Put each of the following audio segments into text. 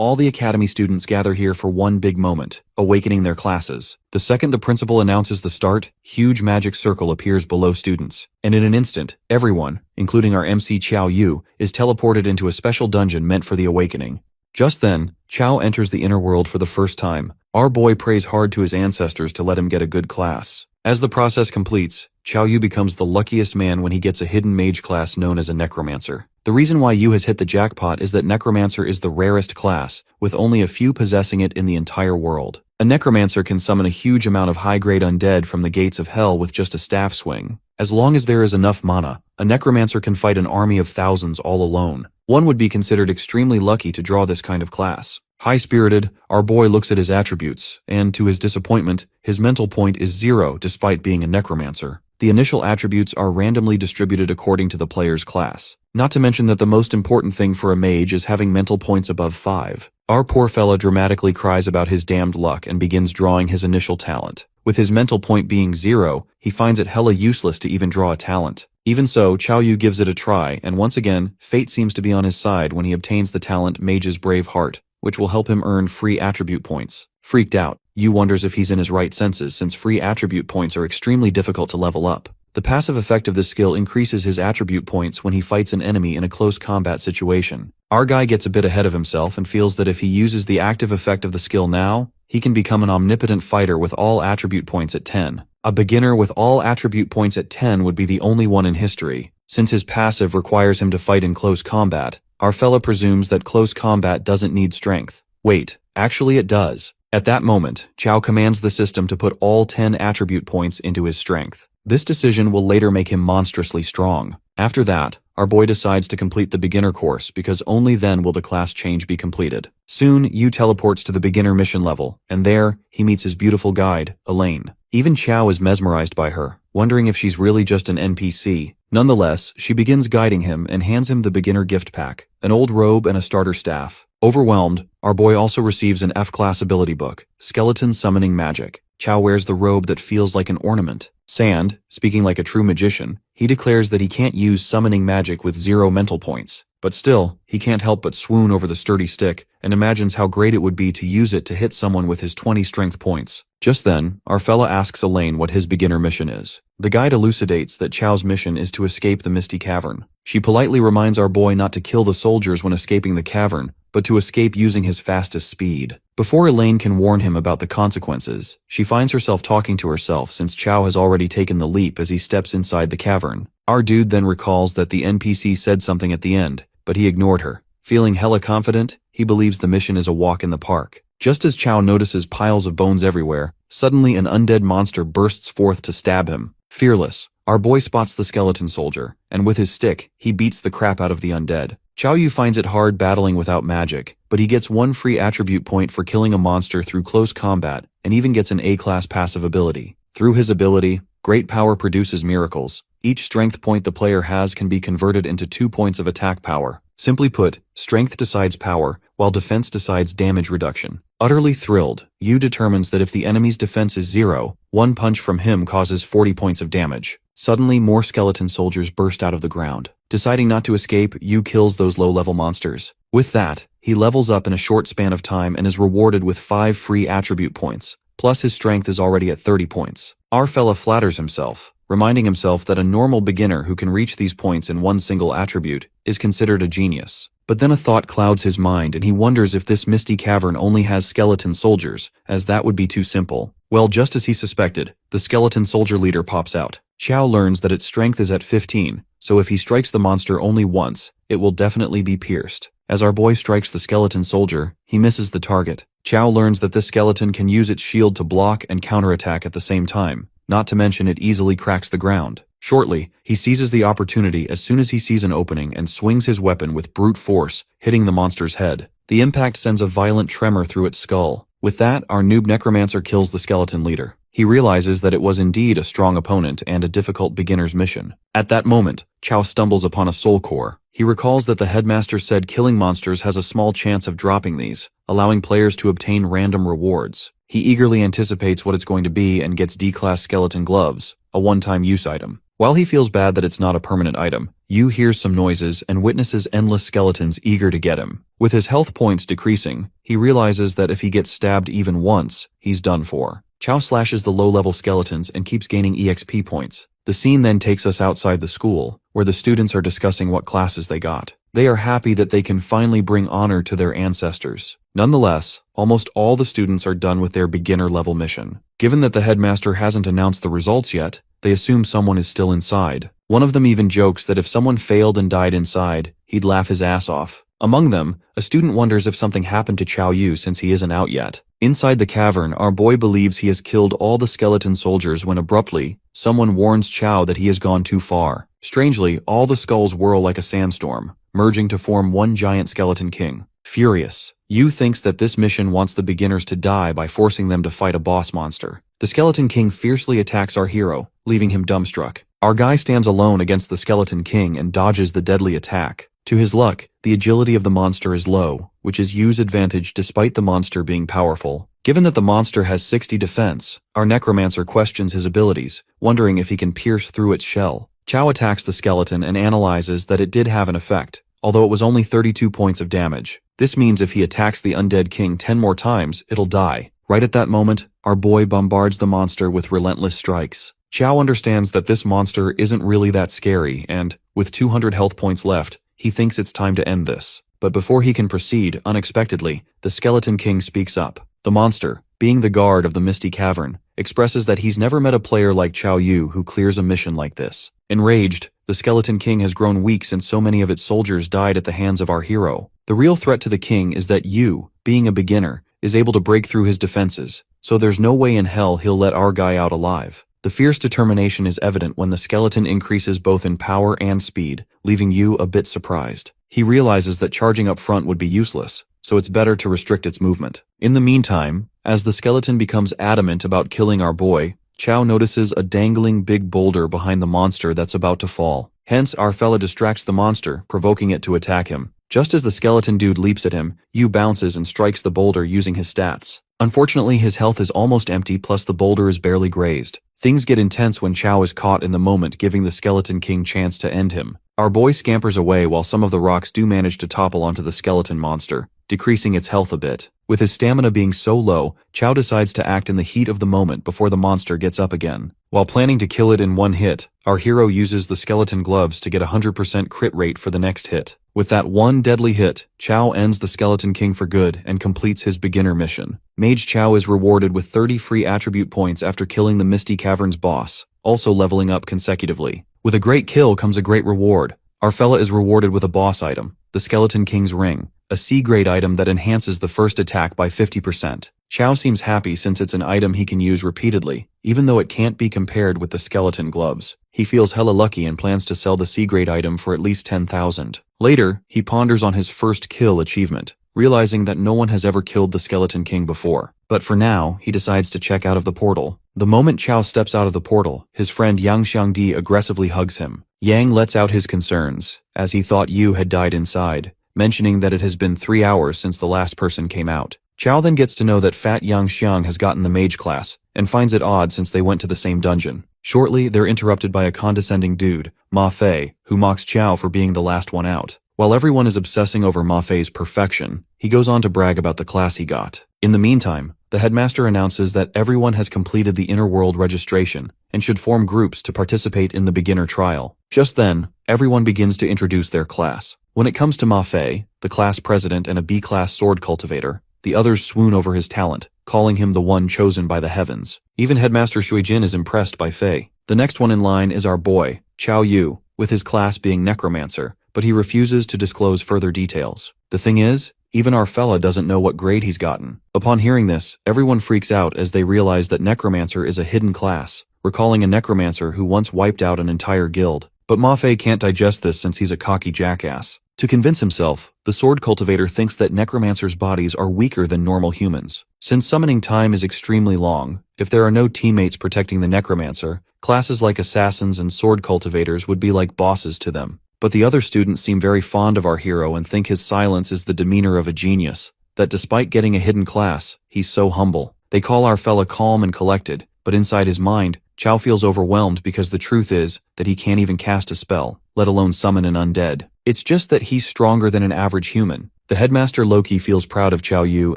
All the academy students gather here for one big moment, awakening their classes. The second the principal announces the start, huge magic circle appears below students. And in an instant, everyone, including our MC Xiao Yu, is teleported into a special dungeon meant for the awakening. Just then, Xiao enters the inner world for the first time. Our boy prays hard to his ancestors to let him get a good class. As the process completes, Xiao Yu becomes the luckiest man when he gets a hidden mage class known as a Necromancer. The reason why Yu has hit the jackpot is that Necromancer is the rarest class, with only a few possessing it in the entire world. A Necromancer can summon a huge amount of high-grade undead from the gates of hell with just a staff swing. As long as there is enough mana, a Necromancer can fight an army of thousands all alone. One would be considered extremely lucky to draw this kind of class. High-spirited, our boy looks at his attributes, and to his disappointment, his mental point is 0 despite being a Necromancer. The initial attributes are randomly distributed according to the player's class. Not to mention that the most important thing for a mage is having mental points above 5. Our poor fella dramatically cries about his damned luck and begins drawing his initial talent. With his mental point being 0, he finds it hella useless to even draw a talent. Even so, Xiao Yu gives it a try, and once again, fate seems to be on his side when he obtains the talent Mage's Brave Heart, which will help him earn free attribute points. Freaked out, Yu wonders if he's in his right senses since free attribute points are extremely difficult to level up. The passive effect of this skill increases his attribute points when he fights an enemy in a close combat situation. Our guy gets a bit ahead of himself and feels that if he uses the active effect of the skill now, he can become an omnipotent fighter with all attribute points at 10. A beginner with all attribute points at 10 would be the only one in history. Since his passive requires him to fight in close combat, our fella presumes that close combat doesn't need strength. Wait, actually it does. At that moment, Xiao commands the system to put all 10 attribute points into his strength. This decision will later make him monstrously strong. After that, our boy decides to complete the beginner course because only then will the class change be completed. Soon, Yu teleports to the beginner mission level, and there, he meets his beautiful guide, Elaine. Even Xiao is mesmerized by her, wondering if she's really just an NPC. Nonetheless, she begins guiding him and hands him the beginner gift pack, an old robe and a starter staff. Overwhelmed, our boy also receives an F-class ability book, Skeleton Summoning Magic. Xiao wears the robe that feels like an ornament. Sand, speaking like a true magician, he declares that he can't use summoning magic with 0 mental points. But still, he can't help but swoon over the sturdy stick and imagines how great it would be to use it to hit someone with his 20 strength points. Just then, our fella asks Elaine what his beginner mission is. The guide elucidates that Xiao's mission is to escape the Misty Cavern. She politely reminds our boy not to kill the soldiers when escaping the cavern, but to escape using his fastest speed. Before Elaine can warn him about the consequences, she finds herself talking to herself since Xiao has already taken the leap as he steps inside the cavern. Our dude then recalls that the NPC said something at the end, but he ignored her. Feeling hella confident, he believes the mission is a walk in the park. Just as Xiao notices piles of bones everywhere, suddenly an undead monster bursts forth to stab him. Fearless, our boy spots the skeleton soldier, and with his stick, he beats the crap out of the undead. Xiao Yu finds it hard battling without magic, but he gets 1 free attribute point for killing a monster through close combat, and even gets an A-class passive ability. Through his ability, Great Power produces miracles. Each strength point the player has can be converted into 2 points of attack power. Simply put, strength decides power, while defense decides damage reduction. Utterly thrilled, Yu determines that if the enemy's defense is 0, 1 punch from him causes 40 points of damage. Suddenly, more skeleton soldiers burst out of the ground. Deciding not to escape, Yu kills those low-level monsters. With that, he levels up in a short span of time and is rewarded with 5 free attribute points, plus his strength is already at 30 points. Our fella flatters himself, reminding himself that a normal beginner who can reach these points in 1 single attribute is considered a genius. But then a thought clouds his mind and he wonders if this misty cavern only has skeleton soldiers, as that would be too simple. Well, just as he suspected, the skeleton soldier leader pops out. Xiao learns that its strength is at 15, so if he strikes the monster only once, it will definitely be pierced. As our boy strikes the skeleton soldier, he misses the target. Xiao learns that this skeleton can use its shield to block and counterattack at the same time, not to mention it easily cracks the ground. Shortly, he seizes the opportunity as soon as he sees an opening and swings his weapon with brute force, hitting the monster's head. The impact sends a violent tremor through its skull. With that, our noob necromancer kills the skeleton leader. He realizes that it was indeed a strong opponent and a difficult beginner's mission. At that moment, Xiao stumbles upon a soul core. He recalls that the headmaster said killing monsters has a small chance of dropping these, allowing players to obtain random rewards. He eagerly anticipates what it's going to be and gets D-class skeleton gloves, a one-time use item. While he feels bad that it's not a permanent item, Yu hears some noises and witnesses endless skeletons eager to get him. With his health points decreasing, he realizes that if he gets stabbed even once, he's done for. Chao slashes the low-level skeletons and keeps gaining EXP points. The scene then takes us outside the school, where the students are discussing what classes they got. They are happy that they can finally bring honor to their ancestors. Nonetheless, almost all the students are done with their beginner-level mission. Given that the headmaster hasn't announced the results yet, they assume someone is still inside. One of them even jokes that if someone failed and died inside, he'd laugh his ass off. Among them, a student wonders if something happened to Chao Yu since he isn't out yet. Inside the cavern, our boy believes he has killed all the skeleton soldiers when abruptly, someone warns Chao that he has gone too far. Strangely, all the skulls whirl like a sandstorm, merging to form one giant skeleton king. Furious, Yu thinks that this mission wants the beginners to die by forcing them to fight a boss monster. The skeleton king fiercely attacks our hero, leaving him dumbstruck. Our guy stands alone against the skeleton king and dodges the deadly attack. To his luck, the agility of the monster is low, which is Yu's advantage despite the monster being powerful. Given that the monster has 60 defense, our Necromancer questions his abilities, wondering if he can pierce through its shell. Chao attacks the skeleton and analyzes that it did have an effect, although it was only 32 points of damage. This means if he attacks the undead king 10 more times, it'll die. Right at that moment, our boy bombards the monster with relentless strikes. Chao understands that this monster isn't really that scary and, with 200 health points left, he thinks it's time to end this. But before he can proceed, unexpectedly, the Skeleton King speaks up. The monster, being the guard of the Misty Cavern, expresses that he's never met a player like Chao Yu who clears a mission like this. Enraged, the Skeleton King has grown weak since so many of its soldiers died at the hands of our hero. The real threat to the king is that Yu, being a beginner, is able to break through his defenses, so there's no way in hell he'll let our guy out alive. The fierce determination is evident when the skeleton increases both in power and speed, leaving Yu a bit surprised. He realizes that charging up front would be useless, so it's better to restrict its movement. In the meantime, as the skeleton becomes adamant about killing our boy, Chao notices a dangling big boulder behind the monster that's about to fall. Hence, our fella distracts the monster, provoking it to attack him. Just as the skeleton dude leaps at him, Yu bounces and strikes the boulder using his stats. Unfortunately, his health is almost empty, plus the boulder is barely grazed. Things get intense when Chao is caught in the moment, giving the Skeleton King chance to end him. Our boy scampers away while some of the rocks do manage to topple onto the skeleton monster, decreasing its health a bit. With his stamina being so low, Chao decides to act in the heat of the moment before the monster gets up again. While planning to kill it in one hit, our hero uses the skeleton gloves to get a 100% crit rate for the next hit. With that one deadly hit, Chao ends the Skeleton King for good and completes his beginner mission. Mage Chao is rewarded with 30 free attribute points after killing the Misty Cavern's boss, also leveling up consecutively. With a great kill comes a great reward. Our fella is rewarded with a boss item, the Skeleton King's Ring, a C-grade item that enhances the first attack by 50%. Chao seems happy since it's an item he can use repeatedly, even though it can't be compared with the skeleton gloves. He feels hella lucky and plans to sell the C-grade item for at least 10,000. Later, he ponders on his first kill achievement, realizing that no one has ever killed the Skeleton King before. But for now, he decides to check out of the portal. The moment Chao steps out of the portal, his friend Yang Xiangdi aggressively hugs him. Yang lets out his concerns, as he thought Yu had died inside, mentioning that it has been 3 hours since the last person came out. Chao then gets to know that Fat Yang Xiang has gotten the mage class, and finds it odd since they went to the same dungeon. Shortly, they're interrupted by a condescending dude, Ma Fei, who mocks Chao for being the last one out. While everyone is obsessing over Ma Fei's perfection, he goes on to brag about the class he got. In the meantime, the headmaster announces that everyone has completed the inner world registration and should form groups to participate in the beginner trial. Just then, everyone begins to introduce their class. When it comes to Ma Fei, the class president and a B-class sword cultivator, the others swoon over his talent, calling him the one chosen by the heavens. Even Headmaster Shuijin is impressed by Fei. The next one in line is our boy, Chao Yu, with his class being Necromancer, but he refuses to disclose further details. The thing is, even our fella doesn't know what grade he's gotten. Upon hearing this, everyone freaks out as they realize that Necromancer is a hidden class, recalling a Necromancer who once wiped out an entire guild. But Ma Fei can't digest this since he's a cocky jackass. To convince himself, the sword cultivator thinks that necromancers' bodies are weaker than normal humans. Since summoning time is extremely long, if there are no teammates protecting the necromancer, classes like assassins and sword cultivators would be like bosses to them. But the other students seem very fond of our hero and think his silence is the demeanor of a genius, that despite getting a hidden class, he's so humble. They call our fella calm and collected, but inside his mind, Chao feels overwhelmed because the truth is that he can't even cast a spell. let alone summon an undead. It's just that he's stronger than an average human. The headmaster Loki feels proud of Qiao Yu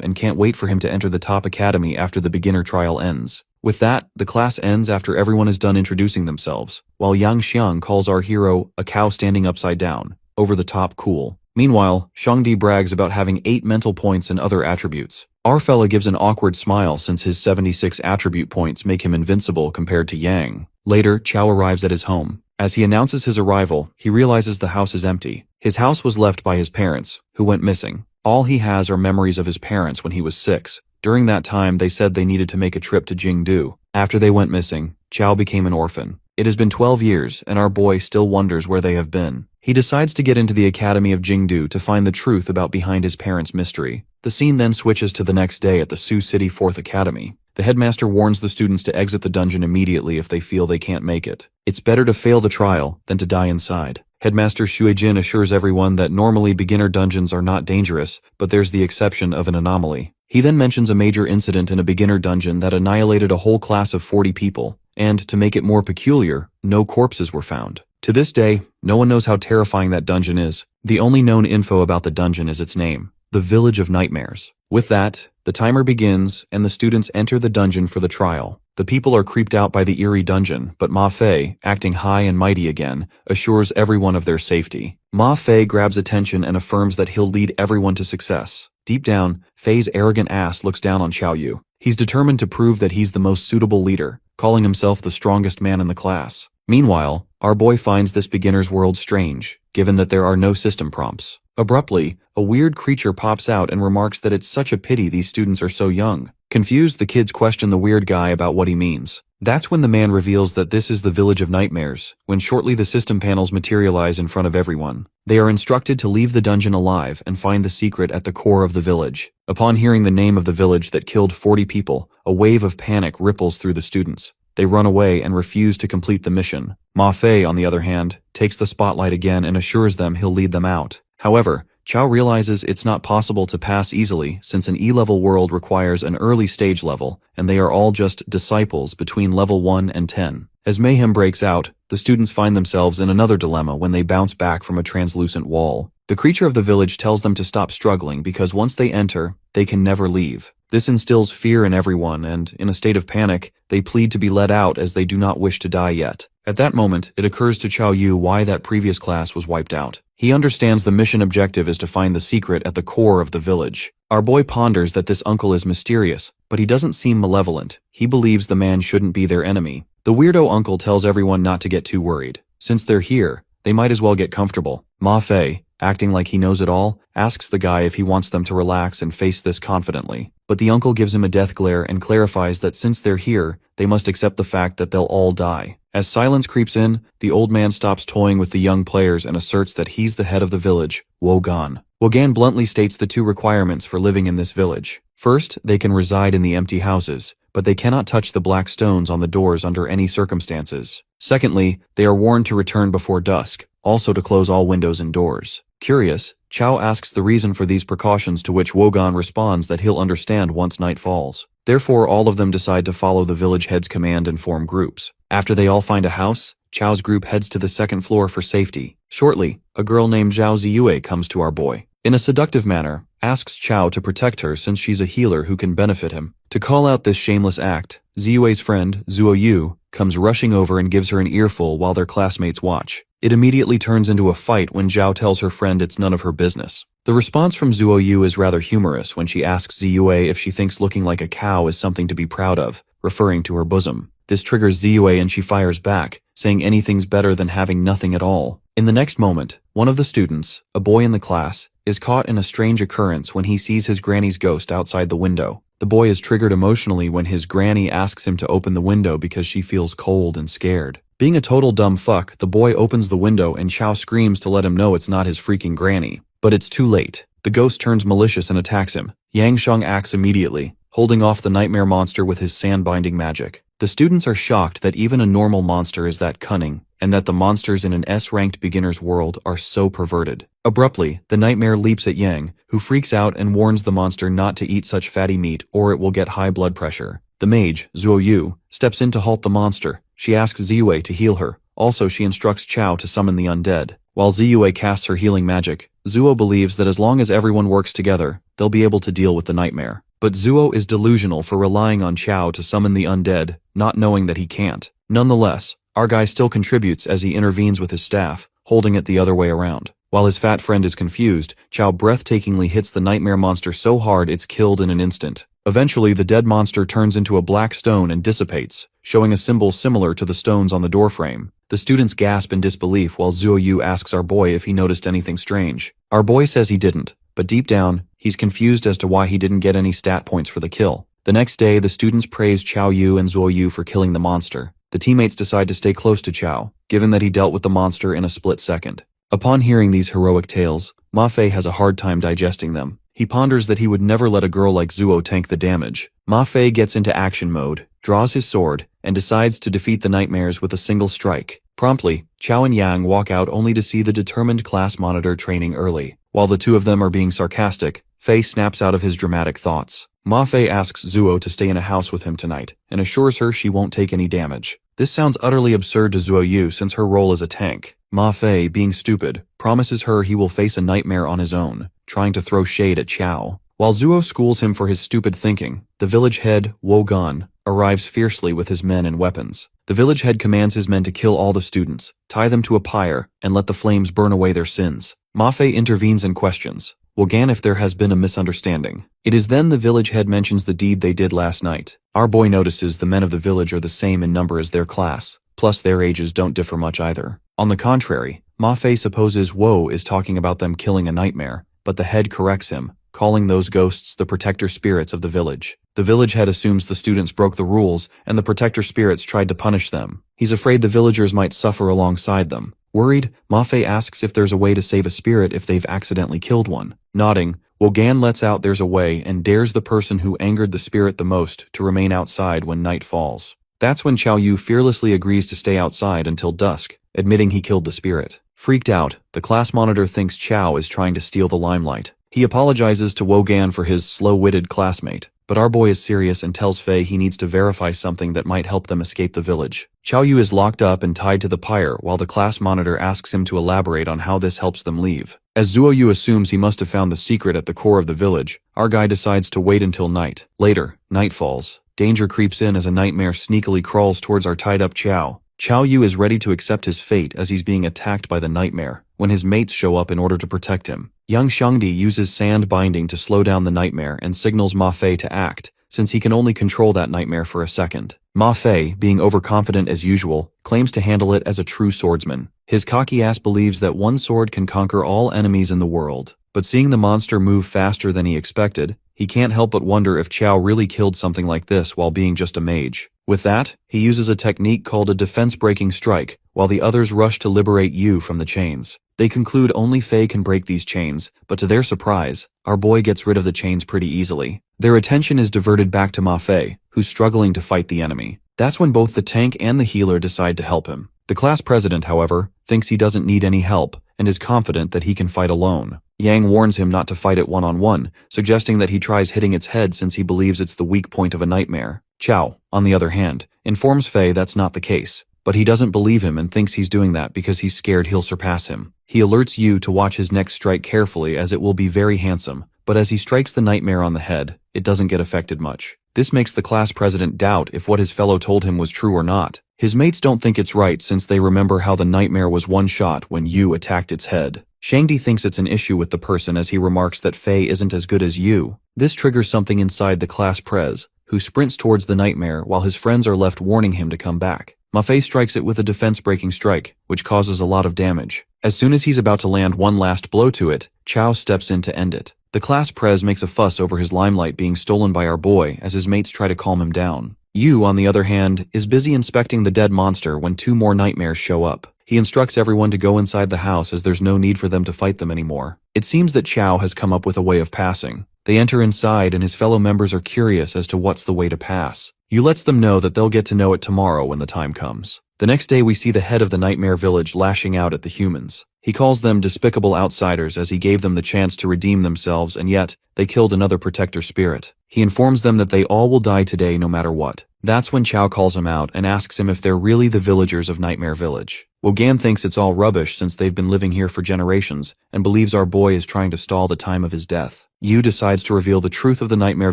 and can't wait for him to enter the top academy after the beginner trial ends. With that, the class ends after everyone is done introducing themselves, while Yang Xiang calls our hero a cow standing upside down. Over the top cool. Meanwhile, Shangdi brags about having 8 mental points and other attributes. Our fella gives an awkward smile since his 76 attribute points make him invincible compared to Yang. Later, Qiao arrives at his home. As he announces his arrival, he realizes the house is empty. His house was left by his parents, who went missing. All he has are memories of his parents when he was 6. During that time, they said they needed to make a trip to Jingdu. After they went missing, Qiao became an orphan. It has been 12 years, and our boy still wonders where they have been. He decides to get into the Academy of Jingdu to find the truth about behind his parents' mystery. The scene then switches to the next day at the Sioux City 4th Academy. The headmaster warns the students to exit the dungeon immediately if they feel they can't make it. It's better to fail the trial than to die inside. Headmaster Shueijin assures everyone that normally beginner dungeons are not dangerous, but there's the exception of an anomaly. He then mentions a major incident in a beginner dungeon that annihilated a whole class of 40 people, and to make it more peculiar, no corpses were found. To this day, no one knows how terrifying that dungeon is. The only known info about the dungeon is its name, the Village of Nightmares. With that, the timer begins and the students enter the dungeon for the trial. The people are creeped out by the eerie dungeon, but Ma Fei, acting high and mighty again, assures everyone of their safety. Ma Fei grabs attention and affirms that he'll lead everyone to success. Deep down, Fei's arrogant ass looks down on Qiao Yu. He's determined to prove that he's the most suitable leader, calling himself the strongest man in the class. Meanwhile, our boy finds this beginner's world strange, given that there are no system prompts. Abruptly, a weird creature pops out and remarks that it's such a pity these students are so young. Confused, the kids question the weird guy about what he means. That's when the man reveals that this is the Village of Nightmares, when shortly the system panels materialize in front of everyone. They are instructed to leave the dungeon alive and find the secret at the core of the village. Upon hearing the name of the village that killed 40 people, a wave of panic ripples through the students. They run away and refuse to complete the mission. Ma Fei, on the other hand, takes the spotlight again and assures them he'll lead them out. However, Qiao realizes it's not possible to pass easily since an E-level world requires an early stage level, and they are all just disciples between level 1 and 10. As mayhem breaks out, the students find themselves in another dilemma when they bounce back from a translucent wall. The creature of the village tells them to stop struggling because once they enter, they can never leave. This instills fear in everyone, and, in a state of panic, they plead to be let out as they do not wish to die yet. At that moment, it occurs to Qiao Yu why that previous class was wiped out. He understands the mission objective is to find the secret at the core of the village. Our boy ponders that this uncle is mysterious, but he doesn't seem malevolent. He believes the man shouldn't be their enemy. The weirdo uncle tells everyone not to get too worried. Since they're here, they might as well get comfortable. Ma Fei, acting like he knows it all, asks the guy if he wants them to relax and face this confidently. But the uncle gives him a death glare and clarifies that since they're here, they must accept the fact that they'll all die. As silence creeps in, the old man stops toying with the young players and asserts that he's the head of the village, Wogan. Wogan bluntly states the 2 requirements for living in this village. First, they can reside in the empty houses, but they cannot touch the black stones on the doors under any circumstances. Secondly, they are warned to return before dusk, also to close all windows and doors. Curious, Qiao asks the reason for these precautions, to which Wogan responds that he'll understand once night falls. Therefore, all of them decide to follow the village head's command and form groups. After they all find a house, Qiao's group heads to the 2nd floor for safety. Shortly, a girl named Zhao Ziyue comes to our boy. In a seductive manner, asks Qiao to protect her since she's a healer who can benefit him. To call out this shameless act, Ziyue's friend, Zuo Yu, comes rushing over and gives her an earful while their classmates watch. It immediately turns into a fight when Zhao tells her friend it's none of her business. The response from Zuo Yu is rather humorous when she asks Ziyue if she thinks looking like a cow is something to be proud of, referring to her bosom. This triggers Ziyue and she fires back, saying anything's better than having nothing at all. In the next moment, one of the students, a boy in the class, is caught in a strange occurrence when he sees his granny's ghost outside the window. The boy is triggered emotionally when his granny asks him to open the window because she feels cold and scared. Being a total dumb fuck, the boy opens the window and Qiao screams to let him know it's not his freaking granny. But it's too late. The ghost turns malicious and attacks him. Yang Sheng acts immediately, holding off the nightmare monster with his sand-binding magic. The students are shocked that even a normal monster is that cunning, and that the monsters in an S-ranked beginner's world are so perverted. Abruptly, the nightmare leaps at Yang, who freaks out and warns the monster not to eat such fatty meat or it will get high blood pressure. The mage, Zuo Yu, steps in to halt the monster. She asks Ziyue to heal her, Also, she instructs Chao to summon the undead. While Ziyue casts her healing magic, Zuo believes that as long as everyone works together, they'll be able to deal with the nightmare. But Zuo is delusional for relying on Chao to summon the undead, not knowing that he can't. Nonetheless, our guy still contributes as he intervenes with his staff, holding it the other way around. While his fat friend is confused, Chao breathtakingly hits the nightmare monster so hard it's killed in an instant. Eventually, the dead monster turns into a black stone and dissipates, showing a symbol similar to the stones on the doorframe. The students gasp in disbelief while Zuo Yu asks our boy if he noticed anything strange. Our boy says he didn't, but deep down, he's confused as to why he didn't get any stat points for the kill. The next day, the students praise Chao Yu and Zuo Yu for killing the monster. The teammates decide to stay close to Chao, given that he dealt with the monster in a split second. Upon hearing these heroic tales, Ma Fei has a hard time digesting them. He ponders that he would never let a girl like Zuo tank the damage. Ma Fei gets into action mode, draws his sword, and decides to defeat the nightmares with a single strike. Promptly, Chao and Yang walk out only to see the determined class monitor training early. While the two of them are being sarcastic, Fei snaps out of his dramatic thoughts. Ma Fei asks Zuo to stay in a house with him tonight, and assures her she won't take any damage. This sounds utterly absurd to Zuo Yu since her role is a tank. Ma Fei, being stupid, promises her he will face a nightmare on his own, trying to throw shade at Chao. While Zuo schools him for his stupid thinking, the village head, Wogan, arrives fiercely with his men and weapons. The village head commands his men to kill all the students, tie them to a pyre, and let the flames burn away their sins. Ma Fei intervenes and questions Wogan if there has been a misunderstanding. It is then the village head mentions the deed they did last night. Our boy notices the men of the village are the same in number as their class, plus their ages don't differ much either. On the contrary, Ma Fei supposes Wo is talking about them killing a nightmare, but the head corrects him, calling those ghosts the protector spirits of the village. The village head assumes the students broke the rules and the protector spirits tried to punish them. He's afraid the villagers might suffer alongside them. Worried, Ma Fei asks if there's a way to save a spirit if they've accidentally killed one. Nodding, Wogan lets out there's a way and dares the person who angered the spirit the most to remain outside when night falls. That's when Chao Yu fearlessly agrees to stay outside until dusk, admitting he killed the spirit. Freaked out, the class monitor thinks Chao is trying to steal the limelight. He apologizes to Wogan for his slow-witted classmate, but our boy is serious and tells Fei he needs to verify something that might help them escape the village. Chao Yu is locked up and tied to the pyre while the class monitor asks him to elaborate on how this helps them leave. As Zuo Yu assumes he must have found the secret at the core of the village, our guy decides to wait until night. Later, night falls. Danger creeps in as a nightmare sneakily crawls towards our tied-up Chao. Chao Yu is ready to accept his fate as he's being attacked by the nightmare, when his mates show up in order to protect him. Young Xiangdi uses sand binding to slow down the nightmare and signals Ma Fei to act, since he can only control that nightmare for a second. Ma Fei, being overconfident as usual, claims to handle it as a true swordsman. His cocky ass believes that one sword can conquer all enemies in the world. But seeing the monster move faster than he expected, he can't help but wonder if Chao really killed something like this while being just a mage. With that, he uses a technique called a defense-breaking strike, while the others rush to liberate Yu from the chains. They conclude only Fei can break these chains, but to their surprise, our boy gets rid of the chains pretty easily. Their attention is diverted back to Ma Fei, who's struggling to fight the enemy. That's when both the tank and the healer decide to help him. The class president, however, thinks he doesn't need any help, and is confident that he can fight alone. Yang warns him not to fight it one-on-one, suggesting that he tries hitting its head since he believes it's the weak point of a nightmare. Chao, on the other hand, informs Fei that's not the case, but he doesn't believe him and thinks he's doing that because he's scared he'll surpass him. He alerts Yu to watch his next strike carefully as it will be very handsome, but as he strikes the nightmare on the head, it doesn't get affected much. This makes the class president doubt if what his fellow told him was true or not. His mates don't think it's right since they remember how the nightmare was one shot when Yu attacked its head. Shangdi thinks it's an issue with the person as he remarks that Fei isn't as good as Yu. This triggers something inside the class prez, who sprints towards the nightmare while his friends are left warning him to come back. Ma Fei strikes it with a defense-breaking strike, which causes a lot of damage. As soon as he's about to land one last blow to it, Chao steps in to end it. The class prez makes a fuss over his limelight being stolen by our boy as his mates try to calm him down. Yu, on the other hand, is busy inspecting the dead monster when two more nightmares show up. He instructs everyone to go inside the house as there's no need for them to fight them anymore. It seems that Chao has come up with a way of passing. They enter inside and his fellow members are curious as to what's the way to pass. Yu lets them know that they'll get to know it tomorrow when the time comes. The next day we see the head of the nightmare village lashing out at the humans. He calls them despicable outsiders as he gave them the chance to redeem themselves and yet, they killed another protector spirit. He informs them that they all will die today no matter what. That's when Chow calls him out and asks him if they're really the villagers of Nightmare Village. Wogan thinks it's all rubbish since they've been living here for generations and believes our boy is trying to stall the time of his death. Yu decides to reveal the truth of the Nightmare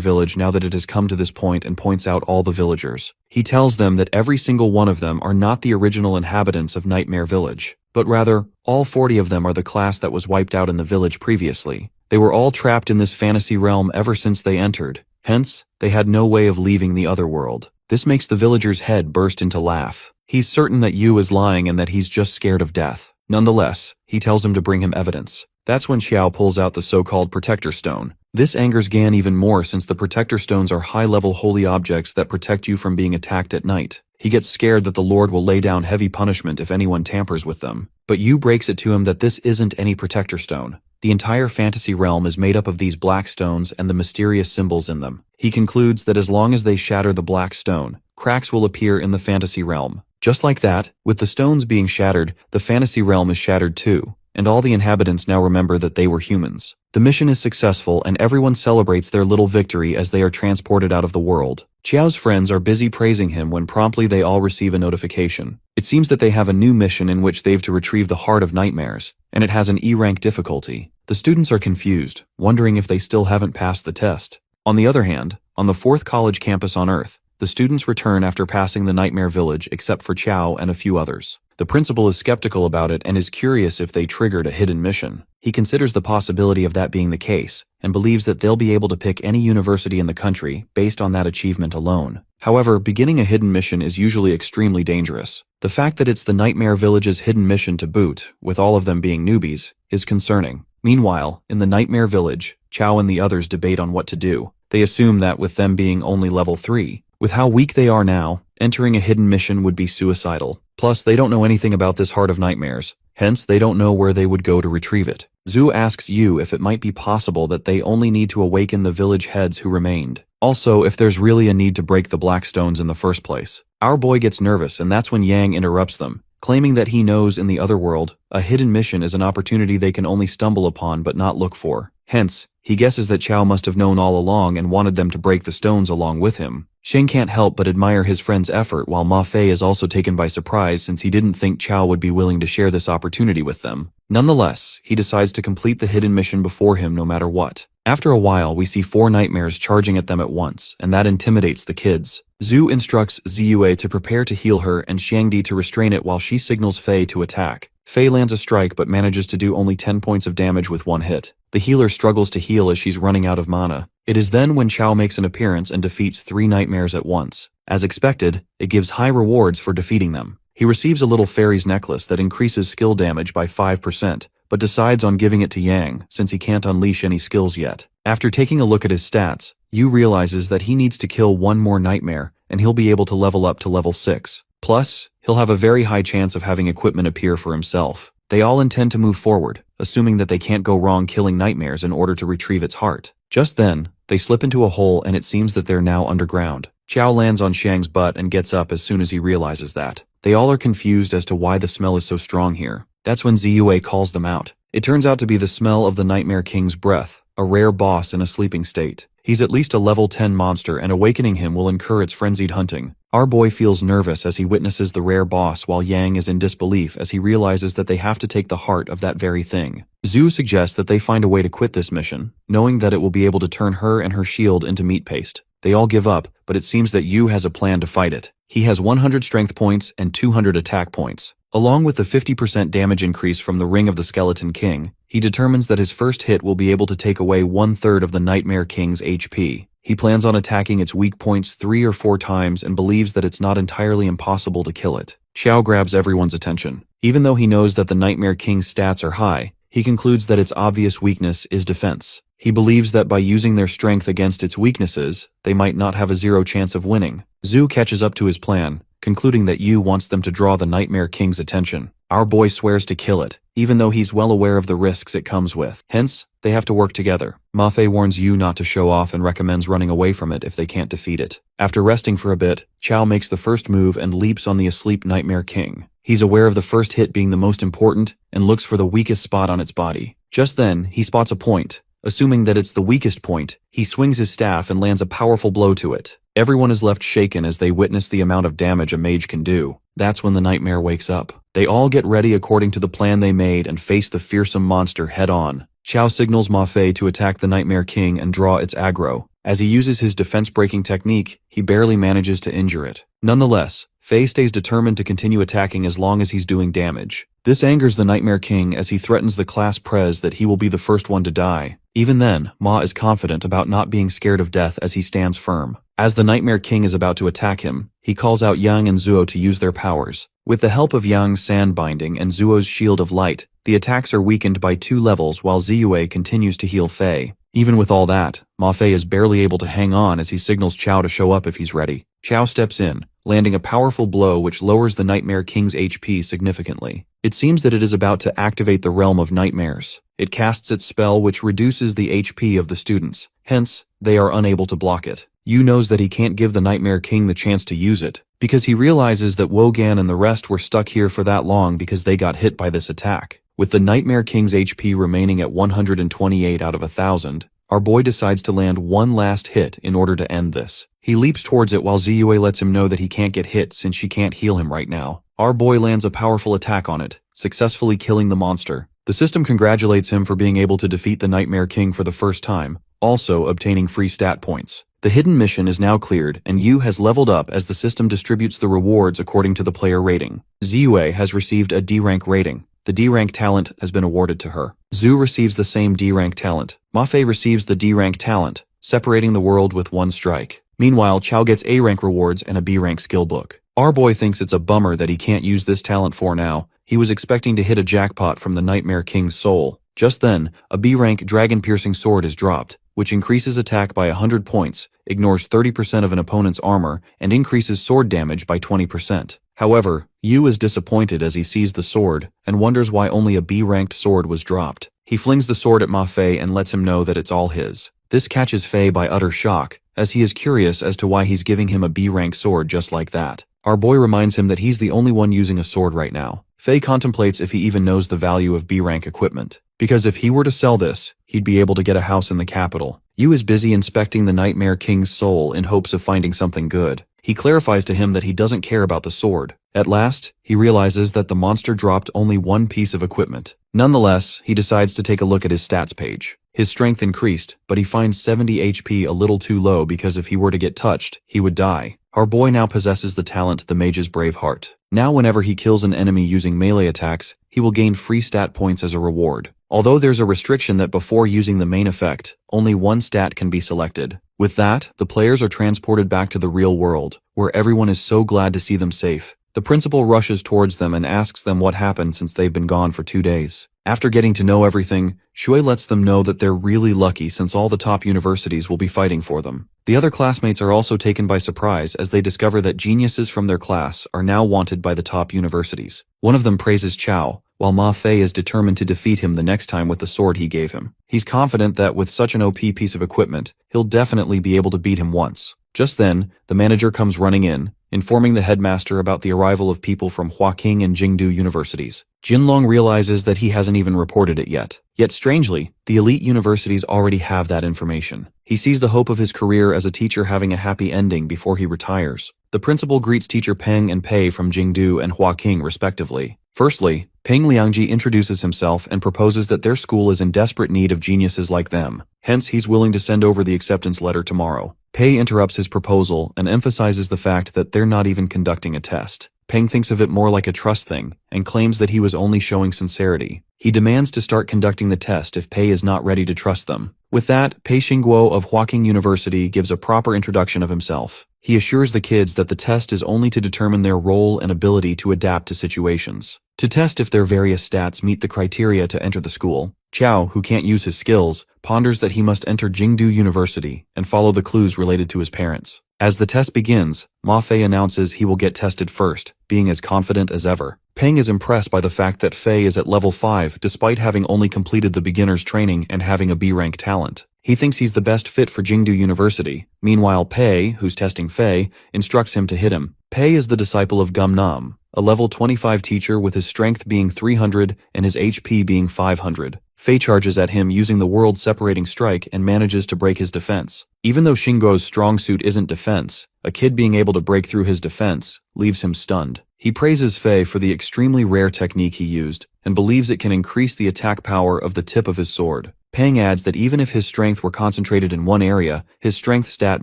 Village now that it has come to this point and points out all the villagers. He tells them that every single one of them are not the original inhabitants of Nightmare Village, but rather, all 40 of them are the class that was wiped out in the village previously. They were all trapped in this fantasy realm ever since they entered. Hence, they had no way of leaving the other world. This makes the villager's head burst into laugh. He's certain that Yu is lying and that he's just scared of death. Nonetheless, he tells him to bring him evidence. That's when Xiao pulls out the so-called Protector Stone. This angers Gan even more since the Protector Stones are high-level holy objects that protect you from being attacked at night. He gets scared that the Lord will lay down heavy punishment if anyone tampers with them. But Yu breaks it to him that this isn't any Protector Stone. The entire fantasy realm is made up of these black stones and the mysterious symbols in them. He concludes that as long as they shatter the black stone, cracks will appear in the fantasy realm. Just like that, with the stones being shattered, the fantasy realm is shattered too, and all the inhabitants now remember that they were humans. The mission is successful and everyone celebrates their little victory as they are transported out of the world. Qiao's friends are busy praising him when promptly they all receive a notification. It seems that they have a new mission in which they've to retrieve the Heart of Nightmares, and it has an E-rank difficulty. The students are confused, wondering if they still haven't passed the test. On the other hand, on the 4th college campus on Earth, the students return after passing the Nightmare Village except for Qiao and a few others. The principal is skeptical about it and is curious if they triggered a hidden mission. He considers the possibility of that being the case, and believes that they'll be able to pick any university in the country based on that achievement alone. However, beginning a hidden mission is usually extremely dangerous. The fact that it's the Nightmare Village's hidden mission to boot, with all of them being newbies, is concerning. Meanwhile, in the Nightmare Village, Qiao and the others debate on what to do. They assume that with them being only level 3, with how weak they are now, entering a hidden mission would be suicidal. Plus, they don't know anything about this Heart of Nightmares, hence they don't know where they would go to retrieve it. Zhu asks Yu if it might be possible that they only need to awaken the village heads who remained. Also, if there's really a need to break the black stones in the first place. Our boy gets nervous and that's when Yang interrupts them, claiming that he knows in the other world, a hidden mission is an opportunity they can only stumble upon but not look for. Hence, he guesses that Qiao must have known all along and wanted them to break the stones along with him. Sheng can't help but admire his friend's effort while Ma Fei is also taken by surprise since he didn't think Qiao would be willing to share this opportunity with them. Nonetheless, he decides to complete the hidden mission before him no matter what. After a while, we see 4 nightmares charging at them at once, and that intimidates the kids. Zhu instructs Ziyue to prepare to heal her and Xiangdi to restrain it while she signals Fei to attack. Fei lands a strike but manages to do only 10 points of damage with 1 hit. The healer struggles to heal as she's running out of mana. It is then when Qiao makes an appearance and defeats 3 nightmares at once. As expected, it gives high rewards for defeating them. He receives a little fairy's necklace that increases skill damage by 5%, but decides on giving it to Yang since he can't unleash any skills yet. After taking a look at his stats, Yu realizes that he needs to kill 1 more nightmare and he'll be able to level up to level 6. Plus, he'll have a very high chance of having equipment appear for himself. They all intend to move forward, assuming that they can't go wrong killing nightmares in order to retrieve its heart. Just then, they slip into a hole and it seems that they're now underground. Qiao lands on Shang's butt and gets up as soon as he realizes that. They all are confused as to why the smell is so strong here. That's when Ziyue calls them out. It turns out to be the smell of the Nightmare King's breath, a rare boss in a sleeping state. He's at least a level 10 monster and awakening him will incur its frenzied hunting. Our boy feels nervous as he witnesses the rare boss while Yang is in disbelief as he realizes that they have to take the heart of that very thing. Zhu suggests that they find a way to quit this mission, knowing that it will be able to turn her and her shield into meat paste. They all give up, but it seems that Yu has a plan to fight it. He has 100 strength points and 200 attack points. Along with the 50% damage increase from the Ring of the Skeleton King, he determines that his first hit will be able to take away 1/3 of the Nightmare King's HP. He plans on attacking its weak points 3 or 4 times and believes that it's not entirely impossible to kill it. Xiao grabs everyone's attention. Even though he knows that the Nightmare King's stats are high, he concludes that its obvious weakness is defense. He believes that by using their strength against its weaknesses, they might not have a 0 chance of winning. Zhu catches up to his plan, concluding that Yu wants them to draw the Nightmare King's attention. Our boy swears to kill it, even though he's well aware of the risks it comes with. Hence, they have to work together. Ma Fei warns Yu not to show off and recommends running away from it if they can't defeat it. After resting for a bit, Qiao makes the first move and leaps on the asleep Nightmare King. He's aware of the first hit being the most important and looks for the weakest spot on its body. Just then, he spots a point. Assuming that it's the weakest point, he swings his staff and lands a powerful blow to it. Everyone is left shaken as they witness the amount of damage a mage can do. That's when the nightmare wakes up. They all get ready according to the plan they made and face the fearsome monster head-on. Chao signals Ma Fei to attack the Nightmare King and draw its aggro. As he uses his defense-breaking technique, he barely manages to injure it. Nonetheless, Fei stays determined to continue attacking as long as he's doing damage. This angers the Nightmare King as he threatens the class prez that he will be the first one to die. Even then, Ma is confident about not being scared of death as he stands firm. As the Nightmare King is about to attack him, he calls out Yang and Zuo to use their powers. With the help of Yang's sand binding and Zuo's shield of light, the attacks are weakened by 2 levels while Ziyue continues to heal Fei. Even with all that, Ma Fei is barely able to hang on as he signals Chao to show up if he's ready. Chao steps in, landing a powerful blow which lowers the Nightmare King's HP significantly. It seems that it is about to activate the Realm of Nightmares. It casts its spell which reduces the HP of the students, hence, they are unable to block it. Yu knows that he can't give the Nightmare King the chance to use it, because he realizes that Wogan and the rest were stuck here for that long because they got hit by this attack. With the Nightmare King's HP remaining at 128 out of 1,000, our boy decides to land one last hit in order to end this. He leaps towards it while Ziyue lets him know that he can't get hit since she can't heal him right now. Our boy lands a powerful attack on it, successfully killing the monster. The system congratulates him for being able to defeat the Nightmare King for the first time, also obtaining free stat points. The hidden mission is now cleared, and Yu has leveled up as the system distributes the rewards according to the player rating. Ziyue has received a D rank rating. The D rank talent has been awarded to her. Zhu receives the same D rank talent. Ma Fei receives the D rank talent, separating the world with 1 strike. Meanwhile, Chao gets A rank rewards and a B rank skill book. Our boy thinks it's a bummer that he can't use this talent for now. He was expecting to hit a jackpot from the Nightmare King's soul. Just then, a B rank dragon-piercing sword is dropped, which increases attack by 100 points, ignores 30% of an opponent's armor, and increases sword damage by 20%. However, Yu is disappointed as he sees the sword, and wonders why only a B-ranked sword was dropped. He flings the sword at Ma Fei and lets him know that it's all his. This catches Fei by utter shock, as he is curious as to why he's giving him a B-rank sword just like that. Our boy reminds him that he's the only one using a sword right now. Fei contemplates if he even knows the value of B-rank equipment, because if he were to sell this, he'd be able to get a house in the capital. Yu is busy inspecting the Nightmare King's soul in hopes of finding something good. He clarifies to him that he doesn't care about the sword. At last, he realizes that the monster dropped only 1 piece of equipment. Nonetheless, he decides to take a look at his stats page. His strength increased, but he finds 70 HP a little too low because if he were to get touched, he would die. Our boy now possesses the talent the Mage's Brave Heart. Now whenever he kills an enemy using melee attacks, he will gain free stat points as a reward. Although there's a restriction that before using the main effect, only 1 stat can be selected. With that, the players are transported back to the real world, where everyone is so glad to see them safe. The principal rushes towards them and asks them what happened since they've been gone for 2 days. After getting to know everything, Shui lets them know that they're really lucky since all the top universities will be fighting for them. The other classmates are also taken by surprise as they discover that geniuses from their class are now wanted by the top universities. One of them praises Chao, while Ma Fei is determined to defeat him the next time with the sword he gave him. He's confident that with such an OP piece of equipment, he'll definitely be able to beat him once. Just then, the manager comes running in, informing the headmaster about the arrival of people from Huaqing and Jingdu universities. Jinlong realizes that he hasn't even reported it yet. Yet strangely, the elite universities already have that information. He sees the hope of his career as a teacher having a happy ending before he retires. The principal greets teacher Peng and Pei from Jingdu and Huaqing respectively. Firstly, Peng Liangji introduces himself and proposes that their school is in desperate need of geniuses like them. Hence, he's willing to send over the acceptance letter tomorrow. Pei interrupts his proposal and emphasizes the fact that they're not even conducting a test. Peng thinks of it more like a trust thing and claims that he was only showing sincerity. He demands to start conducting the test if Pei is not ready to trust them. With that, Pei Xingguo of Huaqing University gives a proper introduction of himself. He assures the kids that the test is only to determine their role and ability to adapt to situations. To test if their various stats meet the criteria to enter the school, Chao, who can't use his skills, ponders that he must enter Jingdu University and follow the clues related to his parents. As the test begins, Ma Fei announces he will get tested first, being as confident as ever. Peng is impressed by the fact that Fei is at level 5 despite having only completed the beginner's training and having a B-rank talent. He thinks he's the best fit for Jingdu University. Meanwhile, Pei, who's testing Fei, instructs him to hit him. Pei is the disciple of Gumnam, a level 25 teacher with his strength being 300 and his HP being 500. Fei charges at him using the world-separating strike and manages to break his defense. Even though Shingo's strong suit isn't defense, a kid being able to break through his defense leaves him stunned. He praises Fei for the extremely rare technique he used and believes it can increase the attack power of the tip of his sword. Pang adds that even if his strength were concentrated in one area, his strength stat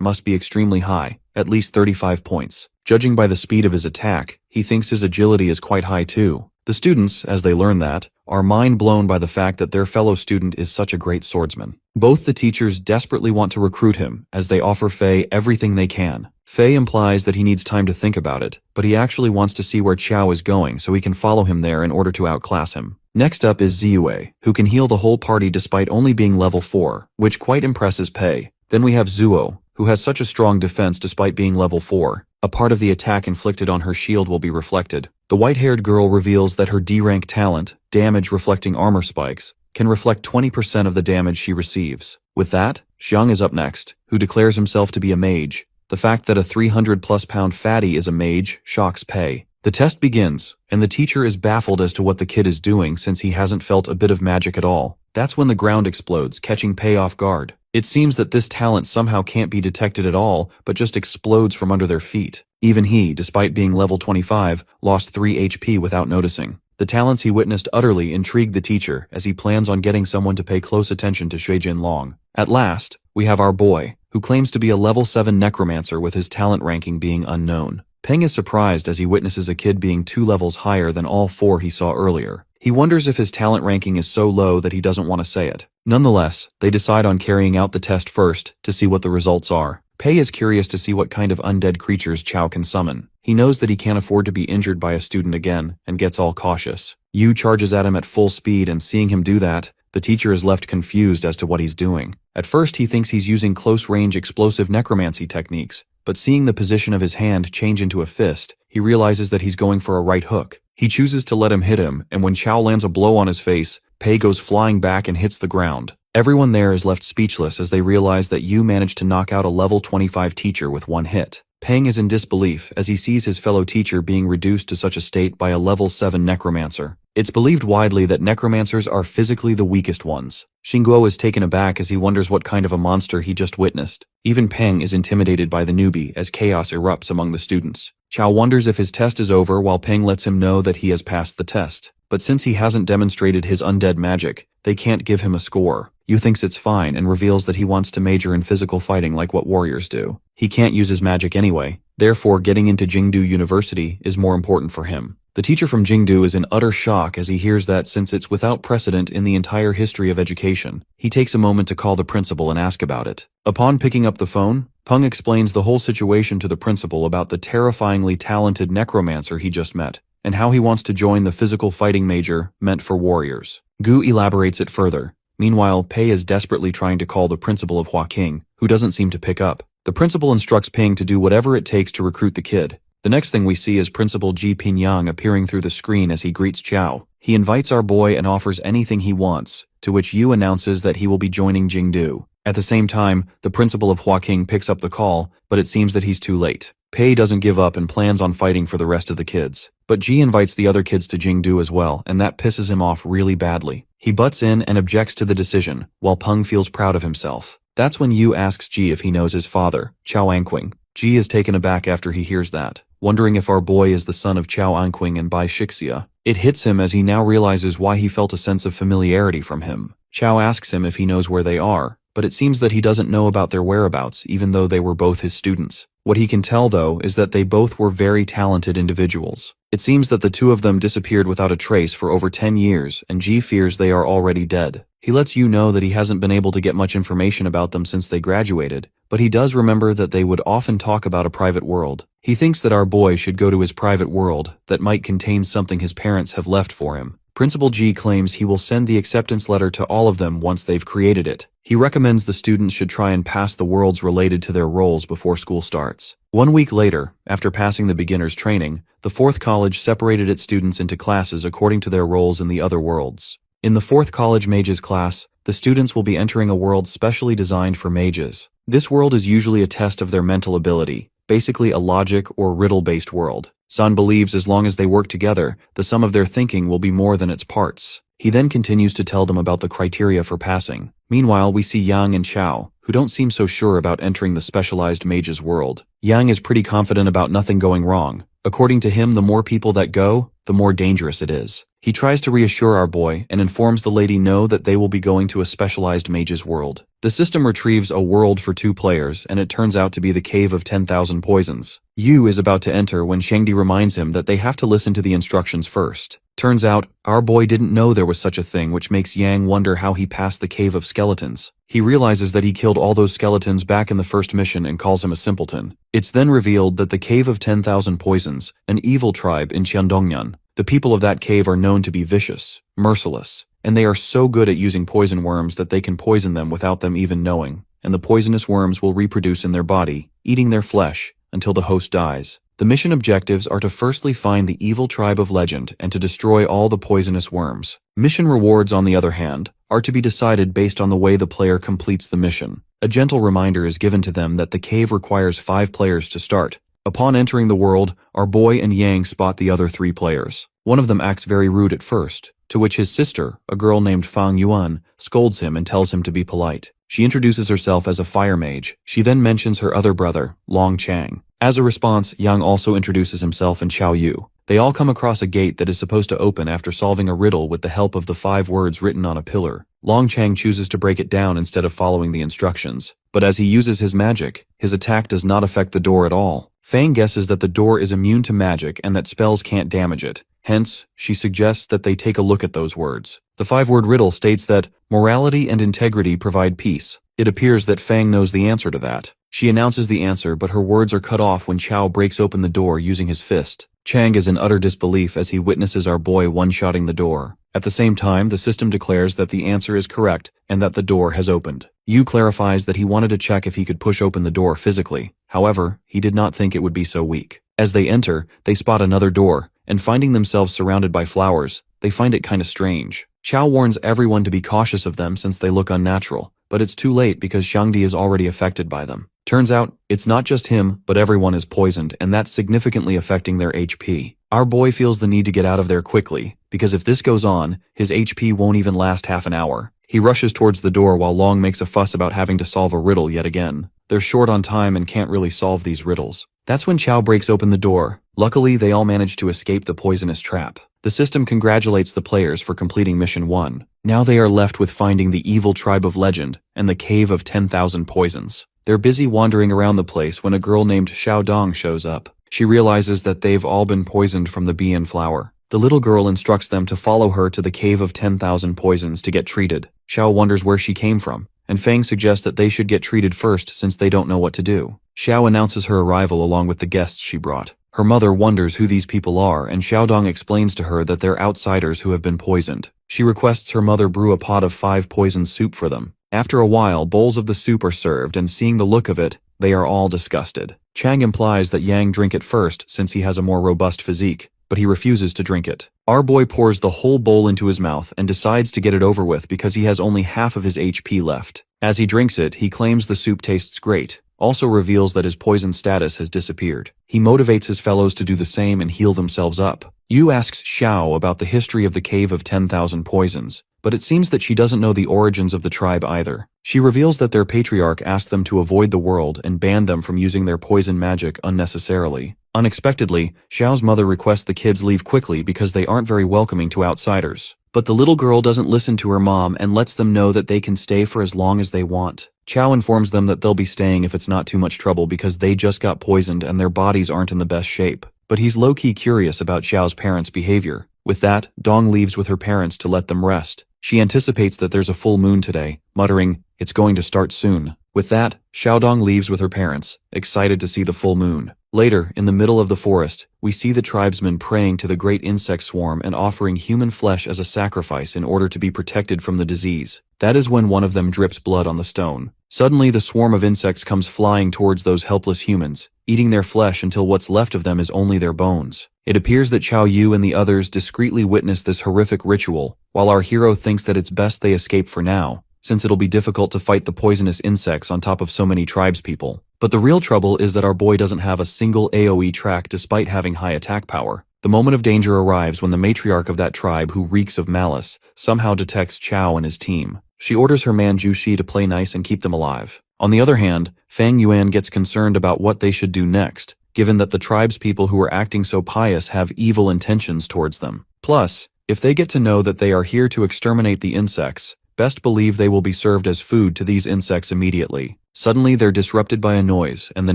must be extremely high, at least 35 points. Judging by the speed of his attack, he thinks his agility is quite high too. The students, as they learn that, are mind-blown by the fact that their fellow student is such a great swordsman. Both the teachers desperately want to recruit him, as they offer Fei everything they can. Fei implies that he needs time to think about it, but he actually wants to see where Chao is going so he can follow him there in order to outclass him. Next up is Ziyue, who can heal the whole party despite only being level 4, which quite impresses Pei. Then we have Zuo, who has such a strong defense despite being level 4. A part of the attack inflicted on her shield will be reflected. The white-haired girl reveals that her D-rank talent, damage reflecting armor spikes, can reflect 20% of the damage she receives. With that, Xiang is up next, who declares himself to be a mage. The fact that a 300+ pound fatty is a mage shocks Pei. The test begins, and the teacher is baffled as to what the kid is doing since he hasn't felt a bit of magic at all. That's when the ground explodes, catching Pei off guard. It seems that this talent somehow can't be detected at all, but just explodes from under their feet. Even he, despite being level 25, lost 3 HP without noticing. The talents he witnessed utterly intrigued the teacher, as he plans on getting someone to pay close attention to Shuijin Long. At last, we have our boy, who claims to be a level 7 necromancer with his talent ranking being unknown. Peng is surprised as he witnesses a kid being 2 levels higher than all 4 he saw earlier. He wonders if his talent ranking is so low that he doesn't want to say it. Nonetheless, they decide on carrying out the test first to see what the results are. Pei is curious to see what kind of undead creatures Chao can summon. He knows that he can't afford to be injured by a student again and gets all cautious. Yu charges at him at full speed, and seeing him do that, the teacher is left confused as to what he's doing. At first he thinks he's using close-range explosive necromancy techniques, but seeing the position of his hand change into a fist, he realizes that he's going for a right hook. He chooses to let him hit him, and when Chao lands a blow on his face, Pei goes flying back and hits the ground. Everyone there is left speechless as they realize that Yu managed to knock out a level 25 teacher with one hit. Peng is in disbelief as he sees his fellow teacher being reduced to such a state by a level 7 necromancer. It's believed widely that necromancers are physically the weakest ones. Shinguo is taken aback as he wonders what kind of a monster he just witnessed. Even Peng is intimidated by the newbie as chaos erupts among the students. Chao wonders if his test is over while Peng lets him know that he has passed the test. But since he hasn't demonstrated his undead magic, they can't give him a score. Yu thinks it's fine and reveals that he wants to major in physical fighting like what warriors do. He can't use his magic anyway, therefore getting into Jingdu University is more important for him. The teacher from Jingdu is in utter shock as he hears that since it's without precedent in the entire history of education, he takes a moment to call the principal and ask about it. Upon picking up the phone, Peng explains the whole situation to the principal about the terrifyingly talented necromancer he just met, and how he wants to join the physical fighting major meant for warriors. Gu elaborates it further. Meanwhile, Pei is desperately trying to call the principal of Huaking, who doesn't seem to pick up. The principal instructs Ping to do whatever it takes to recruit the kid. The next thing we see is Principal Ji Pingyang appearing through the screen as he greets Chao. He invites our boy and offers anything he wants, to which Yu announces that he will be joining Jingdu. At the same time, the principal of Huaking picks up the call, but it seems that he's too late. Pei doesn't give up and plans on fighting for the rest of the kids. But Ji invites the other kids to Jingdu as well, and that pisses him off really badly. He butts in and objects to the decision, while Peng feels proud of himself. That's when Yu asks Ji if he knows his father, Chao Anqing. Ji is taken aback after he hears that, wondering if our boy is the son of Chao Anqing and Bai Shixia. It hits him as he now realizes why he felt a sense of familiarity from him. Chao asks him if he knows where they are, but it seems that he doesn't know about their whereabouts even though they were both his students. What he can tell, though, is that they both were very talented individuals. It seems that the two of them disappeared without a trace for over 10 years, and Ji fears they are already dead. He lets Yu know that he hasn't been able to get much information about them since they graduated, but he does remember that they would often talk about a private world. He thinks that our boy should go to his private world that might contain something his parents have left for him. Principal Ji claims he will send the acceptance letter to all of them once they've created it. He recommends the students should try and pass the worlds related to their roles before school starts. 1 week later, after passing the beginner's training, the 4th college separated its students into classes according to their roles in the other worlds. In the 4th college mages class, the students will be entering a world specially designed for mages. This world is usually a test of their mental ability, basically a logic or riddle-based world. Sun believes as long as they work together, the sum of their thinking will be more than its parts. He then continues to tell them about the criteria for passing. Meanwhile, we see Yang and Chao, who don't seem so sure about entering the specialized mage's world. Yang is pretty confident about nothing going wrong. According to him, the more people that go, the more dangerous it is. He tries to reassure our boy and informs the lady No that they will be going to a specialized mage's world. The system retrieves a world for 2 players, and it turns out to be the Cave of 10,000 Poisons. Yu is about to enter when Shangdi reminds him that they have to listen to the instructions first. Turns out, our boy didn't know there was such a thing, which makes Yang wonder how he passed the Cave of Skeletons. He realizes that he killed all those skeletons back in the first mission and calls him a simpleton. It's then revealed that the Cave of 10,000 Poisons, an evil tribe in Cheondongnan. The people of that cave are known to be vicious, merciless, and they are so good at using poison worms that they can poison them without them even knowing, and the poisonous worms will reproduce in their body, eating their flesh, until the host dies. The mission objectives are to firstly find the evil tribe of legend and to destroy all the poisonous worms. Mission rewards, on the other hand, are to be decided based on the way the player completes the mission. A gentle reminder is given to them that the cave requires 5 players to start. Upon entering the world, our boy and Yang spot the other 3 players. One of them acts very rude at first, to which his sister, a girl named Fang Yuan, scolds him and tells him to be polite. She introduces herself as a fire mage. She then mentions her other brother, Long Chang. As a response, Yang also introduces himself and Xiao Yu. They all come across a gate that is supposed to open after solving a riddle with the help of the 5 words written on a pillar. Long Chang chooses to break it down instead of following the instructions. But as he uses his magic, his attack does not affect the door at all. Fang guesses that the door is immune to magic and that spells can't damage it. Hence, she suggests that they take a look at those words. The 5-word riddle states that morality and integrity provide peace. It appears that Fang knows the answer to that. She announces the answer, but her words are cut off when Chao breaks open the door using his fist. Chang is in utter disbelief as he witnesses our boy one-shotting the door. At the same time, the system declares that the answer is correct and that the door has opened. Yu clarifies that he wanted to check if he could push open the door physically. However, he did not think it would be so weak. As they enter, they spot another door, and finding themselves surrounded by flowers, they find it kinda strange. Chao warns everyone to be cautious of them since they look unnatural, but it's too late because Shangdi is already affected by them. Turns out, it's not just him, but everyone is poisoned, and that's significantly affecting their HP. Our boy feels the need to get out of there quickly, because if this goes on, his HP won't even last half an hour. He rushes towards the door while Long makes a fuss about having to solve a riddle yet again. They're short on time and can't really solve these riddles. That's when Chao breaks open the door. Luckily, they all manage to escape the poisonous trap. The system congratulates the players for completing Mission 1. Now they are left with finding the evil tribe of legend and the Cave of 10,000 Poisons. They're busy wandering around the place when a girl named Xiao Dong shows up. She realizes that they've all been poisoned from the bee and flower. The little girl instructs them to follow her to the Cave of 10,000 Poisons to get treated. Xiao wonders where she came from, and Fang suggests that they should get treated first since they don't know what to do. Xiao announces her arrival along with the guests she brought. Her mother wonders who these people are, and Xiaodong explains to her that they're outsiders who have been poisoned. She requests her mother brew a pot of 5 poisoned soup for them. After a while, bowls of the soup are served, and seeing the look of it, they are all disgusted. Chang implies that Yang drink it first since he has a more robust physique, but he refuses to drink it. Our boy pours the whole bowl into his mouth and decides to get it over with because he has only half of his HP left. As he drinks it, he claims the soup tastes great, also reveals that his poison status has disappeared. He motivates his fellows to do the same and heal themselves up. Yu asks Xiao about the history of the Cave of 10,000 Poisons, but it seems that she doesn't know the origins of the tribe either. She reveals that their patriarch asked them to avoid the world and banned them from using their poison magic unnecessarily. Unexpectedly, Xiao's mother requests the kids leave quickly because they aren't very welcoming to outsiders. But the little girl doesn't listen to her mom and lets them know that they can stay for as long as they want. Xiao informs them that they'll be staying if it's not too much trouble because they just got poisoned and their bodies aren't in the best shape. But he's low-key curious about Xiao's parents' behavior. With that, Dong leaves with her parents to let them rest. She anticipates that there's a full moon today, muttering, "It's going to start soon." With that, Xiaodong leaves with her parents, excited to see the full moon. Later, in the middle of the forest, we see the tribesmen praying to the great insect swarm and offering human flesh as a sacrifice in order to be protected from the disease. That is when one of them drips blood on the stone. Suddenly, the swarm of insects comes flying towards those helpless humans, eating their flesh until what's left of them is only their bones. It appears that Xiao Yu and the others discreetly witness this horrific ritual, while our hero thinks that it's best they escape for now, since it'll be difficult to fight the poisonous insects on top of so many tribespeople. But the real trouble is that our boy doesn't have a single AoE track despite having high attack power. The moment of danger arrives when the matriarch of that tribe, who reeks of malice, somehow detects Chao and his team. She orders her man Jushi to play nice and keep them alive. On the other hand, Fang Yuan gets concerned about what they should do next, given that the tribe's people who are acting so pious have evil intentions towards them. Plus, if they get to know that they are here to exterminate the insects, best believe they will be served as food to these insects immediately. Suddenly they're disrupted by a noise, and the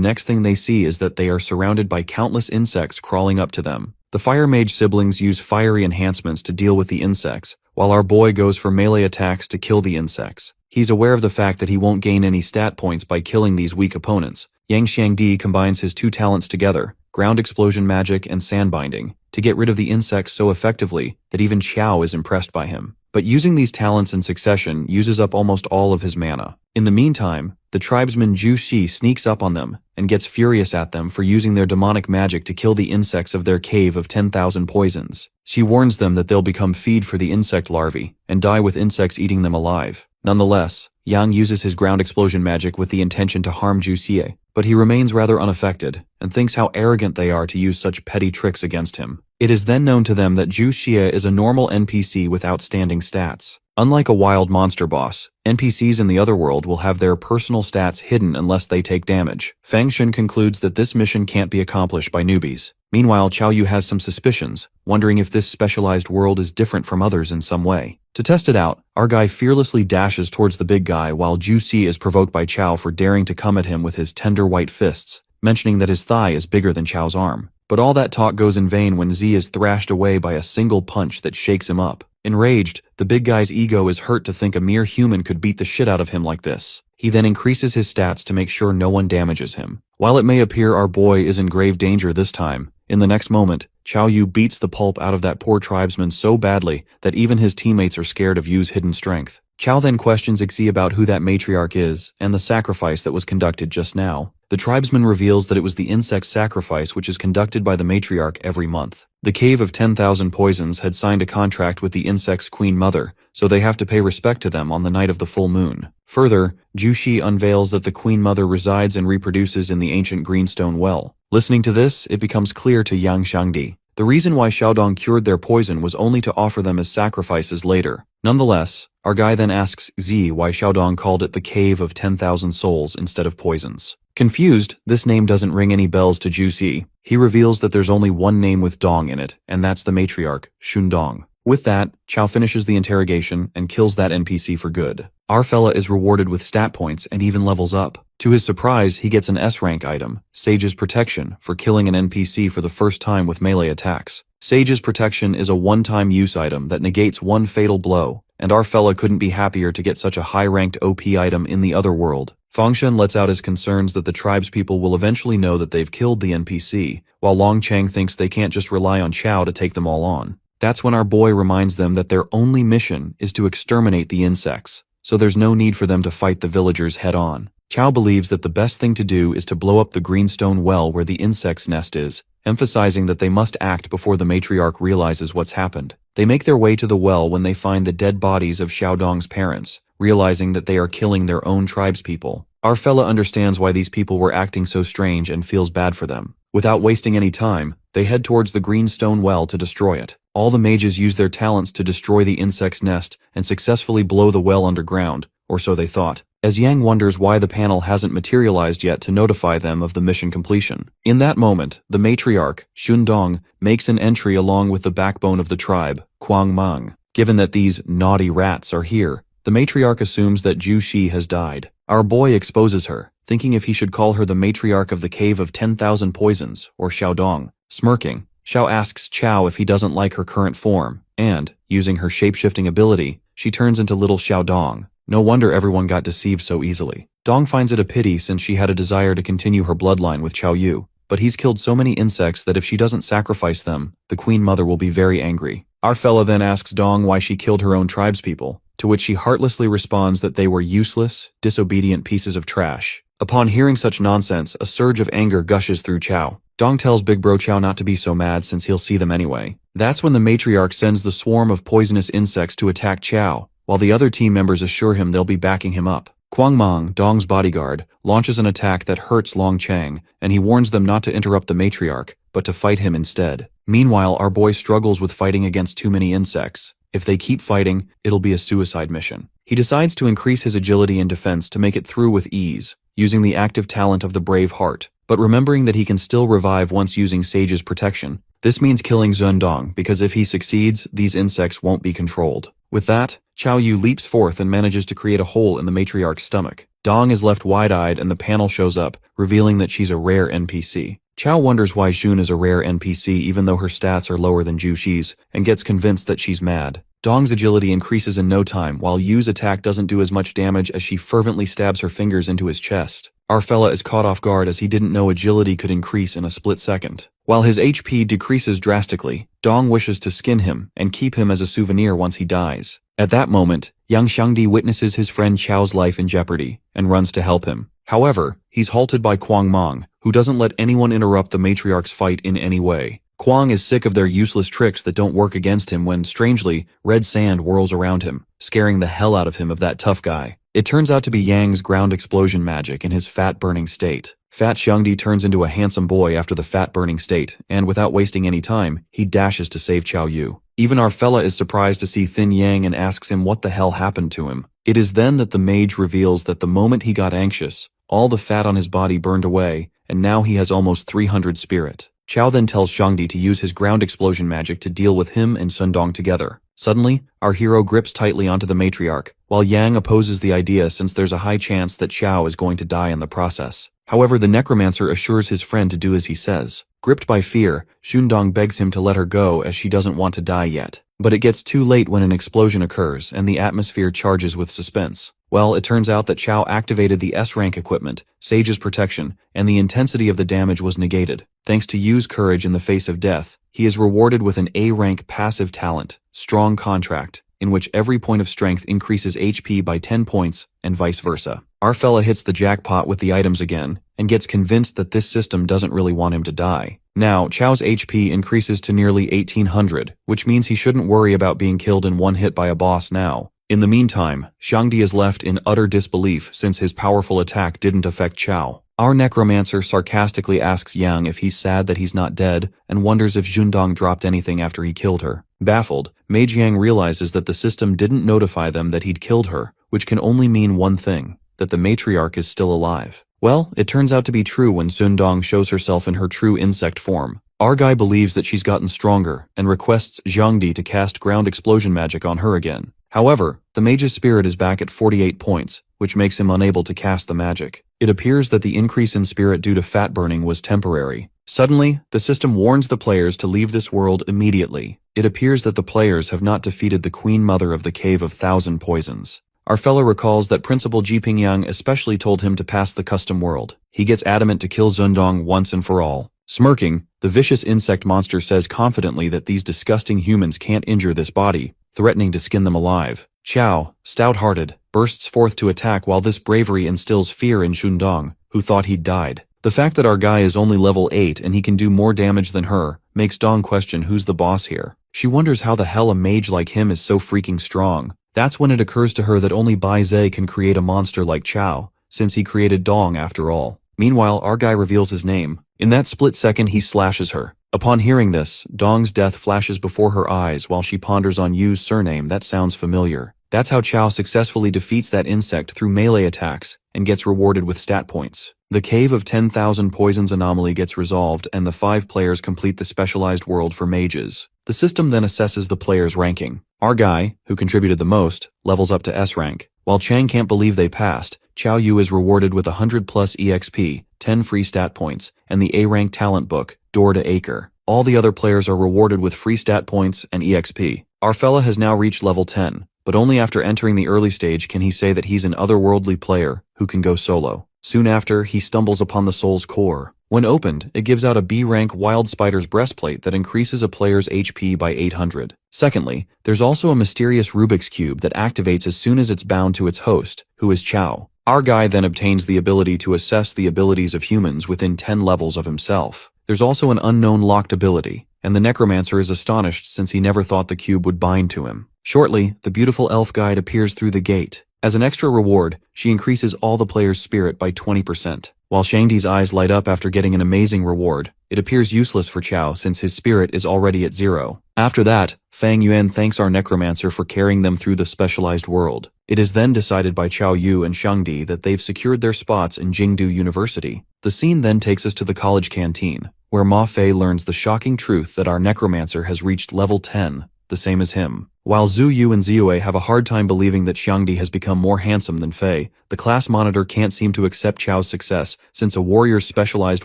next thing they see is that they are surrounded by countless insects crawling up to them. The Fire Mage siblings use fiery enhancements to deal with the insects, while our boy goes for melee attacks to kill the insects. He's aware of the fact that he won't gain any stat points by killing these weak opponents. Yang Xiangdi combines his two talents together, ground explosion magic and sand binding, to get rid of the insects so effectively that even Chao is impressed by him. But using these talents in succession uses up almost all of his mana. In the meantime, the tribesman Zhu Shi sneaks up on them and gets furious at them for using their demonic magic to kill the insects of their cave of 10,000 poisons. She warns them that they'll become feed for the insect larvae and die with insects eating them alive. Nonetheless, Yang uses his ground explosion magic with the intention to harm Zhu Xie, but he remains rather unaffected and thinks how arrogant they are to use such petty tricks against him. It is then known to them that Zhu Xie is a normal NPC with outstanding stats. Unlike a wild monster boss, NPCs in the other world will have their personal stats hidden unless they take damage. Fang Shun concludes that this mission can't be accomplished by newbies. Meanwhile, Chao Yu has some suspicions, wondering if this specialized world is different from others in some way. To test it out, our guy fearlessly dashes towards the big guy while Zhu Xi is provoked by Chao for daring to come at him with his tender white fists, mentioning that his thigh is bigger than Chao's arm. But all that talk goes in vain when Z is thrashed away by a single punch that shakes him up. Enraged, the big guy's ego is hurt to think a mere human could beat the shit out of him like this. He then increases his stats to make sure no one damages him. While it may appear our boy is in grave danger this time, in the next moment, Chao Yu beats the pulp out of that poor tribesman so badly that even his teammates are scared of Yu's hidden strength. Chao then questions Ixi about who that matriarch is and the sacrifice that was conducted just now. The tribesman reveals that it was the insect sacrifice which is conducted by the matriarch every month. The Cave of 10,000 Poisons had signed a contract with the insect's queen mother, so they have to pay respect to them on the night of the full moon. Further, Jushi unveils that the queen mother resides and reproduces in the ancient greenstone well. Listening to this, it becomes clear to Yang Xiangdi. The reason why Xiaodong cured their poison was only to offer them as sacrifices later. Nonetheless, our guy then asks Z why Xiaodong called it the Cave of 10,000 Souls instead of Poisons. Confused, this name doesn't ring any bells to Jusi. He reveals that there's only one name with Dong in it, and that's the matriarch, Shundong. With that, Chao finishes the interrogation and kills that NPC for good. Our fella is rewarded with stat points and even levels up. To his surprise, he gets an S-rank item, Sage's Protection, for killing an NPC for the first time with melee attacks. Sage's Protection is a one-time use item that negates one fatal blow, and our fella couldn't be happier to get such a high-ranked OP item in the other world. Fangshen lets out his concerns that the tribespeople will eventually know that they've killed the NPC, while Long Chang thinks they can't just rely on Chao to take them all on. That's when our boy reminds them that their only mission is to exterminate the insects, so there's no need for them to fight the villagers head-on. Chao believes that the best thing to do is to blow up the greenstone well where the insect's nest is, emphasizing that they must act before the matriarch realizes what's happened. They make their way to the well when they find the dead bodies of Xiaodong's parents, realizing that they are killing their own tribespeople. Our fella understands why these people were acting so strange and feels bad for them. Without wasting any time, they head towards the greenstone well to destroy it. All the mages use their talents to destroy the insect's nest and successfully blow the well underground, or so they thought, as Yang wonders why the panel hasn't materialized yet to notify them of the mission completion. In that moment, the matriarch, Shundong, makes an entry along with the backbone of the tribe, Kuang Mang. Given that these naughty rats are here, the matriarch assumes that Zhu Shi has died. Our boy exposes her, thinking if he should call her the matriarch of the Cave of 10,000 Poisons, or Xiaodong. Smirking, Xiao asks Chao if he doesn't like her current form, and, using her shape-shifting ability, she turns into little Xiaodong. No wonder everyone got deceived so easily. Dong finds it a pity since she had a desire to continue her bloodline with Chao Yu, but he's killed so many insects that if she doesn't sacrifice them, the queen mother will be very angry. Our fella then asks Dong why she killed her own tribespeople, to which she heartlessly responds that they were useless, disobedient pieces of trash. Upon hearing such nonsense, a surge of anger gushes through Chao. Dong tells Big Bro Chao not to be so mad since he'll see them anyway. That's when the matriarch sends the swarm of poisonous insects to attack Chao, while the other team members assure him they'll be backing him up. Kuang Mang, Dong's bodyguard, launches an attack that hurts Long Chang, and he warns them not to interrupt the matriarch, but to fight him instead. Meanwhile, our boy struggles with fighting against too many insects. If they keep fighting, it'll be a suicide mission. He decides to increase his agility and defense to make it through with ease, using the active talent of the brave heart, but remembering that he can still revive once using Sage's protection. This means killing Zundong, because if he succeeds, these insects won't be controlled. With that, Chao Yu leaps forth and manages to create a hole in the matriarch's stomach. Dong is left wide-eyed and the panel shows up, revealing that she's a rare NPC. Chao wonders why Jun is a rare NPC even though her stats are lower than Jushi's, and gets convinced that she's mad. Dong's agility increases in no time, while Yu's attack doesn't do as much damage as she fervently stabs her fingers into his chest. Our fella is caught off guard as he didn't know agility could increase in a split second. While his HP decreases drastically, Dong wishes to skin him and keep him as a souvenir once he dies. At that moment, Yang Xiangdi witnesses his friend Chao's life in jeopardy and runs to help him. However, he's halted by Kwang Mong, who doesn't let anyone interrupt the matriarch's fight in any way. Kwang is sick of their useless tricks that don't work against him when, strangely, red sand whirls around him, scaring the hell out of him of that tough guy. It turns out to be Yang's ground explosion magic in his fat-burning state. Fat Xiangdi turns into a handsome boy after the fat-burning state, and without wasting any time, he dashes to save Chao Yu. Even our fella is surprised to see Thin Yang and asks him what the hell happened to him. It is then that the mage reveals that the moment he got anxious, all the fat on his body burned away, and now he has almost 300 spirit. Chao then tells Xiangdi to use his ground explosion magic to deal with him and Sundong together. Suddenly, our hero grips tightly onto the matriarch, while Yang opposes the idea since there's a high chance that Chao is going to die in the process. However, the Necromancer assures his friend to do as he says. Gripped by fear, Shundong begs him to let her go as she doesn't want to die yet. But it gets too late when an explosion occurs and the atmosphere charges with suspense. Well, it turns out that Chao activated the S-rank equipment, Sage's protection, and the intensity of the damage was negated. Thanks to Yu's courage in the face of death, he is rewarded with an A-rank passive talent, Strong Contract, in which every point of strength increases HP by 10 points, and vice versa. Our fella hits the jackpot with the items again, and gets convinced that this system doesn't really want him to die. Now, Chao's HP increases to nearly 1800, which means he shouldn't worry about being killed in one hit by a boss now. In the meantime, Xiangdi is left in utter disbelief since his powerful attack didn't affect Chao. Our Necromancer sarcastically asks Yang if he's sad that he's not dead and wonders if Zundong dropped anything after he killed her. Baffled, Mage Yang realizes that the system didn't notify them that he'd killed her, which can only mean one thing, that the matriarch is still alive. Well, it turns out to be true when Zundong shows herself in her true insect form. Our guy believes that she's gotten stronger and requests Xiangdi to cast ground explosion magic on her again. However, the mage's spirit is back at 48 points, which makes him unable to cast the magic. It appears that the increase in spirit due to fat burning was temporary. Suddenly, the system warns the players to leave this world immediately. It appears that the players have not defeated the Queen Mother of the Cave of Thousand Poisons. Our fellow recalls that Principal Jiping Yang especially told him to pass the custom world. He gets adamant to kill Zundong once and for all. Smirking, the vicious insect monster says confidently that these disgusting humans can't injure this body, threatening to skin them alive. Chao, stout-hearted, bursts forth to attack while this bravery instills fear in Shundong, who thought he'd died. The fact that our guy is only level 8 and he can do more damage than her makes Dong question who's the boss here. She wonders how the hell a mage like him is so freaking strong. That's when it occurs to her that only Bai Zhe can create a monster like Chao, since he created Dong after all. Meanwhile, our guy reveals his name. In that split second, he slashes her. Upon hearing this, Dong's death flashes before her eyes while she ponders on Yu's surname that sounds familiar. That's how Chao successfully defeats that insect through melee attacks and gets rewarded with stat points. The Cave of 10,000 Poisons anomaly gets resolved and the 5 players complete the specialized world for mages. The system then assesses the players' ranking. Our guy, who contributed the most, levels up to S rank. While Chang can't believe they passed, Chao Yu is rewarded with 100 plus EXP, 10 free stat points, and the A-rank talent book, Door to Acre. All the other players are rewarded with free stat points and EXP. Our fella has now reached level 10, but only after entering the early stage can he say that he's an otherworldly player who can go solo. Soon after, he stumbles upon the soul's core. When opened, it gives out a B-rank Wild Spider's breastplate that increases a player's HP by 800. Secondly, there's also a mysterious Rubik's Cube that activates as soon as it's bound to its host, who is Chao. Our guy then obtains the ability to assess the abilities of humans within 10 levels of himself. There's also an unknown locked ability, and the Necromancer is astonished since he never thought the cube would bind to him. Shortly, the beautiful elf guide appears through the gate. As an extra reward, she increases all the players' spirit by 20%. While Shangdi's eyes light up after getting an amazing reward, it appears useless for Chao since his spirit is already at 0. After that, Fang Yuan thanks our Necromancer for carrying them through the specialized world. It is then decided by Chao Yu and Shangdi that they've secured their spots in Jingdu University. The scene then takes us to the college canteen, where Ma Fei learns the shocking truth that our Necromancer has reached level 10, the same as him. While Zhu Yu and Ziyue have a hard time believing that Xiangdi has become more handsome than Fei, the class monitor can't seem to accept Chao's success since a warrior's specialized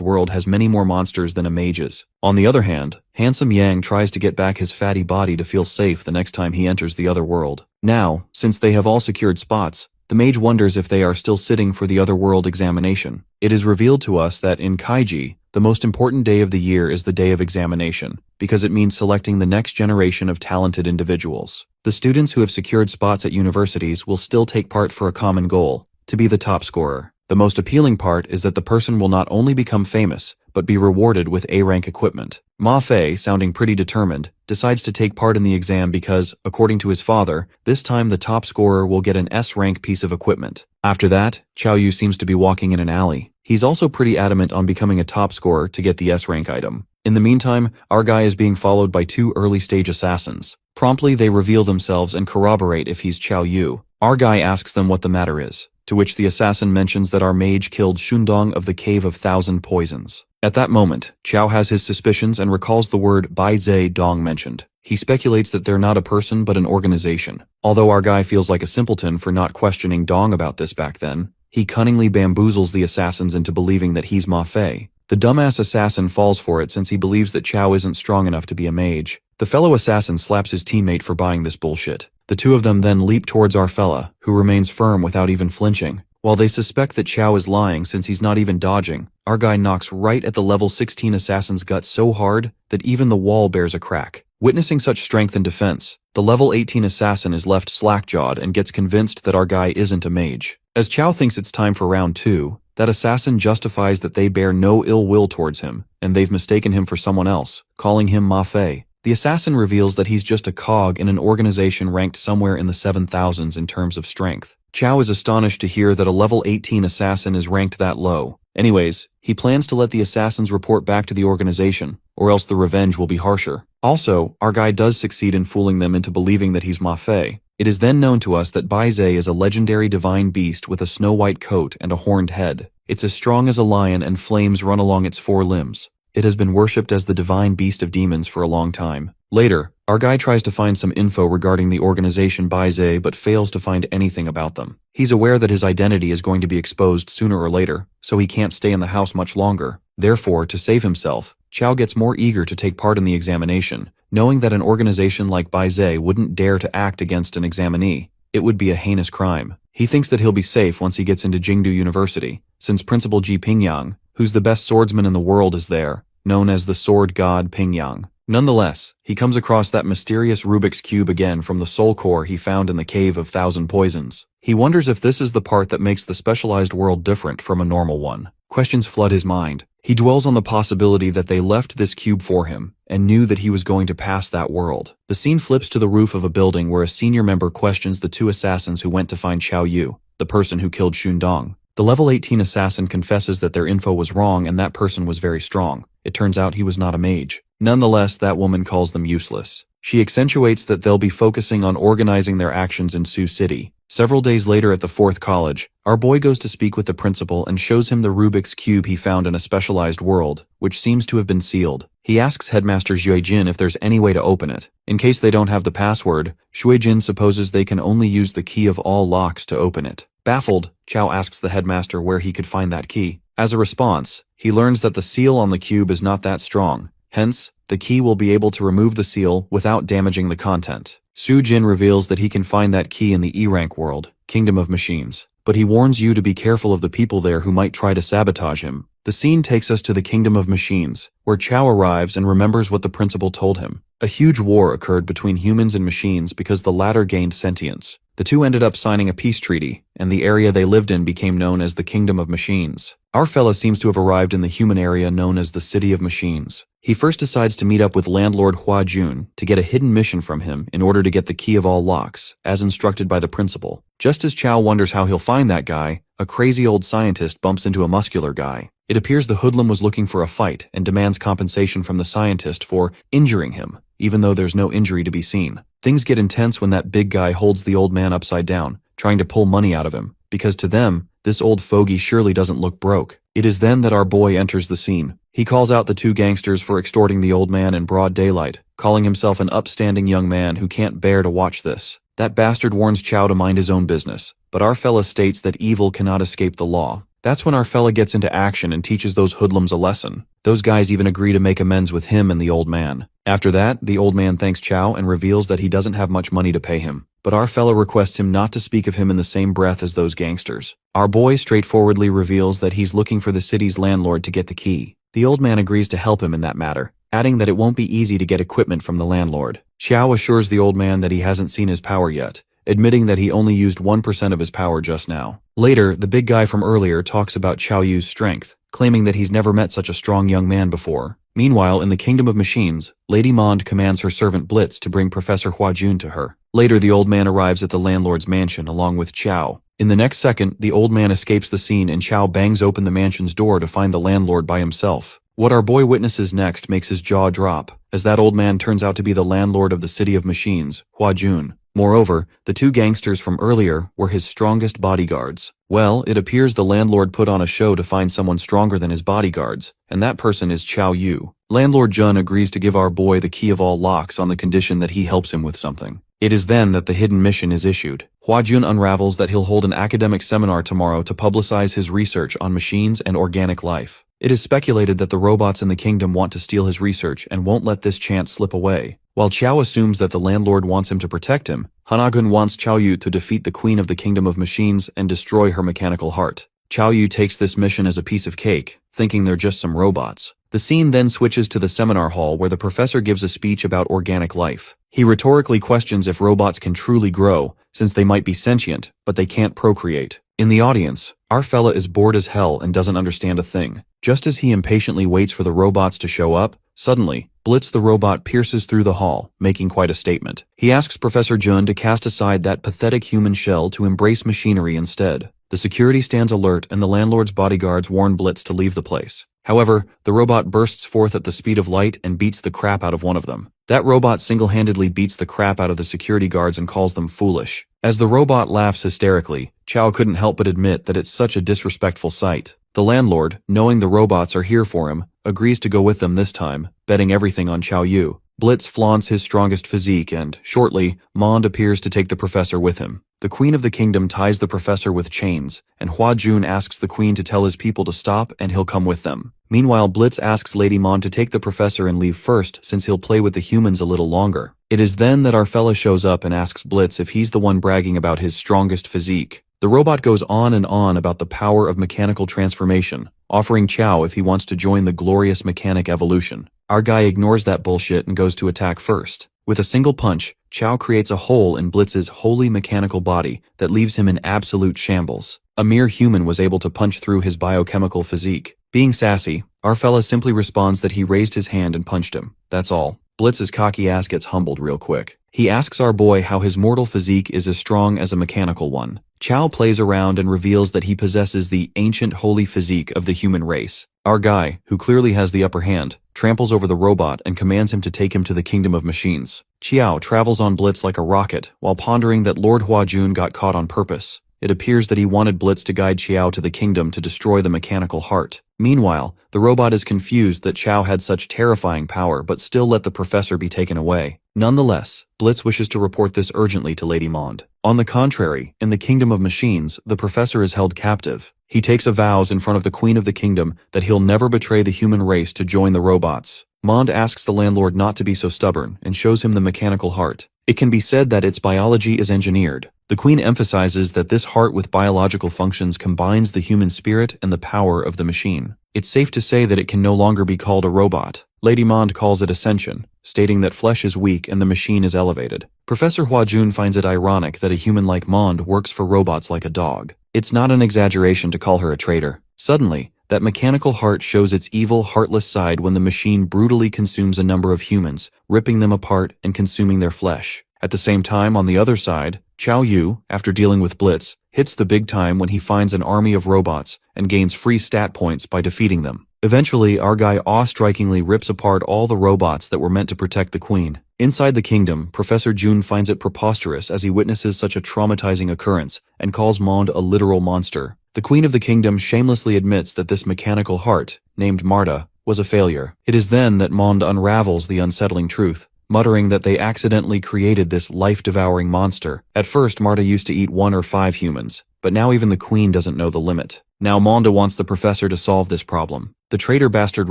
world has many more monsters than a mage's. On the other hand, handsome Yang tries to get back his fatty body to feel safe the next time he enters the other world. Now, since they have all secured spots, the mage wonders if they are still sitting for the other world examination. It is revealed to us that in Kaiji, the most important day of the year is the day of examination, because it means selecting the next generation of talented individuals. The students who have secured spots at universities will still take part for a common goal, to be the top scorer. The most appealing part is that the person will not only become famous, but be rewarded with A-rank equipment. Ma Fei, sounding pretty determined, decides to take part in the exam because, according to his father, this time the top scorer will get an S-rank piece of equipment. After that, Chao Yu seems to be walking in an alley. He's also pretty adamant on becoming a top scorer to get the S-rank item. In the meantime, our guy is being followed by 2 early-stage assassins. Promptly, they reveal themselves and corroborate if he's Chao Yu. Our guy asks them what the matter is, to which the assassin mentions that our mage killed Shundong of the Cave of Thousand Poisons. At that moment, Chao has his suspicions and recalls the word Bai Zhe Dong mentioned. He speculates that they're not a person but an organization. Although our guy feels like a simpleton for not questioning Dong about this back then, he cunningly bamboozles the assassins into believing that he's Ma Fei. The dumbass assassin falls for it since he believes that Chao isn't strong enough to be a mage. The fellow assassin slaps his teammate for buying this bullshit. The two of them then leap towards our fella, who remains firm without even flinching. While they suspect that Chao is lying since he's not even dodging, our guy knocks right at the level 16 assassin's gut so hard that even the wall bears a crack. Witnessing such strength and defense, the level 18 assassin is left slack-jawed and gets convinced that our guy isn't a mage. As Chao thinks it's time for round 2, that assassin justifies that they bear no ill will towards him, and they've mistaken him for someone else, calling him Ma Fei. The assassin reveals that he's just a cog in an organization ranked somewhere in the 7,000s in terms of strength. Chao is astonished to hear that a level 18 assassin is ranked that low. Anyways, he plans to let the assassins report back to the organization, or else the revenge will be harsher. Also, our guy does succeed in fooling them into believing that he's Ma Fei. It is then known to us that Bai Zhe is a legendary divine beast with a snow-white coat and a horned head. It's as strong as a lion and flames run along its 4 limbs. It has been worshipped as the divine beast of demons for a long time. Later, our guy tries to find some info regarding the organization Bai Zhe but fails to find anything about them. He's aware that his identity is going to be exposed sooner or later, so he can't stay in the house much longer. Therefore, to save himself, Chao gets more eager to take part in the examination, knowing that an organization like Bai Zhe wouldn't dare to act against an examinee. It would be a heinous crime. He thinks that he'll be safe once he gets into Jingdu University, since Principal Ji Pingyang, who's the best swordsman in the world, is there, known as the sword god Pingyang. Nonetheless, he comes across that mysterious Rubik's Cube again from the soul core he found in the Cave of Thousand Poisons. He wonders if this is the part that makes the specialized world different from a normal one. Questions flood his mind. He dwells on the possibility that they left this cube for him, and knew that he was going to pass that world. The scene flips to the roof of a building where a senior member questions the 2 assassins who went to find Chao Yu, the person who killed Shundong. The level 18 assassin confesses that their info was wrong and that person was very strong. It turns out he was not a mage. Nonetheless, that woman calls them useless. She accentuates that they'll be focusing on organizing their actions in Sioux City. Several days later at the 4th college, our boy goes to speak with the principal and shows him the Rubik's Cube he found in a specialized world, which seems to have been sealed. He asks Headmaster Xuejin if there's any way to open it. In case they don't have the password, Xuejin supposes they can only use the key of all locks to open it. Baffled, Chao asks the headmaster where he could find that key. As a response, he learns that the seal on the cube is not that strong. Hence, the key will be able to remove the seal without damaging the content. Su Jin reveals that he can find that key in the E-rank world, Kingdom of Machines, but he warns you to be careful of the people there who might try to sabotage him. The scene takes us to the Kingdom of Machines, where Chao arrives and remembers what the principal told him. A huge war occurred between humans and machines because the latter gained sentience. The two ended up signing a peace treaty, and the area they lived in became known as the Kingdom of Machines. Our fella seems to have arrived in the human area known as the City of Machines. He first decides to meet up with landlord Hua Jun to get a hidden mission from him in order to get the key of all locks, as instructed by the principal. Just as Chow wonders how he'll find that guy, a crazy old scientist bumps into a muscular guy. It appears the hoodlum was looking for a fight and demands compensation from the scientist for injuring him, even though there's no injury to be seen. Things get intense when that big guy holds the old man upside down, trying to pull money out of him, because to them, this old fogey surely doesn't look broke. It is then that our boy enters the scene. He calls out the two gangsters for extorting the old man in broad daylight, calling himself an upstanding young man who can't bear to watch this. That bastard warns Chow to mind his own business, but our fella states that evil cannot escape the law. That's when our fella gets into action and teaches those hoodlums a lesson. Those guys even agree to make amends with him and the old man. After that, the old man thanks Chow and reveals that he doesn't have much money to pay him. But our fella requests him not to speak of him in the same breath as those gangsters. Our boy straightforwardly reveals that he's looking for the city's landlord to get the key. The old man agrees to help him in that matter, adding that it won't be easy to get equipment from the landlord. Chow assures the old man that he hasn't seen his power yet, admitting that he only used 1% of his power just now. Later, the big guy from earlier talks about Chow Yu's strength, claiming that he's never met such a strong young man before. Meanwhile, in the Kingdom of Machines, Lady Mond commands her servant Blitz to bring Professor Hua Jun to her. Later, the old man arrives at the landlord's mansion along with Chow. In the next second, the old man escapes the scene and Chow bangs open the mansion's door to find the landlord by himself. What our boy witnesses next makes his jaw drop, as that old man turns out to be the landlord of the City of Machines, Hua Jun. Moreover, the two gangsters from earlier were his strongest bodyguards. Well, it appears the landlord put on a show to find someone stronger than his bodyguards, and that person is Chow Yu. Landlord Jun agrees to give our boy the key of all locks on the condition that he helps him with something. It is then that the hidden mission is issued. Hua Jun unravels that he'll hold an academic seminar tomorrow to publicize his research on machines and organic life. It is speculated that the robots in the kingdom want to steal his research and won't let this chance slip away. While Chow assumes that the landlord wants him to protect him, Hanagun wants Chow Yu to defeat the queen of the Kingdom of Machines and destroy her mechanical heart. Chow Yu takes this mission as a piece of cake, thinking they're just some robots. The scene then switches to the seminar hall where the professor gives a speech about organic life. He rhetorically questions if robots can truly grow, since they might be sentient, but they can't procreate. In the audience, our fella is bored as hell and doesn't understand a thing. Just as he impatiently waits for the robots to show up, suddenly, Blitz the robot pierces through the hall, making quite a statement. He asks Professor Jun to cast aside that pathetic human shell to embrace machinery instead. The security stands alert and the landlord's bodyguards warn Blitz to leave the place. However, the robot bursts forth at the speed of light and beats the crap out of one of them. That robot single-handedly beats the crap out of the security guards and calls them foolish. As the robot laughs hysterically, Chow couldn't help but admit that it's such a disrespectful sight. The landlord, knowing the robots are here for him, agrees to go with them this time, betting everything on Chow Yu. Blitz flaunts his strongest physique and, shortly, Mond appears to take the professor with him. The queen of the kingdom ties the professor with chains, and Hua Jun asks the queen to tell his people to stop and he'll come with them. Meanwhile, Blitz asks Lady Mond to take the professor and leave first since he'll play with the humans a little longer. It is then that our fella shows up and asks Blitz if he's the one bragging about his strongest physique. The robot goes on and on about the power of mechanical transformation, offering Chow if he wants to join the glorious mechanic evolution. Our guy ignores that bullshit and goes to attack first. With a single punch, Chow creates a hole in Blitz's wholly mechanical body that leaves him in absolute shambles. A mere human was able to punch through his biochemical physique. Being sassy, our fella simply responds that he raised his hand and punched him. That's all. Blitz's cocky ass gets humbled real quick. He asks our boy how his mortal physique is as strong as a mechanical one. Chow plays around and reveals that he possesses the ancient holy physique of the human race. Our guy, who clearly has the upper hand, tramples over the robot and commands him to take him to the Kingdom of Machines. Chiao travels on Blitz like a rocket, while pondering that Lord Hua Jun got caught on purpose. It appears that he wanted Blitz to guide Chiao to the kingdom to destroy the mechanical heart. Meanwhile, the robot is confused that Chow had such terrifying power but still let the professor be taken away. Nonetheless, Blitz wishes to report this urgently to Lady Mond. On the contrary, in the Kingdom of Machines, the professor is held captive. He takes a vows in front of the Queen of the Kingdom that he'll never betray the human race to join the robots. Mond asks the landlord not to be so stubborn and shows him the mechanical heart. It can be said that its biology is engineered. The Queen emphasizes that this heart with biological functions combines the human spirit and the power of the machine. It's safe to say that it can no longer be called a robot. Lady Mond calls it ascension, stating that flesh is weak and the machine is elevated. Professor Hua-jun finds it ironic that a human like Mond works for robots like a dog. It's not an exaggeration to call her a traitor. Suddenly, that mechanical heart shows its evil, heartless side when the machine brutally consumes a number of humans, ripping them apart and consuming their flesh. At the same time, on the other side, Chow Yu, after dealing with Blitz, hits the big time when he finds an army of robots and gains free stat points by defeating them. Eventually, our guy awe-strikingly rips apart all the robots that were meant to protect the queen. Inside the kingdom, Professor Jun finds it preposterous as he witnesses such a traumatizing occurrence and calls Mond a literal monster. The queen of the kingdom shamelessly admits that this mechanical heart, named Marta, was a failure. It is then that Mond unravels the unsettling truth, muttering that they accidentally created this life-devouring monster. At first, Marta used to eat 1 or 5 humans, but now even the queen doesn't know the limit. Now Monda wants the professor to solve this problem. The traitor bastard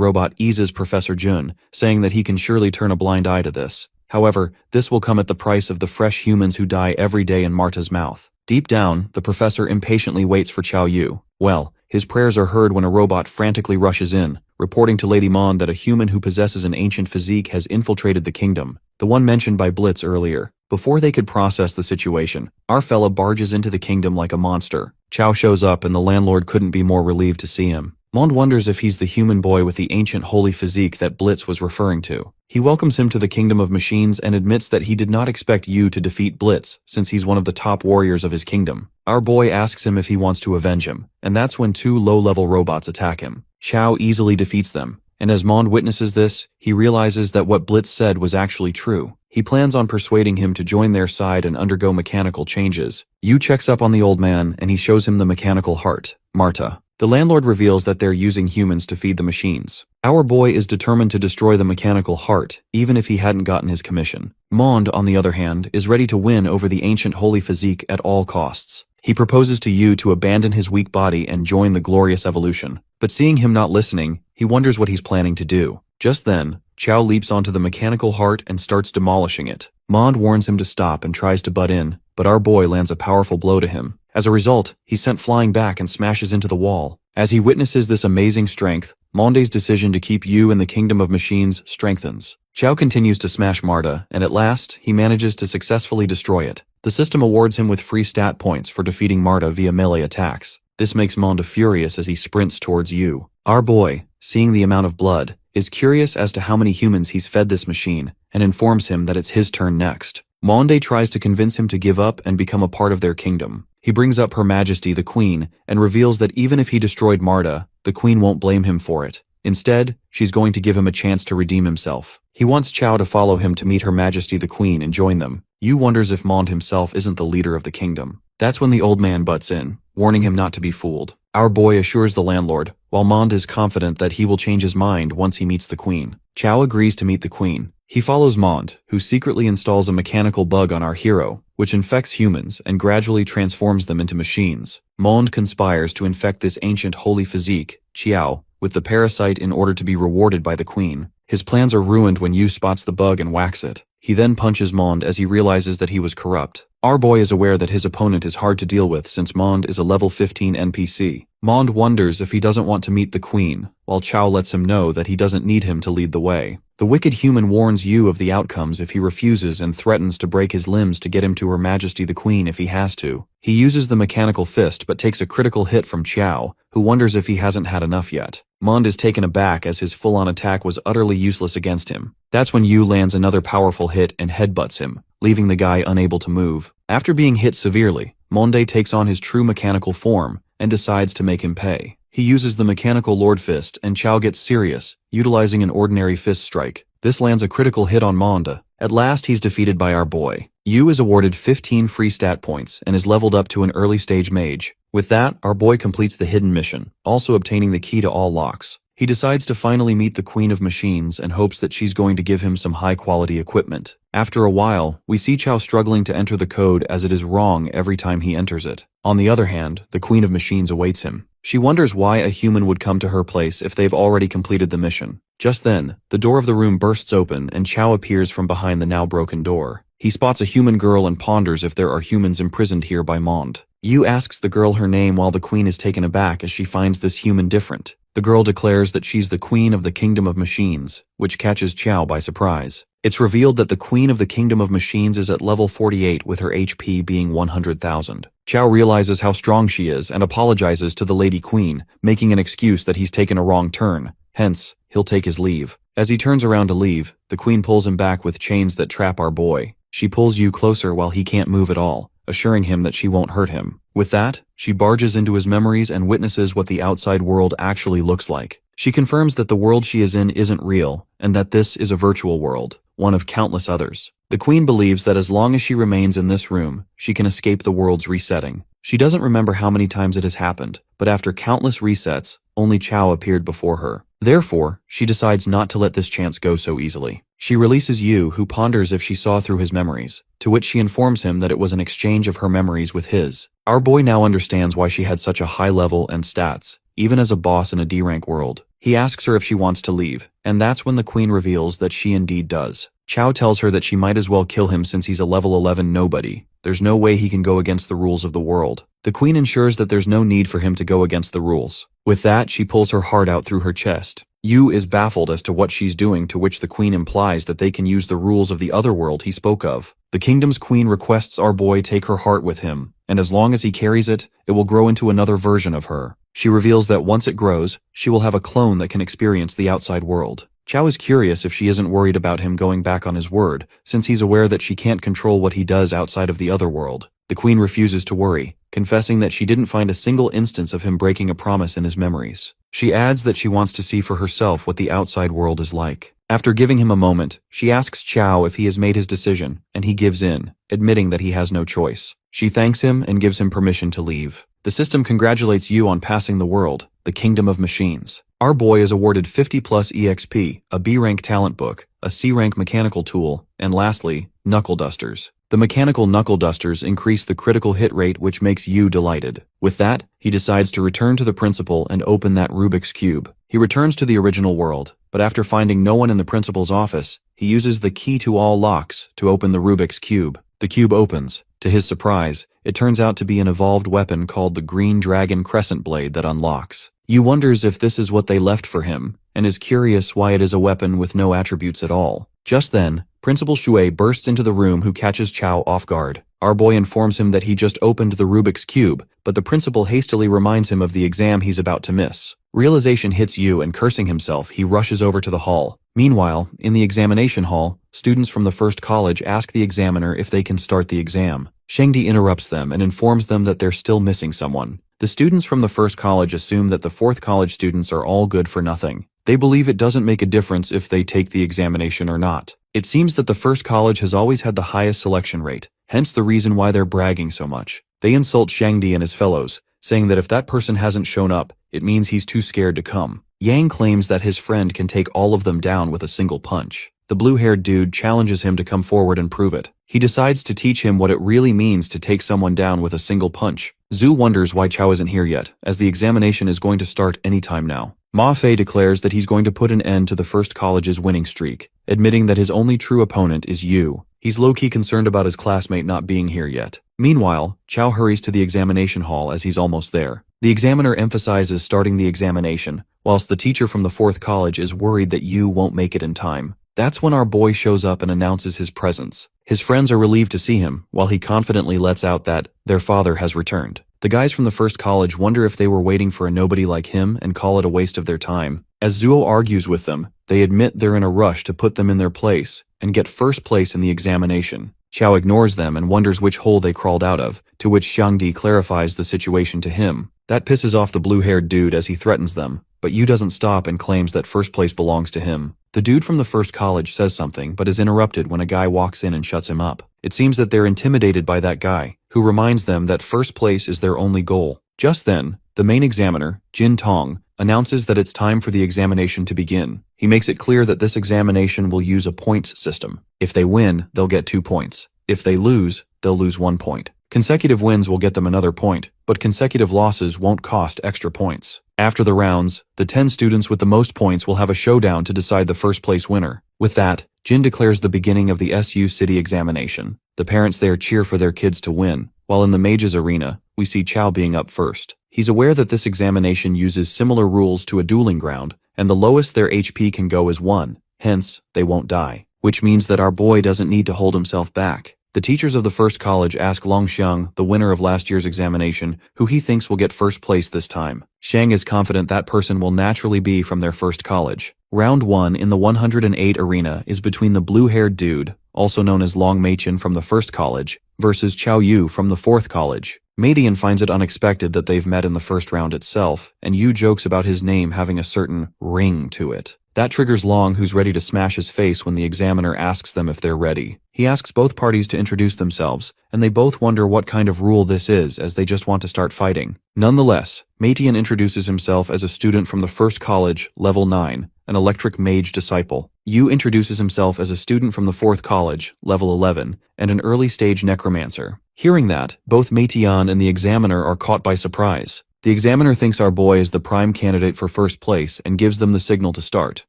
robot eases Professor Jun, saying that he can surely turn a blind eye to this. However, this will come at the price of the fresh humans who die every day in Marta's mouth. Deep down, the professor impatiently waits for Chow Yu. Well, his prayers are heard when a robot frantically rushes in, reporting to Lady Mon that a human who possesses an ancient physique has infiltrated the kingdom, the one mentioned by Blitz earlier. Before they could process the situation, our fella barges into the kingdom like a monster. Chow shows up and the landlord couldn't be more relieved to see him. Mond wonders if he's the human boy with the ancient holy physique that Blitz was referring to. He welcomes him to the kingdom of machines and admits that he did not expect Yu to defeat Blitz, since he's one of the top warriors of his kingdom. Our boy asks him if he wants to avenge him, and that's when 2 low-level robots attack him. Chow easily defeats them, and as Mond witnesses this, he realizes that what Blitz said was actually true. He plans on persuading him to join their side and undergo mechanical changes. Yu checks up on the old man, and he shows him the mechanical heart, Marta. The landlord reveals that they're using humans to feed the machines. Our boy is determined to destroy the mechanical heart, even if he hadn't gotten his commission. Mond, on the other hand, is ready to win over the ancient holy physique at all costs. He proposes to Yu to abandon his weak body and join the glorious evolution. But seeing him not listening, he wonders what he's planning to do. Just then, Chow leaps onto the mechanical heart and starts demolishing it. Mond warns him to stop and tries to butt in, but our boy lands a powerful blow to him. As a result, he's sent flying back and smashes into the wall. As he witnesses this amazing strength, Monde's decision to keep Yu in the kingdom of machines strengthens. Chow continues to smash Marta, and at last, he manages to successfully destroy it. The system awards him with free stat points for defeating Marta via melee attacks. This makes Monde furious as he sprints towards Yu. Our boy, seeing the amount of blood, is curious as to how many humans he's fed this machine, and informs him that it's his turn next. Monde tries to convince him to give up and become a part of their kingdom. He brings up Her Majesty the Queen and reveals that even if he destroyed Marta, the Queen won't blame him for it. Instead, she's going to give him a chance to redeem himself. He wants Chow to follow him to meet Her Majesty the Queen and join them. Yu wonders if Monde himself isn't the leader of the kingdom. That's when the old man butts in, warning him not to be fooled. Our boy assures the landlord, while Monde is confident that he will change his mind once he meets the Queen. Chow agrees to meet the Queen. He follows Monde, who secretly installs a mechanical bug on our hero, which infects humans and gradually transforms them into machines. Monde conspires to infect this ancient holy physique, Qiao, with the parasite in order to be rewarded by the Queen. His plans are ruined when Yu spots the bug and whacks it. He then punches Monde as he realizes that he was corrupt. Our boy is aware that his opponent is hard to deal with since Monde is a level 15 NPC. Monde wonders if he doesn't want to meet the Queen, while Chow lets him know that he doesn't need him to lead the way. The wicked human warns Yu of the outcomes if he refuses and threatens to break his limbs to get him to Her Majesty the Queen if he has to. He uses the mechanical fist but takes a critical hit from Chow, who wonders if he hasn't had enough yet. Monde is taken aback as his full-on attack was utterly useless against him. That's when Yu lands another powerful hit and headbutts him, leaving the guy unable to move. After being hit severely, Monde takes on his true mechanical form and decides to make him pay. He uses the mechanical Lord Fist and Chow gets serious, utilizing an ordinary fist strike. This lands a critical hit on Monde. At last he's defeated by our boy. Yu is awarded 15 free stat points and is leveled up to an early stage mage. With that, our boy completes the hidden mission, also obtaining the key to all locks. He decides to finally meet the Queen of Machines and hopes that she's going to give him some high-quality equipment. After a while, we see Chow struggling to enter the code as it is wrong every time he enters it. On the other hand, the Queen of Machines awaits him. She wonders why a human would come to her place if they've already completed the mission. Just then, the door of the room bursts open and Chow appears from behind the now broken door. He spots a human girl and ponders if there are humans imprisoned here by Monde. Yu asks the girl her name while the Queen is taken aback as she finds this human different. The girl declares that she's the queen of the kingdom of machines, which catches Chow by surprise. It's revealed that the queen of the kingdom of machines is at level 48 with her HP being 100,000. Chow realizes how strong she is and apologizes to the lady queen, making an excuse that he's taken a wrong turn, hence, he'll take his leave. As he turns around to leave, the queen pulls him back with chains that trap our boy. She pulls Yu closer while he can't move at all, assuring him that she won't hurt him. With that, she barges into his memories and witnesses what the outside world actually looks like. She confirms that the world she is in isn't real, and that this is a virtual world, one of countless others. The queen believes that as long as she remains in this room, she can escape the world's resetting. She doesn't remember how many times it has happened, but after countless resets, only Chow appeared before her. Therefore, she decides not to let this chance go so easily. She releases Yu, who ponders if she saw through his memories, to which she informs him that it was an exchange of her memories with his. Our boy now understands why she had such a high level and stats, even as a boss in a D-rank world. He asks her if she wants to leave, and that's when the queen reveals that she indeed does. Chow tells her that she might as well kill him since he's a level 11 nobody. There's no way he can go against the rules of the world. The queen ensures that there's no need for him to go against the rules. With that, she pulls her heart out through her chest. Yu is baffled as to what she's doing, to which the queen implies that they can use the rules of the other world he spoke of. The kingdom's queen requests our boy take her heart with him, and as long as he carries it, it will grow into another version of her. She reveals that once it grows, she will have a clone that can experience the outside world. Chow is curious if she isn't worried about him going back on his word, since he's aware that she can't control what he does outside of the other world. The queen refuses to worry, confessing that she didn't find a single instance of him breaking a promise in his memories. She adds that she wants to see for herself what the outside world is like. After giving him a moment, she asks Chow if he has made his decision, and he gives in, admitting that he has no choice. She thanks him and gives him permission to leave. The system congratulates Yu on passing the world, the kingdom of machines. Our boy is awarded 50 plus EXP, a B-rank talent book, a C-rank mechanical tool, and lastly, knuckle dusters. The mechanical knuckle dusters increase the critical hit rate, which makes Yu delighted. With that, he decides to return to the principal and open that Rubik's Cube. He returns to the original world, but after finding no one in the principal's office, he uses the key to all locks to open the Rubik's Cube. The cube opens. To his surprise, it turns out to be an evolved weapon called the Green Dragon Crescent Blade that unlocks. Yu wonders if this is what they left for him, and is curious why it is a weapon with no attributes at all. Just then, Principal Shui bursts into the room, who catches Chow off guard. Our boy informs him that he just opened the Rubik's Cube, but the principal hastily reminds him of the exam he's about to miss. Realization hits Yu, and cursing himself, he rushes over to the hall. Meanwhile, in the examination hall, students from the first college ask the examiner if they can start the exam. Shangdi interrupts them and informs them that they're still missing someone. The students from the first college assume that the fourth college students are all good for nothing. They believe it doesn't make a difference if they take the examination or not. It seems that the first college has always had the highest selection rate, hence the reason why they're bragging so much. They insult Shangdi and his fellows, saying that if that person hasn't shown up, it means he's too scared to come. Yang claims that his friend can take all of them down with a single punch. The blue-haired dude challenges him to come forward and prove it. He decides to teach him what it really means to take someone down with a single punch. Zhu wonders why Chow isn't here yet, as the examination is going to start anytime now. Ma Fei declares that he's going to put an end to the first college's winning streak, admitting that his only true opponent is Yu. He's low-key concerned about his classmate not being here yet. Meanwhile, Chow hurries to the examination hall as he's almost there. The examiner emphasizes starting the examination, whilst the teacher from the fourth college is worried that Yu won't make it in time. That's when our boy shows up and announces his presence. His friends are relieved to see him, while he confidently lets out that their father has returned. The guys from the first college wonder if they were waiting for a nobody like him and call it a waste of their time. As Zuo argues with them, they admit they're in a rush to put them in their place and get first place in the examination. Chow ignores them and wonders which hole they crawled out of, to which Xiangdi clarifies the situation to him. That pisses off the blue-haired dude as he threatens them, but Yu doesn't stop and claims that first place belongs to him. The dude from the first college says something but is interrupted when a guy walks in and shuts him up. It seems that they're intimidated by that guy, who reminds them that first place is their only goal. Just then, the main examiner, Jin Tong, announces that it's time for the examination to begin. He makes it clear that this examination will use a points system. If they win, they'll get 2 points. If they lose, they'll lose 1 point. Consecutive wins will get them another point, but consecutive losses won't cost extra points. After the rounds, the 10 students with the most points will have a showdown to decide the first place winner. With that, Jin declares the beginning of the SU City examination. The parents there cheer for their kids to win, while in the mages arena, we see Chow being up first. He's aware that this examination uses similar rules to a dueling ground, and the lowest their HP can go is 1, hence, they won't die. Which means that our boy doesn't need to hold himself back. The teachers of the first college ask Long Xiang, the winner of last year's examination, who he thinks will get first place this time. Xiang is confident that person will naturally be from their first college. Round 1 in the 108 arena is between the blue-haired dude, also known as Long Machen from the first college, versus Chao Yu from the fourth college. Madian finds it unexpected that they've met in the first round itself, and Yu jokes about his name having a certain ring to it. That triggers Long, who's ready to smash his face when the examiner asks them if they're ready. He asks both parties to introduce themselves, and they both wonder what kind of rule this is as they just want to start fighting. Nonetheless, Matian introduces himself as a student from the first college, level 9, an electric mage disciple. Yu introduces himself as a student from the fourth college, level 11, and an early-stage necromancer. Hearing that, both Matian and the examiner are caught by surprise. The examiner thinks our boy is the prime candidate for first place and gives them the signal to start.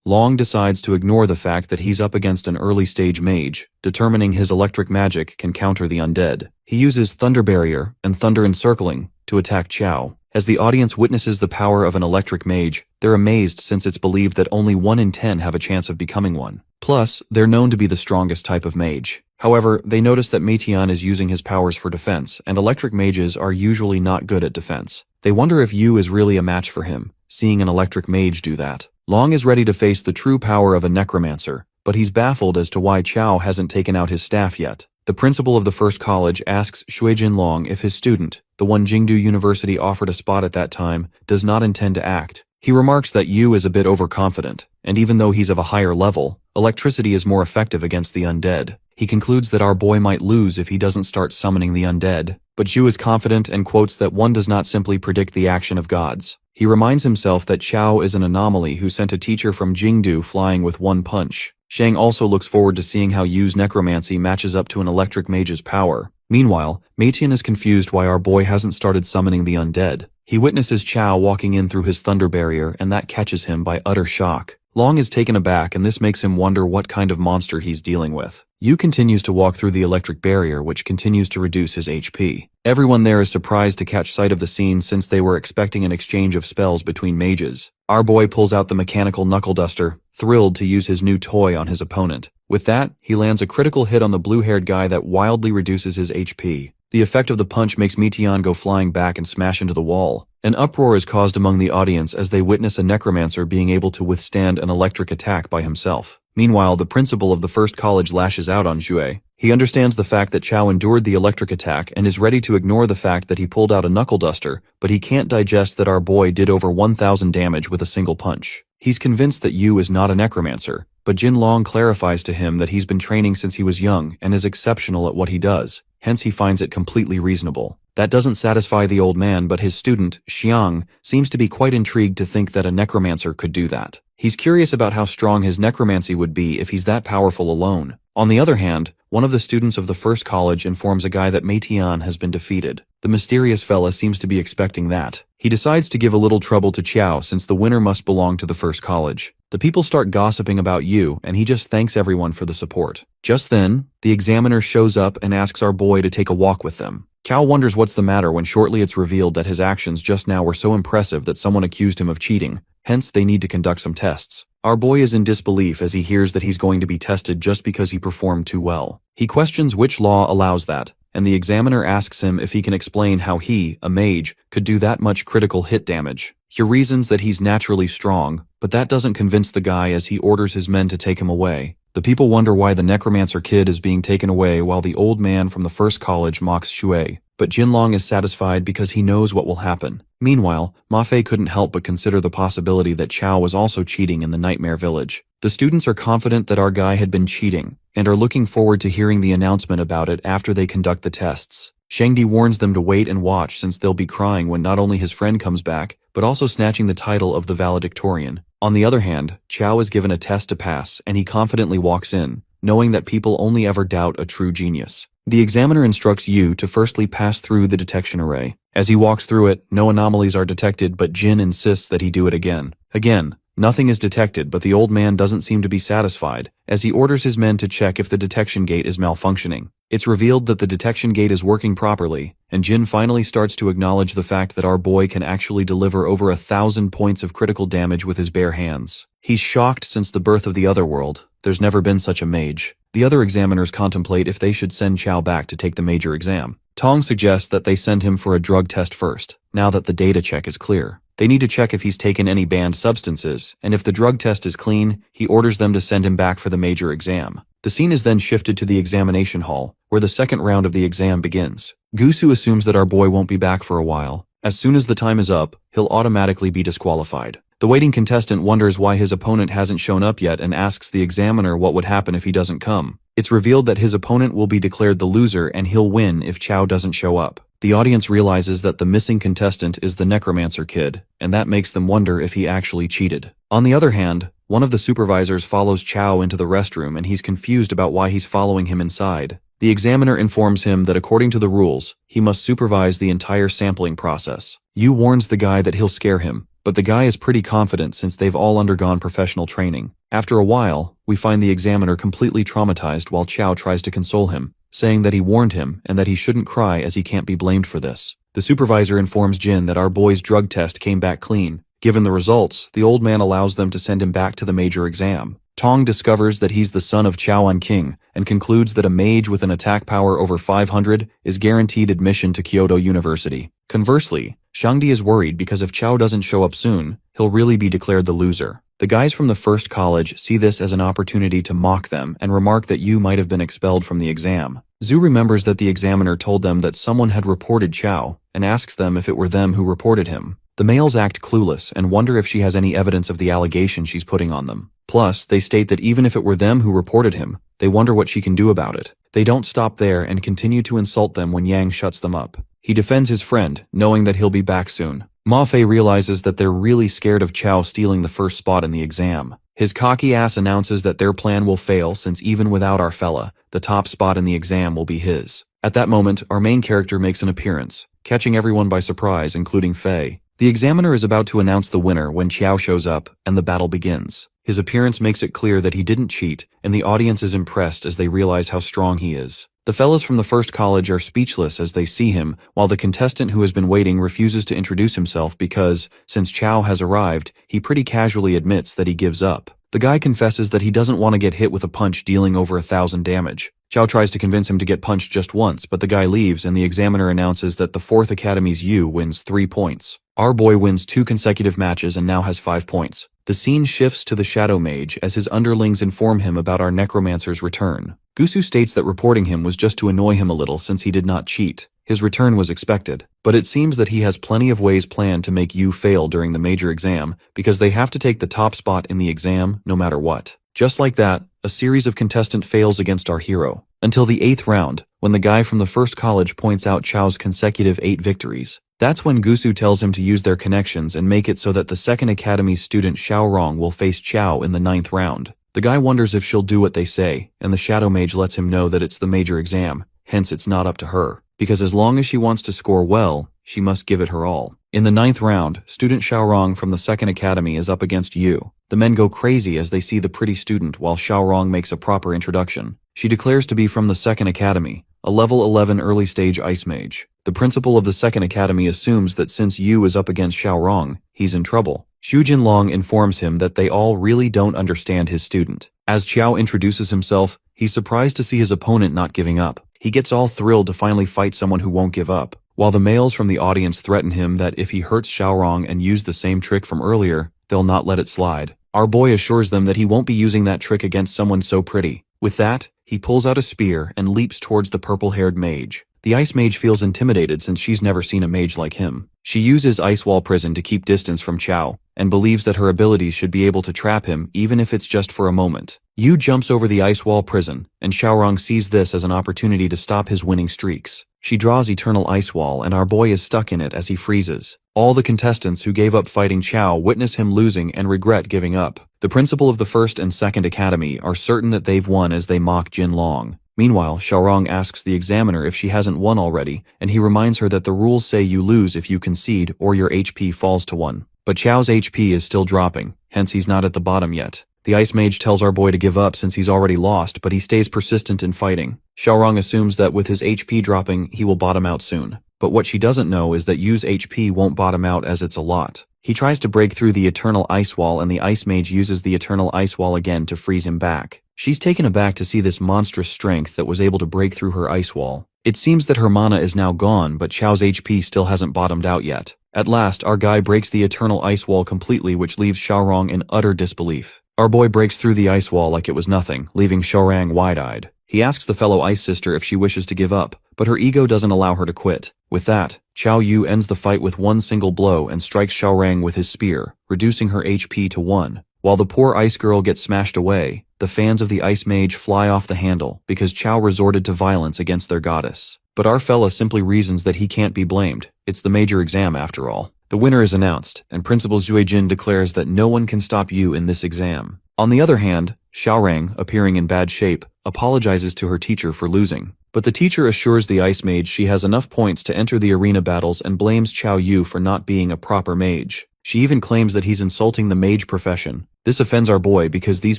Long decides to ignore the fact that he's up against an early-stage mage, determining his electric magic can counter the undead. He uses Thunder Barrier and Thunder Encircling to attack Chao. As the audience witnesses the power of an electric mage, they're amazed since it's believed that only 1 in 10 have a chance of becoming one. Plus, they're known to be the strongest type of mage. However, they notice that Matian is using his powers for defense, and electric mages are usually not good at defense. They wonder if Yu is really a match for him, seeing an electric mage do that. Long is ready to face the true power of a necromancer, but he's baffled as to why Chao hasn't taken out his staff yet. The principal of the first college asks Shuijin Long if his student, the one Jingdu University offered a spot at that time, does not intend to act. He remarks that Yu is a bit overconfident, and even though he's of a higher level, electricity is more effective against the undead. He concludes that our boy might lose if he doesn't start summoning the undead, but Yu is confident and quotes that one does not simply predict the action of gods. He reminds himself that Chao is an anomaly who sent a teacher from Jingdu flying with 1 punch. Shang also looks forward to seeing how Yu's necromancy matches up to an electric mage's power. Meanwhile, Matian is confused why our boy hasn't started summoning the undead. He witnesses Chao walking in through his thunder barrier, and that catches him by utter shock. Long is taken aback, and this makes him wonder what kind of monster he's dealing with. Yu continues to walk through the electric barrier, which continues to reduce his HP. Everyone there is surprised to catch sight of the scene since they were expecting an exchange of spells between mages. Our boy pulls out the mechanical knuckle duster, thrilled to use his new toy on his opponent. With that, he lands a critical hit on the blue-haired guy that wildly reduces his HP. The effect of the punch makes Mitian go flying back and smash into the wall. An uproar is caused among the audience as they witness a necromancer being able to withstand an electric attack by himself. Meanwhile, the principal of the first college lashes out on Xue. He understands the fact that Chao endured the electric attack and is ready to ignore the fact that he pulled out a knuckle duster, but he can't digest that our boy did over 1,000 damage with a single punch. He's convinced that Yu is not a necromancer, but Jin Long clarifies to him that he's been training since he was young and is exceptional at what he does, hence he finds it completely reasonable. That doesn't satisfy the old man, but his student, Xiang, seems to be quite intrigued to think that a necromancer could do that. He's curious about how strong his necromancy would be if he's that powerful alone. On the other hand, one of the students of the first college informs a guy that Meitian has been defeated. The mysterious fella seems to be expecting that. He decides to give a little trouble to Qiao since the winner must belong to the first college. The people start gossiping about Yu, and he just thanks everyone for the support. Just then, the examiner shows up and asks our boy to take a walk with them. Qiao wonders what's the matter when shortly it's revealed that his actions just now were so impressive that someone accused him of cheating. Hence, they need to conduct some tests. Our boy is in disbelief as he hears that he's going to be tested just because he performed too well. He questions which law allows that, and the examiner asks him if he can explain how he, a mage, could do that much critical hit damage. He reasons that he's naturally strong, but that doesn't convince the guy as he orders his men to take him away. The people wonder why the necromancer kid is being taken away while the old man from the first college mocks Shui. But Jinlong is satisfied because he knows what will happen. Meanwhile, Ma Fei couldn't help but consider the possibility that Chao was also cheating in the Nightmare Village. The students are confident that our guy had been cheating, and are looking forward to hearing the announcement about it after they conduct the tests. Shangdi warns them to wait and watch since they'll be crying when not only his friend comes back, but also snatching the title of the valedictorian. On the other hand, Chao is given a test to pass, and he confidently walks in, knowing that people only ever doubt a true genius. The examiner instructs Yu to firstly pass through the detection array. As he walks through it, no anomalies are detected, but Jin insists that he do it again. Again, Nothing is detected, but the old man doesn't seem to be satisfied, as he orders his men to check if the detection gate is malfunctioning. It's revealed that the detection gate is working properly, and Jin finally starts to acknowledge the fact that our boy can actually deliver over 1,000 points of critical damage with his bare hands. He's shocked. Since the birth of the Otherworld, there's never been such a mage. The other examiners contemplate if they should send Chao back to take the major exam. Tong suggests that they send him for a drug test first, now that the data check is clear. They need to check if he's taken any banned substances, and if the drug test is clean, he orders them to send him back for the major exam. The scene is then shifted to the examination hall, where the second round of the exam begins. Gusu assumes that our boy won't be back for a while. As soon as the time is up, he'll automatically be disqualified. The waiting contestant wonders why his opponent hasn't shown up yet and asks the examiner what would happen if he doesn't come. It's revealed that his opponent will be declared the loser and he'll win if Chao doesn't show up. The audience realizes that the missing contestant is the Necromancer kid, and that makes them wonder if he actually cheated. On the other hand, one of the supervisors follows Chao into the restroom and he's confused about why he's following him inside. The examiner informs him that according to the rules, he must supervise the entire sampling process. Yu warns the guy that he'll scare him, but the guy is pretty confident since they've all undergone professional training. After a while, we find the examiner completely traumatized while Chao tries to console him, saying that he warned him and that he shouldn't cry as he can't be blamed for this. The supervisor informs Jin that our boy's drug test came back clean. Given the results, the old man allows them to send him back to the major exam. Tong discovers that he's the son of Chaoan King and concludes that a mage with an attack power over 500 is guaranteed admission to Kyoto University. Conversely, Shangdi is worried because if Chao doesn't show up soon, he'll really be declared the loser. The guys from the first college see this as an opportunity to mock them and remark that Yu might have been expelled from the exam. Zhu remembers that the examiner told them that someone had reported Chao and asks them if it were them who reported him. The males act clueless and wonder if she has any evidence of the allegation she's putting on them. Plus, they state that even if it were them who reported him, they wonder what she can do about it. They don't stop there and continue to insult them when Yang shuts them up. He defends his friend, knowing that he'll be back soon. Ma Fei realizes that they're really scared of Chao stealing the first spot in the exam. His cocky ass announces that their plan will fail since even without our fella, the top spot in the exam will be his. At that moment, our main character makes an appearance, catching everyone by surprise, including Fei. The examiner is about to announce the winner when Chao shows up, and the battle begins. His appearance makes it clear that he didn't cheat, and the audience is impressed as they realize how strong he is. The fellas from the first college are speechless as they see him, while the contestant who has been waiting refuses to introduce himself because, since Chao has arrived, he pretty casually admits that he gives up. The guy confesses that he doesn't want to get hit with a punch dealing over 1,000 damage. Chao tries to convince him to get punched just once, but the guy leaves and the examiner announces that the 4th Academy's Yu wins 3 points. Our boy wins 2 consecutive matches and now has 5 points. The scene shifts to the Shadow Mage as his underlings inform him about our Necromancer's return. Gusu states that reporting him was just to annoy him a little since he did not cheat. His return was expected, but it seems that he has plenty of ways planned to make Yu fail during the major exam because they have to take the top spot in the exam no matter what. Just like that, a series of contestant fails against our hero, until the 8th round, when the guy from the first college points out Chao's consecutive 8 victories. That's when Gusu tells him to use their connections and make it so that the 2nd Academy's student Xiaorong will face Chao in the 9th round. The guy wonders if she'll do what they say, and the Shadow Mage lets him know that it's the major exam, hence it's not up to her. Because as long as she wants to score well, she must give it her all. In the 9th round, student Xiaorong from the 2nd Academy is up against Yu. The men go crazy as they see the pretty student while Xiaorong makes a proper introduction. She declares to be from the 2nd Academy, a level 11 early stage ice mage. The principal of the 2nd Academy assumes that since Yu is up against Xiaorong, he's in trouble. Xu Jinlong informs him that they all really don't understand his student. As Chao introduces himself, he's surprised to see his opponent not giving up. He gets all thrilled to finally fight someone who won't give up, while the males from the audience threaten him that if he hurts Xiaorong and used the same trick from earlier, they'll not let it slide. Our boy assures them that he won't be using that trick against someone so pretty. With that, he pulls out a spear and leaps towards the purple-haired mage. The ice mage feels intimidated since she's never seen a mage like him. She uses Ice Wall Prison to keep distance from Chao, and believes that her abilities should be able to trap him even if it's just for a moment. Yu jumps over the Ice Wall Prison, and Xiaorong sees this as an opportunity to stop his winning streaks. She draws Eternal Ice Wall and our boy is stuck in it as he freezes. All the contestants who gave up fighting Chao witness him losing and regret giving up. The principal of the 1st and 2nd Academy are certain that they've won as they mock Jinlong. Meanwhile, Xiaorong asks the examiner if she hasn't won already, and he reminds her that the rules say you lose if you concede or your HP falls to 1. But Chao's HP is still dropping, hence he's not at the bottom yet. The Ice Mage tells our boy to give up since he's already lost, but he stays persistent in fighting. Xiaorong assumes that with his HP dropping, he will bottom out soon. But what she doesn't know is that Yu's HP won't bottom out as it's a lot. He tries to break through the Eternal Ice Wall and the Ice Mage uses the Eternal Ice Wall again to freeze him back. She's taken aback to see this monstrous strength that was able to break through her ice wall. It seems that her mana is now gone, but Chao's HP still hasn't bottomed out yet. At last, our guy breaks the Eternal Ice Wall completely, which leaves Xiaorong in utter disbelief. Our boy breaks through the ice wall like it was nothing, leaving Xiaorong wide-eyed. He asks the fellow ice sister if she wishes to give up, but her ego doesn't allow her to quit. With that, Chao Yu ends the fight with one single blow and strikes Xiaorong with his spear, reducing her HP to 1. While the poor ice girl gets smashed away, the fans of the Ice Mage fly off the handle because Chao resorted to violence against their goddess. But our fella simply reasons that he can't be blamed. It's the major exam after all. The winner is announced, and Principal Zuejin declares that no one can stop Yu in this exam. On the other hand, Xiaorong, appearing in bad shape, apologizes to her teacher for losing. But the teacher assures the Ice Mage she has enough points to enter the arena battles and blames Chao Yu for not being a proper mage. She even claims that he's insulting the mage profession. This offends our boy because these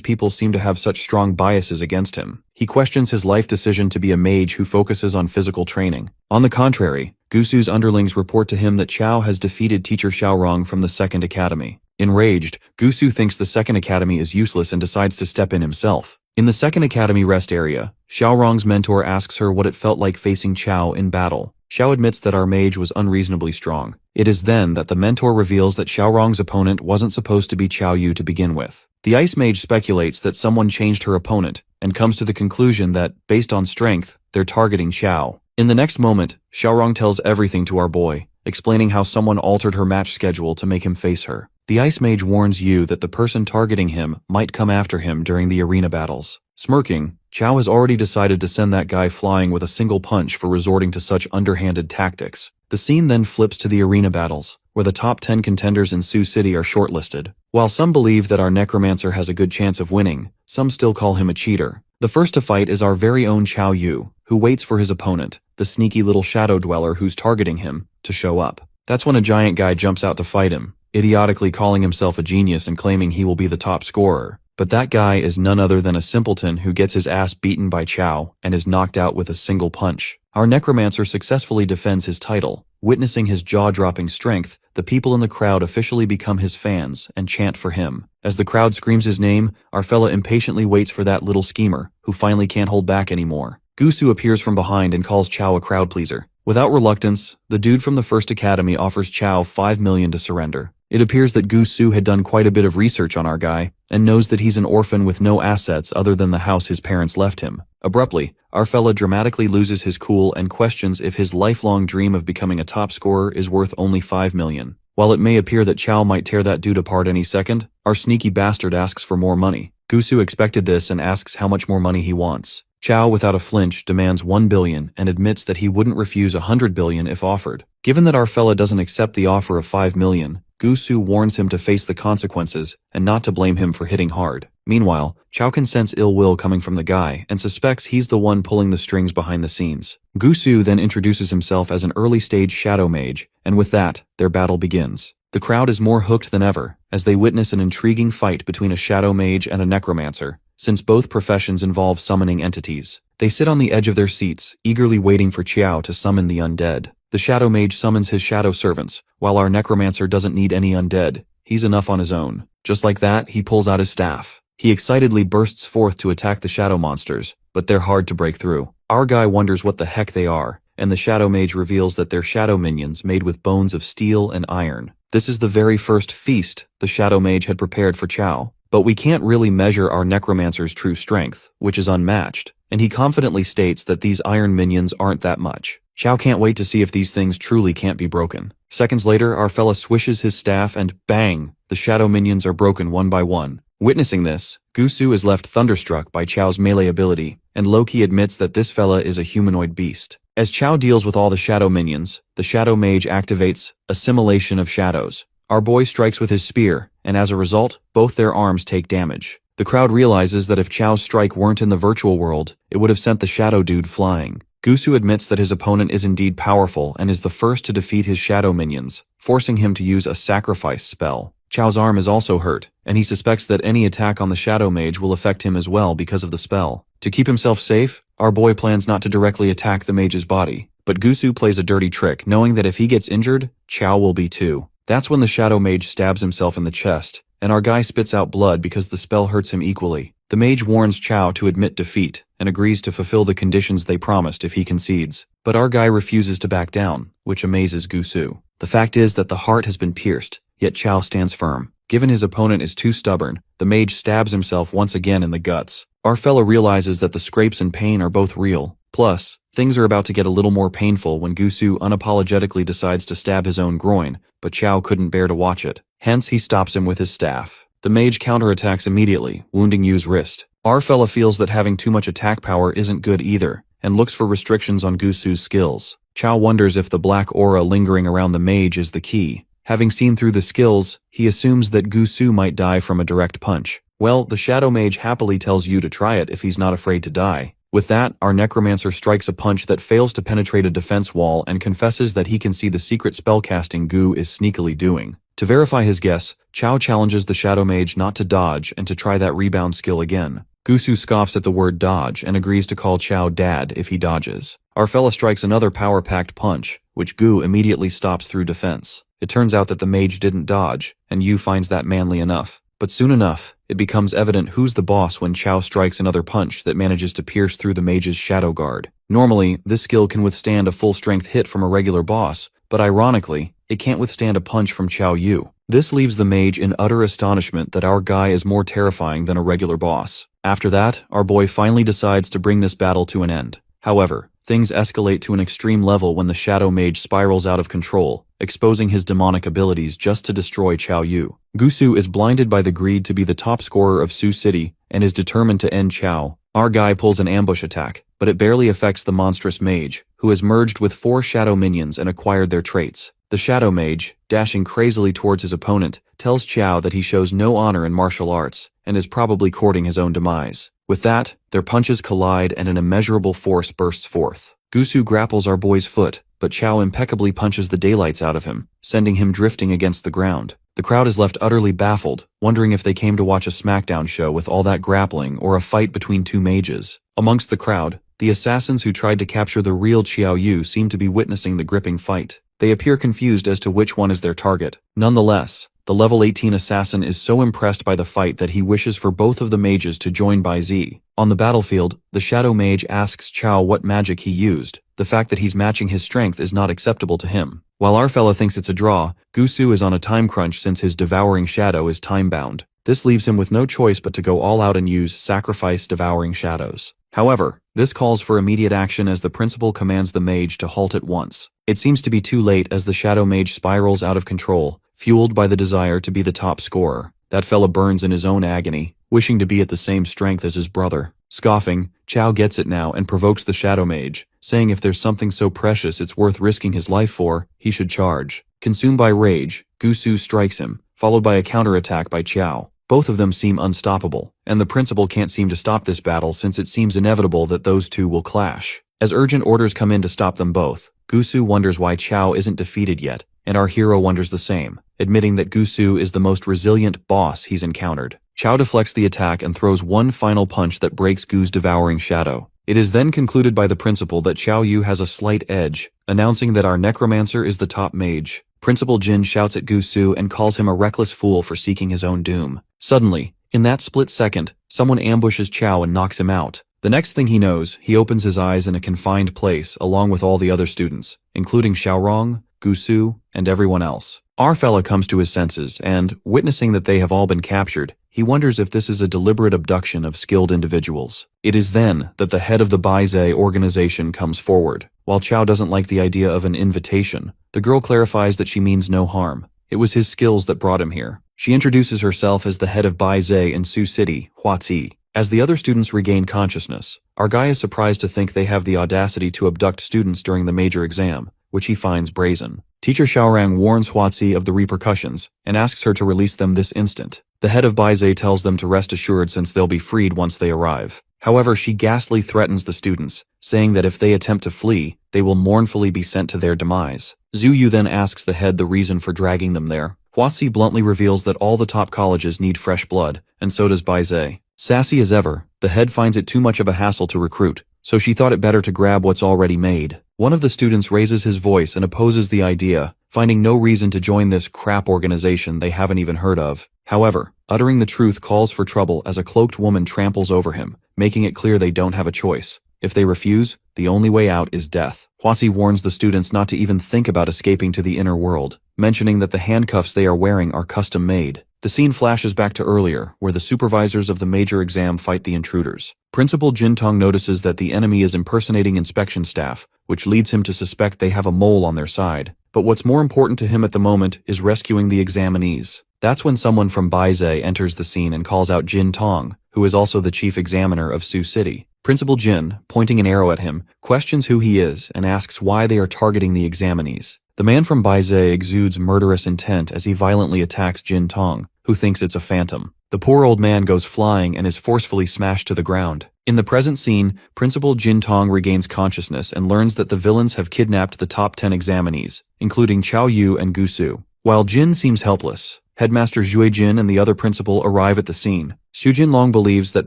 people seem to have such strong biases against him. He questions his life decision to be a mage who focuses on physical training. On the contrary, Gusu's underlings report to him that Chao has defeated teacher Xiaorong from the second academy. Enraged, Gusu thinks the second academy is useless and decides to step in himself. In the second academy rest area, Xiaorong's mentor asks her what it felt like facing Chao in battle. Xiao admits that our mage was unreasonably strong. It is then that the mentor reveals that Xiaorong's opponent wasn't supposed to be Chao Yu to begin with. The Ice Mage speculates that someone changed her opponent, and comes to the conclusion that, based on strength, they're targeting Chao. In the next moment, Xiaorong tells everything to our boy, explaining how someone altered her match schedule to make him face her. The Ice Mage warns Yu that the person targeting him might come after him during the arena battles. Smirking, Chao has already decided to send that guy flying with a single punch for resorting to such underhanded tactics. The scene then flips to the arena battles, where the top 10 contenders in Sioux City are shortlisted. While some believe that our Necromancer has a good chance of winning, some still call him a cheater. The first to fight is our very own Chao Yu, who waits for his opponent, the sneaky little shadow dweller who's targeting him, to show up. That's when a giant guy jumps out to fight him, idiotically calling himself a genius and claiming he will be the top scorer. But that guy is none other than a simpleton who gets his ass beaten by Chao and is knocked out with a single punch. Our Necromancer successfully defends his title. Witnessing his jaw-dropping strength, the people in the crowd officially become his fans and chant for him. As the crowd screams his name, our fella impatiently waits for that little schemer, who finally can't hold back anymore. Gusu appears from behind and calls Chao a crowd pleaser. Without reluctance, the dude from the first academy offers Chao 5 million to surrender. It appears that Gusu had done quite a bit of research on our guy, and knows that he's an orphan with no assets other than the house his parents left him. Abruptly, our fella dramatically loses his cool and questions if his lifelong dream of becoming a top scorer is worth only 5 million. While it may appear that Chao might tear that dude apart any second, our sneaky bastard asks for more money. Gusu expected this and asks how much more money he wants. Chao, without a flinch, demands 1 billion and admits that he wouldn't refuse 100 billion if offered. Given that our fella doesn't accept the offer of 5 million, Gusu warns him to face the consequences and not to blame him for hitting hard. Meanwhile, Chao can sense ill will coming from the guy and suspects he's the one pulling the strings behind the scenes. Gusu then introduces himself as an early-stage shadow mage, and with that, their battle begins. The crowd is more hooked than ever, as they witness an intriguing fight between a shadow mage and a necromancer, since both professions involve summoning entities. They sit on the edge of their seats, eagerly waiting for Chao to summon the undead. The shadow mage summons his shadow servants, while our necromancer doesn't need any undead. He's enough on his own. Just like that, he pulls out his staff. He excitedly bursts forth to attack the shadow monsters, but they're hard to break through. Our guy wonders what the heck they are, and the shadow mage reveals that they're shadow minions made with bones of steel and iron. This is the very first feast the shadow mage had prepared for Chao. But we can't really measure our necromancer's true strength, which is unmatched, and he confidently states that these iron minions aren't that much. Chao can't wait to see if these things truly can't be broken. Seconds later, our fella swishes his staff and bang! The shadow minions are broken one by one. Witnessing this, Gusu is left thunderstruck by Chao's melee ability, and Loki admits that this fella is a humanoid beast. As Chao deals with all the shadow minions, the shadow mage activates Assimilation of Shadows. Our boy strikes with his spear, and as a result, both their arms take damage. The crowd realizes that if Chao's strike weren't in the virtual world, it would have sent the shadow dude flying. Gusu admits that his opponent is indeed powerful and is the first to defeat his shadow minions, forcing him to use a sacrifice spell. Chao's arm is also hurt, and he suspects that any attack on the Shadow Mage will affect him as well because of the spell. To keep himself safe, our boy plans not to directly attack the mage's body, but Gusu plays a dirty trick, knowing that if he gets injured, Chao will be too. That's when the Shadow Mage stabs himself in the chest, and our guy spits out blood because the spell hurts him equally. The mage warns Chao to admit defeat, and agrees to fulfill the conditions they promised if he concedes. But our guy refuses to back down, which amazes Gusu. The fact is that the heart has been pierced, yet Chao stands firm. Given his opponent is too stubborn, the mage stabs himself once again in the guts. Our fella realizes that the scrapes and pain are both real. Plus, things are about to get a little more painful when Gusu unapologetically decides to stab his own groin, but Chao couldn't bear to watch it. Hence, he stops him with his staff. The mage counterattacks immediately, wounding Yu's wrist. Our fella feels that having too much attack power isn't good either, and looks for restrictions on Gusu's skills. Chao wonders if the black aura lingering around the mage is the key. Having seen through the skills, he assumes that Gusu might die from a direct punch. Well, the Shadow Mage happily tells Yu to try it if he's not afraid to die. With that, our Necromancer strikes a punch that fails to penetrate a defense wall and confesses that he can see the secret spellcasting Gu is sneakily doing. To verify his guess, Chao challenges the Shadow Mage not to dodge and to try that rebound skill again. Gusu scoffs at the word dodge and agrees to call Chao dad if he dodges. Our fella strikes another power-packed punch, which Gu immediately stops through defense. It turns out that the mage didn't dodge, and Yu finds that manly enough. But soon enough, it becomes evident who's the boss when Chao strikes another punch that manages to pierce through the mage's shadow guard. Normally, this skill can withstand a full-strength hit from a regular boss, but ironically, it can't withstand a punch from Chao Yu. This leaves the mage in utter astonishment that our guy is more terrifying than a regular boss. After that, our boy finally decides to bring this battle to an end. However, things escalate to an extreme level when the Shadow Mage spirals out of control, exposing his demonic abilities just to destroy Chao Yu. Gusu is blinded by the greed to be the top scorer of Sioux City and is determined to end Chao. Our guy pulls an ambush attack, but it barely affects the monstrous mage, who has merged with 4 shadow minions and acquired their traits. The Shadow Mage, dashing crazily towards his opponent, tells Chao that he shows no honor in martial arts and is probably courting his own demise. With that, their punches collide and an immeasurable force bursts forth. Gusu grapples our boy's foot, but Chao impeccably punches the daylights out of him, sending him drifting against the ground. The crowd is left utterly baffled, wondering if they came to watch a SmackDown show with all that grappling or a fight between 2 mages. Amongst the crowd, the assassins who tried to capture the real Chao Yu seem to be witnessing the gripping fight. They appear confused as to which one is their target. Nonetheless, the level 18 assassin is so impressed by the fight that he wishes for both of the mages to join ByZ. On the battlefield, the Shadow Mage asks Chao what magic he used. The fact that he's matching his strength is not acceptable to him. While our fella thinks it's a draw, Gusu is on a time crunch since his devouring shadow is time-bound. This leaves him with no choice but to go all out and use Sacrifice Devouring Shadows. However, this calls for immediate action as the principal commands the mage to halt at once. It seems to be too late as the Shadow Mage spirals out of control, fueled by the desire to be the top scorer. That fella burns in his own agony, wishing to be at the same strength as his brother. Scoffing, Chao gets it now and provokes the Shadow Mage, saying if there's something so precious it's worth risking his life for, he should charge. Consumed by rage, Gusu strikes him, followed by a counterattack by Chao. Both of them seem unstoppable, and the principal can't seem to stop this battle since it seems inevitable that those two will clash. As urgent orders come in to stop them both, Gusu wonders why Chao isn't defeated yet, and our hero wonders the same, admitting that Gusu is the most resilient boss he's encountered. Chao deflects the attack and throws one final punch that breaks Gu's devouring shadow. It is then concluded by the principal that Chao Yu has a slight edge, announcing that our Necromancer is the top mage. Principal Jin shouts at Gusu and calls him a reckless fool for seeking his own doom. Suddenly, in that split second, someone ambushes Chao and knocks him out. The next thing he knows, he opens his eyes in a confined place along with all the other students, including Xiaorong, Gusu, and everyone else. Our fella comes to his senses and, witnessing that they have all been captured, he wonders if this is a deliberate abduction of skilled individuals. It is then that the head of the BJAlex organization comes forward. While Chao doesn't like the idea of an invitation, the girl clarifies that she means no harm. It was his skills that brought him here. She introduces herself as the head of BJAlex in Sioux City, Huazi. As the other students regain consciousness, our guy is surprised to think they have the audacity to abduct students during the major exam, which he finds brazen. Teacher Xiaorang warns Huazi of the repercussions and asks her to release them this instant. The head of BJAlex tells them to rest assured since they'll be freed once they arrive. However, she ghastly threatens the students, saying that if they attempt to flee, they will mournfully be sent to their demise. Zhu Yu then asks the head the reason for dragging them there. Huasi bluntly reveals that all the top colleges need fresh blood, and so does Baizé. Sassy as ever, the head finds it too much of a hassle to recruit, so she thought it better to grab what's already made. One of the students raises his voice and opposes the idea, finding no reason to join this crap organization they haven't even heard of. However, uttering the truth calls for trouble as a cloaked woman tramples over him, making it clear they don't have a choice. If they refuse, the only way out is death. Huasi warns the students not to even think about escaping to the inner world, mentioning that the handcuffs they are wearing are custom-made. The scene flashes back to earlier, where the supervisors of the major exam fight the intruders. Principal Jintong notices that the enemy is impersonating inspection staff, which leads him to suspect they have a mole on their side. But what's more important to him at the moment is rescuing the examinees. That's when someone from Baizé enters the scene and calls out Jin Tong, who is also the chief examiner of Sioux City. Principal Jin, pointing an arrow at him, questions who he is and asks why they are targeting the examinees. The man from Baizé exudes murderous intent as he violently attacks Jin Tong, who thinks it's a phantom. The poor old man goes flying and is forcefully smashed to the ground. In the present scene, Principal Jin Tong regains consciousness and learns that the villains have kidnapped the top 10 examinees, including Chao Yu and Gu Su. While Jin seems helpless, Headmaster Zhui Jin and the other principal arrive at the scene. Xu Jinlong believes that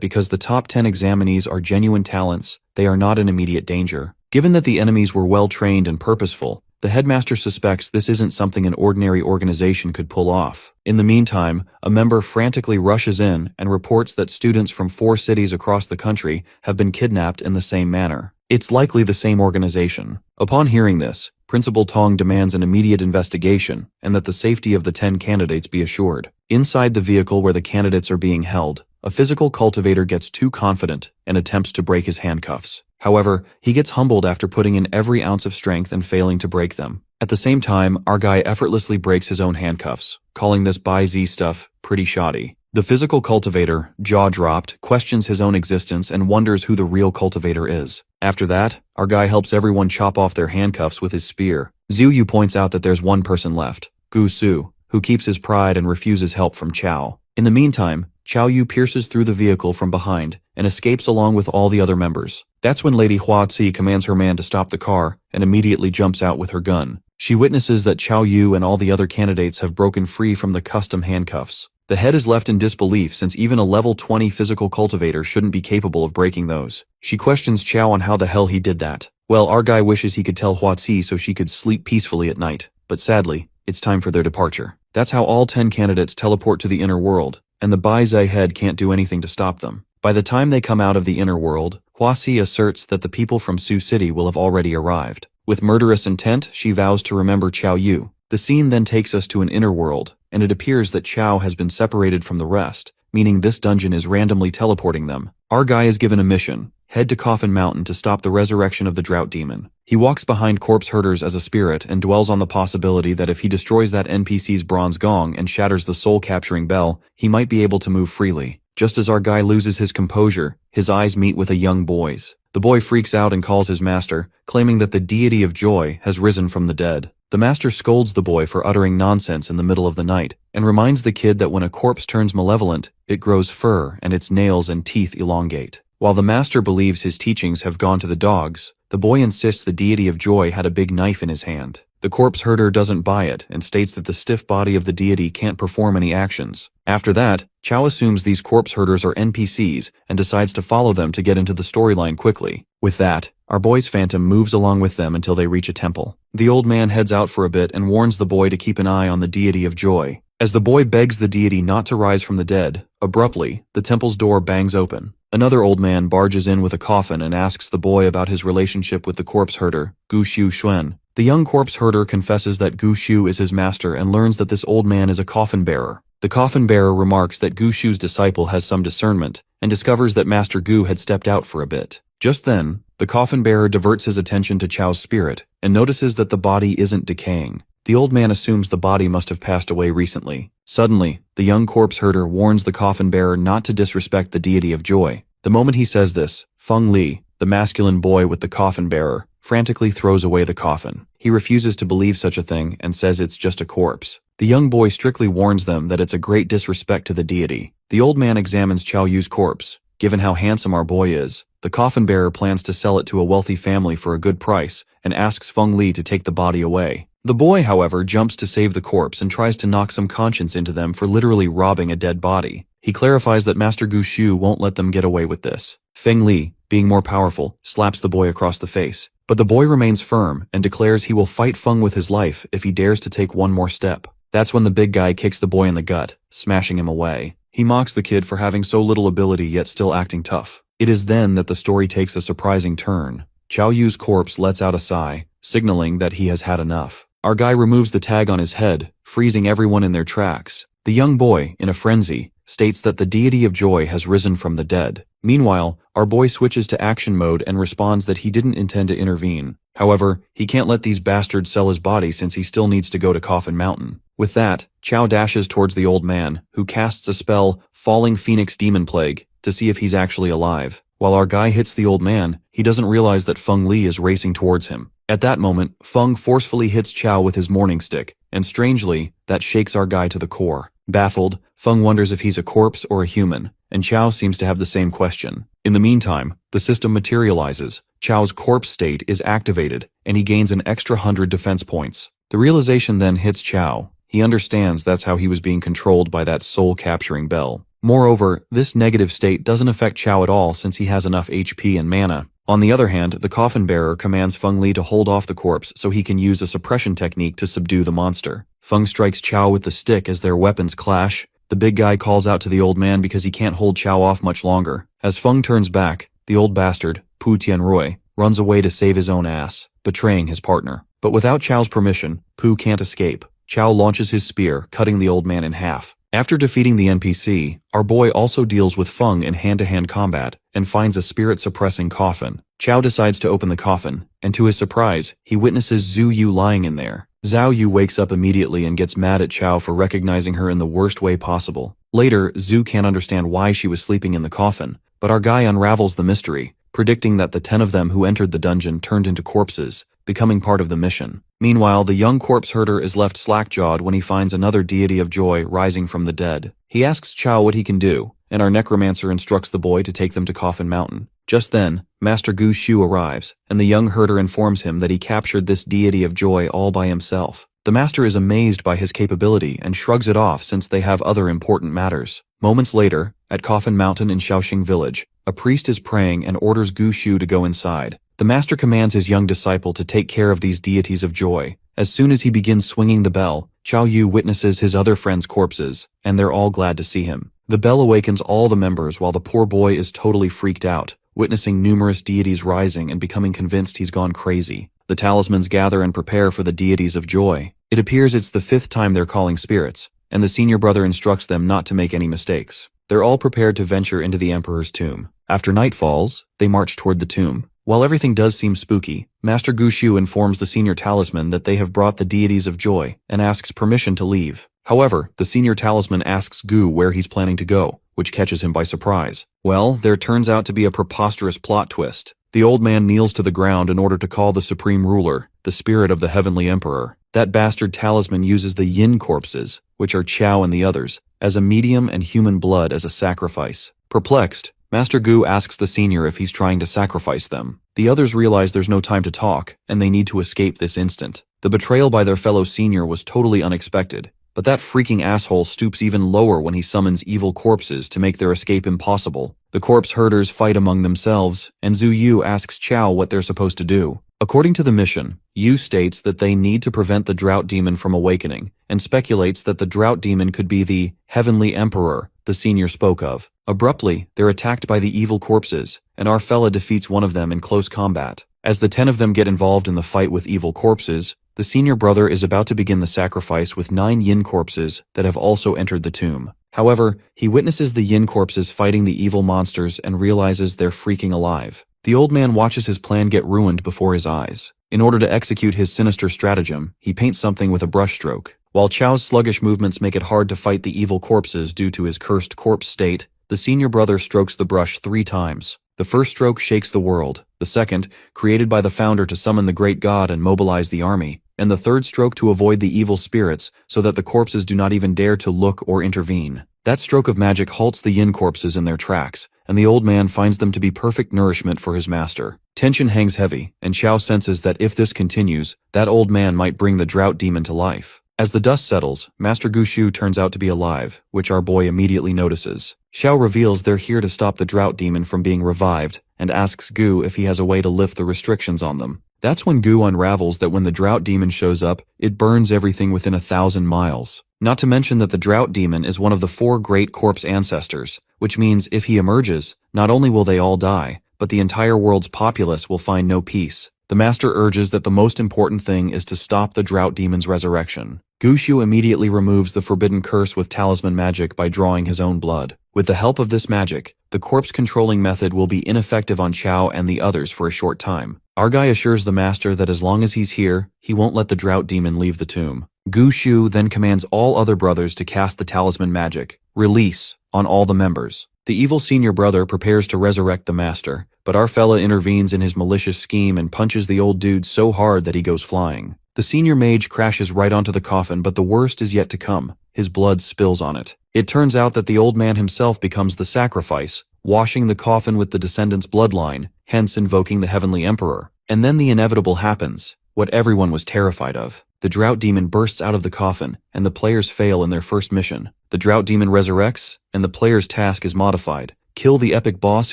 because the top 10 examinees are genuine talents, they are not in immediate danger. Given that the enemies were well-trained and purposeful, the headmaster suspects this isn't something an ordinary organization could pull off. In the meantime, a member frantically rushes in and reports that students from 4 cities across the country have been kidnapped in the same manner. It's likely the same organization. Upon hearing this, Principal Tong demands an immediate investigation and that the safety of the 10 candidates be assured. Inside the vehicle where the candidates are being held, a physical cultivator gets too confident and attempts to break his handcuffs. However, he gets humbled after putting in every ounce of strength and failing to break them. At the same time, our guy effortlessly breaks his own handcuffs, calling this Bai-Z stuff pretty shoddy. The physical cultivator, jaw-dropped, questions his own existence and wonders who the real cultivator is. After that, our guy helps everyone chop off their handcuffs with his spear. Zhu Yu points out that there's one person left, Gu Su, who keeps his pride and refuses help from Chao. In the meantime, Chao Yu pierces through the vehicle from behind and escapes along with all the other members. That's when Lady Hua Ci commands her man to stop the car and immediately jumps out with her gun. She witnesses that Chao Yu and all the other candidates have broken free from the custom handcuffs. The head is left in disbelief since even a level 20 physical cultivator shouldn't be capable of breaking those. She questions Chao on how the hell he did that. Well, our guy wishes he could tell Hua Ci so she could sleep peacefully at night, but sadly, it's time for their departure. That's how all 10 candidates teleport to the inner world, and the Bai-Zai head can't do anything to stop them. By the time they come out of the inner world, Hua Ci asserts that the people from Sioux City will have already arrived. With murderous intent, she vows to remember Chao Yu. The scene then takes us to an inner world, and it appears that Chao has been separated from the rest, meaning this dungeon is randomly teleporting them. Our guy is given a mission: head to Coffin Mountain to stop the resurrection of the Drought Demon. He walks behind corpse herders as a spirit and dwells on the possibility that if he destroys that NPC's bronze gong and shatters the soul-capturing bell, he might be able to move freely. Just as our guy loses his composure, his eyes meet with a young boy's. The boy freaks out and calls his master, claiming that the deity of joy has risen from the dead. The master scolds the boy for uttering nonsense in the middle of the night, and reminds the kid that when a corpse turns malevolent, it grows fur and its nails and teeth elongate. While the master believes his teachings have gone to the dogs, the boy insists the deity of joy had a big knife in his hand. The corpse herder doesn't buy it and states that the stiff body of the deity can't perform any actions. After that, Chao assumes these corpse herders are NPCs and decides to follow them to get into the storyline quickly. With that, our boy's phantom moves along with them until they reach a temple. The old man heads out for a bit and warns the boy to keep an eye on the deity of joy. As the boy begs the deity not to rise from the dead, abruptly, the temple's door bangs open. Another old man barges in with a coffin and asks the boy about his relationship with the corpse herder, Gu Xiu Xuan. The young corpse herder confesses that Gu Xiu is his master and learns that this old man is a coffin bearer. The coffin bearer remarks that Gu Xiu's disciple has some discernment and discovers that Master Gu had stepped out for a bit. Just then, the coffin bearer diverts his attention to Chao's spirit and notices that the body isn't decaying. The old man assumes the body must have passed away recently. Suddenly, the young corpse herder warns the coffin bearer not to disrespect the deity of joy. The moment he says this, Feng Li, the masculine boy with the coffin bearer, frantically throws away the coffin. He refuses to believe such a thing and says it's just a corpse. The young boy strictly warns them that it's a great disrespect to the deity. The old man examines Chao Yu's corpse. Given how handsome our boy is, the coffin bearer plans to sell it to a wealthy family for a good price and asks Feng Li to take the body away. The boy, however, jumps to save the corpse and tries to knock some conscience into them for literally robbing a dead body. He clarifies that Master Gu Shu won't let them get away with this. Feng Li, being more powerful, slaps the boy across the face. But the boy remains firm and declares he will fight Feng with his life if he dares to take one more step. That's when the big guy kicks the boy in the gut, smashing him away. He mocks the kid for having so little ability yet still acting tough. It is then that the story takes a surprising turn. Chao Yu's corpse lets out a sigh, signaling that he has had enough. Our guy removes the tag on his head, freezing everyone in their tracks. The young boy, in a frenzy, states that the deity of joy has risen from the dead. Meanwhile, our boy switches to action mode and responds that he didn't intend to intervene. However, he can't let these bastards sell his body since he still needs to go to Coffin Mountain. With that, Chao dashes towards the old man, who casts a spell, Falling Phoenix Demon Plague, to see if he's actually alive. While our guy hits the old man, he doesn't realize that Feng Li is racing towards him. At that moment, Feng forcefully hits Chao with his morning stick, and strangely, that shakes our guy to the core. Baffled, Feng wonders if he's a corpse or a human, and Chao seems to have the same question. In the meantime, the system materializes, Chao's corpse state is activated, and he gains an extra 100 defense points. The realization then hits Chao. He understands that's how he was being controlled by that soul-capturing bell. Moreover, this negative state doesn't affect Chao at all since he has enough HP and mana. On the other hand, the coffin bearer commands Feng Li to hold off the corpse so he can use a suppression technique to subdue the monster. Feng strikes Chao with the stick as their weapons clash. The big guy calls out to the old man because he can't hold Chao off much longer. As Feng turns back, the old bastard, Pu Tianrui, runs away to save his own ass, betraying his partner. But without Chao's permission, Pu can't escape. Chao launches his spear, cutting the old man in half. After defeating the NPC, our boy also deals with Feng in hand-to-hand combat and finds a spirit-suppressing coffin. Chao decides to open the coffin, and to his surprise, he witnesses Zhu Yu lying in there. Zhao Yu wakes up immediately and gets mad at Chao for recognizing her in the worst way possible. Later, Zhu can't understand why she was sleeping in the coffin, but our guy unravels the mystery, predicting that the 10 of them who entered the dungeon turned into corpses, becoming part of the mission. Meanwhile, the young corpse herder is left slack-jawed when he finds another deity of joy rising from the dead. He asks Chao what he can do, and our necromancer instructs the boy to take them to Coffin Mountain. Just then, Master Gu Shu arrives, and the young herder informs him that he captured this deity of joy all by himself. The master is amazed by his capability and shrugs it off since they have other important matters. Moments later, at Coffin Mountain in Shaoxing Village, a priest is praying and orders Gu Shu to go inside. The master commands his young disciple to take care of these deities of joy. As soon as he begins swinging the bell, Chao Yu witnesses his other friends' corpses, and they're all glad to see him. The bell awakens all the members while the poor boy is totally freaked out, witnessing numerous deities rising and becoming convinced he's gone crazy. The talismans gather and prepare for the deities of joy. It appears it's the 5th time they're calling spirits, and the senior brother instructs them not to make any mistakes. They're all prepared to venture into the emperor's tomb. After night falls, they march toward the tomb. While everything does seem spooky, Master Gu Shu informs the senior talisman that they have brought the deities of joy and asks permission to leave. However, the senior talisman asks Gu where he's planning to go, which catches him by surprise. Well, there turns out to be a preposterous plot twist. The old man kneels to the ground in order to call the supreme ruler, the spirit of the heavenly emperor. That bastard talisman uses the yin corpses, which are Chao and the others, as a medium and human blood as a sacrifice. Perplexed, Master Gu asks the senior if he's trying to sacrifice them. The others realize there's no time to talk, and they need to escape this instant. The betrayal by their fellow senior was totally unexpected, but that freaking asshole stoops even lower when he summons evil corpses to make their escape impossible. The corpse herders fight among themselves, and Zhu Yu asks Chao what they're supposed to do. According to the mission, Yu states that they need to prevent the drought demon from awakening, and speculates that the drought demon could be the heavenly emperor the senior spoke of. Abruptly, they're attacked by the evil corpses, and our fella defeats one of them in close combat. As the 10 of them get involved in the fight with evil corpses, the senior brother is about to begin the sacrifice with 9 yin corpses that have also entered the tomb. However, he witnesses the yin corpses fighting the evil monsters and realizes they're freaking alive. The old man watches his plan get ruined before his eyes. In order to execute his sinister stratagem, he paints something with a brushstroke. While Chao's sluggish movements make it hard to fight the evil corpses due to his cursed corpse state, the senior brother strokes the brush 3 times. The first stroke shakes the world, the second, created by the founder to summon the great god and mobilize the army, and the third stroke to avoid the evil spirits so that the corpses do not even dare to look or intervene. That stroke of magic halts the yin corpses in their tracks, and the old man finds them to be perfect nourishment for his master. Tension hangs heavy, and Chao senses that if this continues, that old man might bring the drought demon to life. As the dust settles, Master Gushu turns out to be alive, which our boy immediately notices. Xiao reveals they're here to stop the drought demon from being revived, and asks Gu if he has a way to lift the restrictions on them. That's when Gu unravels that when the drought demon shows up, it burns everything within 1,000 miles. Not to mention that the drought demon is one of the 4 great corpse ancestors, which means if he emerges, not only will they all die, but the entire world's populace will find no peace. The master urges that the most important thing is to stop the drought demon's resurrection. Gushu immediately removes the forbidden curse with talisman magic by drawing his own blood. With the help of this magic, the corpse-controlling method will be ineffective on Chao and the others for a short time. Our guy assures the master that as long as he's here, he won't let the drought demon leave the tomb. Gushu then commands all other brothers to cast the talisman magic, release, on all the members. The evil senior brother prepares to resurrect the master, but our fella intervenes in his malicious scheme and punches the old dude so hard that he goes flying. The senior mage crashes right onto the coffin, but the worst is yet to come. His blood spills on it. It turns out that the old man himself becomes the sacrifice, washing the coffin with the descendant's bloodline, hence invoking the heavenly emperor. And then the inevitable happens, what everyone was terrified of. The drought demon bursts out of the coffin, and the players fail in their first mission. The drought demon resurrects, and the player's task is modified. Kill the epic boss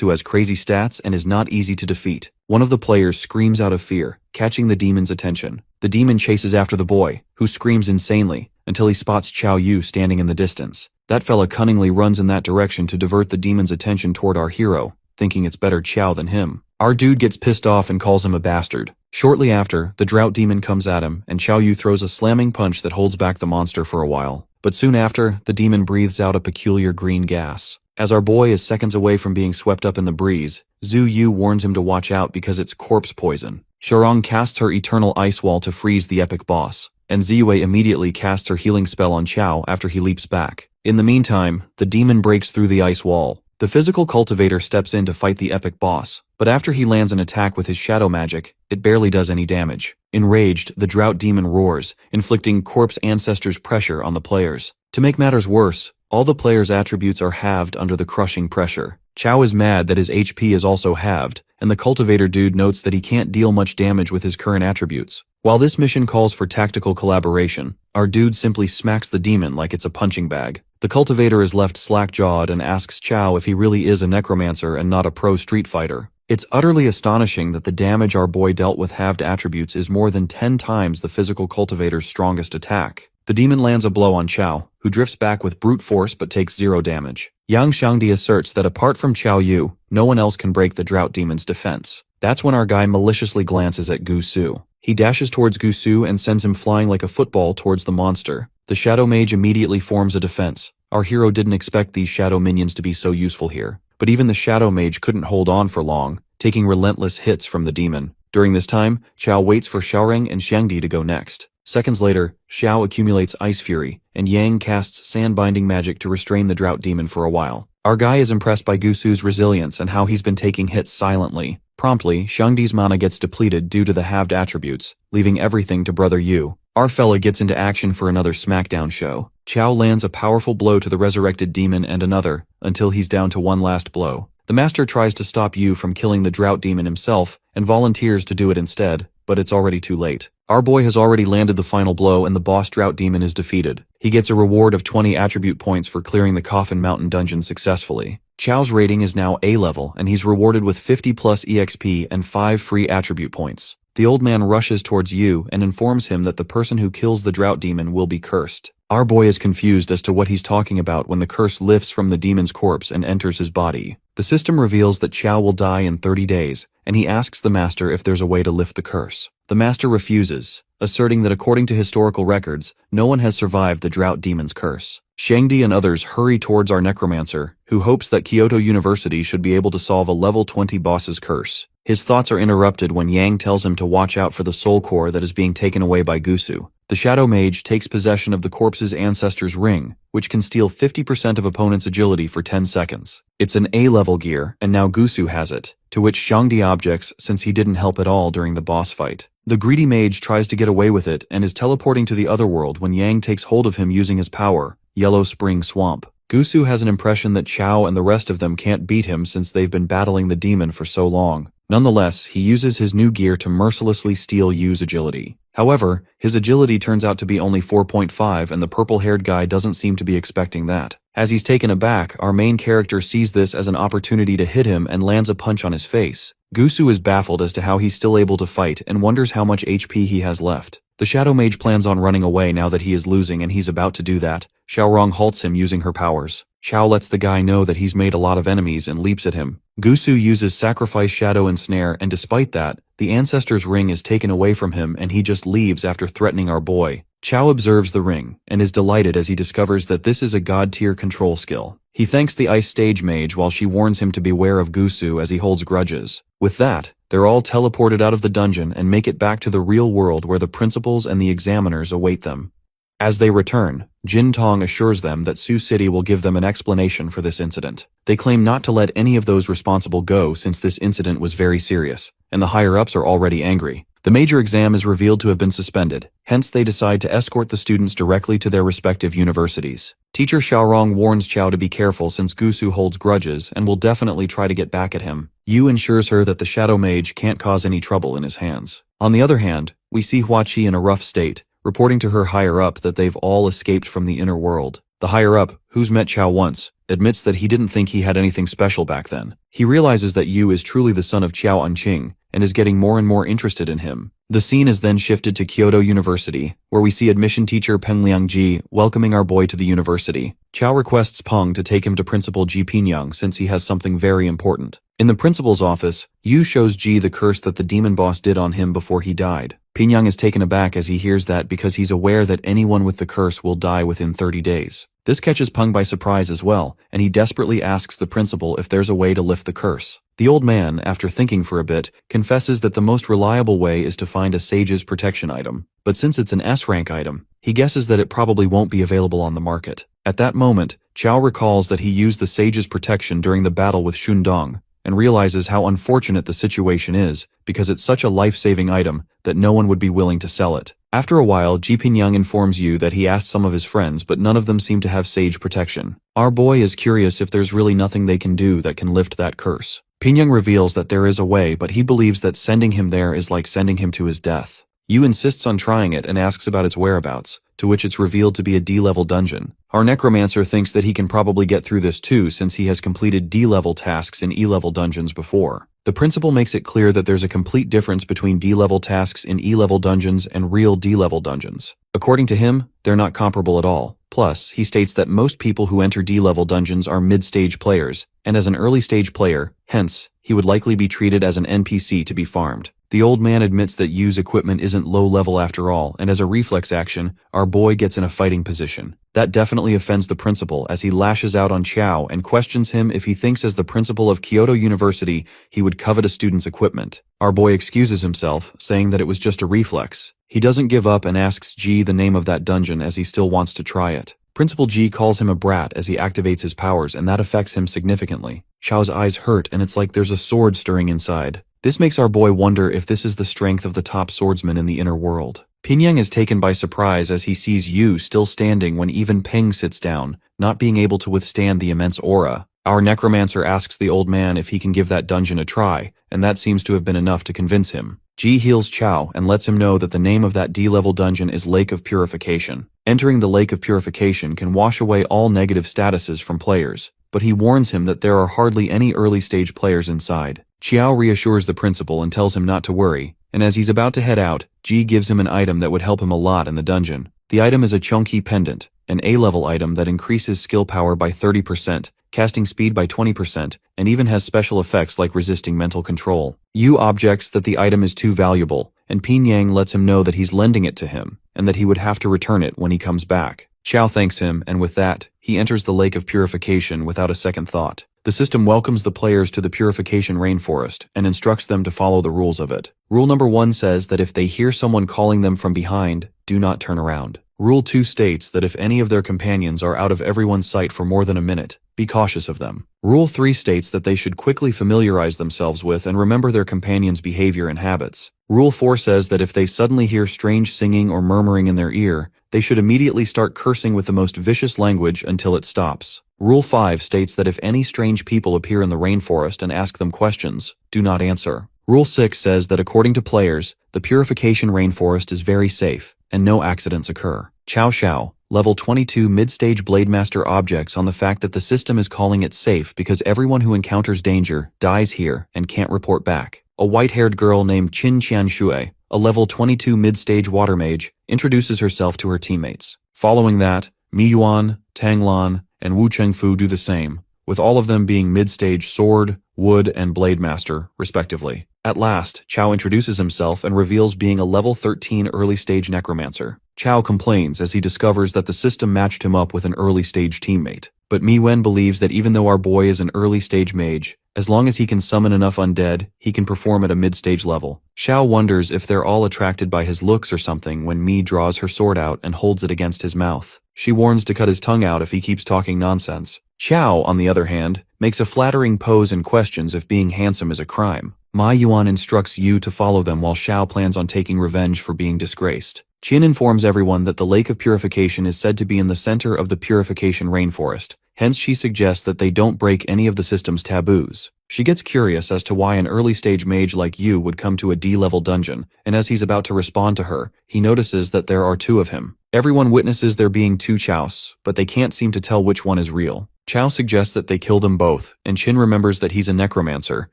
who has crazy stats and is not easy to defeat. One of the players screams out of fear, catching the demon's attention. The demon chases after the boy, who screams insanely, until he spots Chao Yu standing in the distance. That fella cunningly runs in that direction to divert the demon's attention toward our hero, thinking it's better Chao than him. Our dude gets pissed off and calls him a bastard. Shortly after, the drought demon comes at him, and Chao Yu throws a slamming punch that holds back the monster for a while. But soon after, the demon breathes out a peculiar green gas. As our boy is seconds away from being swept up in the breeze, Zhu Yu warns him to watch out because it's corpse poison. Shorong casts her eternal ice wall to freeze the epic boss, and Ziyue immediately casts her healing spell on Chao after he leaps back. In the meantime, the demon breaks through the ice wall. The physical cultivator steps in to fight the epic boss, but after he lands an attack with his shadow magic, it barely does any damage. Enraged, the drought demon roars, inflicting corpse ancestors' pressure on the players. To make matters worse, all the players' attributes are halved under the crushing pressure. Chao is mad that his HP is also halved, and the cultivator dude notes that he can't deal much damage with his current attributes. While this mission calls for tactical collaboration, our dude simply smacks the demon like it's a punching bag. The cultivator is left slack-jawed and asks Chao if he really is a necromancer and not a pro street fighter. It's utterly astonishing that the damage our boy dealt with halved attributes is more than 10 times the physical cultivator's strongest attack. The demon lands a blow on Chao, who drifts back with brute force but takes 0 damage. Yang Xiangdi asserts that apart from Chao Yu, no one else can break the drought demon's defense. That's when our guy maliciously glances at Gu Su. He dashes towards Gu Su and sends him flying like a football towards the monster. The shadow mage immediately forms a defense. Our hero didn't expect these shadow minions to be so useful here, but even the shadow mage couldn't hold on for long, taking relentless hits from the demon. During this time, Chao waits for Xiaoreng and Xiangdi to go next. Seconds later, Xiao accumulates Ice Fury, and Yang casts sand-binding magic to restrain the drought demon for a while. Our guy is impressed by Gusu's resilience and how he's been taking hits silently. Promptly, Xiangdi's mana gets depleted due to the halved attributes, leaving everything to Brother Yu. Our fella gets into action for another smackdown show. Chao lands a powerful blow to the resurrected demon and another, until he's down to one last blow. The master tries to stop Yu from killing the drought demon himself, and volunteers to do it instead, but it's already too late. Our boy has already landed the final blow and the boss drought demon is defeated. He gets a reward of 20 attribute points for clearing the Coffin Mountain dungeon successfully. Chao's rating is now A level, and he's rewarded with 50 plus EXP and 5 free attribute points. The old man rushes towards Yu and informs him that the person who kills the drought demon will be cursed. Our boy is confused as to what he's talking about when the curse lifts from the demon's corpse and enters his body. The system reveals that Chao will die in 30 days, and he asks the master if there's a way to lift the curse. The master refuses, asserting that according to historical records, no one has survived the drought demon's curse. Xiangdi and others hurry towards our necromancer, who hopes that Kyoto University should be able to solve a level 20 boss's curse. His thoughts are interrupted when Yang tells him to watch out for the soul core that is being taken away by Gusu. The Shadow Mage takes possession of the corpse's ancestor's ring, which can steal 50% of opponent's agility for 10 seconds. It's an A-level gear, and now Gusu has it, to which Xiangdi objects since he didn't help at all during the boss fight. The greedy mage tries to get away with it and is teleporting to the other world when Yang takes hold of him using his power, Yellow Spring Swamp. Gusu has an impression that Chao and the rest of them can't beat him since they've been battling the demon for so long. Nonetheless, he uses his new gear to mercilessly steal Yu's agility. However, his agility turns out to be only 4.5 and the purple-haired guy doesn't seem to be expecting that. As he's taken aback, our main character sees this as an opportunity to hit him and lands a punch on his face. Gusu is baffled as to how he's still able to fight and wonders how much HP he has left. The Shadow Mage plans on running away now that he is losing, and he's about to do that. Xiaorong halts him using her powers. Chao lets the guy know that he's made a lot of enemies and leaps at him. Gusu uses Sacrifice, Shadow, and Snare, and despite that, the Ancestor's ring is taken away from him and he just leaves after threatening our boy. Chao observes the ring, and is delighted as he discovers that this is a god-tier control skill. He thanks the Ice Stage Mage while she warns him to beware of Gusu as he holds grudges. With that, they're all teleported out of the dungeon and make it back to the real world where the principals and the examiners await them. As they return, Jin Tong assures them that Sioux City will give them an explanation for this incident. They claim not to let any of those responsible go since this incident was very serious, and the higher-ups are already angry. The major exam is revealed to have been suspended, hence they decide to escort the students directly to their respective universities. Teacher Xiaorong warns Chao to be careful since Gusu holds grudges and will definitely try to get back at him. Yu ensures her that the Shadow Mage can't cause any trouble in his hands. On the other hand, we see Hua Qi in a rough state, reporting to her higher-up that they've all escaped from the inner world. The higher-up, who's met Chao once, admits that he didn't think he had anything special back then. He realizes that Yu is truly the son of Qiao Anqing, and is getting more and more interested in him. The scene is then shifted to Kyoto University, where we see admission teacher Peng Liangji welcoming our boy to the university. Chao requests Peng to take him to Principal Ji Pinyang since he has something very important. In the principal's office, Yu shows Ji the curse that the demon boss did on him before he died. Pinyang is taken aback as he hears that because he's aware that anyone with the curse will die within 30 days. This catches Peng by surprise as well, and he desperately asks the principal if there's a way to lift the curse. The old man, after thinking for a bit, confesses that the most reliable way is to find a sage's protection item. But since it's an S-rank item, he guesses that it probably won't be available on the market. At that moment, Chao recalls that he used the sage's protection during the battle with Shundong, and realizes how unfortunate the situation is because it's such a life-saving item that no one would be willing to sell it. After a while, Ji Pinyang informs Yu that he asked some of his friends but none of them seem to have sage protection. Our boy is curious if there's really nothing they can do that can lift that curse. Pinyang reveals that there is a way, but he believes that sending him there is like sending him to his death. Yu insists on trying it and asks about its whereabouts, to which it's revealed to be a D-level dungeon. Our Necromancer thinks that he can probably get through this too since he has completed D-level tasks in E-level dungeons before. The principal makes it clear that there's a complete difference between D-level tasks in E-level dungeons and real D-level dungeons. According to him, they're not comparable at all. Plus, he states that most people who enter D-level dungeons are mid-stage players, and as an early-stage player, hence, he would likely be treated as an NPC to be farmed. The old man admits that Yu's equipment isn't low-level after all, and as a reflex action, our boy gets in a fighting position. That definitely offends the principal as he lashes out on Chao and questions him if he thinks as the principal of Kyoto University he would covet a student's equipment. Our boy excuses himself, saying that it was just a reflex. He doesn't give up and asks Ji the name of that dungeon as he still wants to try it. Principal Ji calls him a brat as he activates his powers, and that affects him significantly. Chao's eyes hurt and it's like there's a sword stirring inside. This makes our boy wonder if this is the strength of the top swordsman in the inner world. Pinyang is taken by surprise as he sees Yu still standing when even Peng sits down, not being able to withstand the immense aura. Our Necromancer asks the old man if he can give that dungeon a try, and that seems to have been enough to convince him. Ji heals Chao and lets him know that the name of that D-level dungeon is Lake of Purification. Entering the Lake of Purification can wash away all negative statuses from players, but he warns him that there are hardly any early-stage players inside. Qiao reassures the principal and tells him not to worry, and as he's about to head out, Ji gives him an item that would help him a lot in the dungeon. The item is a Chonki pendant, an A-level item that increases skill power by 30%, casting speed by 20%, and even has special effects like resisting mental control. Yu objects that the item is too valuable, and Pinyang lets him know that he's lending it to him, and that he would have to return it when he comes back. Chao thanks him, and with that, he enters the Lake of Purification without a second thought. The system welcomes the players to the Purification Rainforest and instructs them to follow the rules of it. Rule number 1 says that if they hear someone calling them from behind, do not turn around. Rule 2 states that if any of their companions are out of everyone's sight for more than a minute, be cautious of them. Rule 3 states that they should quickly familiarize themselves with and remember their companions' behavior and habits. Rule 4 says that if they suddenly hear strange singing or murmuring in their ear, they should immediately start cursing with the most vicious language until it stops. Rule 5 states that if any strange people appear in the rainforest and ask them questions, do not answer. Rule 6 says that according to players, the Purification Rainforest is very safe, and no accidents occur. Chow Xiao, Level 22 Mid-Stage Blademaster objects on the fact that the system is calling it safe because everyone who encounters danger dies here and can't report back. A white-haired girl named Qin Qianshui, a Level 22 Mid-Stage Water Mage, introduces herself to her teammates. Following that, Mi Yuan, Tang Lan, and Wu Chengfu do the same, with all of them being mid-stage Sword, Wood, and Blade Master, respectively. At last, Chow introduces himself and reveals being a Level 13 early-stage Necromancer. Chow complains as he discovers that the system matched him up with an early-stage teammate. But Mi Wen believes that even though our boy is an early-stage mage, as long as he can summon enough undead, he can perform at a mid-stage level. Xiao wonders if they're all attracted by his looks or something when Mi draws her sword out and holds it against his mouth. She warns to cut his tongue out if he keeps talking nonsense. Xiao, on the other hand, makes a flattering pose and questions if being handsome is a crime. Ma Yuan instructs Yu to follow them while Xiao plans on taking revenge for being disgraced. Qin informs everyone that the Lake of Purification is said to be in the center of the Purification Rainforest, hence she suggests that they don't break any of the system's taboos. She gets curious as to why an early-stage mage like Yu would come to a D-level dungeon, and as he's about to respond to her, he notices that there are two of him. Everyone witnesses there being two Chaos, but they can't seem to tell which one is real. Chow suggests that they kill them both, and Qin remembers that he's a necromancer,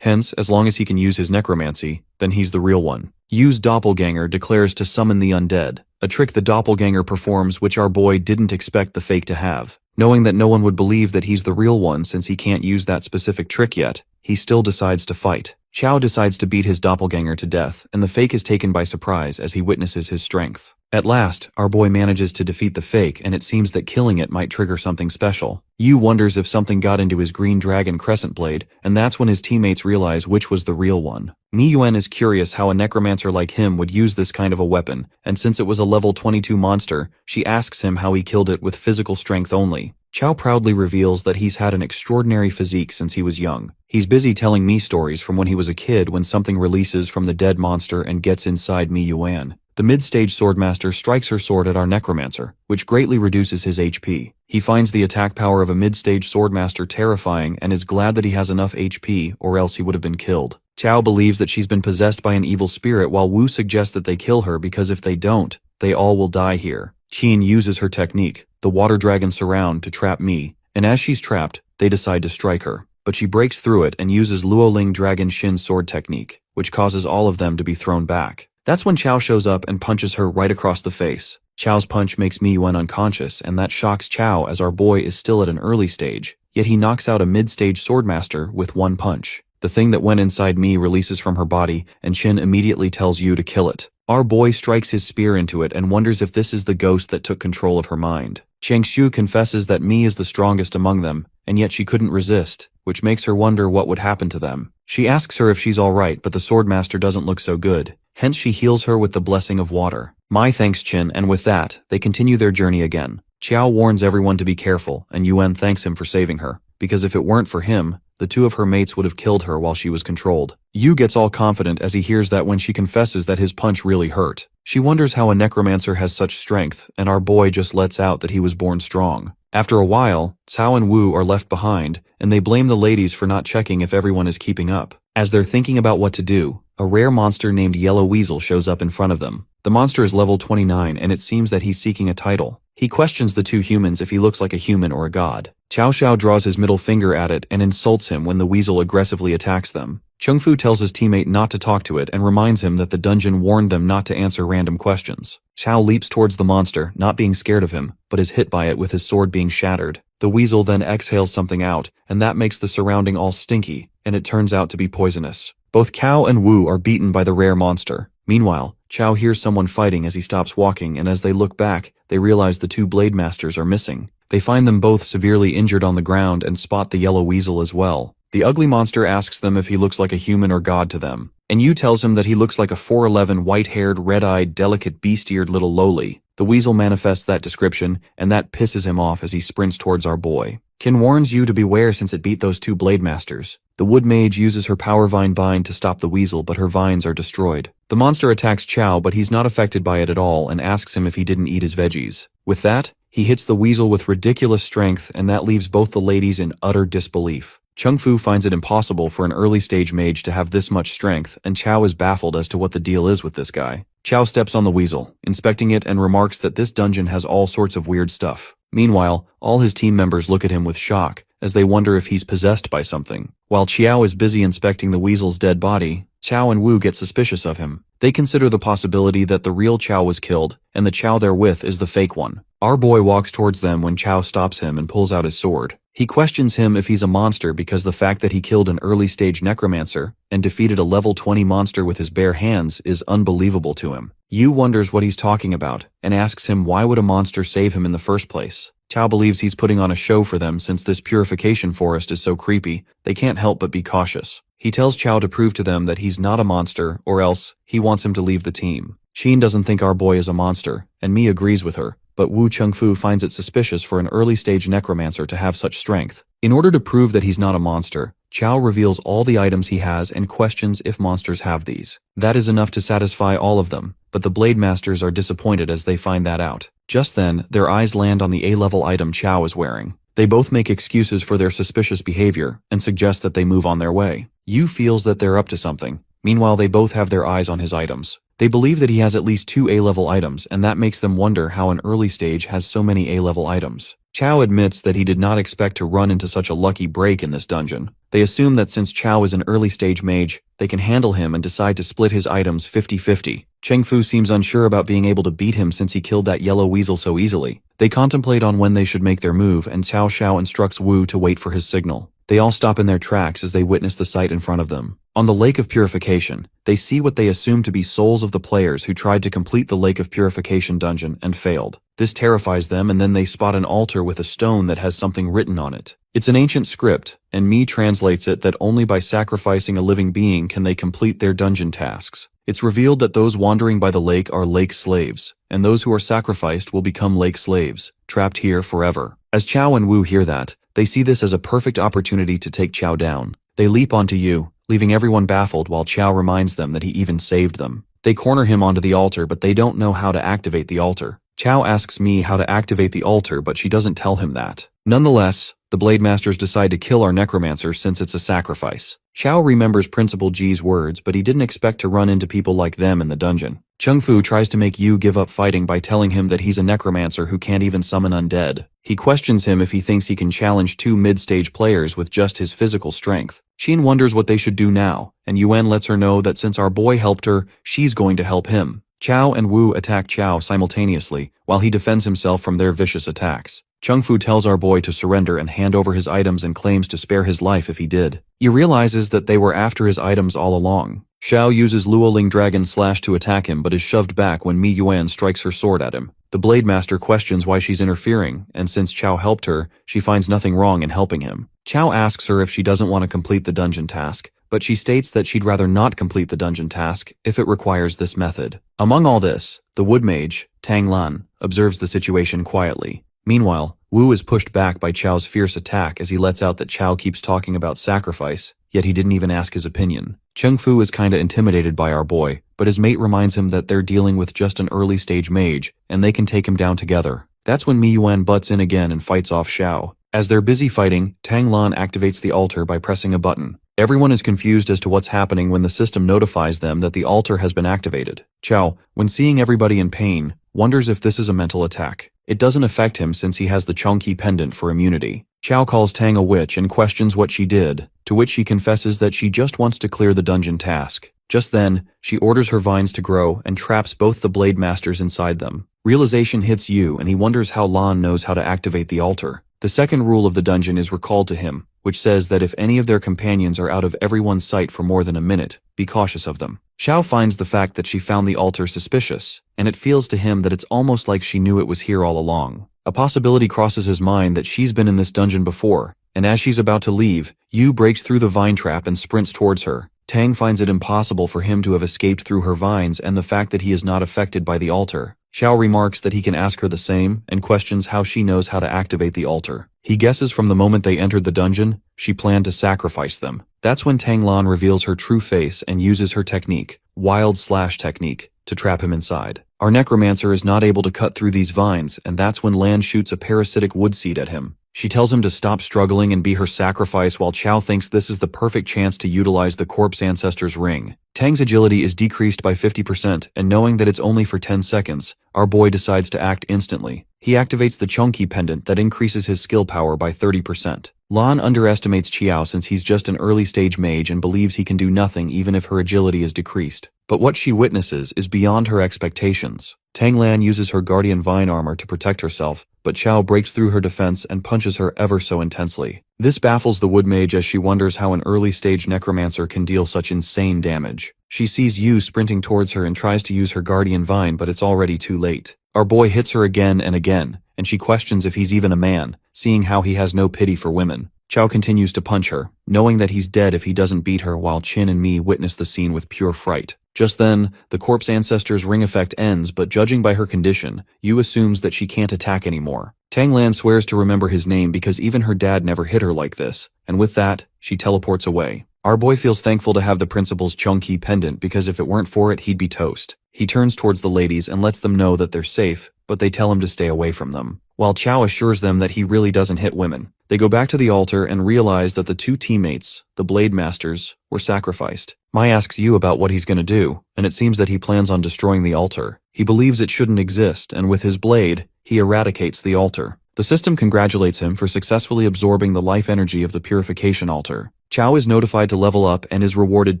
hence, as long as he can use his necromancy, then he's the real one. Yu's doppelganger declares to summon the undead, a trick the doppelganger performs which our boy didn't expect the fake to have. Knowing that no one would believe that he's the real one since he can't use that specific trick yet, he still decides to fight. Chow decides to beat his doppelganger to death, and the fake is taken by surprise as he witnesses his strength. At last, our boy manages to defeat the fake, and it seems that killing it might trigger something special. Yu wonders if something got into his green dragon crescent blade, and that's when his teammates realize which was the real one. Mi Yuan is curious how a necromancer like him would use this kind of a weapon, and since it was a level 22 monster, she asks him how he killed it with physical strength only. Chow proudly reveals that he's had an extraordinary physique since he was young. He's busy telling Mi stories from when he was a kid when something releases from the dead monster and gets inside Mi Yuan. The mid-stage swordmaster strikes her sword at our necromancer, which greatly reduces his HP. He finds the attack power of a mid-stage swordmaster terrifying and is glad that he has enough HP or else he would have been killed. Chow believes that she's been possessed by an evil spirit while Wu suggests that they kill her because if they don't, they all will die here. Qin uses her technique, the water dragon surround, to trap Mi, and as she's trapped, they decide to strike her. But she breaks through it and uses Luoling Dragon Shin sword technique, which causes all of them to be thrown back. That's when Chow shows up and punches her right across the face. Chow's punch makes Mi Yuan unconscious, and that shocks Chow as our boy is still at an early stage, yet he knocks out a mid-stage swordmaster with one punch. The thing that went inside Mi releases from her body, and Qin immediately tells Yu to kill it. Our boy strikes his spear into it and wonders if this is the ghost that took control of her mind. Changshu confesses that Mi is the strongest among them, and yet she couldn't resist, which makes her wonder what would happen to them. She asks her if she's alright, but the swordmaster doesn't look so good. Hence she heals her with the blessing of water. Mai thanks Qin, and with that, they continue their journey again. Qiao warns everyone to be careful, and Yuan thanks him for saving her, because if it weren't for him, the two of her mates would have killed her while she was controlled. Yu gets all confident as he hears that when she confesses that his punch really hurt. She wonders how a necromancer has such strength, and our boy just lets out that he was born strong. After a while, Cao and Wu are left behind, and they blame the ladies for not checking if everyone is keeping up. As they're thinking about what to do, a rare monster named Yellow Weasel shows up in front of them. The monster is level 29, and it seems that he's seeking a title. He questions the two humans if he looks like a human or a god. Cao Xiao draws his middle finger at it and insults him when the weasel aggressively attacks them. Chengfu tells his teammate not to talk to it and reminds him that the dungeon warned them not to answer random questions. Xiao leaps towards the monster, not being scared of him, but is hit by it with his sword being shattered. The weasel then exhales something out, and that makes the surrounding all stinky, and it turns out to be poisonous. Both Cao and Wu are beaten by the rare monster. Meanwhile, Cao hears someone fighting as he stops walking, and as they look back, they realize the two blade masters are missing. They find them both severely injured on the ground and spot the yellow weasel as well. The ugly monster asks them if he looks like a human or god to them, and Yu tells him that he looks like a 4'11", white-haired, red-eyed, delicate, beast-eared little lowly. The weasel manifests that description, and that pisses him off as he sprints towards our boy. Kin warns you to beware since it beat those two blade masters. The wood mage uses her power vine bind to stop the weasel, but her vines are destroyed. The monster attacks Chow, but he's not affected by it at all and asks him if he didn't eat his veggies. With that, he hits the weasel with ridiculous strength, and that leaves both the ladies in utter disbelief. Chung Fu finds it impossible for an early-stage mage to have this much strength, and Chow is baffled as to what the deal is with this guy. Chow steps on the weasel, inspecting it, and remarks that this dungeon has all sorts of weird stuff. Meanwhile, all his team members look at him with shock, as they wonder if he's possessed by something. While Chiao is busy inspecting the weasel's dead body, Chow and Wu get suspicious of him. They consider the possibility that the real Chow was killed, and the Chow they're with is the fake one. Our boy walks towards them when Chow stops him and pulls out his sword. He questions him if he's a monster because the fact that he killed an early-stage necromancer and defeated a level 20 monster with his bare hands is unbelievable to him. Yu wonders what he's talking about and asks him why would a monster save him in the first place. Chow believes he's putting on a show for them since this purification forest is so creepy, they can't help but be cautious. He tells Chow to prove to them that he's not a monster, or else he wants him to leave the team. Sheen doesn't think our boy is a monster, and Mi agrees with her, but Wu Chengfu finds it suspicious for an early-stage necromancer to have such strength. In order to prove that he's not a monster, Chow reveals all the items he has and questions if monsters have these. That is enough to satisfy all of them, but the Blade Masters are disappointed as they find that out. Just then, their eyes land on the A-level item Chow is wearing. They both make excuses for their suspicious behavior and suggest that they move on their way. Yu feels that they're up to something. Meanwhile, they both have their eyes on his items. They believe that he has at least 2 A-level items, and that makes them wonder how an early stage has so many A-level items. Chow admits that he did not expect to run into such a lucky break in this dungeon. They assume that since Chow is an early stage mage, they can handle him and decide to split his items 50-50. Chengfu seems unsure about being able to beat him since he killed that yellow weasel so easily. They contemplate on when they should make their move, and Cao Xiao instructs Wu to wait for his signal. They all stop in their tracks as they witness the sight in front of them. On the Lake of Purification, they see what they assume to be souls of the players who tried to complete the Lake of Purification dungeon and failed. This terrifies them, and then they spot an altar with a stone that has something written on it. It's an ancient script, and Mi translates it that only by sacrificing a living being can they complete their dungeon tasks. It's revealed that those wandering by the lake are lake slaves, and those who are sacrificed will become lake slaves, trapped here forever. As Chow and Wu hear that, they see this as a perfect opportunity to take Chow down. They leap onto Yu, leaving everyone baffled while Chow reminds them that he even saved them. They corner him onto the altar, but they don't know how to activate the altar. Chow asks Mi how to activate the altar, but she doesn't tell him that. Nonetheless, the Blade Masters decide to kill our Necromancer since it's a sacrifice. Chow remembers Principal G's words, but he didn't expect to run into people like them in the dungeon. Chengfu tries to make Yu give up fighting by telling him that he's a necromancer who can't even summon undead. He questions him if he thinks he can challenge 2 mid-stage players with just his physical strength. Xin wonders what they should do now, and Yuan lets her know that since our boy helped her, she's going to help him. Chow and Wu attack Chow simultaneously, while he defends himself from their vicious attacks. Chengfu tells our boy to surrender and hand over his items and claims to spare his life if he did. He realizes that they were after his items all along. Xiao uses Luoling Dragon Slash to attack him but is shoved back when Mi Yuan strikes her sword at him. The Blade Master questions why she's interfering, and since Chow helped her, she finds nothing wrong in helping him. Chow asks her if she doesn't want to complete the dungeon task, but she states that she'd rather not complete the dungeon task if it requires this method. Among all this, the wood mage, Tang Lan, observes the situation quietly. Meanwhile, Wu is pushed back by Chow's fierce attack as he lets out that Chow keeps talking about sacrifice, yet he didn't even ask his opinion. Chengfu is kinda intimidated by our boy, but his mate reminds him that they're dealing with just an early-stage mage, and they can take him down together. That's when Mi Yuan butts in again and fights off Xiao. As they're busy fighting, Tang Lan activates the altar by pressing a button. Everyone is confused as to what's happening when the system notifies them that the altar has been activated. Chow, when seeing everybody in pain, wonders if this is a mental attack. It doesn't affect him since he has the Chongqi pendant for immunity. Chow calls Tang a witch and questions what she did, to which she confesses that she just wants to clear the dungeon task. Just then, she orders her vines to grow and traps both the Blade Masters inside them. Realization hits Yu and he wonders how Lan knows how to activate the altar. The second rule of the dungeon is recalled to him, which says that if any of their companions are out of everyone's sight for more than a minute, be cautious of them. Xiao finds the fact that she found the altar suspicious, and it feels to him that it's almost like she knew it was here all along. A possibility crosses his mind that she's been in this dungeon before, and as she's about to leave, Yu breaks through the vine trap and sprints towards her. Tang finds it impossible for him to have escaped through her vines and the fact that he is not affected by the altar. Xiao remarks that he can ask her the same and questions how she knows how to activate the altar. He guesses from the moment they entered the dungeon, she planned to sacrifice them. That's when Tanglan reveals her true face and uses her technique, wild slash technique, to trap him inside. Our necromancer is not able to cut through these vines, and that's when Lan shoots a parasitic wood seed at him. She tells him to stop struggling and be her sacrifice, while Qiao thinks this is the perfect chance to utilize the corpse ancestor's ring. Tang's agility is decreased by 50%, and knowing that it's only for 10 seconds, our boy decides to act instantly. He activates the Chunky pendant that increases his skill power by 30%. Lan underestimates Qiao since he's just an early-stage mage and believes he can do nothing even if her agility is decreased. But what she witnesses is beyond her expectations. Tanglan uses her guardian vine armor to protect herself, but Qiao breaks through her defense and punches her ever so intensely. This baffles the wood mage as she wonders how an early-stage necromancer can deal such insane damage. She sees Yu sprinting towards her and tries to use her guardian vine, but it's already too late. Our boy hits her again and again, and she questions if he's even a man, seeing how he has no pity for women. Qiao continues to punch her, knowing that he's dead if he doesn't beat her, while Qin and Mi witness the scene with pure fright. Just then, the corpse ancestor's ring effect ends, but judging by her condition, Yu assumes that she can't attack anymore. Tanglan swears to remember his name because even her dad never hit her like this, and with that, she teleports away. Our boy feels thankful to have the principal's Chunky pendant because if it weren't for it, he'd be toast. He turns towards the ladies and lets them know that they're safe, but they tell him to stay away from them. While Qiao assures them that he really doesn't hit women. They go back to the altar and realize that the two teammates, the Blade Masters, were sacrificed. Mai asks Yu about what he's gonna do, and it seems that he plans on destroying the altar. He believes it shouldn't exist, and with his blade, he eradicates the altar. The system congratulates him for successfully absorbing the life energy of the purification altar. Qiao is notified to level up and is rewarded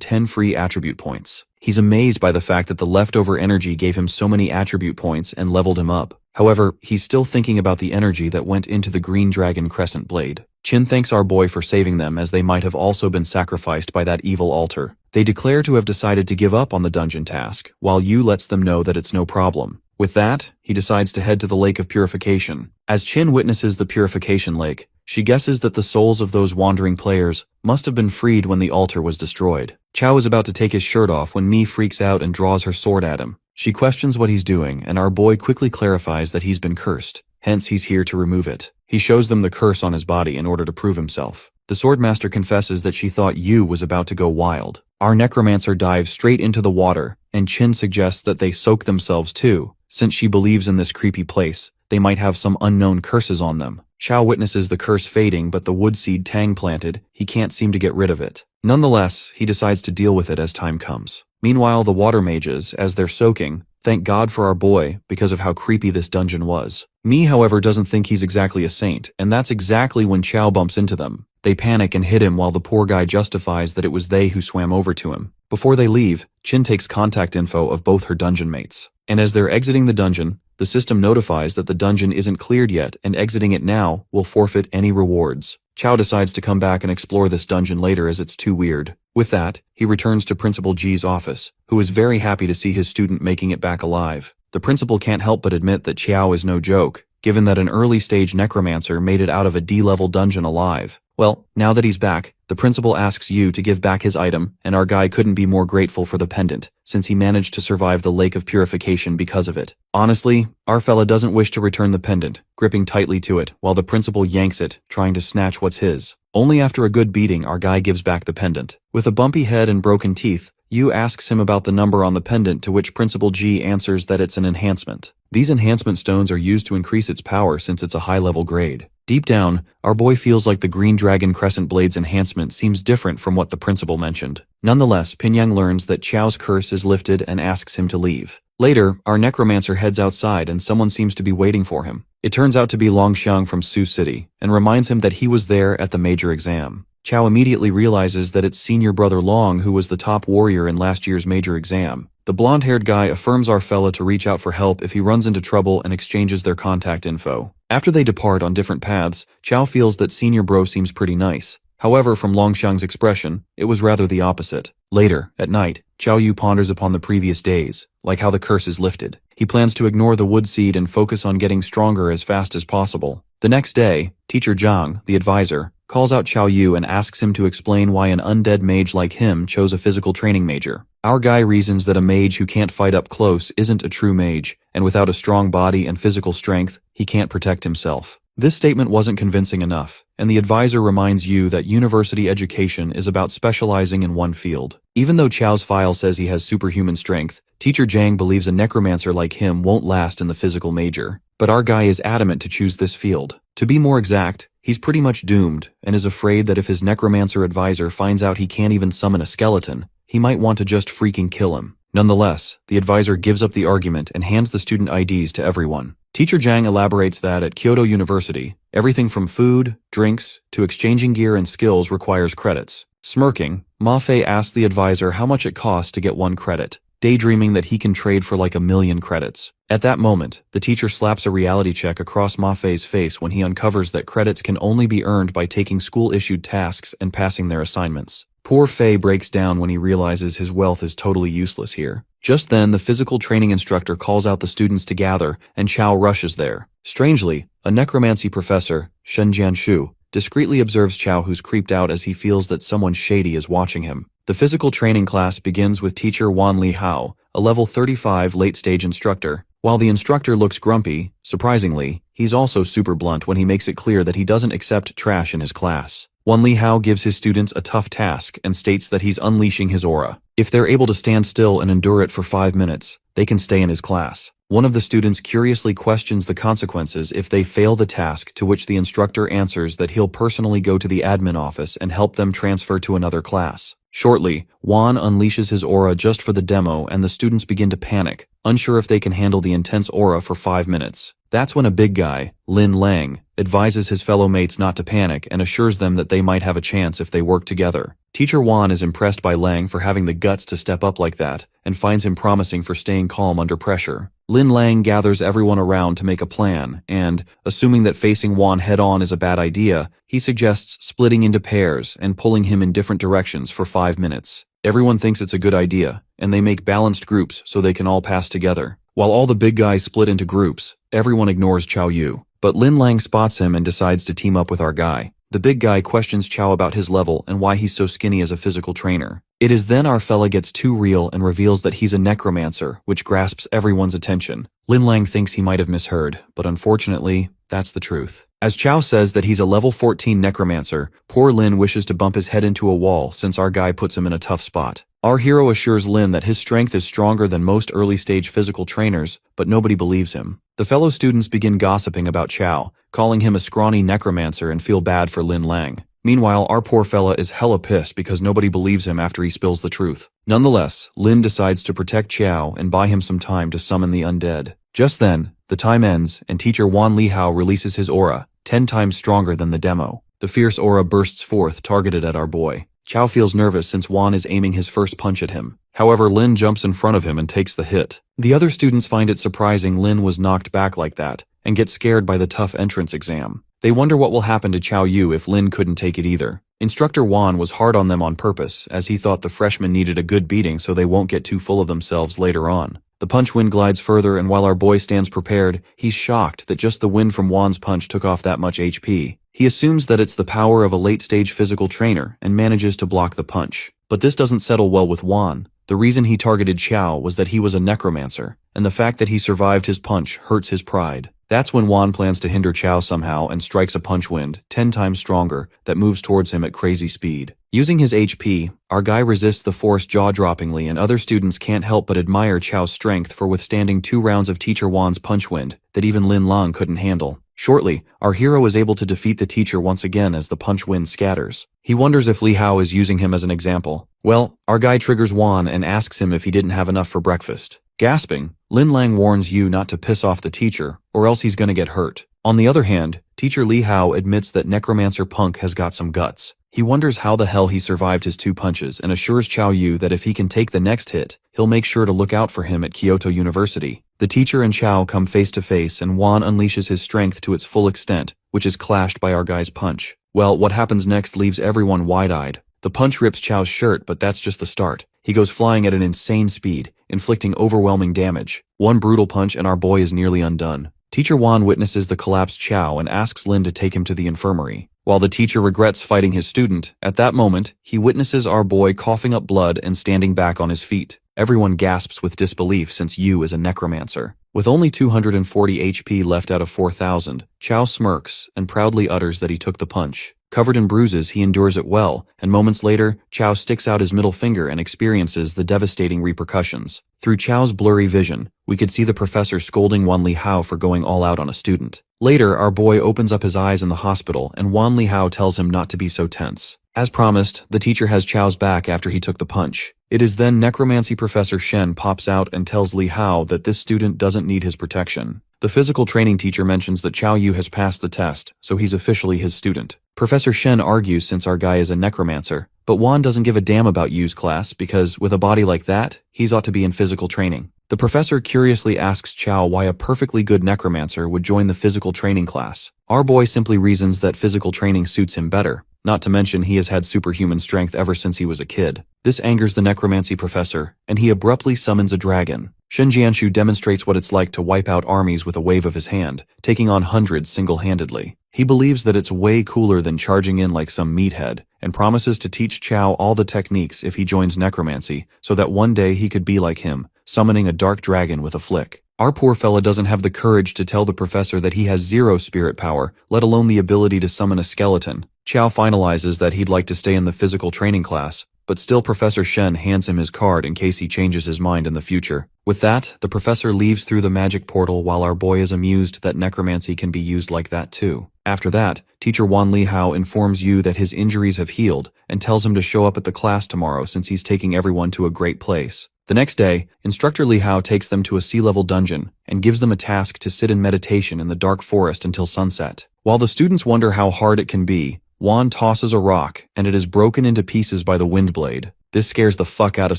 10 free attribute points. He's amazed by the fact that the leftover energy gave him so many attribute points and leveled him up. However, he's still thinking about the energy that went into the Green Dragon Crescent Blade. Qin thanks our boy for saving them, as they might have also been sacrificed by that evil altar. They declare to have decided to give up on the dungeon task, while Yu lets them know that it's no problem. With that, he decides to head to the Lake of Purification. As Qin witnesses the Purification Lake, she guesses that the souls of those wandering players must have been freed when the altar was destroyed. Qiao is about to take his shirt off when Mi freaks out and draws her sword at him. She questions what he's doing, and our boy quickly clarifies that he's been cursed, hence he's here to remove it. He shows them the curse on his body in order to prove himself. The Swordmaster confesses that she thought Yu was about to go wild. Our necromancer dives straight into the water, and Qin suggests that they soak themselves too, since she believes in this creepy place, they might have some unknown curses on them. Qiao witnesses the curse fading, but the wood seed Tang planted, he can't seem to get rid of it. Nonetheless, he decides to deal with it as time comes. Meanwhile, the water mages, as they're soaking, thank God for our boy because of how creepy this dungeon was. Mi, however, doesn't think he's exactly a saint, and that's exactly when Qiao bumps into them. They panic and hit him while the poor guy justifies that it was they who swam over to him. Before they leave, Qin takes contact info of both her dungeon mates. And as they're exiting the dungeon, the system notifies that the dungeon isn't cleared yet, and exiting it now will forfeit any rewards. Qiao decides to come back and explore this dungeon later as it's too weird. With that, he returns to Principal G's office, who is very happy to see his student making it back alive. The principal can't help but admit that Qiao is no joke, given that an early-stage necromancer made it out of a D-level dungeon alive. Well, now that he's back, the principal asks Yu to give back his item, and our guy couldn't be more grateful for the pendant, since he managed to survive the Lake of Purification because of it. Honestly, our fella doesn't wish to return the pendant, gripping tightly to it, while the principal yanks it, trying to snatch what's his. Only after a good beating, our guy gives back the pendant. With a bumpy head and broken teeth, Yu asks him about the number on the pendant, to which Principal G answers that it's an enhancement. These enhancement stones are used to increase its power since it's a high-level grade. Deep down, our boy feels like the Green Dragon Crescent Blade's enhancement seems different from what the principal mentioned. Nonetheless, Pinyang learns that Qiao's curse is lifted and asks him to leave. Later, our necromancer heads outside and someone seems to be waiting for him. It turns out to be Longxiang from Sioux City, and reminds him that he was there at the major exam. Qiao immediately realizes that it's senior brother Long who was the top warrior in last year's major exam. The blonde-haired guy affirms our fella to reach out for help if he runs into trouble and exchanges their contact info. After they depart on different paths, Qiao feels that senior bro seems pretty nice. However, from Longxiang's expression, it was rather the opposite. Later, at night, Qiao Yu ponders upon the previous days, like how the curse is lifted. He plans to ignore the wood seed and focus on getting stronger as fast as possible. The next day, Teacher Zhang, the advisor, calls out Xiao Yu and asks him to explain why an undead mage like him chose a physical training major. Our guy reasons that a mage who can't fight up close isn't a true mage, and without a strong body and physical strength, he can't protect himself. This statement wasn't convincing enough, and the advisor reminds Yu that university education is about specializing in one field. Even though Chao's file says he has superhuman strength, Teacher Jang believes a necromancer like him won't last in the physical major. But our guy is adamant to choose this field. To be more exact, he's pretty much doomed, and is afraid that if his necromancer advisor finds out he can't even summon a skeleton, he might want to just freaking kill him. Nonetheless, the advisor gives up the argument and hands the student IDs to everyone. Teacher Jang elaborates that at Kyoto University, everything from food, drinks, to exchanging gear and skills requires credits. Smirking, Ma Fei asks the advisor how much it costs to get 1 credit, daydreaming that he can trade for like 1,000,000 credits. At that moment, the teacher slaps a reality check across Ma Fei's face when he uncovers that credits can only be earned by taking school-issued tasks and passing their assignments. Poor Fei breaks down when he realizes his wealth is totally useless here. Just then, the physical training instructor calls out the students to gather, and Chao rushes there. Strangely, a necromancy professor, Shen Jianshu, discreetly observes Chao, who's creeped out as he feels that someone shady is watching him. The physical training class begins with teacher Wan Li Hao, a level 35 late-stage instructor. While the instructor looks grumpy, surprisingly, he's also super blunt when he makes it clear that he doesn't accept trash in his class. Wan Li Hao gives his students a tough task and states that he's unleashing his aura. If they're able to stand still and endure it for 5 minutes, they can stay in his class. One of the students curiously questions the consequences if they fail the task, to which the instructor answers that he'll personally go to the admin office and help them transfer to another class. Shortly, Wan unleashes his aura just for the demo and the students begin to panic, unsure if they can handle the intense aura for 5 minutes. That's when a big guy, Lin Lang, advises his fellow mates not to panic and assures them that they might have a chance if they work together. Teacher Wan is impressed by Lang for having the guts to step up like that, and finds him promising for staying calm under pressure. Lin Lang gathers everyone around to make a plan, and, assuming that facing Wan head-on is a bad idea, he suggests splitting into pairs and pulling him in different directions for 5 minutes. Everyone thinks it's a good idea, and they make balanced groups so they can all pass together. While all the big guys split into groups, everyone ignores Chao Yu. But Lin Lang spots him and decides to team up with our guy. The big guy questions Chao about his level and why he's so skinny as a physical trainer. It is then our fella gets too real and reveals that he's a necromancer, which grasps everyone's attention. Lin Lang thinks he might have misheard, but unfortunately, that's the truth. As Chao says that he's a level 14 necromancer, poor Lin wishes to bump his head into a wall since our guy puts him in a tough spot. Our hero assures Lin that his strength is stronger than most early-stage physical trainers, but nobody believes him. The fellow students begin gossiping about Chao, calling him a scrawny necromancer, and feel bad for Lin Lang. Meanwhile, our poor fella is hella pissed because nobody believes him after he spills the truth. Nonetheless, Lin decides to protect Chao and buy him some time to summon the undead. Just then, the time ends and teacher Wan Li Hao releases his aura, 10 times stronger than the demo. The fierce aura bursts forth, targeted at our boy. Chao feels nervous since Wan is aiming his first punch at him. However, Lin jumps in front of him and takes the hit. The other students find it surprising Lin was knocked back like that, and get scared by the tough entrance exam. They wonder what will happen to Chao Yu if Lin couldn't take it either. Instructor Wan was hard on them on purpose, as he thought the freshmen needed a good beating so they won't get too full of themselves later on. The punch wind glides further, and while our boy stands prepared, he's shocked that just the wind from Wan's punch took off that much HP. He assumes that it's the power of a late-stage physical trainer and manages to block the punch. But this doesn't settle well with Wan. The reason he targeted Chao was that he was a necromancer, and the fact that he survived his punch hurts his pride. That's when Wan plans to hinder Chao somehow and strikes a punch wind, 10 times stronger, that moves towards him at crazy speed. Using his HP, our guy resists the force jaw-droppingly, and other students can't help but admire Chao's strength for withstanding 2 rounds of teacher Wan's punch wind that even Lin Lang couldn't handle. Shortly, our hero is able to defeat the teacher once again as the punch wind scatters. He wonders if Li Hao is using him as an example. Well, our guy triggers Wan and asks him if he didn't have enough for breakfast. Gasping, Lin Lang warns Yu not to piss off the teacher, or else he's gonna get hurt. On the other hand, teacher Li Hao admits that Necromancer Punk has got some guts. He wonders how the hell he survived his 2 punches and assures Chao Yu that if he can take the next hit, he'll make sure to look out for him at Kyoto University. The teacher and Chao come face to face, and Wan unleashes his strength to its full extent, which is clashed by our guy's punch. Well, what happens next leaves everyone wide-eyed. The punch rips Chao's shirt, but that's just the start. He goes flying at an insane speed, inflicting overwhelming damage. One brutal punch and our boy is nearly undone. Teacher Wan witnesses the collapsed Chao and asks Lin to take him to the infirmary. While the teacher regrets fighting his student, at that moment, he witnesses our boy coughing up blood and standing back on his feet. Everyone gasps with disbelief since Yu is a necromancer. With only 240 HP left out of 4,000, Chao smirks and proudly utters that he took the punch. Covered in bruises, he endures it well, and moments later, Chao sticks out his middle finger and experiences the devastating repercussions. Through Chao's blurry vision, we could see the professor scolding Wan Lihao for going all out on a student. Later, our boy opens up his eyes in the hospital, and Wan Lihao tells him not to be so tense. As promised, the teacher has Chao's back after he took the punch. It is then Necromancy Professor Shen pops out and tells Li Hao that this student doesn't need his protection. The physical training teacher mentions that Chao Yu has passed the test, so he's officially his student. Professor Shen argues since our guy is a necromancer, but Wan doesn't give a damn about Yu's class because, with a body like that, he's ought to be in physical training. The professor curiously asks Chao why a perfectly good necromancer would join the physical training class. Our boy simply reasons that physical training suits him better. Not to mention he has had superhuman strength ever since he was a kid. This angers the necromancy professor, and he abruptly summons a dragon. Shen Jianshu demonstrates what it's like to wipe out armies with a wave of his hand, taking on hundreds single-handedly. He believes that it's way cooler than charging in like some meathead, and promises to teach Chao all the techniques if he joins necromancy, so that one day he could be like him, summoning a dark dragon with a flick. Our poor fella doesn't have the courage to tell the professor that he has zero spirit power, let alone the ability to summon a skeleton. Chao finalizes that he'd like to stay in the physical training class, but still Professor Shen hands him his card in case he changes his mind in the future. With that, the professor leaves through the magic portal while our boy is amused that necromancy can be used like that too. After that, teacher Wan Lihao informs Yu that his injuries have healed and tells him to show up at the class tomorrow since he's taking everyone to a great place. The next day, Instructor Lihao takes them to a sea-level dungeon and gives them a task to sit in meditation in the dark forest until sunset. While the students wonder how hard it can be, Wan tosses a rock, and it is broken into pieces by the wind blade. This scares the fuck out of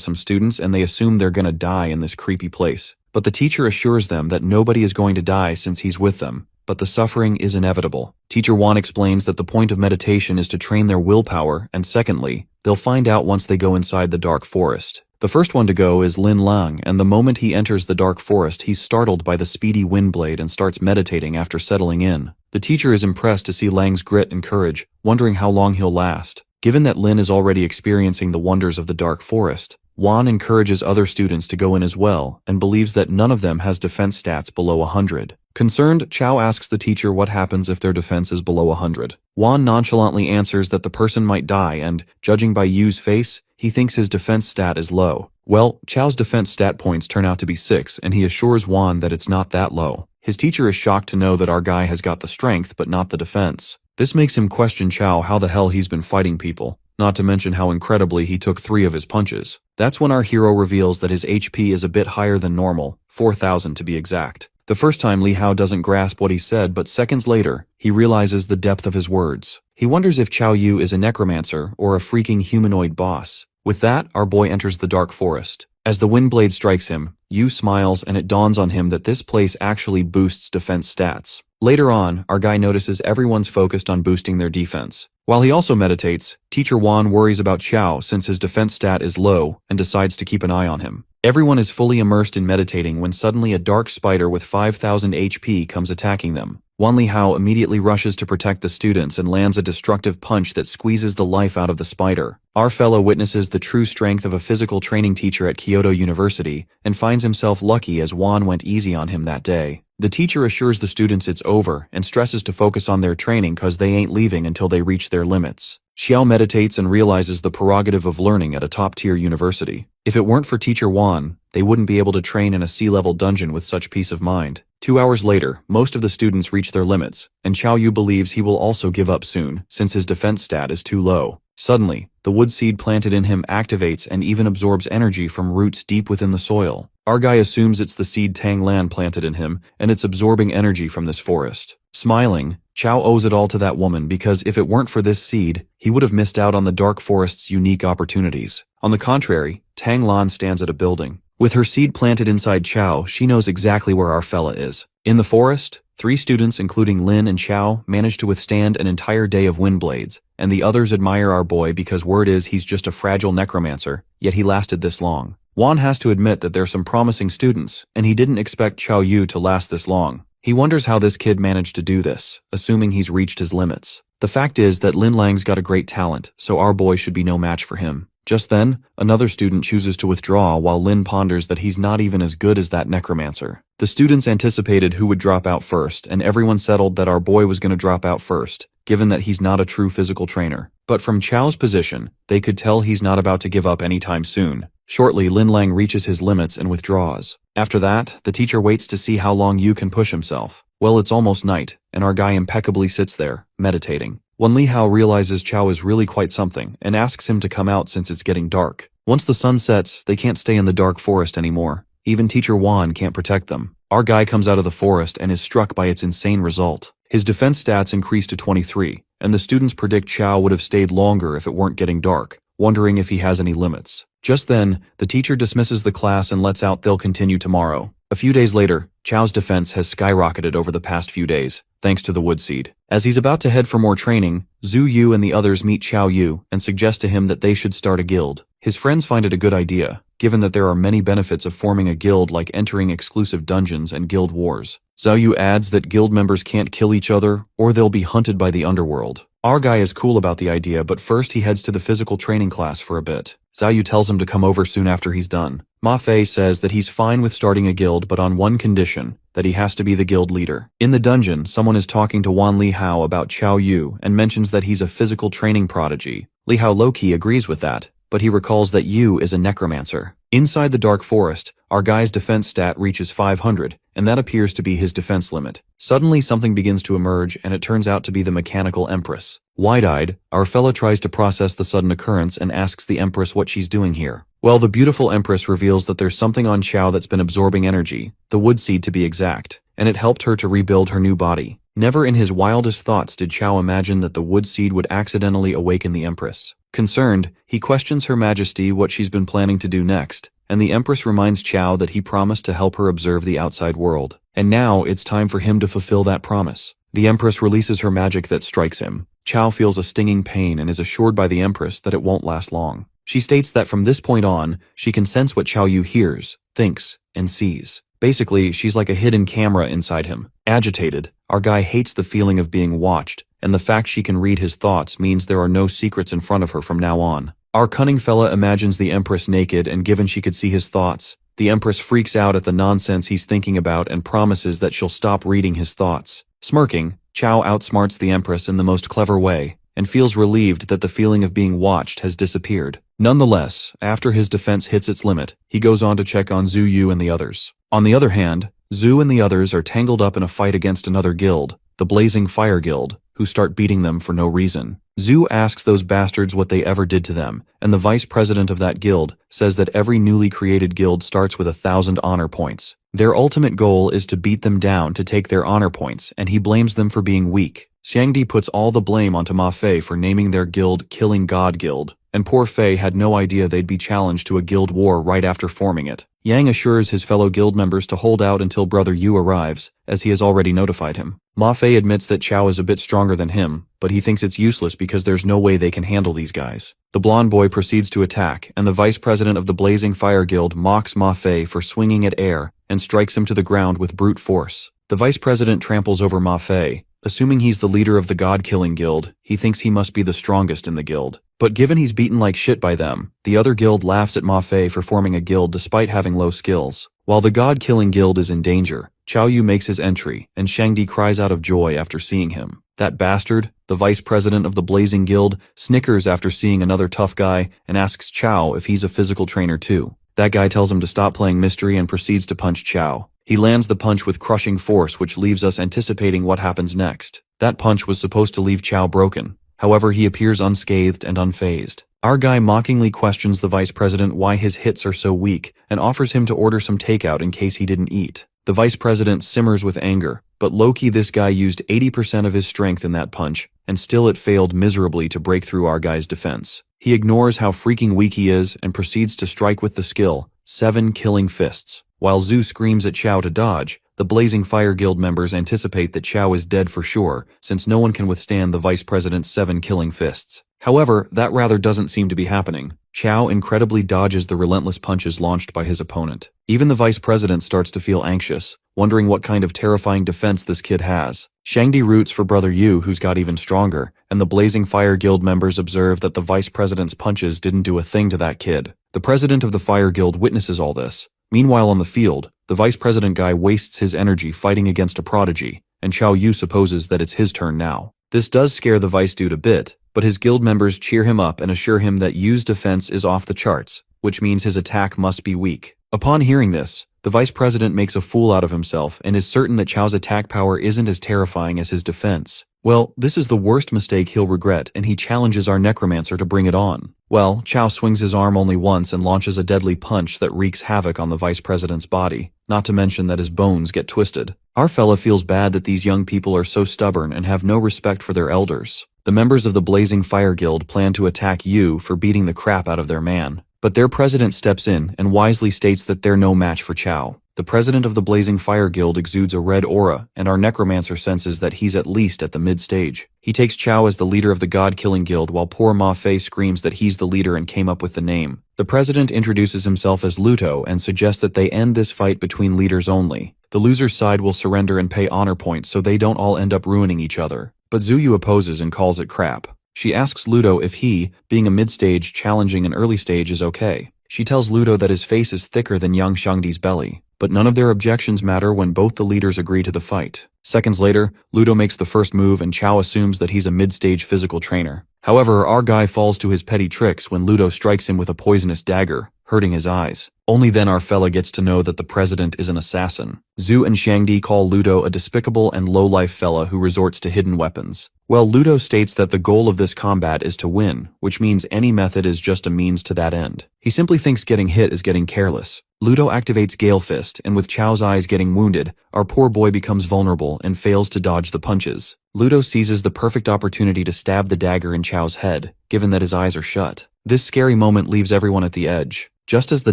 some students, and they assume they're gonna die in this creepy place. But the teacher assures them that nobody is going to die since he's with them, but the suffering is inevitable. Teacher Wan explains that the point of meditation is to train their willpower, and secondly, they'll find out once they go inside the dark forest. The first one to go is Lin Lang, and the moment he enters the dark forest, he's startled by the speedy wind blade and starts meditating after settling in. The teacher is impressed to see Lang's grit and courage, wondering how long he'll last. Given that Lin is already experiencing the wonders of the dark forest, Wan encourages other students to go in as well, and believes that none of them has defense stats below 100. Concerned, Chao asks the teacher what happens if their defense is below 100. Wan nonchalantly answers that the person might die and, judging by Yu's face, he thinks his defense stat is low. Well, Chao's defense stat points turn out to be 6, and he assures Wan that it's not that low. His teacher is shocked to know that our guy has got the strength but not the defense. This makes him question Chao how the hell he's been fighting people, not to mention how incredibly he took 3 of his punches. That's when our hero reveals that his HP is a bit higher than normal, 4,000 to be exact. The first time Li Hao doesn't grasp what he said, but seconds later, he realizes the depth of his words. He wonders if Chao Yu is a necromancer or a freaking humanoid boss. With that, our boy enters the dark forest. As the wind blade strikes him, Yu smiles and it dawns on him that this place actually boosts defense stats. Later on, our guy notices everyone's focused on boosting their defense. While he also meditates, Teacher Wan worries about Chao since his defense stat is low and decides to keep an eye on him. Everyone is fully immersed in meditating when suddenly a dark spider with 5,000 HP comes attacking them. Wan Lihao immediately rushes to protect the students and lands a destructive punch that squeezes the life out of the spider. Our fellow witnesses the true strength of a physical training teacher at Kyoto University and finds himself lucky as Wan went easy on him that day. The teacher assures the students it's over and stresses to focus on their training cause they ain't leaving until they reach their limits. Xiao meditates and realizes the prerogative of learning at a top-tier university. If it weren't for Teacher Wan, they wouldn't be able to train in a sea-level dungeon with such peace of mind. 2 hours later, most of the students reach their limits, and Chao Yu believes he will also give up soon, since his defense stat is too low. Suddenly, the wood seed planted in him activates and even absorbs energy from roots deep within the soil. Our guy assumes it's the seed Tang Lan planted in him, and it's absorbing energy from this forest. Smiling, Chao owes it all to that woman because if it weren't for this seed, he would have missed out on the dark forest's unique opportunities. On the contrary, Tang Lan stands at a building. With her seed planted inside Chao, she knows exactly where our fella is. In the forest, 3 students including Lin and Chao manage to withstand an entire day of wind blades, and the others admire our boy because word is he's just a fragile necromancer, yet he lasted this long. Wan has to admit that there's some promising students, and he didn't expect Chao Yu to last this long. He wonders how this kid managed to do this, assuming he's reached his limits. The fact is that Lin Lang's got a great talent, so our boy should be no match for him. Just then, another student chooses to withdraw while Lin ponders that he's not even as good as that Necromancer. The students anticipated who would drop out first, and everyone settled that our boy was going to drop out first, given that he's not a true physical trainer. But from Chao's position, they could tell he's not about to give up anytime soon. Shortly, Lin Lang reaches his limits and withdraws. After that, the teacher waits to see how long Yu can push himself. Well, it's almost night, and our guy impeccably sits there, meditating. When Li Hao realizes Chao is really quite something and asks him to come out since it's getting dark. Once the sun sets, they can't stay in the dark forest anymore. Even Teacher Wan can't protect them. Our guy comes out of the forest and is struck by its insane result. His defense stats increase to 23, and the students predict Chao would have stayed longer if it weren't getting dark, wondering if he has any limits. Just then, the teacher dismisses the class and lets out they'll continue tomorrow. A few days later, Chao's defense has skyrocketed over the past few days, thanks to the wood seed. As he's about to head for more training, Zhu Yu and the others meet Chao Yu and suggest to him that they should start a guild. His friends find it a good idea, given that there are many benefits of forming a guild like entering exclusive dungeons and guild wars. Zhao Yu adds that guild members can't kill each other, or they'll be hunted by the underworld. Our guy is cool about the idea, but first he heads to the physical training class for a bit. Zhao Yu tells him to come over soon after he's done. Ma Fei says that he's fine with starting a guild, but on one condition, that he has to be the guild leader. In the dungeon, someone is talking to Wan Li Hao about Chao Yu and mentions that he's a physical training prodigy. Li Hao low-key agrees with that, but he recalls that Yu is a necromancer. Inside the dark forest, our guy's defense stat reaches 500, and that appears to be his defense limit. Suddenly something begins to emerge, and it turns out to be the mechanical empress. Wide-eyed, our fella tries to process the sudden occurrence and asks the empress what she's doing here. Well, the beautiful empress reveals that there's something on Chao that's been absorbing energy, the wood seed to be exact, and it helped her to rebuild her new body. Never in his wildest thoughts did Chao imagine that the wood seed would accidentally awaken the empress. Concerned, he questions Her Majesty what she's been planning to do next, and the empress reminds Chao that he promised to help her observe the outside world. And now it's time for him to fulfill that promise. The empress releases her magic that strikes him. Chao feels a stinging pain and is assured by the empress that it won't last long. She states that from this point on, she can sense what Chao Yu hears, thinks, and sees. Basically, she's like a hidden camera inside him. Agitated, our guy hates the feeling of being watched, and the fact she can read his thoughts means there are no secrets in front of her from now on. Our cunning fella imagines the empress naked, and given she could see his thoughts, the empress freaks out at the nonsense he's thinking about and promises that she'll stop reading his thoughts. Smirking, Chao outsmarts the empress in the most clever way, and feels relieved that the feeling of being watched has disappeared. Nonetheless, after his defense hits its limit, he goes on to check on Zhu Yu and the others. On the other hand, Zhu and the others are tangled up in a fight against another guild, the Blazing Fire Guild, who start beating them for no reason. Zhu asks those bastards what they ever did to them, and the vice president of that guild says that every newly created guild starts with 1,000 honor points. Their ultimate goal is to beat them down to take their honor points, and he blames them for being weak. Xiangdi puts all the blame onto Ma Fei for naming their guild Killing God Guild, and poor Fei had no idea they'd be challenged to a guild war right after forming it. Yang assures his fellow guild members to hold out until Brother Yu arrives, as he has already notified him. Ma Fei admits that Chao is a bit stronger than him, but he thinks it's useless because there's no way they can handle these guys. The blonde boy proceeds to attack, and the vice president of the Blazing Fire Guild mocks Ma Fei for swinging at air and strikes him to the ground with brute force. The vice president tramples over Ma Fei. Assuming he's the leader of the God-Killing Guild, he thinks he must be the strongest in the guild. But given he's beaten like shit by them, the other guild laughs at Ma Fei for forming a guild despite having low skills. While the God-Killing Guild is in danger, Chao Yu makes his entry, and Xiangdi cries out of joy after seeing him. That bastard, the vice president of the Blazing Guild, snickers after seeing another tough guy and asks Chao if he's a physical trainer too. That guy tells him to stop playing mystery and proceeds to punch Chao. He lands the punch with crushing force, which leaves us anticipating what happens next. That punch was supposed to leave Chao broken. However, he appears unscathed and unfazed. Our guy mockingly questions the vice president why his hits are so weak and offers him to order some takeout in case he didn't eat. The vice president simmers with anger, but low-key this guy used 80% of his strength in that punch, and still it failed miserably to break through our guy's defense. He ignores how freaking weak he is and proceeds to strike with the skill, 7 killing fists. While Zhu screams at Chao to dodge, the Blazing Fire Guild members anticipate that Chao is dead for sure, since no one can withstand the vice president's 7 killing fists. However, that rather doesn't seem to be happening. Chao incredibly dodges the relentless punches launched by his opponent. Even the vice president starts to feel anxious, wondering what kind of terrifying defense this kid has. Shangdi roots for Brother Yu, who's got even stronger, and the Blazing Fire Guild members observe that the vice president's punches didn't do a thing to that kid. The president of the Fire Guild witnesses all this. Meanwhile on the field, the vice president guy wastes his energy fighting against a prodigy, and Chao Yu supposes that it's his turn now. This does scare the vice dude a bit, but his guild members cheer him up and assure him that Yu's defense is off the charts, which means his attack must be weak. Upon hearing this, the vice president makes a fool out of himself and is certain that Chao's attack power isn't as terrifying as his defense. Well, this is the worst mistake he'll regret, and he challenges our Necromancer to bring it on. Well, Chao swings his arm only once and launches a deadly punch that wreaks havoc on the vice president's body, not to mention that his bones get twisted. Our fella feels bad that these young people are so stubborn and have no respect for their elders. The members of the Blazing Fire Guild plan to attack Yu for beating the crap out of their man, but their president steps in and wisely states that they're no match for Chao. The president of the Blazing Fire Guild exudes a red aura, and our Necromancer senses that he's at least at the mid-stage. He takes Chao as the leader of the God-Killing Guild while poor Ma Fei screams that he's the leader and came up with the name. The president introduces himself as Luto and suggests that they end this fight between leaders only. The loser's side will surrender and pay honor points so they don't all end up ruining each other. But Zuyu opposes and calls it crap. She asks Luto if he, being a mid-stage, challenging an early stage is okay. She tells Luto that his face is thicker than young Shangdi's belly. But none of their objections matter when both the leaders agree to the fight. Seconds later, Luto makes the first move and Chao assumes that he's a mid-stage physical trainer. However, our guy falls to his petty tricks when Luto strikes him with a poisonous dagger, hurting his eyes. Only then our fella gets to know that the president is an assassin. Zhu and Shangdi call Luto a despicable and low-life fella who resorts to hidden weapons. Well, Luto states that the goal of this combat is to win, which means any method is just a means to that end. He simply thinks getting hit is getting careless. Luto activates Gale Fist, and with Chao's eyes getting wounded, our poor boy becomes vulnerable and fails to dodge the punches. Luto seizes the perfect opportunity to stab the dagger in Chao's head, given that his eyes are shut. This scary moment leaves everyone at the edge. Just as the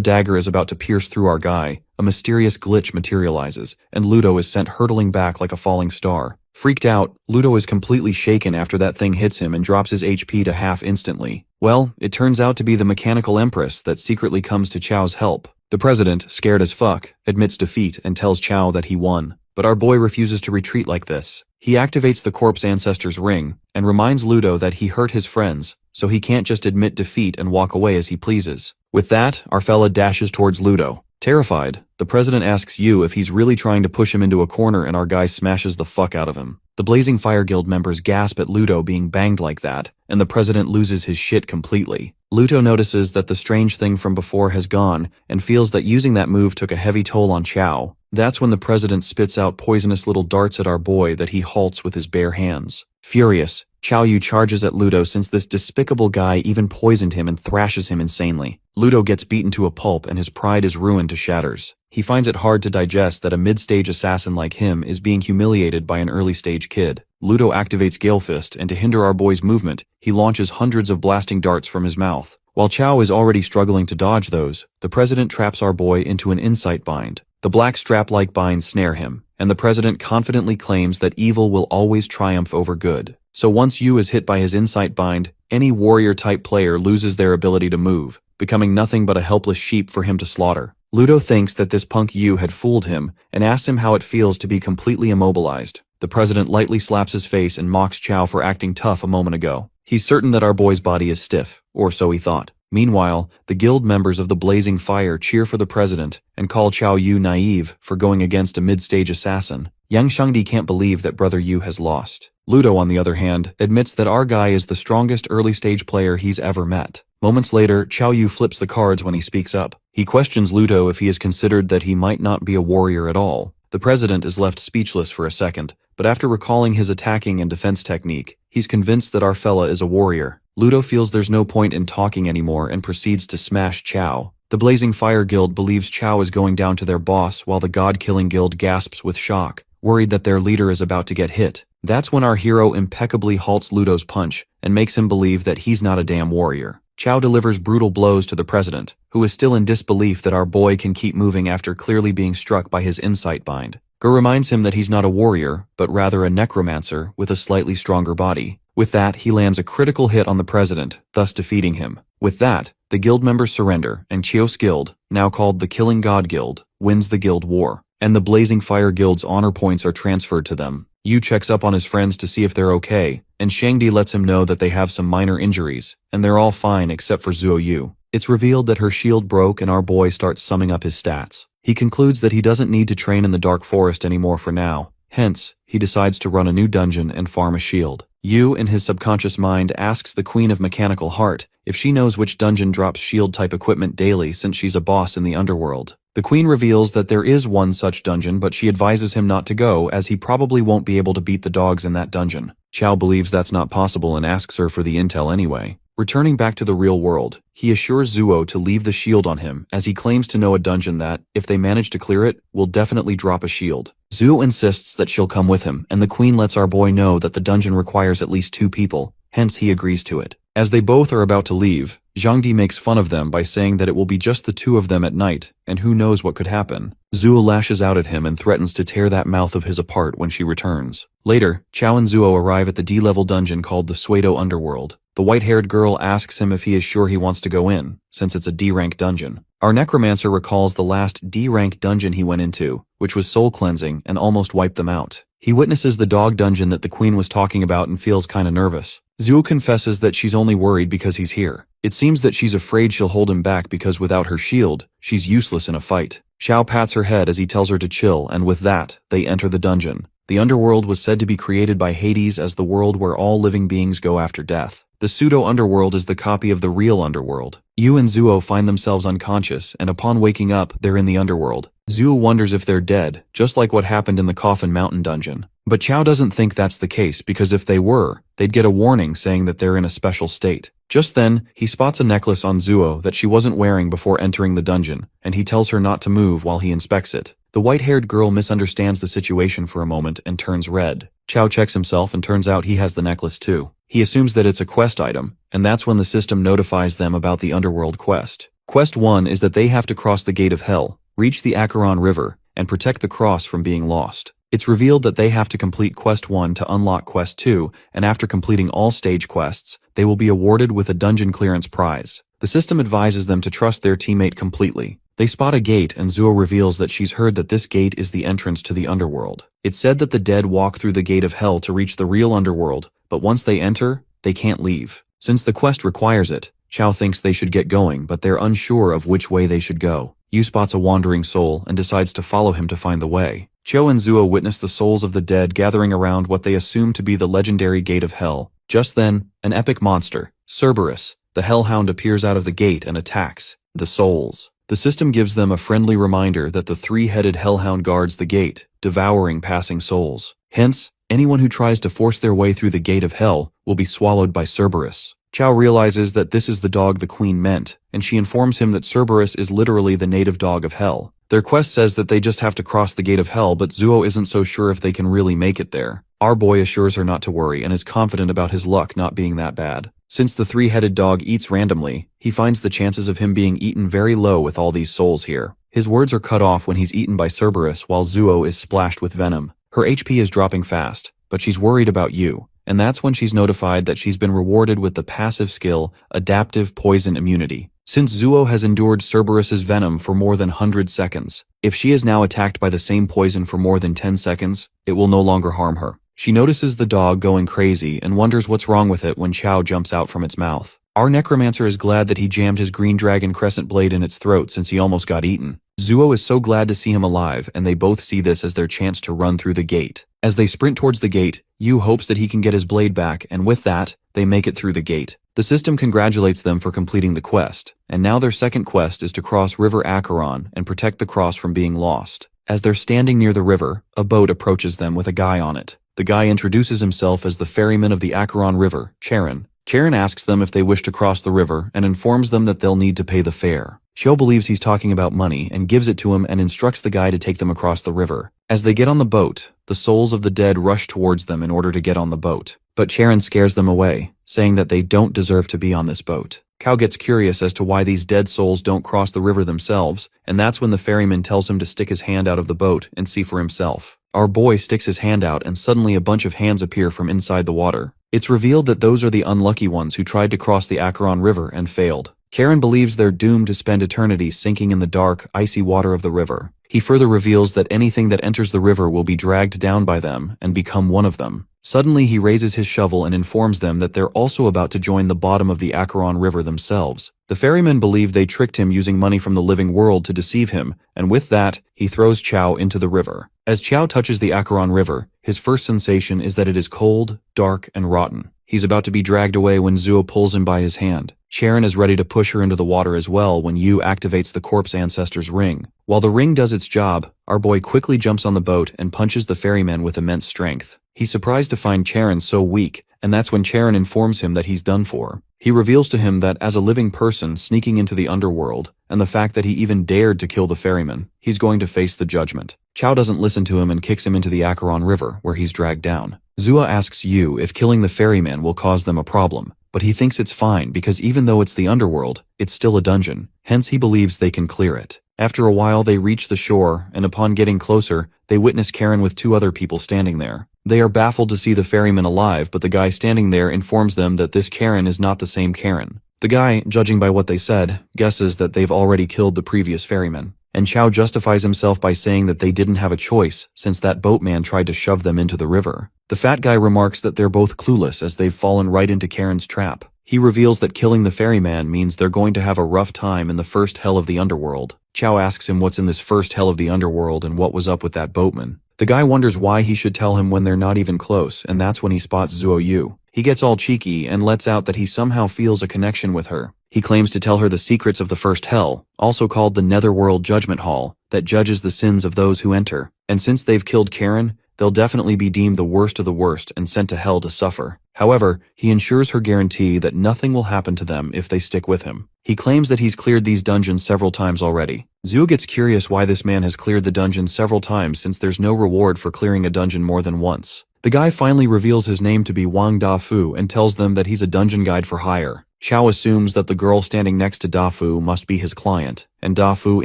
dagger is about to pierce through our guy, a mysterious glitch materializes, and Luto is sent hurtling back like a falling star. Freaked out, Luto is completely shaken after that thing hits him and drops his HP to half instantly. Well, it turns out to be the mechanical empress that secretly comes to Chao's help. The president, scared as fuck, admits defeat and tells Chao that he won. But our boy refuses to retreat like this. He activates the corpse ancestor's ring and reminds Luto that he hurt his friends, so he can't just admit defeat and walk away as he pleases. With that, our fella dashes towards Luto. Terrified, the president asks Yu if he's really trying to push him into a corner and our guy smashes the fuck out of him. The Blazing Fire Guild members gasp at Luto being banged like that, and the president loses his shit completely. Luto notices that the strange thing from before has gone and feels that using that move took a heavy toll on Chao. That's when the president spits out poisonous little darts at our boy that he halts with his bare hands. Furious, Chao Yu charges at Luto since this despicable guy even poisoned him and thrashes him insanely. Luto gets beaten to a pulp and his pride is ruined to shatters. He finds it hard to digest that a mid-stage assassin like him is being humiliated by an early-stage kid. Luto activates Gale Fist, and to hinder our boy's movement, he launches hundreds of blasting darts from his mouth. While Chao is already struggling to dodge those, the president traps our boy into an insight bind. The black strap-like binds snare him, and the president confidently claims that evil will always triumph over good. So once Yu is hit by his insight bind, any warrior-type player loses their ability to move, becoming nothing but a helpless sheep for him to slaughter. Luto thinks that this punk Yu had fooled him and asks him how it feels to be completely immobilized. The president lightly slaps his face and mocks Chao for acting tough a moment ago. He's certain that our boy's body is stiff, or so he thought. Meanwhile, the guild members of the Blazing Fire cheer for the president and call Chao Yu naive for going against a mid-stage assassin. Young Shangdi can't believe that Brother Yu has lost. Luto, on the other hand, admits that our guy is the strongest early-stage player he's ever met. Moments later, Chao Yu flips the cards when he speaks up. He questions Luto if he has considered that he might not be a warrior at all. The president is left speechless for a second, but after recalling his attacking and defense technique, he's convinced that our fella is a warrior. Luto feels there's no point in talking anymore and proceeds to smash Chao. The Blazing Fire Guild believes Chao is going down to their boss while the God-Killing Guild gasps with shock, worried that their leader is about to get hit. That's when our hero impeccably halts Luto's punch and makes him believe that he's not a damn warrior. Chao delivers brutal blows to the president, who is still in disbelief that our boy can keep moving after clearly being struck by his insight bind. Ge reminds him that he's not a warrior, but rather a necromancer with a slightly stronger body. With that, he lands a critical hit on the president, thus defeating him. With that, the guild members surrender, and Chios Guild, now called the Killing God Guild, wins the guild war, and the Blazing Fire Guild's honor points are transferred to them. Yu checks up on his friends to see if they're okay, and Shangdi lets him know that they have some minor injuries, and they're all fine except for Zuo Yu. It's revealed that her shield broke and our boy starts summing up his stats. He concludes that he doesn't need to train in the Dark Forest anymore for now, hence, he decides to run a new dungeon and farm a shield. Yu, in his subconscious mind, asks the Queen of Mechanical Heart if she knows which dungeon drops shield-type equipment daily since she's a boss in the underworld. The Queen reveals that there is one such dungeon, but she advises him not to go as he probably won't be able to beat the dogs in that dungeon. Chao believes that's not possible and asks her for the intel anyway. Returning back to the real world, he assures Zuo to leave the shield on him as he claims to know a dungeon that, if they manage to clear it, will definitely drop a shield. Zuo insists that she'll come with him, and the Queen lets our boy know that the dungeon requires at least 2 people, hence he agrees to it. As they both are about to leave, Zhangdi makes fun of them by saying that it will be just the 2 of them at night, and who knows what could happen. Zuo lashes out at him and threatens to tear that mouth of his apart when she returns. Later, Chao and Zuo arrive at the D-level dungeon called the Suedo Underworld. The white-haired girl asks him if he is sure he wants to go in, since it's a D-rank dungeon. Our Necromancer recalls the last D-rank dungeon he went into, which was soul-cleansing and almost wiped them out. He witnesses the dog dungeon that the Queen was talking about and feels kinda nervous. Zuo confesses that she's only worried because he's here. It seems that she's afraid she'll hold him back because without her shield, she's useless in a fight. Xiao pats her head as he tells her to chill, and with that, they enter the dungeon. The underworld was said to be created by Hades as the world where all living beings go after death. The pseudo-underworld is the copy of the real underworld. Yu and Zuo find themselves unconscious, and upon waking up, they're in the underworld. Zuo wonders if they're dead, just like what happened in the Coffin Mountain dungeon. But Chao doesn't think that's the case because if they were, they'd get a warning saying that they're in a special state. Just then, he spots a necklace on Zuo that she wasn't wearing before entering the dungeon, and he tells her not to move while he inspects it. The white-haired girl misunderstands the situation for a moment and turns red. Chao checks himself and turns out he has the necklace too. He assumes that it's a quest item, and that's when the system notifies them about the underworld quest. Quest 1 is that they have to cross the Gate of Hell, reach the Acheron River, and protect the cross from being lost. It's revealed that they have to complete Quest 1 to unlock Quest 2, and after completing all stage quests, they will be awarded with a dungeon clearance prize. The system advises them to trust their teammate completely. They spot a gate and Zuo reveals that she's heard that this gate is the entrance to the underworld. It's said that the dead walk through the Gate of Hell to reach the real underworld, but once they enter, they can't leave. Since the quest requires it, Chao thinks they should get going, but they're unsure of which way they should go. Yu spots a wandering soul and decides to follow him to find the way. Chao and Zuo witness the souls of the dead gathering around what they assume to be the legendary Gate of Hell. Just then, an epic monster, Cerberus, the Hellhound, appears out of the gate and attacks the souls. The system gives them a friendly reminder that the 3-headed Hellhound guards the gate, devouring passing souls. Hence, anyone who tries to force their way through the Gate of Hell will be swallowed by Cerberus. Chao realizes that this is the dog the Queen meant, and she informs him that Cerberus is literally the native dog of Hell. Their quest says that they just have to cross the Gate of Hell, but Zuo isn't so sure if they can really make it there. Our boy assures her not to worry and is confident about his luck not being that bad. Since the 3-headed dog eats randomly, he finds the chances of him being eaten very low with all these souls here. His words are cut off when he's eaten by Cerberus while Zuo is splashed with venom. Her HP is dropping fast, but she's worried about Yu, and that's when she's notified that she's been rewarded with the passive skill, Adaptive Poison Immunity. Since Zuo has endured Cerberus's venom for more than 100 seconds, if she is now attacked by the same poison for more than 10 seconds, it will no longer harm her. She notices the dog going crazy and wonders what's wrong with it when Chao jumps out from its mouth. Our Necromancer is glad that he jammed his green dragon crescent blade in its throat since he almost got eaten. Zuo is so glad to see him alive, and they both see this as their chance to run through the gate. As they sprint towards the gate, Yu hopes that he can get his blade back, and with that, they make it through the gate. The system congratulates them for completing the quest, and now their second quest is to cross River Acheron and protect the cross from being lost. As they're standing near the river, a boat approaches them with a guy on it. The guy introduces himself as the ferryman of the Acheron River, Charon. Charon asks them if they wish to cross the river and informs them that they'll need to pay the fare. Xiao believes he's talking about money and gives it to him and instructs the guy to take them across the river. As they get on the boat, the souls of the dead rush towards them in order to get on the boat. But Charon scares them away, saying that they don't deserve to be on this boat. Cao gets curious as to why these dead souls don't cross the river themselves, and that's when the ferryman tells him to stick his hand out of the boat and see for himself. Our boy sticks his hand out and suddenly a bunch of hands appear from inside the water. It's revealed that those are the unlucky ones who tried to cross the Acheron River and failed. Karen believes they're doomed to spend eternity sinking in the dark, icy water of the river. He further reveals that anything that enters the river will be dragged down by them and become one of them. Suddenly he raises his shovel and informs them that they're also about to join the bottom of the Acheron River themselves. The ferrymen believe they tricked him using money from the living world to deceive him, and with that, he throws Chao into the river. As Chao touches the Acheron River, his first sensation is that it is cold, dark, and rotten. He's about to be dragged away when Zuo pulls him by his hand. Sharon is ready to push her into the water as well when Yu activates the corpse ancestor's ring. While the ring does its job, our boy quickly jumps on the boat and punches the ferryman with immense strength. He's surprised to find Charon so weak, and that's when Charon informs him that he's done for. He reveals to him that as a living person sneaking into the underworld, and the fact that he even dared to kill the ferryman, he's going to face the judgment. Chao doesn't listen to him and kicks him into the Acheron River, where he's dragged down. Zua asks Yu if killing the ferryman will cause them a problem, but he thinks it's fine because even though it's the underworld, it's still a dungeon, hence he believes they can clear it. After a while they reach the shore, and upon getting closer, they witness Karen with 2 other people standing there. They are baffled to see the ferryman alive, but the guy standing there informs them that this Karen is not the same Karen. The guy, judging by what they said, guesses that they've already killed the previous ferryman. And Chao justifies himself by saying that they didn't have a choice since that boatman tried to shove them into the river. The fat guy remarks that they're both clueless as they've fallen right into Karen's trap. He reveals that killing the ferryman means they're going to have a rough time in the first hell of the underworld. Chao asks him what's in this first hell of the underworld and what was up with that boatman. The guy wonders why he should tell him when they're not even close, and that's when he spots Zuo Yu. He gets all cheeky and lets out that he somehow feels a connection with her. He claims to tell her the secrets of the first hell, also called the Netherworld Judgment Hall, that judges the sins of those who enter. And since they've killed Karen, they'll definitely be deemed the worst of the worst and sent to hell to suffer. However, he ensures her guarantee that nothing will happen to them if they stick with him. He claims that he's cleared these dungeons several times already. Zuo gets curious why this man has cleared the dungeon several times since there's no reward for clearing a dungeon more than once. The guy finally reveals his name to be Wang Dafu and tells them that he's a dungeon guide for hire. Chao assumes that the girl standing next to Dafu must be his client, and Dafu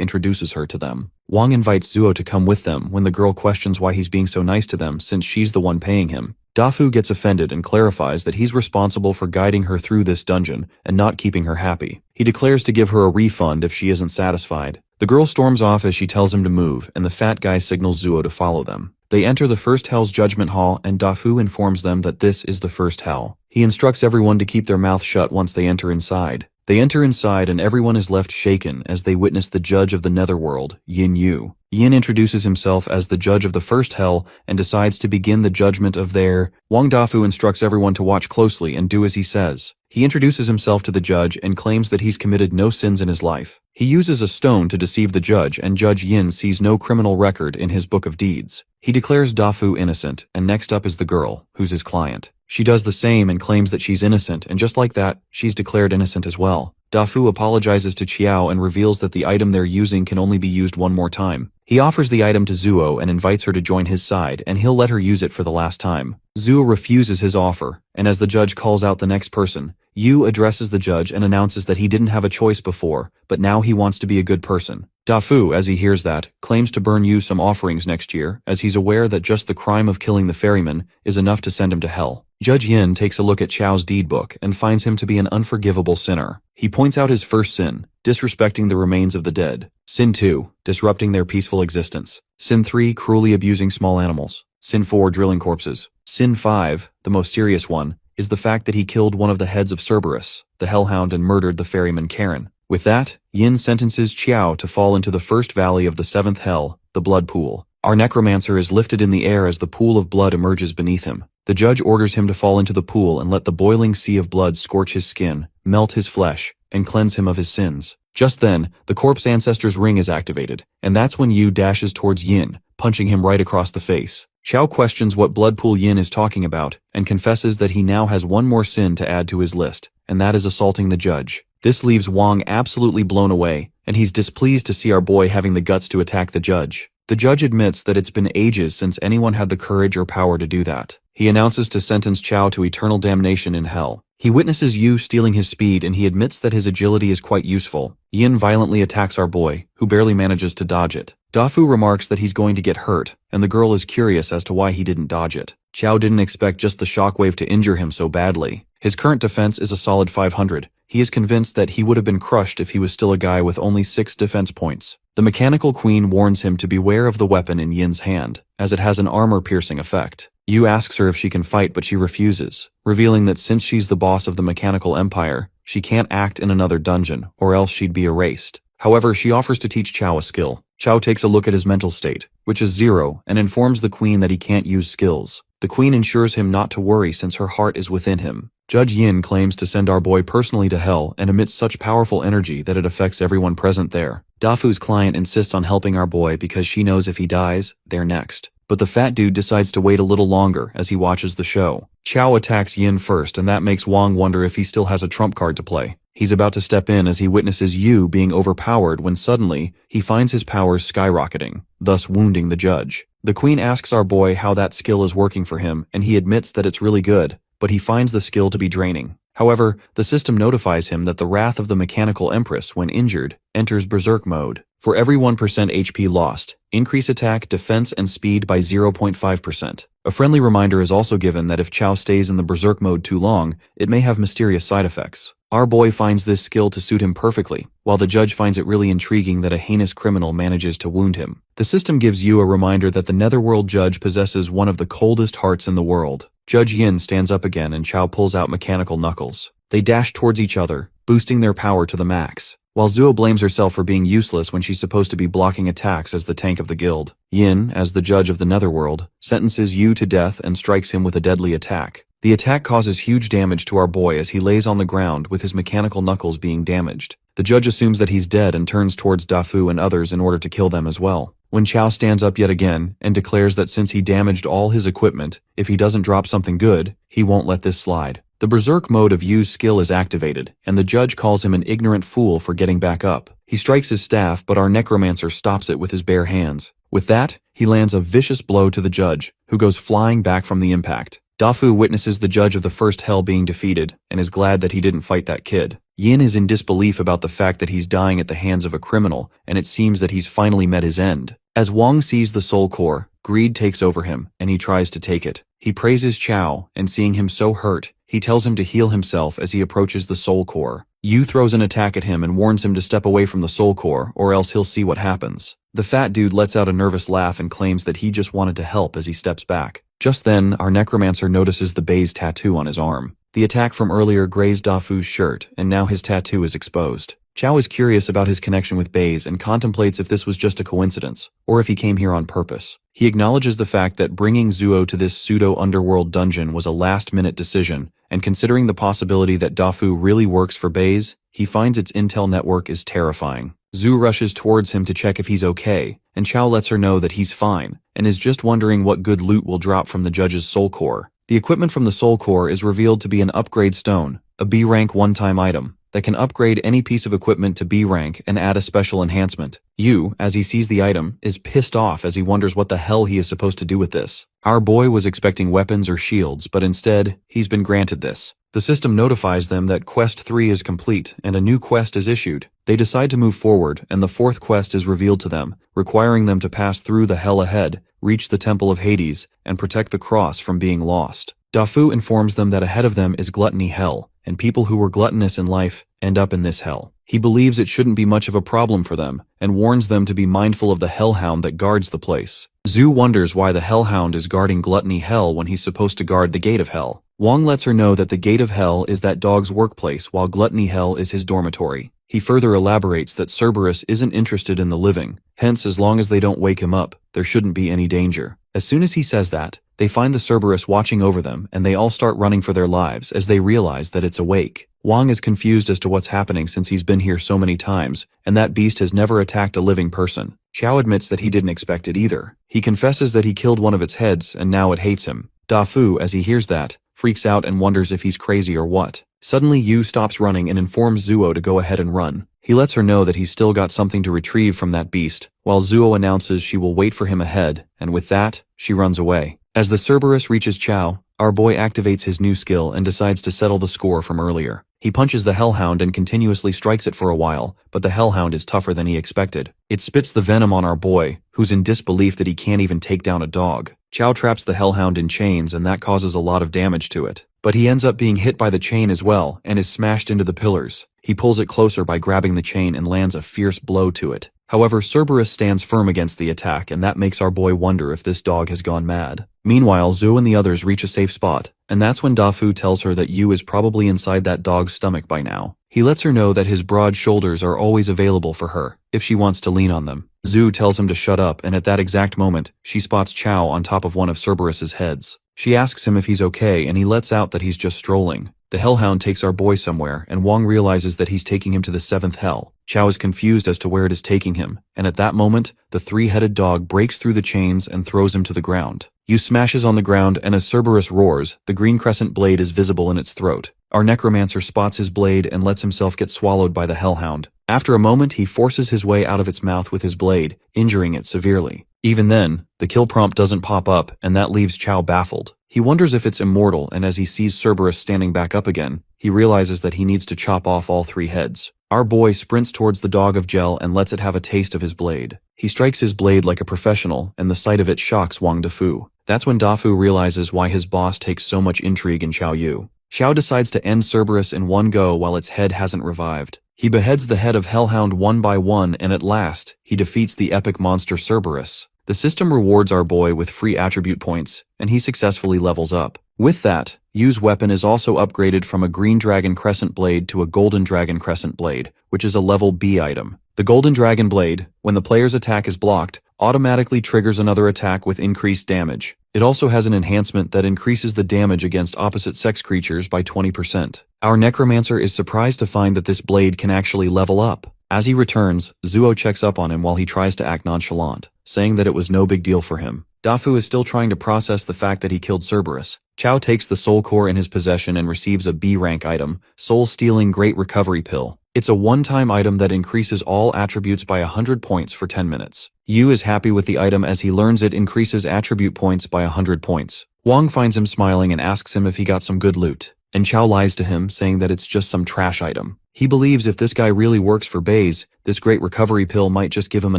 introduces her to them. Wang invites Zuo to come with them when the girl questions why he's being so nice to them since she's the one paying him. Dafu gets offended and clarifies that he's responsible for guiding her through this dungeon and not keeping her happy. He declares to give her a refund if she isn't satisfied. The girl storms off as she tells him to move, and the fat guy signals Zuo to follow them. They enter the first hell's judgment hall, and Dafu informs them that this is the first hell. He instructs everyone to keep their mouth shut once they enter inside. They enter inside and everyone is left shaken as they witness the judge of the netherworld, Yin Yu. Yin introduces himself as the judge of the first hell and decides to begin the judgment of their... Wang Dafu instructs everyone to watch closely and do as he says. He introduces himself to the judge and claims that he's committed no sins in his life. He uses a stone to deceive the judge, and Judge Yin sees no criminal record in his book of deeds. He declares Dafu innocent, and next up is the girl, who's his client. She does the same and claims that she's innocent, and just like that, she's declared innocent as well. Dafu apologizes to Qiao and reveals that the item they're using can only be used one more time. He offers the item to Zuo and invites her to join his side, and he'll let her use it for the last time. Zuo refuses his offer, and as the judge calls out the next person, Yu addresses the judge and announces that he didn't have a choice before, but now he wants to be a good person. Dafu, as he hears that, claims to burn Yu some offerings next year, as he's aware that just the crime of killing the ferryman is enough to send him to hell. Judge Yin takes a look at Chao's deed book and finds him to be an unforgivable sinner. He points out his first sin, disrespecting the remains of the dead. Sin 2, disrupting their peaceful existence. Sin 3, cruelly abusing small animals. Sin 4, drilling corpses. Sin 5, the most serious one, is the fact that he killed one of the heads of Cerberus, the Hellhound, and murdered the ferryman Karen. With that, Yin sentences Qiao to fall into the first valley of the seventh hell, the blood pool. Our necromancer is lifted in the air as the pool of blood emerges beneath him. The judge orders him to fall into the pool and let the boiling sea of blood scorch his skin, melt his flesh, and cleanse him of his sins. Just then, the corpse ancestor's ring is activated, and that's when Yu dashes towards Yin, punching him right across the face. Qiao questions what blood pool Yin is talking about, and confesses that he now has one more sin to add to his list, and that is assaulting the judge. This leaves Wang absolutely blown away, and he's displeased to see our boy having the guts to attack the judge. The judge admits that it's been ages since anyone had the courage or power to do that. He announces to sentence Qiao to eternal damnation in hell. He witnesses Yu stealing his speed and he admits that his agility is quite useful. Yin violently attacks our boy, who barely manages to dodge it. Dafu remarks that he's going to get hurt, and the girl is curious as to why he didn't dodge it. Chao didn't expect just the shockwave to injure him so badly. His current defense is a solid 500. He is convinced that he would have been crushed if he was still a guy with only 6 defense points. The mechanical queen warns him to beware of the weapon in Yin's hand, as it has an armor-piercing effect. Yu asks her if she can fight, but she refuses, revealing that since she's the boss of the mechanical empire, she can't act in another dungeon, or else she'd be erased. However, she offers to teach Chao a skill. Chao takes a look at his mental state, which is 0, and informs the queen that he can't use skills. The queen ensures him not to worry since her heart is within him. Judge Yin claims to send our boy personally to hell and emits such powerful energy that it affects everyone present there. Dafu's client insists on helping our boy because she knows if he dies, they're next. But the fat dude decides to wait a little longer as he watches the show. Chao attacks Yin first, and that makes Wang wonder if he still has a trump card to play. He's about to step in as he witnesses Yu being overpowered when suddenly, he finds his powers skyrocketing, thus wounding the judge. The queen asks our boy how that skill is working for him, and he admits that it's really good, but he finds the skill to be draining. However, the system notifies him that the wrath of the mechanical empress, when injured, enters berserk mode. For every 1% HP lost, increase attack, defense, and speed by 0.5%. A friendly reminder is also given that if Chao stays in the berserk mode too long, it may have mysterious side effects. Our boy finds this skill to suit him perfectly, while the judge finds it really intriguing that a heinous criminal manages to wound him. The system gives Yu a reminder that the Netherworld judge possesses one of the coldest hearts in the world. Judge Yin stands up again and Chao pulls out mechanical knuckles. They dash towards each other, boosting their power to the max. While Zuo blames herself for being useless when she's supposed to be blocking attacks as the tank of the guild, Yin, as the judge of the Netherworld, sentences Yu to death and strikes him with a deadly attack. The attack causes huge damage to our boy as he lays on the ground with his mechanical knuckles being damaged. The judge assumes that he's dead and turns towards Dafu and others in order to kill them as well. When Chao stands up yet again and declares that since he damaged all his equipment, if he doesn't drop something good, he won't let this slide. The berserk mode of Yu's skill is activated, and the judge calls him an ignorant fool for getting back up. He strikes his staff, but our Necromancer stops it with his bare hands. With that, he lands a vicious blow to the judge, who goes flying back from the impact. Dafu witnesses the judge of the first hell being defeated, and is glad that he didn't fight that kid. Yin is in disbelief about the fact that he's dying at the hands of a criminal, and it seems that he's finally met his end. As Wang sees the soul core, greed takes over him, and he tries to take it. He praises Chao, and seeing him so hurt, he tells him to heal himself as he approaches the soul core. Yu throws an attack at him and warns him to step away from the soul core, or else he'll see what happens. The fat dude lets out a nervous laugh and claims that he just wanted to help as he steps back. Just then, our Necromancer notices the Bei's tattoo on his arm. The attack from earlier grazed Dafu's shirt, and now his tattoo is exposed. Chao is curious about his connection with Bei's and contemplates if this was just a coincidence, or if he came here on purpose. He acknowledges the fact that bringing Zuo to this pseudo-underworld dungeon was a last-minute decision, and considering the possibility that Dafu really works for Bei's, he finds its intel network is terrifying. Zhu rushes towards him to check if he's okay, and Chao lets her know that he's fine, and is just wondering what good loot will drop from the judge's soul core. The equipment from the soul core is revealed to be an upgrade stone, a B rank one-time item, that can upgrade any piece of equipment to B rank and add a special enhancement. Yu, as he sees the item, is pissed off as he wonders what the hell he is supposed to do with this. Our boy was expecting weapons or shields, but instead, he's been granted this. The system notifies them that Quest 3 is complete and a new quest is issued. They decide to move forward, and the 4th quest is revealed to them, requiring them to pass through the hell ahead, reach the Temple of Hades, and protect the cross from being lost. Dafu informs them that ahead of them is Gluttony Hell, and people who were gluttonous in life end up in this hell. He believes it shouldn't be much of a problem for them, and warns them to be mindful of the hellhound that guards the place. Zhu wonders why the hellhound is guarding Gluttony Hell when he's supposed to guard the Gate of Hell. Wang lets her know that the Gate of Hell is that dog's workplace while Gluttony Hell is his dormitory. He further elaborates that Cerberus isn't interested in the living, hence as long as they don't wake him up, there shouldn't be any danger. As soon as he says that, they find the Cerberus watching over them and they all start running for their lives as they realize that it's awake. Wang is confused as to what's happening since he's been here so many times, and that beast has never attacked a living person. Chao admits that he didn't expect it either. He confesses that he killed one of its heads and now it hates him. Dafu, as he hears that, freaks out and wonders if he's crazy or what. Suddenly Yu stops running and informs Zuo to go ahead and run. He lets her know that he's still got something to retrieve from that beast, while Zuo announces she will wait for him ahead, and with that, she runs away. As the Cerberus reaches Chao, our boy activates his new skill and decides to settle the score from earlier. He punches the Hellhound and continuously strikes it for a while, but the Hellhound is tougher than he expected. It spits the venom on our boy, who's in disbelief that he can't even take down a dog. Chow traps the Hellhound in chains and that causes a lot of damage to it. But he ends up being hit by the chain as well and is smashed into the pillars. He pulls it closer by grabbing the chain and lands a fierce blow to it. However, Cerberus stands firm against the attack and that makes our boy wonder if this dog has gone mad. Meanwhile, Zhu and the others reach a safe spot, and that's when Dafu tells her that Yu is probably inside that dog's stomach by now. He lets her know that his broad shoulders are always available for her, if she wants to lean on them. Zhu tells him to shut up and at that exact moment, she spots Chow on top of one of Cerberus's heads. She asks him if he's okay and he lets out that he's just strolling. The Hellhound takes our boy somewhere and Wong realizes that he's taking him to the 7th hell. Chow is confused as to where it is taking him, and at that moment, the 3-headed dog breaks through the chains and throws him to the ground. Yu smashes on the ground and as Cerberus roars, the green crescent blade is visible in its throat. Our Necromancer spots his blade and lets himself get swallowed by the Hellhound. After a moment, he forces his way out of its mouth with his blade, injuring it severely. Even then, the kill prompt doesn't pop up and that leaves Chow baffled. He wonders if it's immortal and as he sees Cerberus standing back up again, he realizes that he needs to chop off all 3 heads. Our boy sprints towards the dog of gel and lets it have a taste of his blade. He strikes his blade like a professional and the sight of it shocks Wang Dafu. That's when Dafu realizes why his boss takes so much intrigue in Xiao Yu. Xiao decides to end Cerberus in one go while its head hasn't revived. He beheads the head of Hellhound one by one and at last, he defeats the epic monster Cerberus. The system rewards our boy with free attribute points, and he successfully levels up. With that, Yu's weapon is also upgraded from a green dragon crescent blade to a golden dragon crescent blade, which is a level B item. The golden dragon blade, when the player's attack is blocked, automatically triggers another attack with increased damage. It also has an enhancement that increases the damage against opposite-sex creatures by 20%. Our Necromancer is surprised to find that this blade can actually level up. As he returns, Zuo checks up on him while he tries to act nonchalant, saying that it was no big deal for him. Dafu is still trying to process the fact that he killed Cerberus. Chow takes the soul core in his possession and receives a B-rank item, Soul Stealing Great Recovery Pill. It's a one-time item that increases all attributes by 100 points for 10 minutes. Yu is happy with the item as he learns it increases attribute points by 100 points. Wang finds him smiling and asks him if he got some good loot, and Chow lies to him, saying that it's just some trash item. He believes if this guy really works for Bays, this great recovery pill might just give him a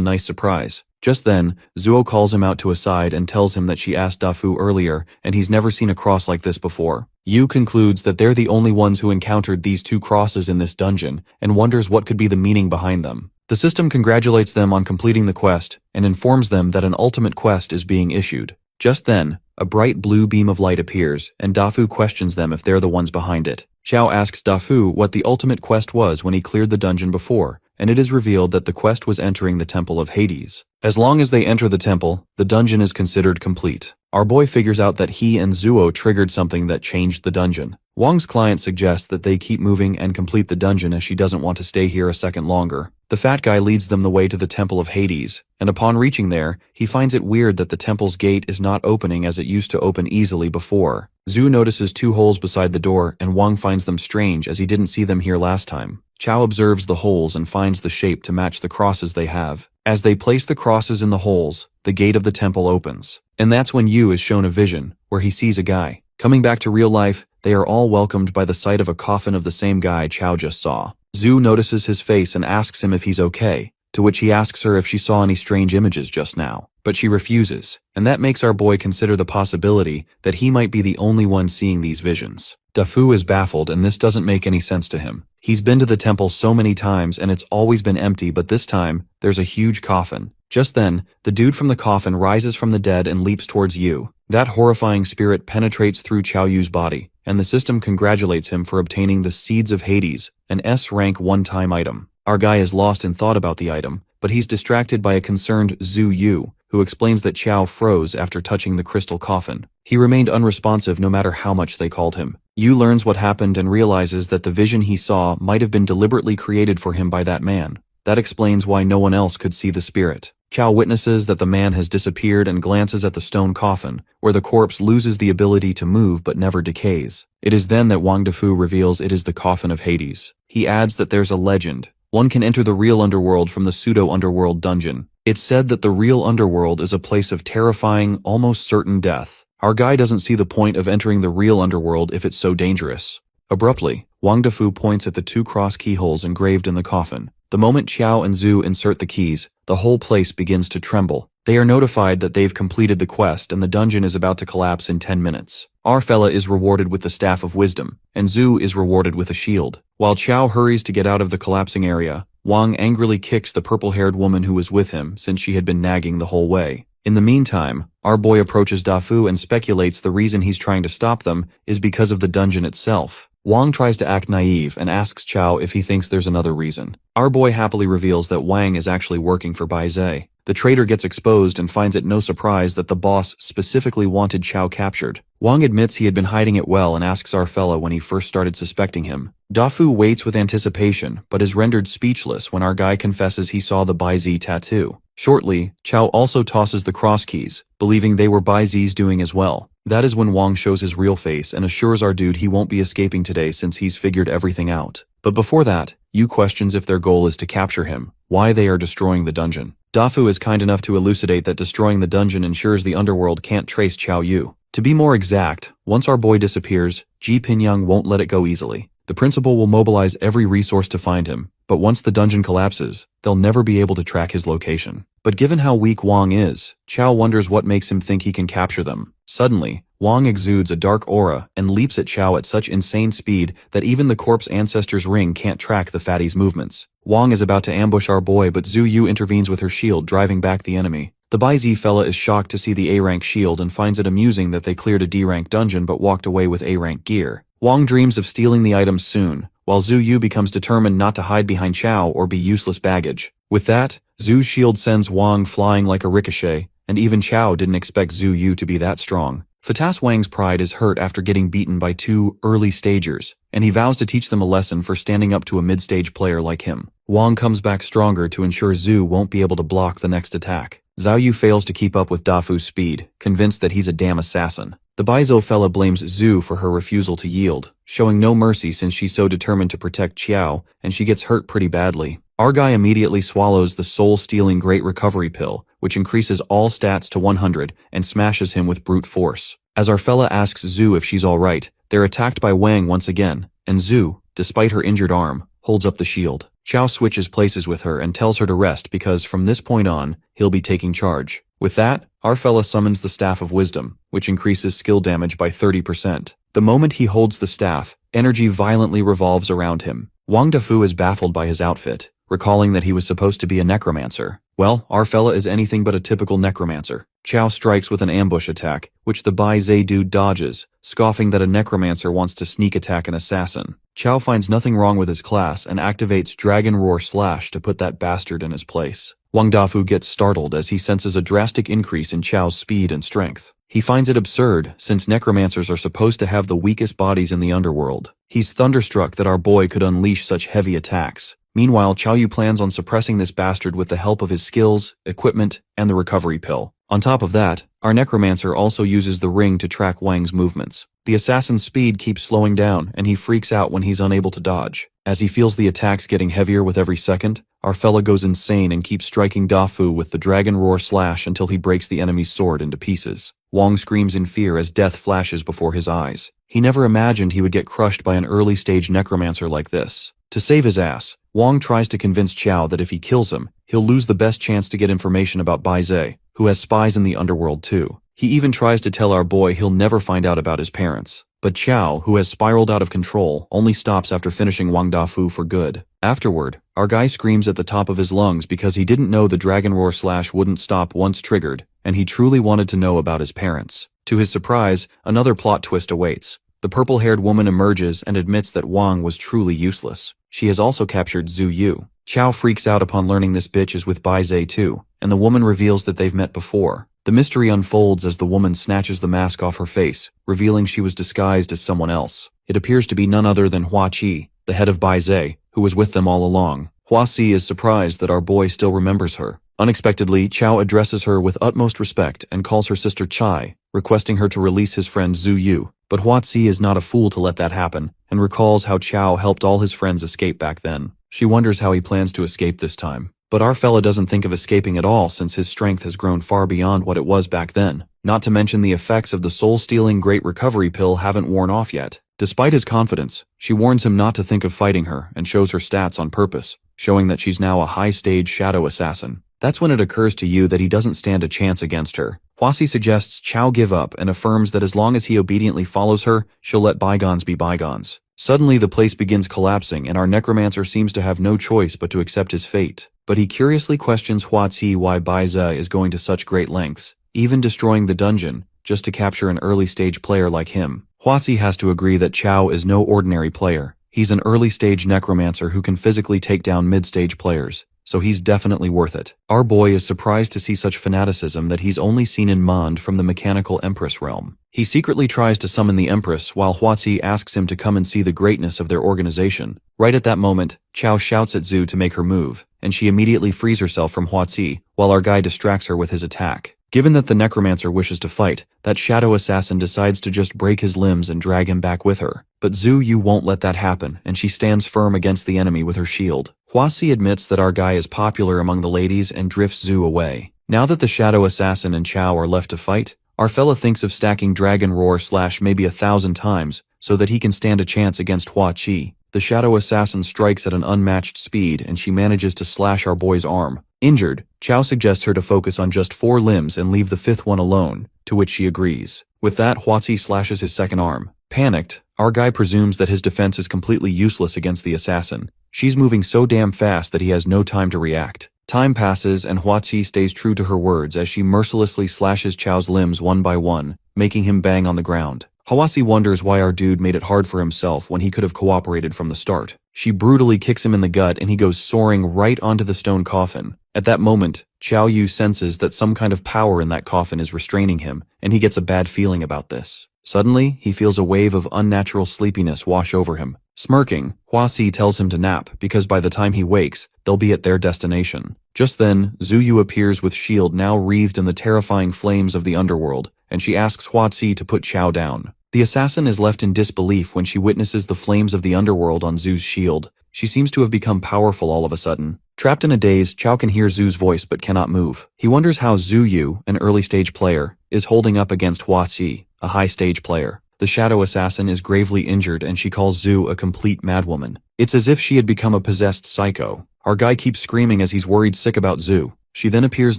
nice surprise. Just then, Zuo calls him out to a side and tells him that she asked Dafu earlier and he's never seen a cross like this before. Yu concludes that they're the only ones who encountered these 2 crosses in this dungeon and wonders what could be the meaning behind them. The system congratulates them on completing the quest and informs them that an ultimate quest is being issued. Just then, a bright blue beam of light appears and Dafu questions them if they're the ones behind it. Chow asks Dafu what the ultimate quest was when he cleared the dungeon before, and it is revealed that the quest was entering the Temple of Hades. As long as they enter the temple, the dungeon is considered complete. Our boy figures out that he and Zuo triggered something that changed the dungeon. Wang's client suggests that they keep moving and complete the dungeon as she doesn't want to stay here a second longer. The fat guy leads them the way to the Temple of Hades, and upon reaching there, he finds it weird that the temple's gate is not opening as it used to open easily before. Zhu notices 2 holes beside the door, and Wang finds them strange as he didn't see them here last time. Chow observes the holes and finds the shape to match the crosses they have. As they place the crosses in the holes, the gate of the temple opens. And that's when Yu is shown a vision, where he sees a guy. Coming back to real life, they are all welcomed by the sight of a coffin of the same guy Chow just saw. Zhu notices his face and asks him if he's okay, to which he asks her if she saw any strange images just now. But she refuses, and that makes our boy consider the possibility that he might be the only one seeing these visions. Dafu is baffled and this doesn't make any sense to him. He's been to the temple so many times and it's always been empty, but this time, there's a huge coffin. Just then, the dude from the coffin rises from the dead and leaps towards Yu. That horrifying spirit penetrates through Xiao Yu's body, and the system congratulates him for obtaining the Seeds of Hades, an S-rank one-time item. Our guy is lost in thought about the item, but he's distracted by a concerned Zhu Yu, who explains that Xiao froze after touching the crystal coffin. He remained unresponsive no matter how much they called him. Yu learns what happened and realizes that the vision he saw might have been deliberately created for him by that man. That explains why no one else could see the spirit. Xiao witnesses that the man has disappeared and glances at the stone coffin, where the corpse loses the ability to move but never decays. It is then that Wang Dafu reveals it is the coffin of Hades. He adds that there's a legend. One can enter the real underworld from the pseudo-underworld dungeon. It's said that the real underworld is a place of terrifying, almost certain death. Our guy doesn't see the point of entering the real underworld if it's so dangerous. Abruptly, Wang Defu points at the 2 cross keyholes engraved in the coffin. The moment Qiao and Zhu insert the keys, the whole place begins to tremble. They are notified that they've completed the quest and the dungeon is about to collapse in 10 minutes. Our fella is rewarded with the Staff of Wisdom, and Zhu is rewarded with a shield. While Qiao hurries to get out of the collapsing area, Wang angrily kicks the purple-haired woman who was with him since she had been nagging the whole way. In the meantime, our boy approaches Dafu and speculates the reason he's trying to stop them is because of the dungeon itself. Wang tries to act naive and asks Qiao if he thinks there's another reason. Our boy happily reveals that Wang is actually working for BaiZe. The traitor gets exposed and finds it no surprise that the boss specifically wanted Qiao captured. Wang admits he had been hiding it well and asks our fella when he first started suspecting him. Dafu waits with anticipation, but is rendered speechless when our guy confesses he saw the BaiZe tattoo. Shortly, Qiao also tosses the cross keys, believing they were BaiZe's doing as well. That is when Wang shows his real face and assures our dude he won't be escaping today since he's figured everything out. But before that, Yu questions if their goal is to capture him, why they are destroying the dungeon. Dafu is kind enough to elucidate that destroying the dungeon ensures the underworld can't trace Qiao Yu. To be more exact, once our boy disappears, Ji Pinyang won't let it go easily. The principal will mobilize every resource to find him, but once the dungeon collapses, they'll never be able to track his location. But given how weak Wang is, Qiao wonders what makes him think he can capture them. Suddenly, Wang exudes a dark aura and leaps at Qiao at such insane speed that even the corpse ancestor's ring can't track the fatty's movements. Wang is about to ambush our boy, but Zhu Yu intervenes with her shield, driving back the enemy. The BaiZe fella is shocked to see the A-rank shield and finds it amusing that they cleared a D-rank dungeon but walked away with A-rank gear. Wang dreams of stealing the items soon, while Zhu Yu becomes determined not to hide behind Qiao or be useless baggage. With that, Zhu's shield sends Wang flying like a ricochet, and even Qiao didn't expect Zhu Yu to be that strong. Fatas Wang's pride is hurt after getting beaten by 2 early stagers, and he vows to teach them a lesson for standing up to a mid-stage player like him. Wang comes back stronger to ensure Zhu won't be able to block the next attack. Zhao Yu fails to keep up with Dafu's speed, convinced that he's a damn assassin. The Baizo fella blames Zhu for her refusal to yield, showing no mercy since she's so determined to protect Qiao, and she gets hurt pretty badly. Our guy immediately swallows the soul-stealing Great Recovery Pill, which increases all stats to 100 and smashes him with brute force. As our fella asks Zhu if she's alright, they're attacked by Wang once again, and Zhu, despite her injured arm, holds up the shield. Qiao switches places with her and tells her to rest because from this point on, he'll be taking charge. With that, our fella summons the Staff of Wisdom, which increases skill damage by 30%. The moment he holds the staff, energy violently revolves around him. Wang Defu is baffled by his outfit, recalling that he was supposed to be a necromancer. Well, our fella is anything but a typical necromancer. Qiao strikes with an ambush attack, which the BaiZe dude dodges, scoffing that a necromancer wants to sneak attack an assassin. Qiao finds nothing wrong with his class and activates Dragon Roar Slash to put that bastard in his place. Wang Dafu gets startled as he senses a drastic increase in Qiao's speed and strength. He finds it absurd, since necromancers are supposed to have the weakest bodies in the underworld. He's thunderstruck that our boy could unleash such heavy attacks. Meanwhile, Qiao Yu plans on suppressing this bastard with the help of his skills, equipment, and the recovery pill. On top of that, our necromancer also uses the ring to track Wang's movements. The assassin's speed keeps slowing down, and he freaks out when he's unable to dodge. As he feels the attacks getting heavier with every second, our fella goes insane and keeps striking Dafu with the Dragon Roar Slash until he breaks the enemy's sword into pieces. Wang screams in fear as death flashes before his eyes. He never imagined he would get crushed by an early-stage necromancer like this. To save his ass, Wang tries to convince Qiao that if he kills him, he'll lose the best chance to get information about BaiZe, who has spies in the underworld too. He even tries to tell our boy he'll never find out about his parents. But Qiao, who has spiraled out of control, only stops after finishing Wang Dafu for good. Afterward, our guy screams at the top of his lungs because he didn't know the Dragon Roar Slash wouldn't stop once triggered, and he truly wanted to know about his parents. To his surprise, another plot twist awaits. The purple-haired woman emerges and admits that Wang was truly useless. She has also captured Zhu Yu. Qiao freaks out upon learning this bitch is with BaiZe too, and the woman reveals that they've met before. The mystery unfolds as the woman snatches the mask off her face, revealing she was disguised as someone else. It appears to be none other than Hua Qi, the head of BaiZe, who was with them all along. Hua Si is surprised that our boy still remembers her. Unexpectedly, Qiao addresses her with utmost respect and calls her sister Chai, requesting her to release his friend Zhu Yu. But Hua Si is not a fool to let that happen, and recalls how Qiao helped all his friends escape back then. She wonders how he plans to escape this time. But our fella doesn't think of escaping at all since his strength has grown far beyond what it was back then. Not to mention the effects of the soul-stealing Great Recovery pill haven't worn off yet. Despite his confidence, she warns him not to think of fighting her and shows her stats on purpose, showing that she's now a high-stage shadow assassin. That's when it occurs to you that he doesn't stand a chance against her. Hwasi suggests Chow give up and affirms that as long as he obediently follows her, she'll let bygones be bygones. Suddenly, the place begins collapsing and our necromancer seems to have no choice but to accept his fate. But he curiously questions Hwati why Baiza is going to such great lengths, even destroying the dungeon, just to capture an early-stage player like him. Hwati has to agree that Chow is no ordinary player. He's an early-stage necromancer who can physically take down mid-stage players, so he's definitely worth it. Our boy is surprised to see such fanaticism that he's only seen in Mond from the Mechanical Empress realm. He secretly tries to summon the Empress while Hwati asks him to come and see the greatness of their organization. Right at that moment, Chow shouts at Zhu to make her move, and she immediately frees herself from Hwati, while our guy distracts her with his attack. Given that the necromancer wishes to fight, that shadow assassin decides to just break his limbs and drag him back with her. But Zhu Yu won't let that happen, and she stands firm against the enemy with her shield. Hwasi admits that our guy is popular among the ladies and drifts Zhu away. Now that the shadow assassin and Chow are left to fight, our fella thinks of stacking Dragon Roar / maybe 1,000 times, so that he can stand a chance against Hua Chi. The shadow assassin strikes at an unmatched speed and she manages to slash our boy's arm. Injured, Chow suggests her to focus on just 4 limbs and leave the 5th one alone, to which she agrees. With that, Hwati slashes his second arm. Panicked, our guy presumes that his defense is completely useless against the assassin. She's moving so damn fast that he has no time to react. Time passes and Hwati stays true to her words as she mercilessly slashes Chow's limbs one by one, making him bang on the ground. Hwasi wonders why our dude made it hard for himself when he could have cooperated from the start. She brutally kicks him in the gut and he goes soaring right onto the stone coffin. At that moment, Chow Yu senses that some kind of power in that coffin is restraining him, and he gets a bad feeling about this. Suddenly, he feels a wave of unnatural sleepiness wash over him. Smirking, Hwasi tells him to nap because by the time he wakes, they'll be at their destination. Just then, Zhu Yu appears with shield now wreathed in the terrifying flames of the underworld, and she asks Hwati to put Chow down. The assassin is left in disbelief when she witnesses the flames of the underworld on Zhu's shield. She seems to have become powerful all of a sudden. Trapped in a daze, Chow can hear Zhu's voice but cannot move. He wonders how Zhu Yu, an early-stage player, is holding up against Hua Qi, a high-stage player. The shadow assassin is gravely injured and she calls Zhu a complete madwoman. It's as if she had become a possessed psycho. Our guy keeps screaming as he's worried sick about Zhu. She then appears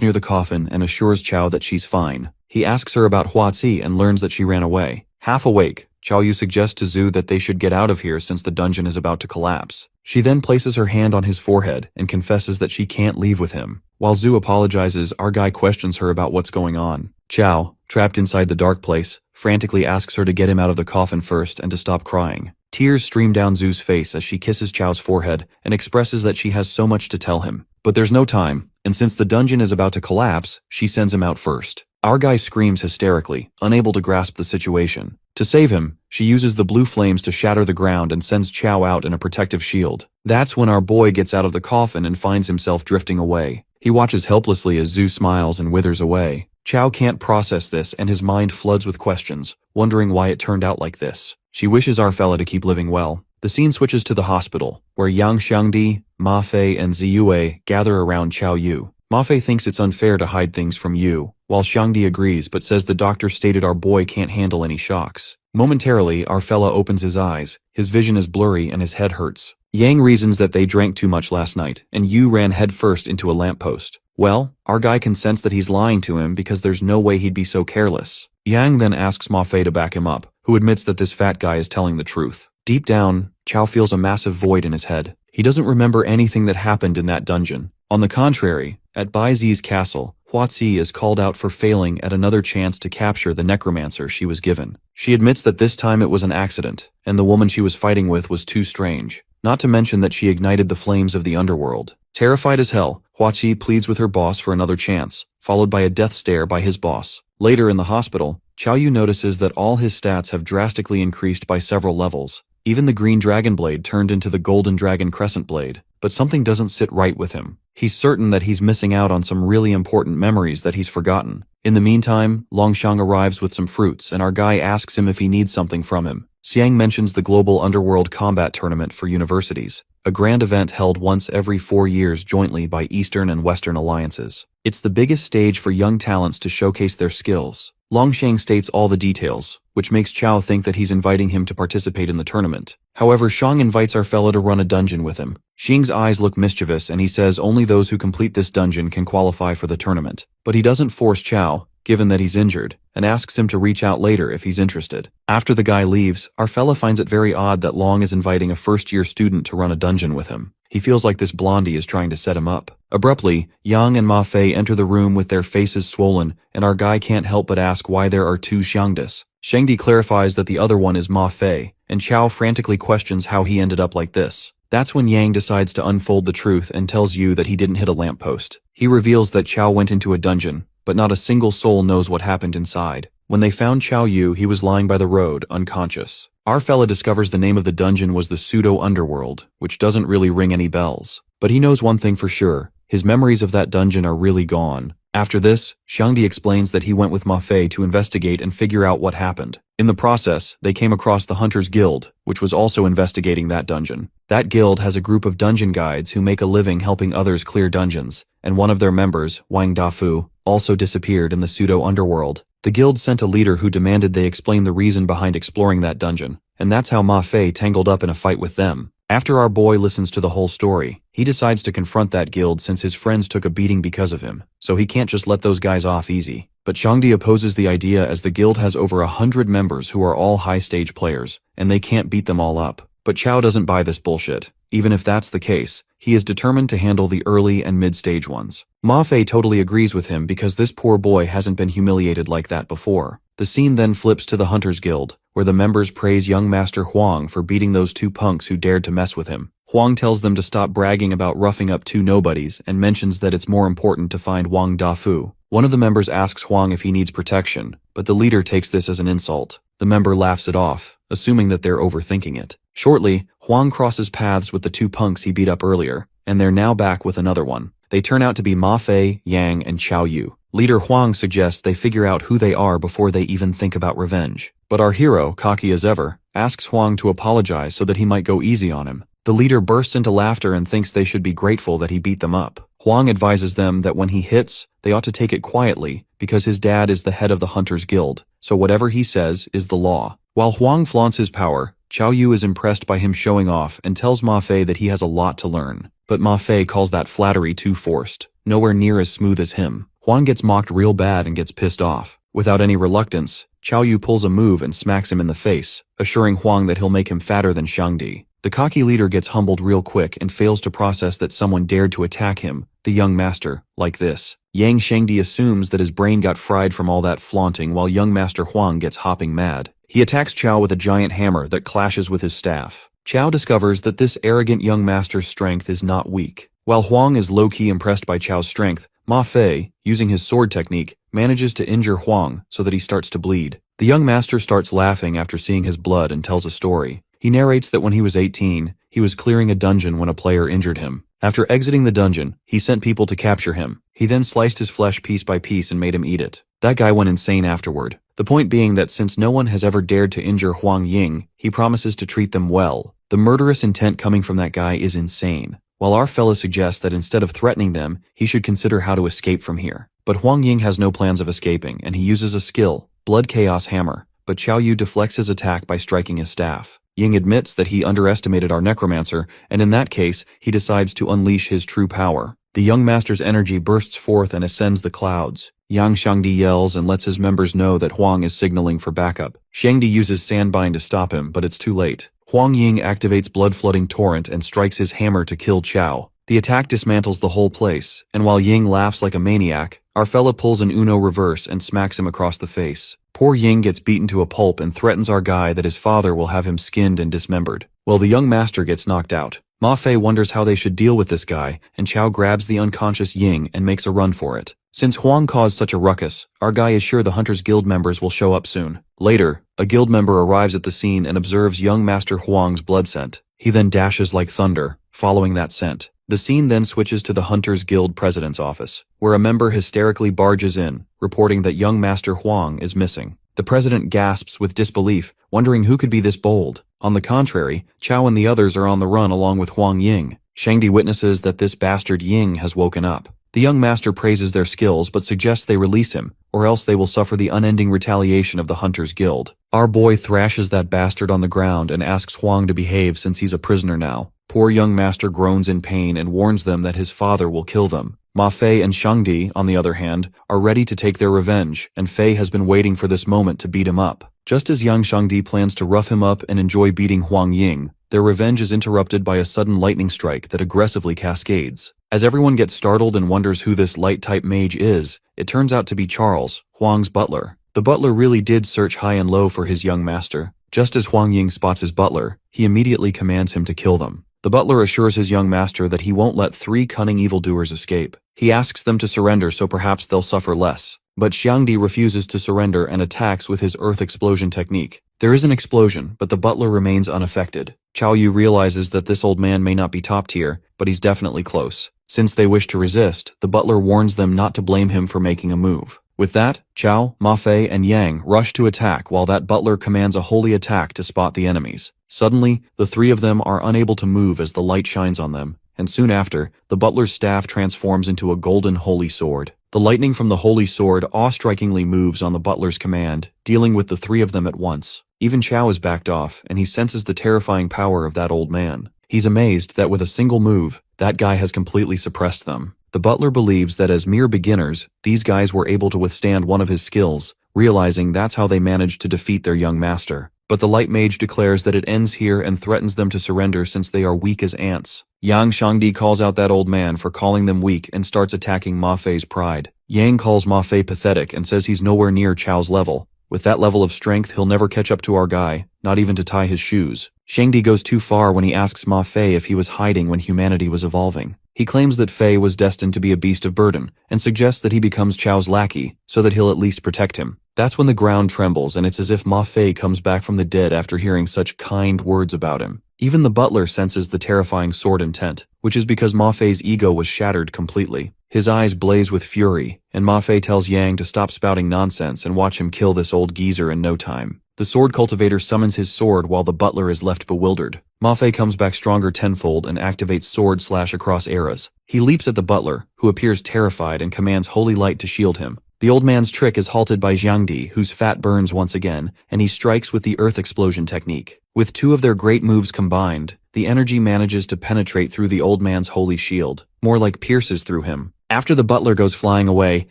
near the coffin and assures Chow that she's fine. He asks her about Hua Qi and learns that she ran away. Half awake, Chow Yu suggests to Zhu that they should get out of here since the dungeon is about to collapse. She then places her hand on his forehead and confesses that she can't leave with him. While Zhu apologizes, our guy questions her about what's going on. Chow, trapped inside the dark place, frantically asks her to get him out of the coffin first and to stop crying. Tears stream down Zhu's face as she kisses Chow's forehead and expresses that she has so much to tell him. But there's no time, and since the dungeon is about to collapse, she sends him out first. Our guy screams hysterically, unable to grasp the situation. To save him, she uses the blue flames to shatter the ground and sends Chow out in a protective shield. That's when our boy gets out of the coffin and finds himself drifting away. He watches helplessly as Zhu smiles and withers away. Chow can't process this and his mind floods with questions, wondering why it turned out like this. She wishes our fella to keep living well. The scene switches to the hospital, where Yang Xiangdi, Ma Fei, and Ziyue gather around Chow Yu. Ma Fei thinks it's unfair to hide things from Yu, while Xiangdi agrees but says the doctor stated our boy can't handle any shocks. Momentarily, our fella opens his eyes, his vision is blurry and his head hurts. Yang reasons that they drank too much last night, and Yu ran headfirst into a lamppost. Well, our guy can sense that he's lying to him because there's no way he'd be so careless. Yang then asks Ma Fei to back him up, who admits that this fat guy is telling the truth. Deep down, Chow feels a massive void in his head. He doesn't remember anything that happened in that dungeon. On the contrary, at Bai Zi's castle, Hua Qi is called out for failing at another chance to capture the necromancer she was given. She admits that this time it was an accident, and the woman she was fighting with was too strange. Not to mention that she ignited the flames of the underworld. Terrified as hell, Hua Qi pleads with her boss for another chance, followed by a death stare by his boss. Later in the hospital, Chow Yu notices that all his stats have drastically increased by several levels. Even the green dragon blade turned into the golden dragon crescent blade, but something doesn't sit right with him. He's certain that he's missing out on some really important memories that he's forgotten. In the meantime, Longshang arrives with some fruits and our guy asks him if he needs something from him. Xiang mentions the global underworld combat tournament for universities, a grand event held once every 4 years jointly by Eastern and Western alliances. It's the biggest stage for young talents to showcase their skills. Longsheng states all the details, which makes Chao think that he's inviting him to participate in the tournament. However, Shang invites our fella to run a dungeon with him. Xing's eyes look mischievous and he says only those who complete this dungeon can qualify for the tournament. But he doesn't force Chao, given that he's injured, and asks him to reach out later if he's interested. After the guy leaves, our fella finds it very odd that Long is inviting a first-year student to run a dungeon with him. He feels like this blondie is trying to set him up. Abruptly, Yang and Ma Fei enter the room with their faces swollen, and our guy can't help but ask why there are two Xiangdes. Shengdi clarifies that the other one is Ma Fei, and Chao frantically questions how he ended up like this. That's when Yang decides to unfold the truth and tells Yu that he didn't hit a lamppost. He reveals that Chao went into a dungeon, but not a single soul knows what happened inside. When they found Chao Yu, he was lying by the road, unconscious. Our fella discovers the name of the dungeon was the pseudo-underworld, which doesn't really ring any bells. But he knows one thing for sure, his memories of that dungeon are really gone. After this, Shangdi explains that he went with Ma Fei to investigate and figure out what happened. In the process, they came across the Hunters Guild, which was also investigating that dungeon. That guild has a group of dungeon guides who make a living helping others clear dungeons, and one of their members, Wang Dafu, also disappeared in the pseudo-underworld. The guild sent a leader who demanded they explain the reason behind exploring that dungeon, and that's how Ma Fei tangled up in a fight with them. After our boy listens to the whole story, he decides to confront that guild since his friends took a beating because of him, so he can't just let those guys off easy. But Shangdi opposes the idea as the guild has over 100 members who are all high-stage players, and they can't beat them all up. But Chao doesn't buy this bullshit. Even if that's the case, he is determined to handle the early and mid-stage ones. Ma Fei totally agrees with him because this poor boy hasn't been humiliated like that before. The scene then flips to the Hunters Guild, where the members praise young Master Huang for beating those two punks who dared to mess with him. Huang tells them to stop bragging about roughing up two nobodies and mentions that it's more important to find Wang Dafu. One of the members asks Huang if he needs protection, but the leader takes this as an insult. The member laughs it off, assuming that they're overthinking it. Shortly, Huang crosses paths with the two punks he beat up earlier, and they're now back with another one. They turn out to be Ma Fei, Yang, and Chao Yu. Leader Huang suggests they figure out who they are before they even think about revenge. But our hero, cocky as ever, asks Huang to apologize so that he might go easy on him. The leader bursts into laughter and thinks they should be grateful that he beat them up. Huang advises them that when he hits, they ought to take it quietly because his dad is the head of the Hunters Guild, so whatever he says is the law. While Huang flaunts his power, Chao Yu is impressed by him showing off and tells Ma Fei that he has a lot to learn. But Ma Fei calls that flattery too forced, nowhere near as smooth as him. Huang gets mocked real bad and gets pissed off. Without any reluctance, Chao Yu pulls a move and smacks him in the face, assuring Huang that he'll make him fatter than Shangdi. The cocky leader gets humbled real quick and fails to process that someone dared to attack him, the young master, like this. Yang Shangdi assumes that his brain got fried from all that flaunting while young Master Huang gets hopping mad. He attacks Chao with a giant hammer that clashes with his staff. Chao discovers that this arrogant young master's strength is not weak. While Huang is low-key impressed by Chao's strength, Ma Fei, using his sword technique, manages to injure Huang so that he starts to bleed. The young master starts laughing after seeing his blood and tells a story. He narrates that when he was 18, he was clearing a dungeon when a player injured him. After exiting the dungeon, he sent people to capture him. He then sliced his flesh piece by piece and made him eat it. That guy went insane afterward. The point being that since no one has ever dared to injure Huang Ying, he promises to treat them well. The murderous intent coming from that guy is insane. While our fella suggests that instead of threatening them, he should consider how to escape from here. But Huang Ying has no plans of escaping, and he uses a skill, Blood Chaos Hammer, but Chao Yu deflects his attack by striking his staff. Ying admits that he underestimated our Necromancer, and in that case, he decides to unleash his true power. The young master's energy bursts forth and ascends the clouds. Yang Shangdi yells and lets his members know that Huang is signaling for backup. Shangdi uses Sandbind to stop him, but it's too late. Huang Ying activates Blood-Flooding Torrent and strikes his hammer to kill Chao. The attack dismantles the whole place, and while Ying laughs like a maniac, our fella pulls an Uno reverse and smacks him across the face. Poor Ying gets beaten to a pulp and threatens our guy that his father will have him skinned and dismembered. Well, the young master gets knocked out. Ma Fei wonders how they should deal with this guy, and Chao grabs the unconscious Ying and makes a run for it. Since Huang caused such a ruckus, our guy is sure the Hunters Guild members will show up soon. Later, a guild member arrives at the scene and observes young Master Huang's blood scent. He then dashes like thunder, following that scent. The scene then switches to the Hunters Guild president's office, where a member hysterically barges in, reporting that young Master Huang is missing. The president gasps with disbelief, wondering who could be this bold. On the contrary, Chao and the others are on the run along with Huang Ying. Shangdi witnesses that this bastard Ying has woken up. The young master praises their skills but suggests they release him, or else they will suffer the unending retaliation of the Hunters Guild. Our boy thrashes that bastard on the ground and asks Huang to behave since he's a prisoner now. Poor young master groans in pain and warns them that his father will kill them. Ma Fei and Shangdi, on the other hand, are ready to take their revenge, and Fei has been waiting for this moment to beat him up. Just as young Shangdi plans to rough him up and enjoy beating Huang Ying, their revenge is interrupted by a sudden lightning strike that aggressively cascades. As everyone gets startled and wonders who this light-type mage is, it turns out to be Charles, Huang's butler. The butler really did search high and low for his young master. Just as Huang Ying spots his butler, he immediately commands him to kill them. The butler assures his young master that he won't let 3 cunning evildoers escape. He asks them to surrender so perhaps they'll suffer less. But Xiangdi refuses to surrender and attacks with his earth explosion technique. There is an explosion, but the butler remains unaffected. Chao Yu realizes that this old man may not be top tier, but he's definitely close. Since they wish to resist, the butler warns them not to blame him for making a move. With that, Chao, Ma Fei, and Yang rush to attack while that butler commands a holy attack to spot the enemies. Suddenly, the 3 of them are unable to move as the light shines on them, and soon after, the butler's staff transforms into a golden holy sword. The lightning from the holy sword awe-strikingly moves on the butler's command, dealing with the 3 of them at once. Even Chao is backed off, and he senses the terrifying power of that old man. He's amazed that with a single move, that guy has completely suppressed them. The butler believes that as mere beginners, these guys were able to withstand one of his skills, realizing that's how they managed to defeat their young master. But the light mage declares that it ends here and threatens them to surrender since they are weak as ants. Yang Shangdi calls out that old man for calling them weak and starts attacking Ma Fei's pride. Yang calls Ma Fei pathetic and says he's nowhere near Chao's level. With that level of strength, he'll never catch up to our guy, not even to tie his shoes. Shangdi goes too far when he asks Ma Fei if he was hiding when humanity was evolving. He claims that Fei was destined to be a beast of burden, and suggests that he becomes Chao's lackey, so that he'll at least protect him. That's when the ground trembles, and it's as if Ma Fei comes back from the dead after hearing such kind words about him. Even the butler senses the terrifying sword intent, which is because Ma Fei's ego was shattered completely. His eyes blaze with fury, and Ma Fei tells Yang to stop spouting nonsense and watch him kill this old geezer in no time. The sword cultivator summons his sword while the butler is left bewildered. Ma Fei comes back stronger tenfold and activates sword slash across eras. He leaps at the butler, who appears terrified and commands holy light to shield him. The old man's trick is halted by Xiangdi, whose fat burns once again, and he strikes with the earth explosion technique. With 2 of their great moves combined, the energy manages to penetrate through the old man's holy shield, more like pierces through him. After the butler goes flying away,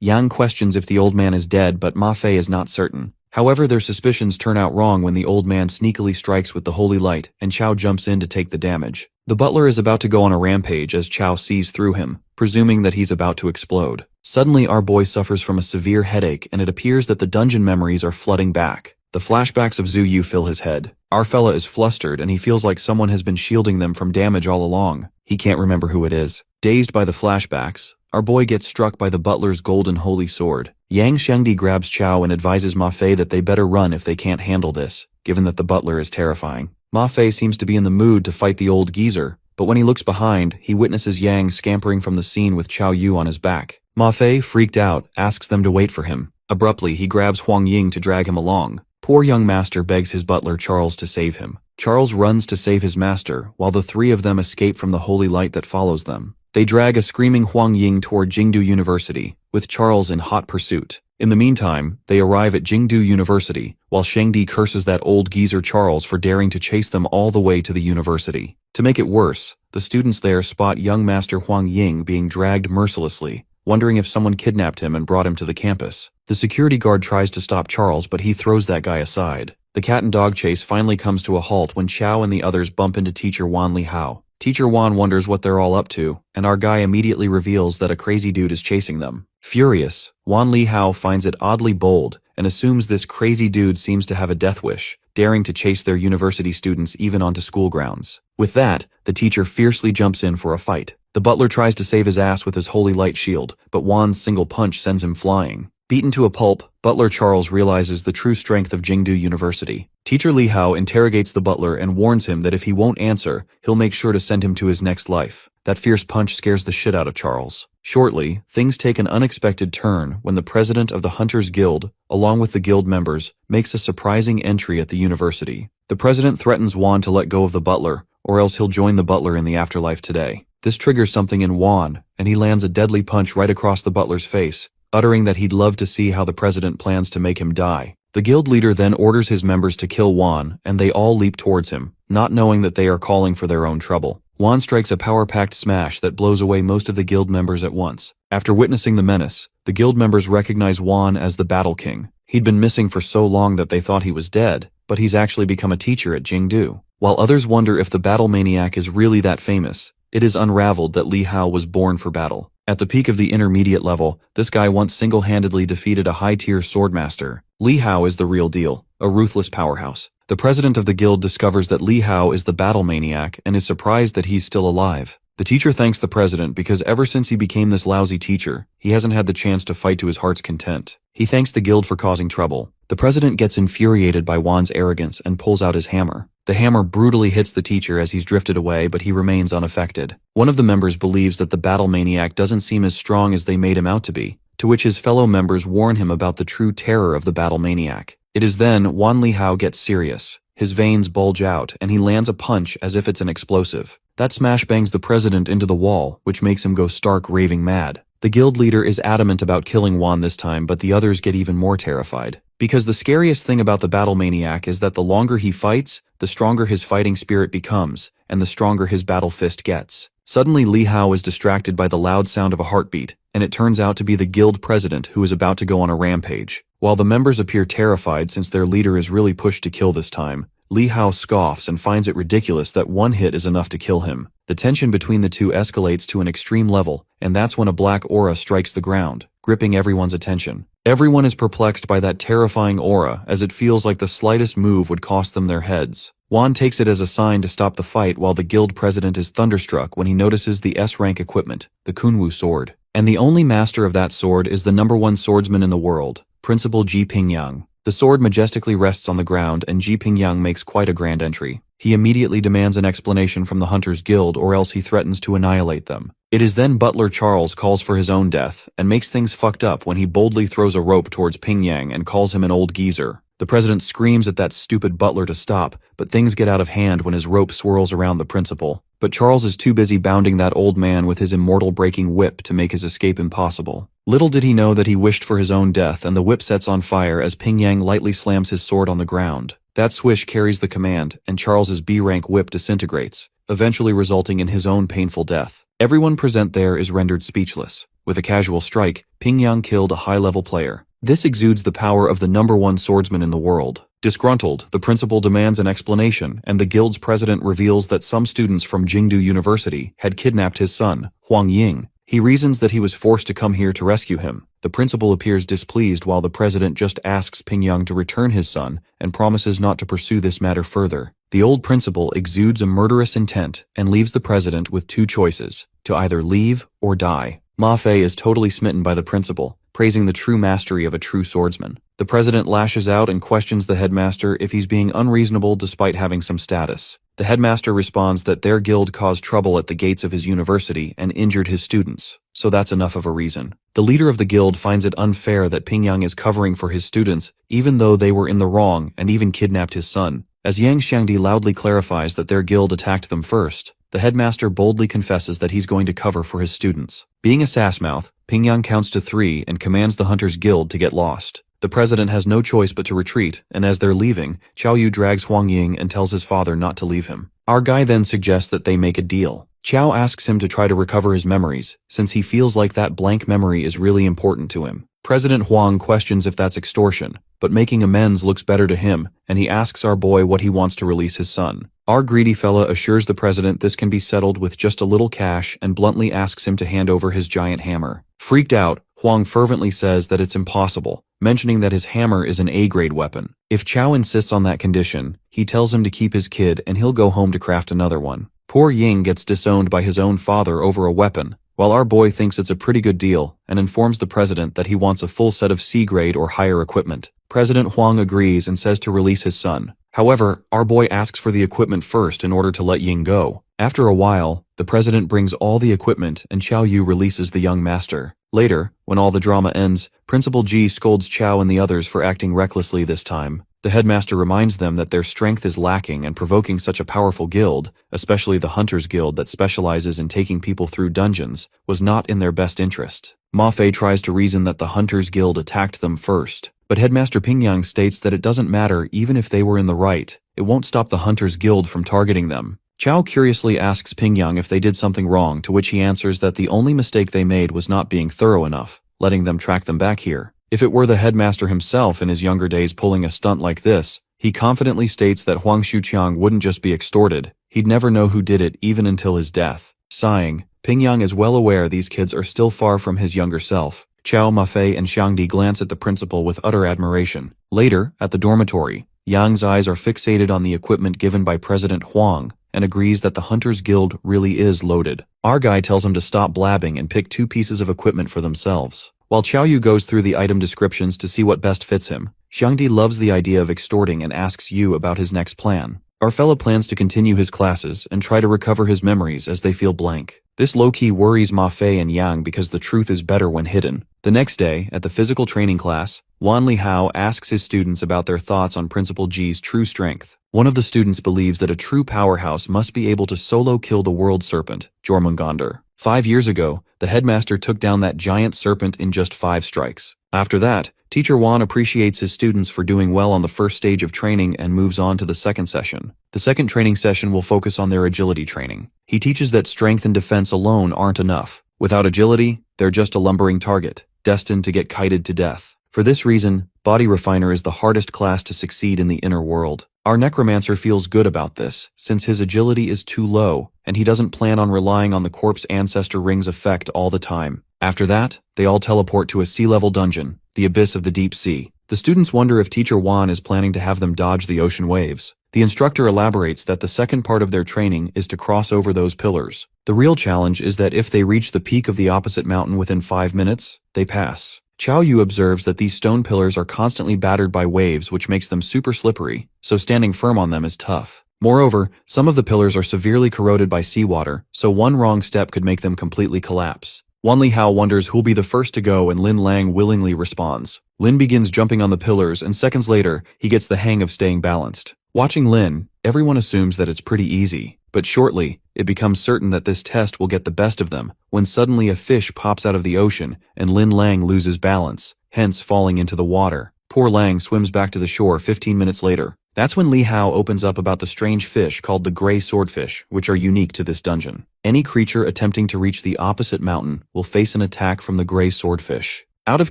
Yang questions if the old man is dead, but Ma Fei is not certain. However, their suspicions turn out wrong when the old man sneakily strikes with the holy light, and Chao jumps in to take the damage. The butler is about to go on a rampage as Chao sees through him, presuming that he's about to explode. Suddenly, our boy suffers from a severe headache, and it appears that the dungeon memories are flooding back. The flashbacks of Zhu Yu fill his head. Our fella is flustered, and he feels like someone has been shielding them from damage all along. He can't remember who it is. Dazed by the flashbacks, our boy gets struck by the butler's golden holy sword. Yang Shangdi grabs Chao and advises Ma Fei that they better run if they can't handle this, given that the butler is terrifying. Ma Fei seems to be in the mood to fight the old geezer, but when he looks behind, he witnesses Yang scampering from the scene with Chao Yu on his back. Ma Fei, freaked out, asks them to wait for him. Abruptly, he grabs Huang Ying to drag him along. Poor young master begs his butler Charles to save him. Charles runs to save his master, while the 3 of them escape from the holy light that follows them. They drag a screaming Huang Ying toward Jingdu University, with Charles in hot pursuit. In the meantime, they arrive at Jingdu University, while Shangdi curses that old geezer Charles for daring to chase them all the way to the university. To make it worse, the students there spot young master Huang Ying being dragged mercilessly, wondering if someone kidnapped him and brought him to the campus. The security guard tries to stop Charles, but he throws that guy aside. The cat and dog chase finally comes to a halt when Chao and the others bump into teacher Wan Li Hao. Teacher Wan wonders what they're all up to, and our guy immediately reveals that a crazy dude is chasing them. Furious, Wan Li Hao finds it oddly bold and assumes this crazy dude seems to have a death wish, daring to chase their university students even onto school grounds. With that, the teacher fiercely jumps in for a fight. The butler tries to save his ass with his holy light shield, but Wan's single punch sends him flying. Beaten to a pulp, Butler Charles realizes the true strength of Jingdu University. Teacher Li Hao interrogates the butler and warns him that if he won't answer, he'll make sure to send him to his next life. That fierce punch scares the shit out of Charles. Shortly, things take an unexpected turn when the president of the Hunters Guild, along with the guild members, makes a surprising entry at the university. The president threatens Wan to let go of the butler, or else he'll join the butler in the afterlife today. This triggers something in Wan, and he lands a deadly punch right across the butler's face. uttering that he'd love to see how the president plans to make him die. The guild leader then orders his members to kill Juan, and they all leap towards him, not knowing that they are calling for their own trouble. Juan strikes a power-packed smash that blows away most of the guild members at once. After witnessing the menace, the guild members recognize Juan as the Battle King. He'd been missing for so long that they thought he was dead, but he's actually become a teacher at Jingdu. While others wonder if the battle maniac is really that famous, it is unraveled that Li Hao was born for battle. At the peak of the intermediate level, this guy once single-handedly defeated a high-tier swordmaster. Li Hao is the real deal, a ruthless powerhouse. The president of the guild discovers that Li Hao is the battle maniac and is surprised that he's still alive. The teacher thanks the president because ever since he became this lousy teacher, he hasn't had the chance to fight to his heart's content. He thanks the guild for causing trouble. The president gets infuriated by Juan's arrogance and pulls out his hammer. The hammer brutally hits the teacher as he's drifted away, but he remains unaffected. One of the members believes that the battle maniac doesn't seem as strong as they made him out to be, to which his fellow members warn him about the true terror of the battle maniac. It is then Juan Li Hao gets serious. His veins bulge out, and he lands a punch as if it's an explosive. That smash bangs the president into the wall, which makes him go stark raving mad. The guild leader is adamant about killing Juan this time, but the others get even more terrified. Because the scariest thing about the battle maniac is that the longer he fights, the stronger his fighting spirit becomes, and the stronger his battle fist gets. Suddenly Li Hao is distracted by the loud sound of a heartbeat, and it turns out to be the guild president who is about to go on a rampage. While the members appear terrified since their leader is really pushed to kill this time, Li Hao scoffs and finds it ridiculous that one hit is enough to kill him. The tension between the two escalates to an extreme level, and that's when a black aura strikes the ground, gripping everyone's attention. Everyone is perplexed by that terrifying aura, as it feels like the slightest move would cost them their heads. Juan takes it as a sign to stop the fight, while the guild president is thunderstruck when he notices the S-rank equipment, the Kunwu sword. And the only master of that sword is the #1 swordsman in the world, Principal Ji Pingyang. The sword majestically rests on the ground, and Ji Pingyang makes quite a grand entry. He immediately demands an explanation from the Hunters Guild, or else he threatens to annihilate them. It is then Butler Charles calls for his own death, and makes things fucked up when he boldly throws a rope towards Pingyang and calls him an old geezer. The president screams at that stupid butler to stop, but things get out of hand when his rope swirls around the principal. But Charles is too busy bounding that old man with his immortal breaking whip to make his escape impossible. Little did he know that he wished for his own death, and the whip sets on fire as Pingyang lightly slams his sword on the ground. That swish carries the command, and Charles's B-rank whip disintegrates, eventually resulting in his own painful death. Everyone present there is rendered speechless. With a casual strike, Pingyang killed a high-level player. This exudes the power of the #1 swordsman in the world. Disgruntled, the principal demands an explanation, and the guild's president reveals that some students from Jingdu University had kidnapped his son, Huang Ying. He reasons that he was forced to come here to rescue him. The principal appears displeased while the president just asks Pingyang to return his son and promises not to pursue this matter further. The old principal exudes a murderous intent and leaves the president with two choices, to either leave or die. Ma Fei is totally smitten by the principal, praising the true mastery of a true swordsman. The president lashes out and questions the headmaster if he's being unreasonable despite having some status. The headmaster responds that their guild caused trouble at the gates of his university and injured his students, so that's enough of a reason. The leader of the guild finds it unfair that Pingyang is covering for his students, even though they were in the wrong and even kidnapped his son. As Yang Xiangdi loudly clarifies that their guild attacked them first, the headmaster boldly confesses that he's going to cover for his students. Being a sassmouth, Pingyang counts to 3 and commands the Hunters Guild to get lost. The president has no choice but to retreat, and as they're leaving, Chao Yu drags Huang Ying and tells his father not to leave him. Our guy then suggests that they make a deal. Chao asks him to try to recover his memories, since he feels like that blank memory is really important to him. President Huang questions if that's extortion, but making amends looks better to him, and he asks our boy what he wants to release his son. Our greedy fella assures the president this can be settled with just a little cash and bluntly asks him to hand over his giant hammer. Freaked out, Huang fervently says that it's impossible, mentioning that his hammer is an A-grade weapon. If Chao insists on that condition, he tells him to keep his kid and he'll go home to craft another one. Poor Ying gets disowned by his own father over a weapon, while our boy thinks it's a pretty good deal and informs the president that he wants a full set of C-grade or higher equipment. President Huang agrees and says to release his son. However, our boy asks for the equipment first in order to let Ying go. After a while, the president brings all the equipment and Chao Yu releases the young master. Later, when all the drama ends, Principal Ji scolds Chao and the others for acting recklessly this time. The headmaster reminds them that their strength is lacking, and provoking such a powerful guild, especially the Hunters Guild that specializes in taking people through dungeons, was not in their best interest. Ma Fei tries to reason that the Hunters Guild attacked them first, but Headmaster Pingyang states that it doesn't matter even if they were in the right, it won't stop the Hunters Guild from targeting them. Chao curiously asks Pingyang if they did something wrong, to which he answers that the only mistake they made was not being thorough enough, letting them track them back here. If it were the headmaster himself in his younger days pulling a stunt like this, he confidently states that Huang Xuqiang wouldn't just be extorted, he'd never know who did it even until his death. Sighing, Pingyang is well aware these kids are still far from his younger self. Chao, Ma Fei, and Xiangdi glance at the principal with utter admiration. Later, at the dormitory, Yang's eyes are fixated on the equipment given by President Huang, and agrees that the Hunters Guild really is loaded. Our guy tells him to stop blabbing and pick 2 pieces of equipment for themselves. While Chao Yu goes through the item descriptions to see what best fits him, Xiangdi loves the idea of extorting and asks Yu about his next plan. Our fella plans to continue his classes and try to recover his memories as they feel blank. This low-key worries Ma Fei and Yang because the truth is better when hidden. The next day, at the physical training class, Wan Li Hao asks his students about their thoughts on Principal Ji's true strength. One of the students believes that a true powerhouse must be able to solo kill the world serpent, Jormungandr. 5 years ago, the headmaster took down that giant serpent in just 5 strikes. After that, Teacher Wan appreciates his students for doing well on the first stage of training and moves on to the second session. The second training session will focus on their agility training. He teaches that strength and defense alone aren't enough. Without agility, they're just a lumbering target, destined to get kited to death. For this reason, Body Refiner is the hardest class to succeed in the inner world. Our Necromancer feels good about this, since his agility is too low, and he doesn't plan on relying on the Corpse Ancestor Ring's effect all the time. After that, they all teleport to a sea-level dungeon, the abyss of the deep sea. The students wonder if Teacher Wan is planning to have them dodge the ocean waves. The instructor elaborates that the second part of their training is to cross over those pillars. The real challenge is that if they reach the peak of the opposite mountain within 5 minutes, they pass. Chao Yu observes that these stone pillars are constantly battered by waves, which makes them super slippery, so standing firm on them is tough. Moreover, some of the pillars are severely corroded by seawater, so one wrong step could make them completely collapse. Wan Li Hao wonders who'll be the first to go, and Lin Lang willingly responds. Lin begins jumping on the pillars, and seconds later, he gets the hang of staying balanced. Watching Lin, everyone assumes that it's pretty easy, but shortly, it becomes certain that this test will get the best of them, when suddenly a fish pops out of the ocean, and Lin Lang loses balance, hence falling into the water. Poor Lang swims back to the shore 15 minutes later. That's when Li Hao opens up about the strange fish called the gray swordfish, which are unique to this dungeon. Any creature attempting to reach the opposite mountain will face an attack from the gray swordfish. Out of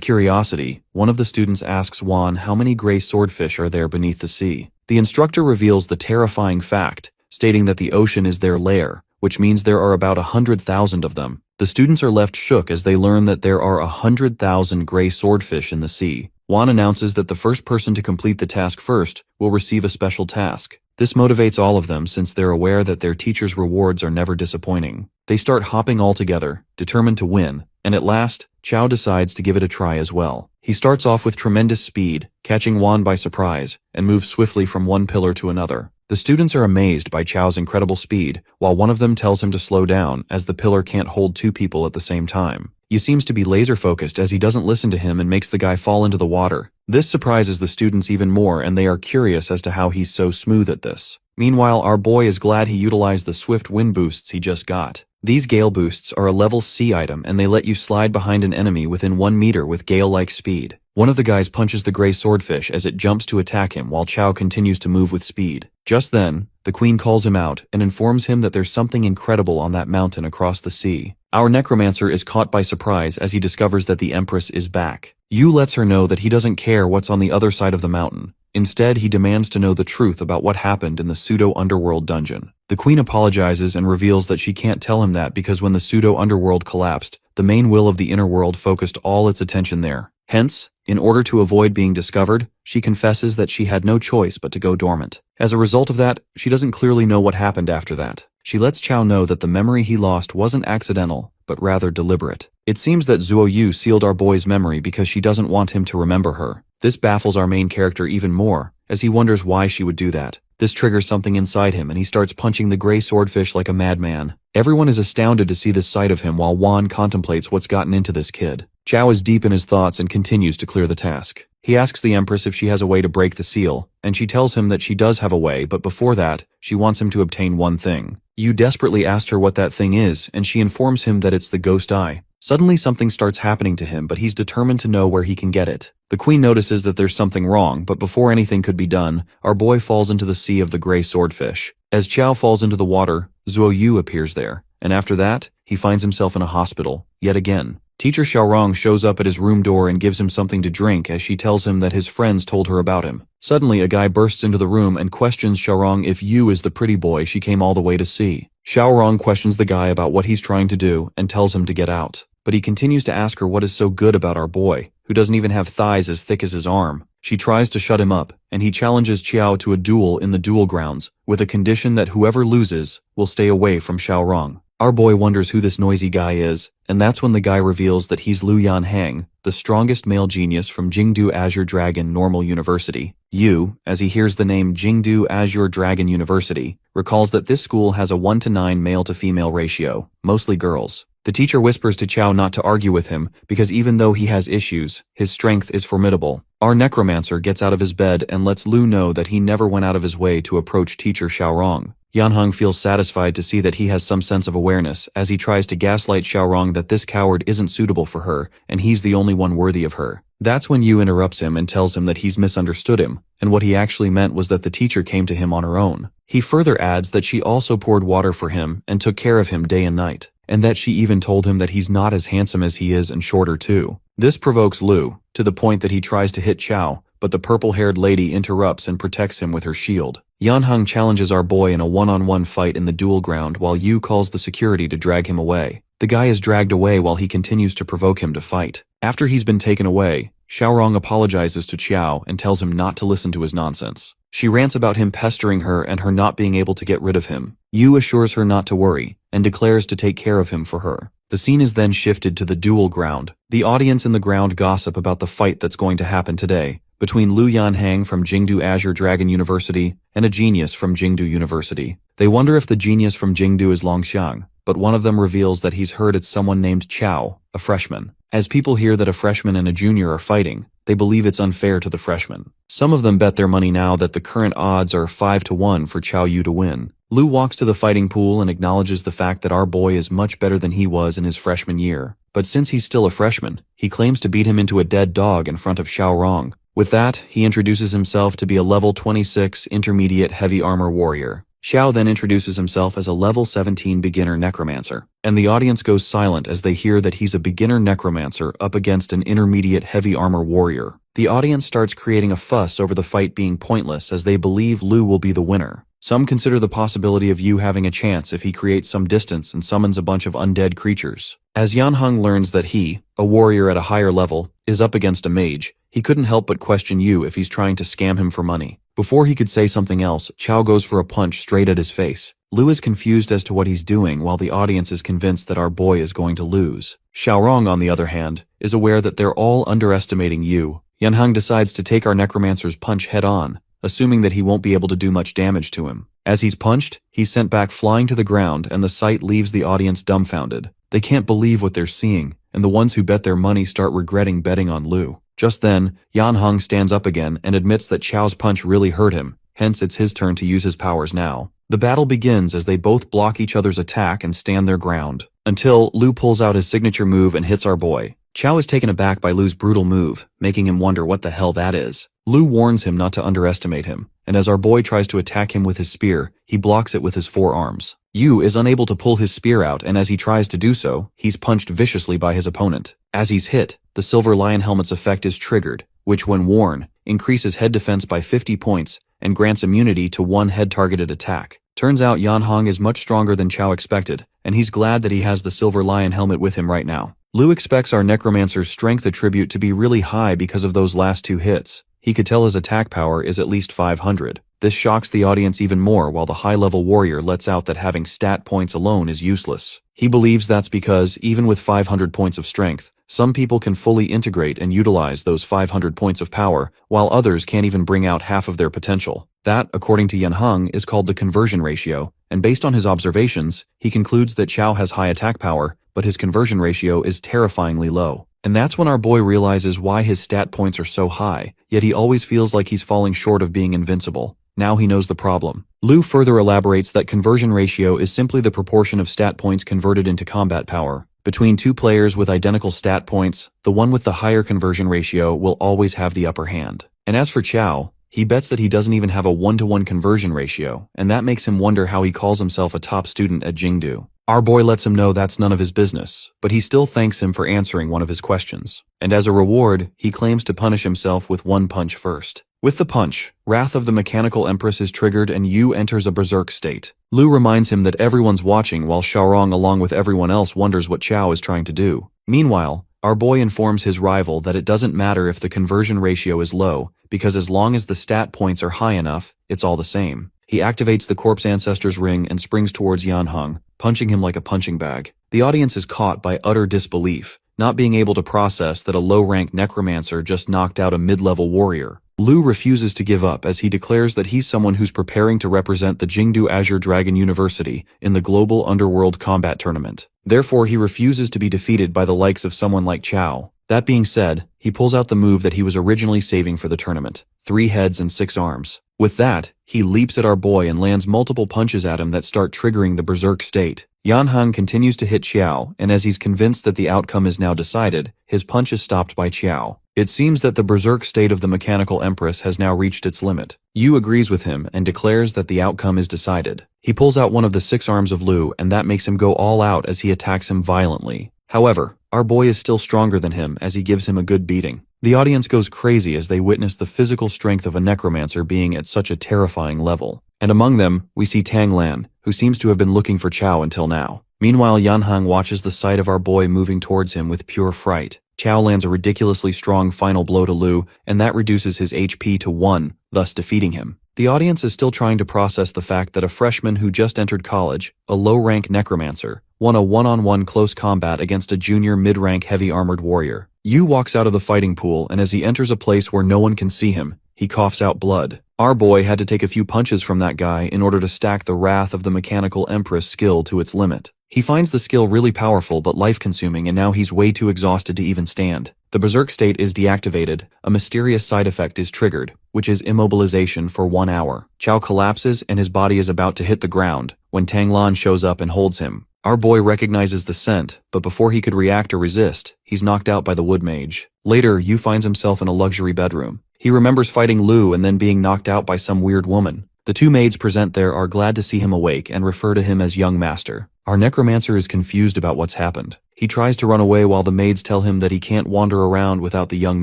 curiosity, one of the students asks Wan how many gray swordfish are there beneath the sea. The instructor reveals the terrifying fact, stating that the ocean is their lair, which means there are about 100,000 of them. The students are left shook as they learn that there are 100,000 gray swordfish in the sea. Wan announces that the first person to complete the task first will receive a special task. This motivates all of them since they're aware that their teacher's rewards are never disappointing. They start hopping all together, determined to win, and at last, Chao decides to give it a try as well. He starts off with tremendous speed, catching Wan by surprise, and moves swiftly from one pillar to another. The students are amazed by Chao's incredible speed, while one of them tells him to slow down as the pillar can't hold 2 people at the same time. He seems to be laser-focused as he doesn't listen to him and makes the guy fall into the water. This surprises the students even more, and they are curious as to how he's so smooth at this. Meanwhile, our boy is glad he utilized the swift wind boosts he just got. These gale boosts are a level C item, and they let you slide behind an enemy within 1 meter with gale-like speed. One of the guys punches the gray swordfish as it jumps to attack him while Chao continues to move with speed. Just then, the queen calls him out and informs him that there's something incredible on that mountain across the sea. Our Necromancer is caught by surprise as he discovers that the Empress is back. Yu lets her know that he doesn't care what's on the other side of the mountain. Instead, he demands to know the truth about what happened in the pseudo-underworld dungeon. The queen apologizes and reveals that she can't tell him that because when the pseudo-underworld collapsed, the main will of the inner world focused all its attention there. Hence, in order to avoid being discovered, she confesses that she had no choice but to go dormant. As a result of that, she doesn't clearly know what happened after that. She lets Chao know that the memory he lost wasn't accidental, but rather deliberate. It seems that Zuo Yu sealed our boy's memory because she doesn't want him to remember her. This baffles our main character even more, as he wonders why she would do that. This triggers something inside him and he starts punching the gray swordfish like a madman. Everyone is astounded to see this side of him while Wan contemplates what's gotten into this kid. Chao is deep in his thoughts and continues to clear the task. He asks the Empress if she has a way to break the seal, and she tells him that she does have a way, but before that, she wants him to obtain one thing. Yu desperately asks her what that thing is, and she informs him that it's the ghost eye. Suddenly something starts happening to him, but he's determined to know where he can get it. The queen notices that there's something wrong, but before anything could be done, our boy falls into the sea of the gray swordfish. As Chao falls into the water, Zuo Yu appears there, and after that, he finds himself in a hospital, yet again. Teacher Xiaorong shows up at his room door and gives him something to drink as she tells him that his friends told her about him. Suddenly, a guy bursts into the room and questions Xiaorong if Yu is the pretty boy she came all the way to see. Xiaorong questions the guy about what he's trying to do and tells him to get out. But he continues to ask her what is so good about our boy, who doesn't even have thighs as thick as his arm. She tries to shut him up, and he challenges Qiao to a duel in the duel grounds, with a condition that whoever loses will stay away from Xiaorong. Our boy wonders who this noisy guy is, and that's when the guy reveals that he's Lu Yanhang, the strongest male genius from Jingdu Azure Dragon Normal University. Yu, as he hears the name Jingdu Azure Dragon University, recalls that this school has a 1:9 male-to-female ratio, mostly girls. The teacher whispers to Chao not to argue with him, because even though he has issues, his strength is formidable. Our Necromancer gets out of his bed and lets Lu know that he never went out of his way to approach teacher Xiaorong. Yanheng feels satisfied to see that he has some sense of awareness as he tries to gaslight Xiaorong that this coward isn't suitable for her and he's the only one worthy of her. That's when Yu interrupts him and tells him that he's misunderstood him, and what he actually meant was that the teacher came to him on her own. He further adds that she also poured water for him and took care of him day and night, and that she even told him that he's not as handsome as he is and shorter too. This provokes Lu, to the point that he tries to hit Chao, but the purple-haired lady interrupts and protects him with her shield. Yanheng challenges our boy in a one-on-one fight in the duel ground while Yu calls the security to drag him away. The guy is dragged away while he continues to provoke him to fight. After he's been taken away, Xiaorong apologizes to Qiao and tells him not to listen to his nonsense. She rants about him pestering her and her not being able to get rid of him. Yu assures her not to worry, and declares to take care of him for her. The scene is then shifted to the duel ground. The audience in the ground gossip about the fight that's going to happen today, between Lu Yanhang from Jingdu Azure Dragon University and a genius from Jingdu University. They wonder if the genius from Jingdu is Longxiang, but one of them reveals that he's heard it's someone named Chao, a freshman. As people hear that a freshman and a junior are fighting, they believe it's unfair to the freshman. Some of them bet their money now that the current odds are 5-1 for Chao Yu to win. Lu walks to the fighting pool and acknowledges the fact that our boy is much better than he was in his freshman year. But since he's still a freshman, he claims to beat him into a dead dog in front of Xiaorong. With that, he introduces himself to be a level 26 intermediate heavy armor warrior. Xiao then introduces himself as a level 17 beginner necromancer, and the audience goes silent as they hear that he's a beginner necromancer up against an intermediate heavy armor warrior. The audience starts creating a fuss over the fight being pointless as they believe Lu will be the winner. Some consider the possibility of Yu having a chance if he creates some distance and summons a bunch of undead creatures. As Yanheng learns that he, a warrior at a higher level, is up against a mage, he couldn't help but question Yu if he's trying to scam him for money. Before he could say something else, Chao goes for a punch straight at his face. Lu is confused as to what he's doing while the audience is convinced that our boy is going to lose. Xiaorong, on the other hand, is aware that they're all underestimating Yu. Yanheng decides to take our necromancer's punch head on, assuming that he won't be able to do much damage to him. As he's punched, he's sent back flying to the ground and the sight leaves the audience dumbfounded. They can't believe what they're seeing, and the ones who bet their money start regretting betting on Lu. Just then, Yanheng stands up again and admits that Chao's punch really hurt him, hence it's his turn to use his powers now. The battle begins as they both block each other's attack and stand their ground, until Lu pulls out his signature move and hits our boy. Chao is taken aback by Lu's brutal move, making him wonder what the hell that is. Lu warns him not to underestimate him, and as our boy tries to attack him with his spear, he blocks it with his forearms. Yu is unable to pull his spear out, and as he tries to do so, he's punched viciously by his opponent. As he's hit, the Silver Lion Helmet's effect is triggered, which when worn, increases head defense by 50 points and grants immunity to one head-targeted attack. Turns out Yanheng is much stronger than Chao expected, and he's glad that he has the Silver Lion Helmet with him right now. Lu expects our Necromancer's strength attribute to be really high because of those last two hits. He could tell his attack power is at least 500. This shocks the audience even more while the high-level warrior lets out that having stat points alone is useless. He believes that's because, even with 500 points of strength, some people can fully integrate and utilize those 500 points of power, while others can't even bring out half of their potential. That, according to Yanheng, is called the conversion ratio, and based on his observations, he concludes that Chao has high attack power, but his conversion ratio is terrifyingly low. And that's when our boy realizes why his stat points are so high, yet he always feels like he's falling short of being invincible. Now he knows the problem. Lu further elaborates that conversion ratio is simply the proportion of stat points converted into combat power. Between two players with identical stat points, the one with the higher conversion ratio will always have the upper hand. And as for Chao, he bets that he doesn't even have a 1-to-1 conversion ratio, and that makes him wonder how he calls himself a top student at Jingdu. Our boy lets him know that's none of his business, but he still thanks him for answering one of his questions. And as a reward, he claims to punish himself with one punch first. With the punch, Wrath of the Mechanical Empress is triggered and Yu enters a berserk state. Lu reminds him that everyone's watching while Xiaorong along with everyone else wonders what Chao is trying to do. Meanwhile, our boy informs his rival that it doesn't matter if the conversion ratio is low, because as long as the stat points are high enough, it's all the same. He activates the Corpse Ancestor's ring and springs towards Yanheng, punching him like a punching bag. The audience is caught by utter disbelief, not being able to process that a low-rank necromancer just knocked out a mid-level warrior. Lu refuses to give up as he declares that he's someone who's preparing to represent the Jingdu Azure Dragon University in the Global Underworld Combat Tournament. Therefore, he refuses to be defeated by the likes of someone like Chao. That being said, he pulls out the move that he was originally saving for the tournament: 3 heads and 6 arms. With that, he leaps at our boy and lands multiple punches at him that start triggering the berserk state. Yanheng continues to hit Xiao, and as he's convinced that the outcome is now decided, his punch is stopped by Xiao. It seems that the berserk state of the Mechanical Empress has now reached its limit. Yu agrees with him and declares that the outcome is decided. He pulls out one of the 6 arms of Lu, and that makes him go all out as he attacks him violently. However, our boy is still stronger than him as he gives him a good beating. The audience goes crazy as they witness the physical strength of a necromancer being at such a terrifying level. And among them, we see Tang Lan, who seems to have been looking for Chao until now. Meanwhile, Yanheng watches the sight of our boy moving towards him with pure fright. Chao lands a ridiculously strong final blow to Lu, and that reduces his HP to 1, thus defeating him. The audience is still trying to process the fact that a freshman who just entered college, a low-rank necromancer, won a one-on-one close combat against a junior mid-rank heavy-armored warrior. Yu walks out of the fighting pool, and as he enters a place where no one can see him, he coughs out blood. Our boy had to take a few punches from that guy in order to stack the Wrath of the Mechanical Empress skill to its limit. He finds the skill really powerful but life-consuming, and now he's way too exhausted to even stand. The berserk state is deactivated, a mysterious side effect is triggered, which is immobilization for 1 hour. Chao collapses and his body is about to hit the ground when Tang Lan shows up and holds him. Our boy recognizes the scent, but before he could react or resist, he's knocked out by the wood mage. Later, Yu finds himself in a luxury bedroom. He remembers fighting Lu and then being knocked out by some weird woman. The 2 maids present there are glad to see him awake and refer to him as young master. Our necromancer is confused about what's happened. He tries to run away while the maids tell him that he can't wander around without the young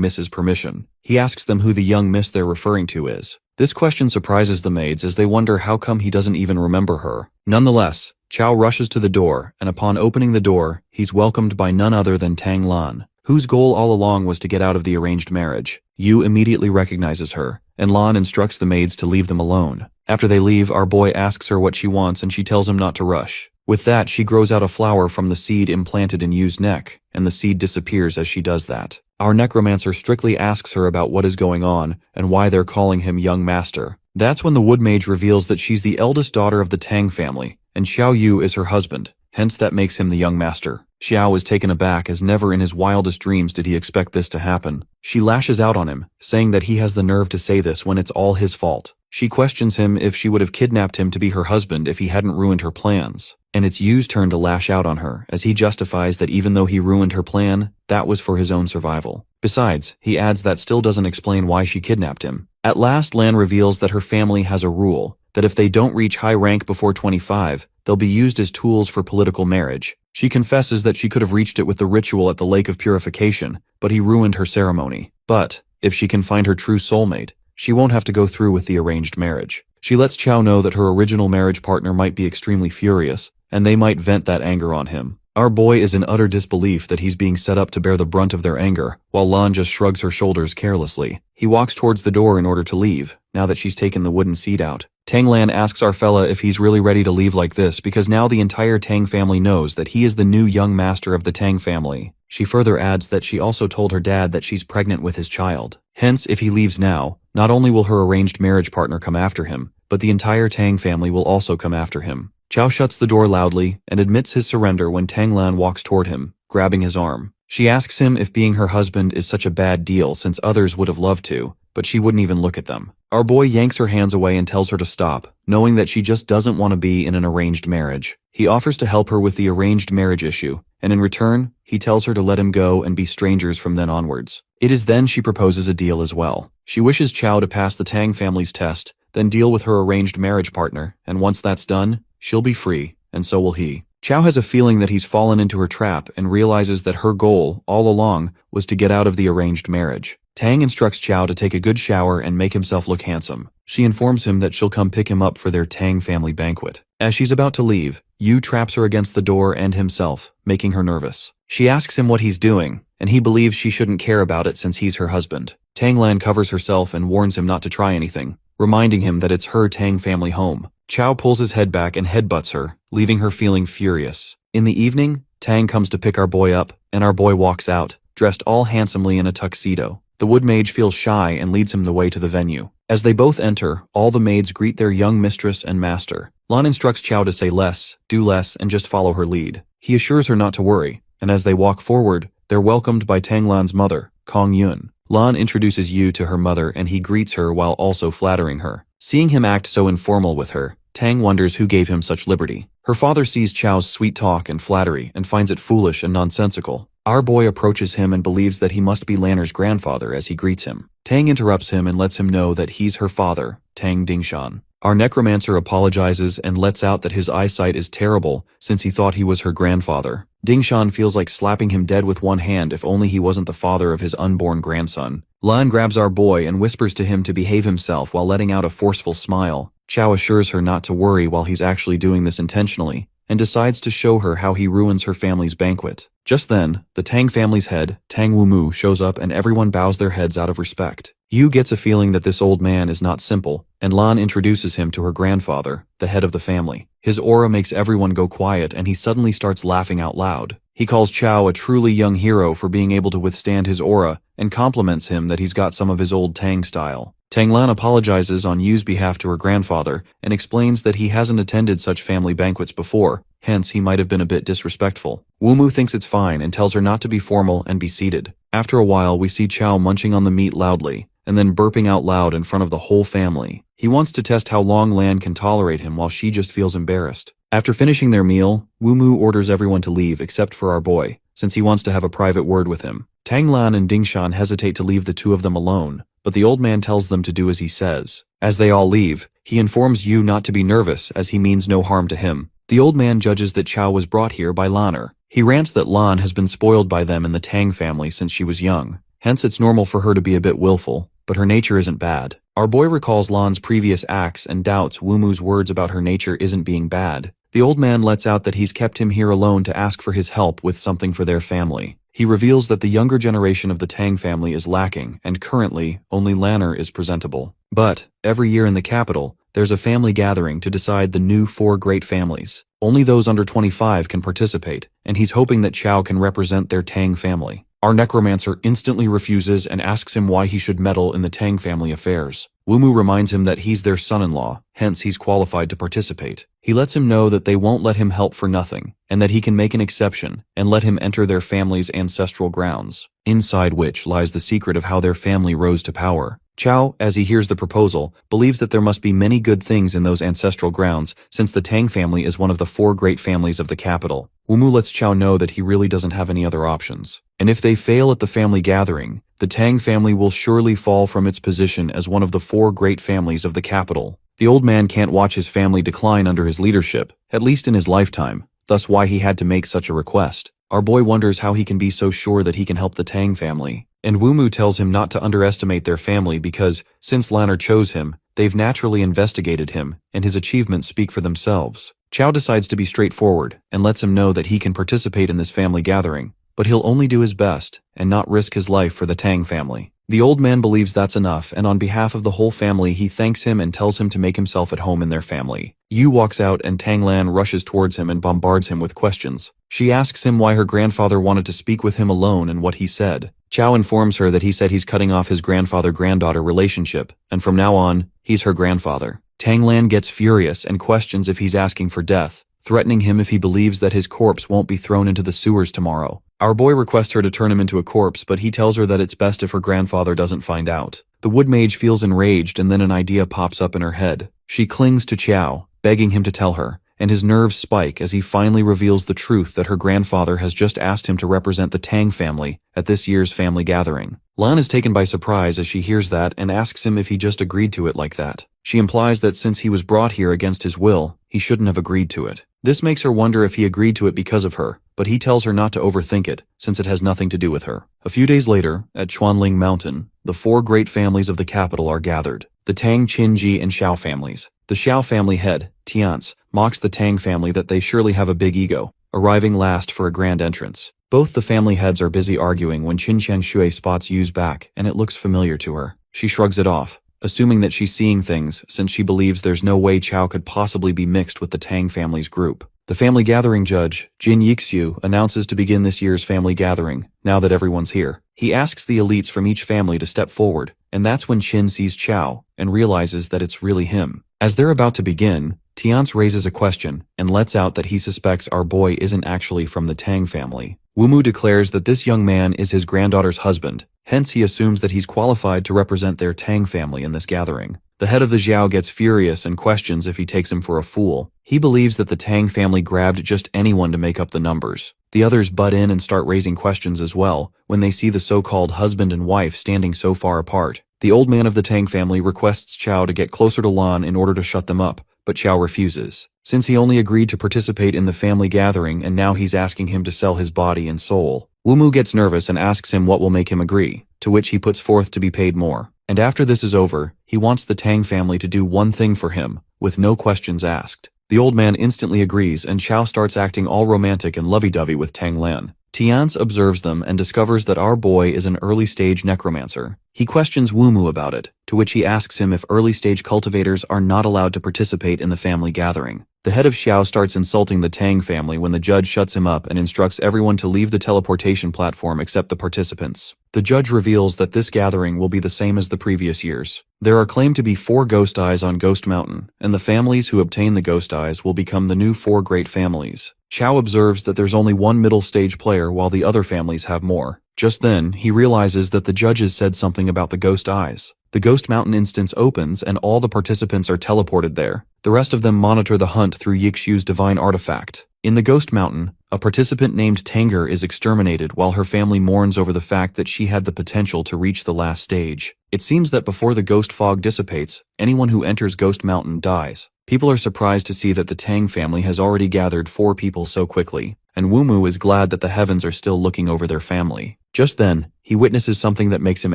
miss's permission. He asks them who the young miss they're referring to is. This question surprises the maids as they wonder how come he doesn't even remember her. Nonetheless, Chao rushes to the door, and upon opening the door, he's welcomed by none other than Tang Lan, whose goal all along was to get out of the arranged marriage. Yu immediately recognizes her, and Lan instructs the maids to leave them alone. After they leave, our boy asks her what she wants and she tells him not to rush. With that, she grows out a flower from the seed implanted in Yu's neck, and the seed disappears as she does that. Our necromancer strictly asks her about what is going on and why they're calling him young master. That's when the wood mage reveals that she's the eldest daughter of the Tang family, and Xiao Yu is her husband, hence that makes him the young master. Xiao is taken aback as never in his wildest dreams did he expect this to happen. She lashes out on him, saying that he has the nerve to say this when it's all his fault. She questions him if she would have kidnapped him to be her husband if he hadn't ruined her plans. And it's Yu's turn to lash out on her, as he justifies that even though he ruined her plan, that was for his own survival. Besides, he adds that still doesn't explain why she kidnapped him. At last, Lan reveals that her family has a rule, that if they don't reach high rank before 25, they'll be used as tools for political marriage. She confesses that she could have reached it with the ritual at the Lake of Purification, but he ruined her ceremony. But, if she can find her true soulmate, she won't have to go through with the arranged marriage. She lets Chao know that her original marriage partner might be extremely furious, and they might vent that anger on him. Our boy is in utter disbelief that he's being set up to bear the brunt of their anger, while Lan just shrugs her shoulders carelessly. He walks towards the door in order to leave, now that she's taken the wooden seat out. Tang Lan asks our fella if he's really ready to leave like this because now the entire Tang family knows that he is the new young master of the Tang family. She further adds that she also told her dad that she's pregnant with his child. Hence, if he leaves now, not only will her arranged marriage partner come after him, but the entire Tang family will also come after him. Chao shuts the door loudly and admits his surrender when Tang Lan walks toward him, grabbing his arm. She asks him if being her husband is such a bad deal since others would have loved to, but she wouldn't even look at them. Our boy yanks her hands away and tells her to stop, knowing that she just doesn't want to be in an arranged marriage. He offers to help her with the arranged marriage issue, and in return, he tells her to let him go and be strangers from then onwards. It is then she proposes a deal as well. She wishes Chow to pass the Tang family's test, then deal with her arranged marriage partner, and once that's done, she'll be free, and so will he. Chow has a feeling that he's fallen into her trap and realizes that her goal, all along, was to get out of the arranged marriage. Tang instructs Chow to take a good shower and make himself look handsome. She informs him that she'll come pick him up for their Tang family banquet. As she's about to leave, Yu traps her against the door and himself, making her nervous. She asks him what he's doing, and he believes she shouldn't care about it since he's her husband. Tanglan covers herself and warns him not to try anything, reminding him that it's her Tang family home. Chow pulls his head back and headbutts her, leaving her feeling furious. In the evening, Tang comes to pick our boy up, and our boy walks out, dressed all handsomely in a tuxedo. The wood mage feels shy and leads him the way to the venue. As they both enter, all the maids greet their young mistress and master. Lan instructs Chow to say less, do less, and just follow her lead. He assures her not to worry, and as they walk forward, they're welcomed by Tanglan's mother, Kong Yun. Lan introduces Yu to her mother and he greets her while also flattering her. Seeing him act so informal with her, Tang wonders who gave him such liberty. Her father sees Chow's sweet talk and flattery and finds it foolish and nonsensical. Our boy approaches him and believes that he must be Lanner's grandfather as he greets him. Tang interrupts him and lets him know that he's her father, Tang Dingshan. Our necromancer apologizes and lets out that his eyesight is terrible since he thought he was her grandfather. Dingshan feels like slapping him dead with one hand if only he wasn't the father of his unborn grandson. Lan grabs our boy and whispers to him to behave himself while letting out a forceful smile. Chow assures her not to worry while he's actually doing this intentionally, and decides to show her how he ruins her family's banquet. Just then, the Tang family's head, Tang Wumu, shows up and everyone bows their heads out of respect. Yu gets a feeling that this old man is not simple, and Lan introduces him to her grandfather, the head of the family. His aura makes everyone go quiet and he suddenly starts laughing out loud. He calls Chow a truly young hero for being able to withstand his aura and compliments him that he's got some of his old Tang style. Tanglan apologizes on Yu's behalf to her grandfather and explains that he hasn't attended such family banquets before, hence he might have been a bit disrespectful. Wumu thinks it's fine and tells her not to be formal and be seated. After a while, we see Chow munching on the meat loudly, and then burping out loud in front of the whole family. He wants to test how long Lan can tolerate him while she just feels embarrassed. After finishing their meal, Wumu orders everyone to leave except for our boy, since he wants to have a private word with him. Tanglan and Dingshan hesitate to leave the two of them alone, but the old man tells them to do as he says. As they all leave, he informs Yu not to be nervous as he means no harm to him. The old man judges that Chow was brought here by Lanner. He rants that Lan has been spoiled by them in the Tang family since she was young, hence it's normal for her to be a bit willful, but her nature isn't bad. Our boy recalls Lan's previous acts and doubts Wumu's words about her nature isn't being bad. The old man lets out that he's kept him here alone to ask for his help with something for their family. He reveals that the younger generation of the Tang family is lacking, and currently, only Lanner is presentable. But, every year in the capital, there's a family gathering to decide the new 4 great families. Only those under 25 can participate, and he's hoping that Chow can represent their Tang family. Our necromancer instantly refuses and asks him why he should meddle in the Tang family affairs. Wumu reminds him that he's their son-in-law, hence he's qualified to participate. He lets him know that they won't let him help for nothing, and that he can make an exception and let him enter their family's ancestral grounds, inside which lies the secret of how their family rose to power. Chow, as he hears the proposal, believes that there must be many good things in those ancestral grounds since the Tang family is one of the 4 great families of the capital. Wumu lets Chow know that he really doesn't have any other options. And if they fail at the family gathering, the Tang family will surely fall from its position as one of the 4 great families of the capital. The old man can't watch his family decline under his leadership, at least in his lifetime, thus why he had to make such a request. Our boy wonders how he can be so sure that he can help the Tang family. And Wumu tells him not to underestimate their family because, since Lanner chose him, they've naturally investigated him, and his achievements speak for themselves. Chow decides to be straightforward, and lets him know that he can participate in this family gathering, but he'll only do his best, and not risk his life for the Tang family. The old man believes that's enough, and on behalf of the whole family he thanks him and tells him to make himself at home in their family. Yu walks out and Tanglan rushes towards him and bombards him with questions. She asks him why her grandfather wanted to speak with him alone and what he said. Chow informs her that he said he's cutting off his grandfather-granddaughter relationship, and from now on, he's her grandfather. Tanglan gets furious and questions if he's asking for death, threatening him if he believes that his corpse won't be thrown into the sewers tomorrow. Our boy requests her to turn him into a corpse, but he tells her that it's best if her grandfather doesn't find out. The wood mage feels enraged, and then an idea pops up in her head. She clings to Chao, begging him to tell her, and his nerves spike as he finally reveals the truth that her grandfather has just asked him to represent the Tang family at this year's family gathering. Lan is taken by surprise as she hears that and asks him if he just agreed to it like that. She implies that since he was brought here against his will, he shouldn't have agreed to it. This makes her wonder if he agreed to it because of her, but he tells her not to overthink it, since it has nothing to do with her. A few days later, at Chuanling Mountain, the 4 great families of the capital are gathered. The Tang, Qinji, and Xiao families. The Xiao family head, Tiance, mocks the Tang family that they surely have a big ego, arriving last for a grand entrance. Both the family heads are busy arguing when Qin Qianshui spots Yu's back, and it looks familiar to her. She shrugs it off, assuming that she's seeing things since she believes there's no way Chao could possibly be mixed with the Tang family's group. The family gathering judge, Jin Yixiu, announces to begin this year's family gathering, now that everyone's here. He asks the elites from each family to step forward, and that's when Qin sees Chao and realizes that it's really him. As they're about to begin, Tiance raises a question and lets out that he suspects our boy isn't actually from the Tang family. Wumu declares that this young man is his granddaughter's husband, hence he assumes that he's qualified to represent their Tang family in this gathering. The head of the Xiao gets furious and questions if he takes him for a fool. He believes that the Tang family grabbed just anyone to make up the numbers. The others butt in and start raising questions as well when they see the so-called husband and wife standing so far apart. The old man of the Tang family requests Chao to get closer to Lan in order to shut them up, but Chao refuses. Since he only agreed to participate in the family gathering and now he's asking him to sell his body and soul. Wumu gets nervous and asks him what will make him agree, to which he puts forth to be paid more. And after this is over, he wants the Tang family to do one thing for him, with no questions asked. The old man instantly agrees and Chao starts acting all romantic and lovey-dovey with Tang Lan. Tiance observes them and discovers that our boy is an early-stage necromancer. He questions Wumu about it, to which he asks him if early-stage cultivators are not allowed to participate in the family gathering. The head of Xiao starts insulting the Tang family when the judge shuts him up and instructs everyone to leave the teleportation platform except the participants. The judge reveals that this gathering will be the same as the previous years. There are claimed to be 4 ghost eyes on Ghost Mountain, and the families who obtain the ghost eyes will become the new 4 great families. Chao observes that there's only one middle stage player while the other families have more. Just then, he realizes that the judges said something about the ghost eyes. The Ghost Mountain instance opens and all the participants are teleported there. The rest of them monitor the hunt through Yixiu's divine artifact. In the Ghost Mountain, a participant named Tanger is exterminated while her family mourns over the fact that she had the potential to reach the last stage. It seems that before the ghost fog dissipates, anyone who enters Ghost Mountain dies. People are surprised to see that the Tang family has already gathered 4 people so quickly, and Wumu is glad that the heavens are still looking over their family. Just then, he witnesses something that makes him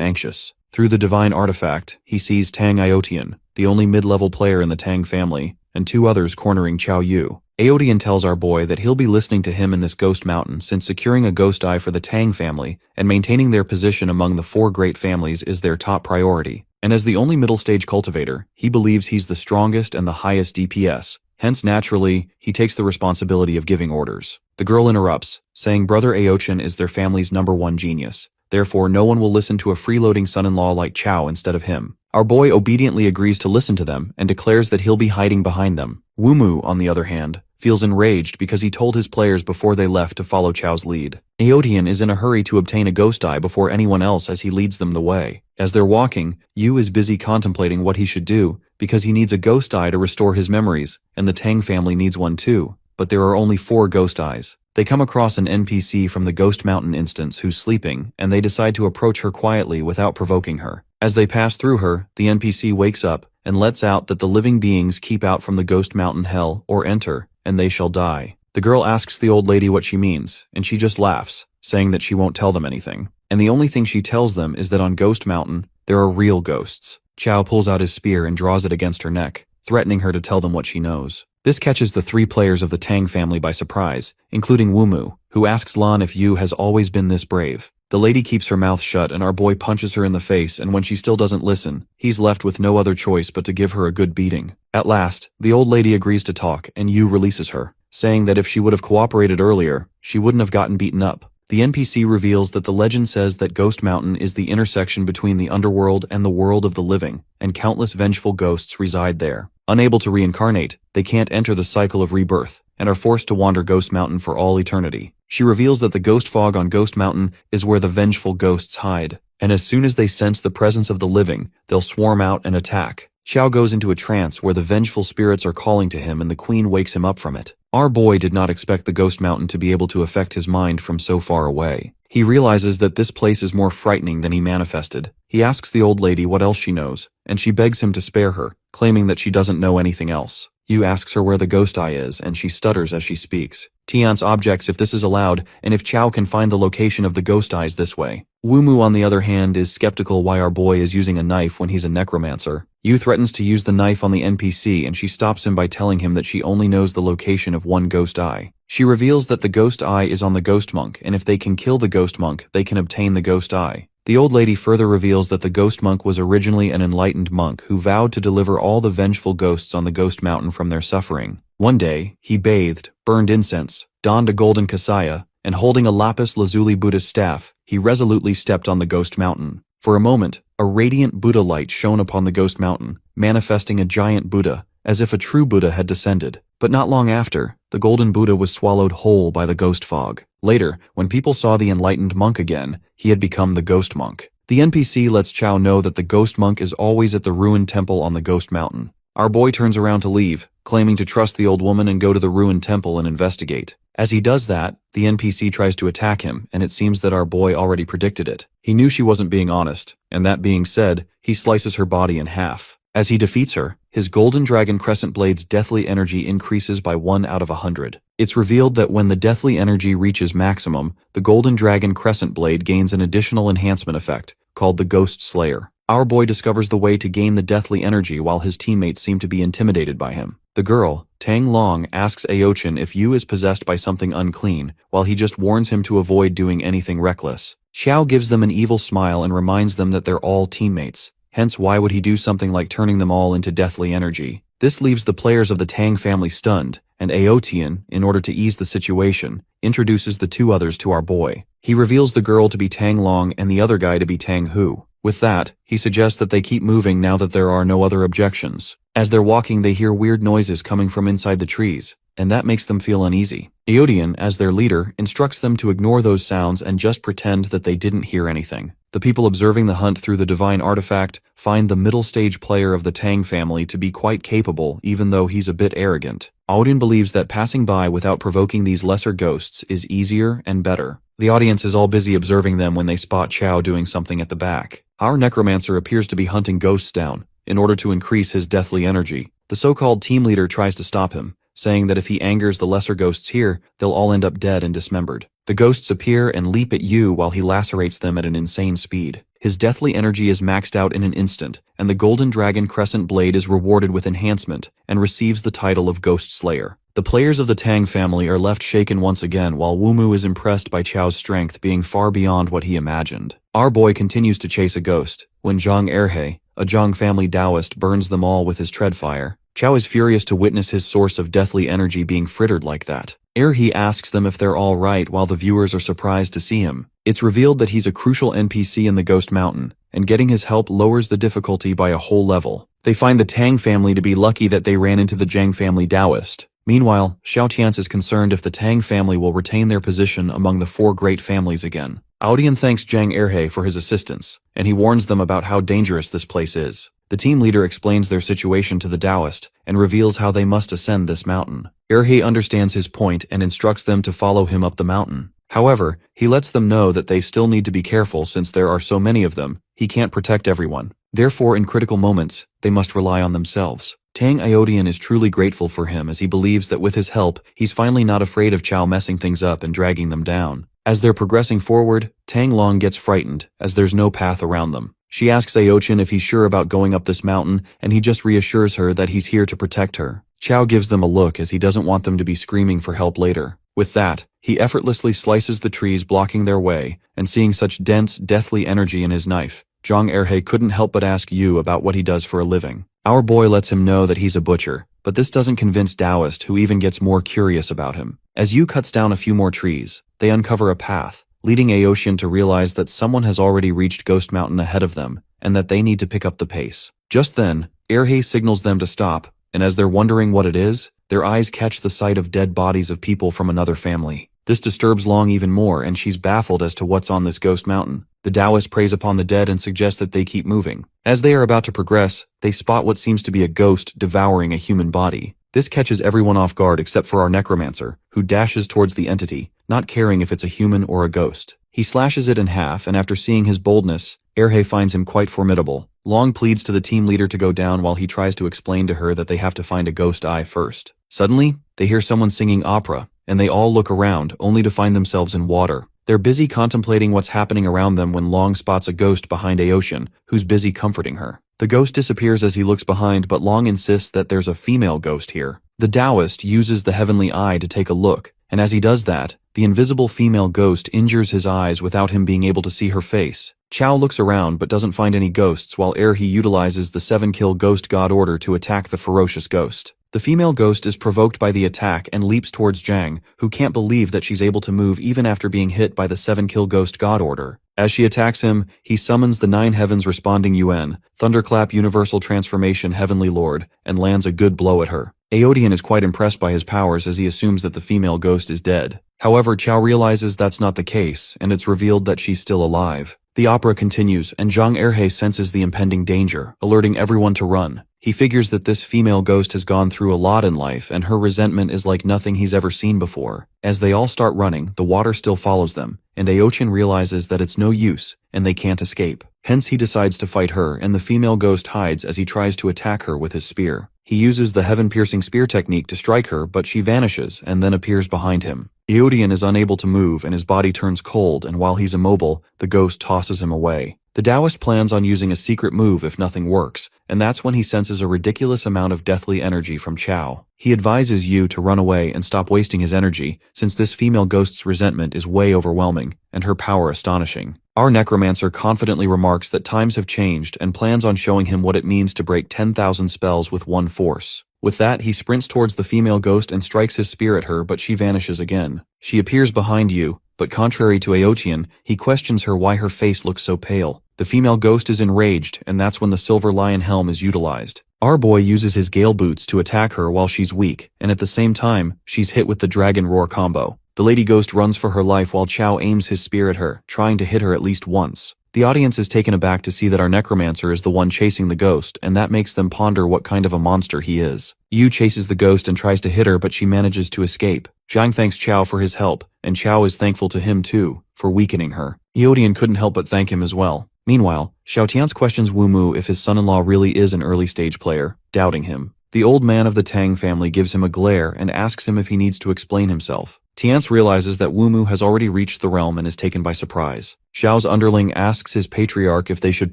anxious. Through the divine artifact, he sees Tang Aotian, the only mid-level player in the Tang family, and 2 others cornering Chao Yu. Aotian tells our boy that he'll be listening to him in this Ghost Mountain since securing a ghost eye for the Tang family and maintaining their position among the 4 great families is their top priority. And as the only middle-stage cultivator, he believes he's the strongest and the highest DPS. Hence, naturally, he takes the responsibility of giving orders. The girl interrupts, saying Brother Aotian is their family's #1 genius. Therefore, no one will listen to a freeloading son-in-law like Chao instead of him. Our boy obediently agrees to listen to them and declares that he'll be hiding behind them. Wumu, on the other hand, feels enraged because he told his players before they left to follow Chao's lead. Aotian is in a hurry to obtain a ghost eye before anyone else as he leads them the way. As they're walking, Yu is busy contemplating what he should do because he needs a ghost eye to restore his memories, and the Tang family needs one too, but there are only 4 ghost eyes. They come across an NPC from the Ghost Mountain instance who's sleeping, and they decide to approach her quietly without provoking her. As they pass through her, the NPC wakes up and lets out that the living beings keep out from the Ghost Mountain hell or enter, and they shall die. The girl asks the old lady what she means, and she just laughs, saying that she won't tell them anything. And the only thing she tells them is that on Ghost Mountain, there are real ghosts. Chao pulls out his spear and draws it against her neck, threatening her to tell them what she knows. This catches the 3 players of the Tang family by surprise, including Wumu, who asks Lan if Yu has always been this brave. The lady keeps her mouth shut and our boy punches her in the face, and when she still doesn't listen, he's left with no other choice but to give her a good beating. At last, the old lady agrees to talk and Yu releases her, saying that if she would have cooperated earlier, she wouldn't have gotten beaten up. The NPC reveals that the legend says that Ghost Mountain is the intersection between the underworld and the world of the living, and countless vengeful ghosts reside there. Unable to reincarnate, they can't enter the cycle of rebirth, and are forced to wander Ghost Mountain for all eternity. She reveals that the ghost fog on Ghost Mountain is where the vengeful ghosts hide, and as soon as they sense the presence of the living, they'll swarm out and attack. Xiao goes into a trance where the vengeful spirits are calling to him and the queen wakes him up from it. Our boy did not expect the Ghost Mountain to be able to affect his mind from so far away. He realizes that this place is more frightening than he manifested. He asks the old lady what else she knows, and she begs him to spare her, claiming that she doesn't know anything else. Yu asks her where the ghost eye is, and she stutters as she speaks. Tiance objects if this is allowed, and if Chao can find the location of the ghost eyes this way. Wumu, on the other hand, is skeptical why our boy is using a knife when he's a necromancer. Yu threatens to use the knife on the NPC, and she stops him by telling him that she only knows the location of one ghost eye. She reveals that the ghost eye is on the ghost monk, and if they can kill the ghost monk, they can obtain the ghost eye. The old lady further reveals that the ghost monk was originally an enlightened monk who vowed to deliver all the vengeful ghosts on the Ghost Mountain from their suffering. One day, he bathed, burned incense, donned a golden kasaya, and holding a lapis lazuli Buddha's staff, he resolutely stepped on the Ghost Mountain. For a moment, a radiant Buddha light shone upon the Ghost Mountain, manifesting a giant Buddha, as if a true Buddha had descended. But not long after, the golden Buddha was swallowed whole by the ghost fog. Later, when people saw the enlightened monk again, he had become the ghost monk. The NPC lets Chao know that the ghost monk is always at the ruined temple on the Ghost Mountain. Our boy turns around to leave, claiming to trust the old woman and go to the ruined temple and investigate. As he does that, the NPC tries to attack him, and it seems that our boy already predicted it. He knew she wasn't being honest, and that being said, he slices her body in half. As he defeats her, his golden dragon crescent blade's deathly energy increases by 1 out of 100. It's revealed that when the deathly energy reaches maximum, the golden dragon crescent blade gains an additional enhancement effect, called the Ghost Slayer. Our boy discovers the way to gain the deathly energy while his teammates seem to be intimidated by him. The girl, Tang Long, asks Aochin if Yu is possessed by something unclean, while he just warns him to avoid doing anything reckless. Xiao gives them an evil smile and reminds them that they're all teammates. Hence, why would he do something like turning them all into deathly energy? This leaves the players of the Tang family stunned, and Aotian, in order to ease the situation, introduces the two others to our boy. He reveals the girl to be Tang Long and the other guy to be Tang Hu. With that, he suggests that they keep moving now that there are no other objections. As they're walking, they hear weird noises coming from inside the trees, and that makes them feel uneasy. Eodian, as their leader, instructs them to ignore those sounds and just pretend that they didn't hear anything. The people observing the hunt through the divine artifact find the middle stage player of the Tang family to be quite capable, even though he's a bit arrogant. Aodian believes that passing by without provoking these lesser ghosts is easier and better. The audience is all busy observing them when they spot Chao doing something at the back. Our necromancer appears to be hunting ghosts down, in order to increase his deathly energy. The so-called team leader tries to stop him, saying that if he angers the lesser ghosts here, they'll all end up dead and dismembered. The ghosts appear and leap at Yu while he lacerates them at an insane speed. His deathly energy is maxed out in an instant, and the Golden Dragon Crescent Blade is rewarded with enhancement and receives the title of Ghost Slayer. The players of the Tang family are left shaken once again while Wumu is impressed by Chao's strength being far beyond what he imagined. Our boy continues to chase a ghost, when Zhang Erhe, a Zhang family Taoist, burns them all with his treadfire. Chao is furious to witness his source of deathly energy being frittered like that. Erhe asks them if they're all right while the viewers are surprised to see him. It's revealed that he's a crucial NPC in the Ghost Mountain, and getting his help lowers the difficulty by a whole level. They find the Tang family to be lucky that they ran into the Zhang family Taoist. Meanwhile, Xiao Tiance is concerned if the Tang family will retain their position among the four great families again. Aodian thanks Zhang Erhe for his assistance, and he warns them about how dangerous this place is. The team leader explains their situation to the Taoist and reveals how they must ascend this mountain. Erhe understands his point and instructs them to follow him up the mountain. However, he lets them know that they still need to be careful since there are so many of them. He can't protect everyone. Therefore, in critical moments, they must rely on themselves. Tang Aodian is truly grateful for him as he believes that with his help, he's finally not afraid of Chao messing things up and dragging them down. As they're progressing forward, Tang Long gets frightened as there's no path around them. She asks Aochin if he's sure about going up this mountain, and he just reassures her that he's here to protect her. Chao gives them a look as he doesn't want them to be screaming for help later. With that, he effortlessly slices the trees blocking their way, and seeing such dense, deathly energy in his knife, Zhang Erhe couldn't help but ask Yu about what he does for a living. Our boy lets him know that he's a butcher, but this doesn't convince Taoist, who even gets more curious about him. As Yu cuts down a few more trees, they uncover a path, leading Aochin to realize that someone has already reached Ghost Mountain ahead of them, and that they need to pick up the pace. Just then, Erhe signals them to stop, and as they're wondering what it is, their eyes catch the sight of dead bodies of people from another family. This disturbs Long even more, and she's baffled as to what's on this ghost mountain. The Taoist preys upon the dead and suggests that they keep moving. As they are about to progress, they spot what seems to be a ghost devouring a human body. This catches everyone off guard except for our Necromancer, who dashes towards the entity, not caring if it's a human or a ghost. He slashes it in half, and after seeing his boldness, Erhei finds him quite formidable. Long pleads to the team leader to go down while he tries to explain to her that they have to find a ghost eye first. Suddenly, they hear someone singing opera, and they all look around, only to find themselves in water. They're busy contemplating what's happening around them when Long spots a ghost behind Aoshin, who's busy comforting her. The ghost disappears as he looks behind, but Long insists that there's a female ghost here. The Taoist uses the heavenly eye to take a look, and as he does that, the invisible female ghost injures his eyes without him being able to see her face. Chao looks around but doesn't find any ghosts, while Erhei utilizes the 7-kill ghost god order to attack the ferocious ghost. The female ghost is provoked by the attack and leaps towards Jang, who can't believe that she's able to move even after being hit by the 7-kill ghost god order. As she attacks him, he summons the 9 heavens responding Yuan, Thunderclap Universal Transformation Heavenly Lord, and lands a good blow at her. Aodian is quite impressed by his powers as he assumes that the female ghost is dead. However, Chao realizes that's not the case, and it's revealed that she's still alive. The opera continues, and Zhang Erhei senses the impending danger, alerting everyone to run. He figures that this female ghost has gone through a lot in life, and her resentment is like nothing he's ever seen before. As they all start running, the water still follows them, and Aochin realizes that it's no use, and they can't escape. Hence he decides to fight her, and the female ghost hides as he tries to attack her with his spear. He uses the heaven-piercing spear technique to strike her, but she vanishes and then appears behind him. Aodian is unable to move, and his body turns cold, and while he's immobile, the ghost tosses him away. The Taoist plans on using a secret move if nothing works, and that's when he senses a ridiculous amount of deathly energy from Chao. He advises Yu to run away and stop wasting his energy, since this female ghost's resentment is way overwhelming, and her power astonishing. Our Necromancer confidently remarks that times have changed and plans on showing him what it means to break 10,000 spells with one force. With that, he sprints towards the female ghost and strikes his spear at her, but she vanishes again. She appears behind Yu, but contrary to Aotian, he questions her why her face looks so pale. The female ghost is enraged, and that's when the Silver Lion Helm is utilized. Our boy uses his Gale Boots to attack her while she's weak, and at the same time, she's hit with the Dragon Roar combo. The Lady Ghost runs for her life while Chao aims his spear at her, trying to hit her at least once. The audience is taken aback to see that our Necromancer is the one chasing the ghost, and that makes them ponder what kind of a monster he is. Yu chases the ghost and tries to hit her, but she manages to escape. Zhang thanks Chao for his help, and Chao is thankful to him too, for weakening her. Aodian couldn't help but thank him as well. Meanwhile, Xiaotians questions Wumu if his son-in-law really is an early-stage player, doubting him. The old man of the Tang family gives him a glare and asks him if he needs to explain himself. Tiance realizes that Wumu has already reached the realm and is taken by surprise. Xiao's underling asks his patriarch if they should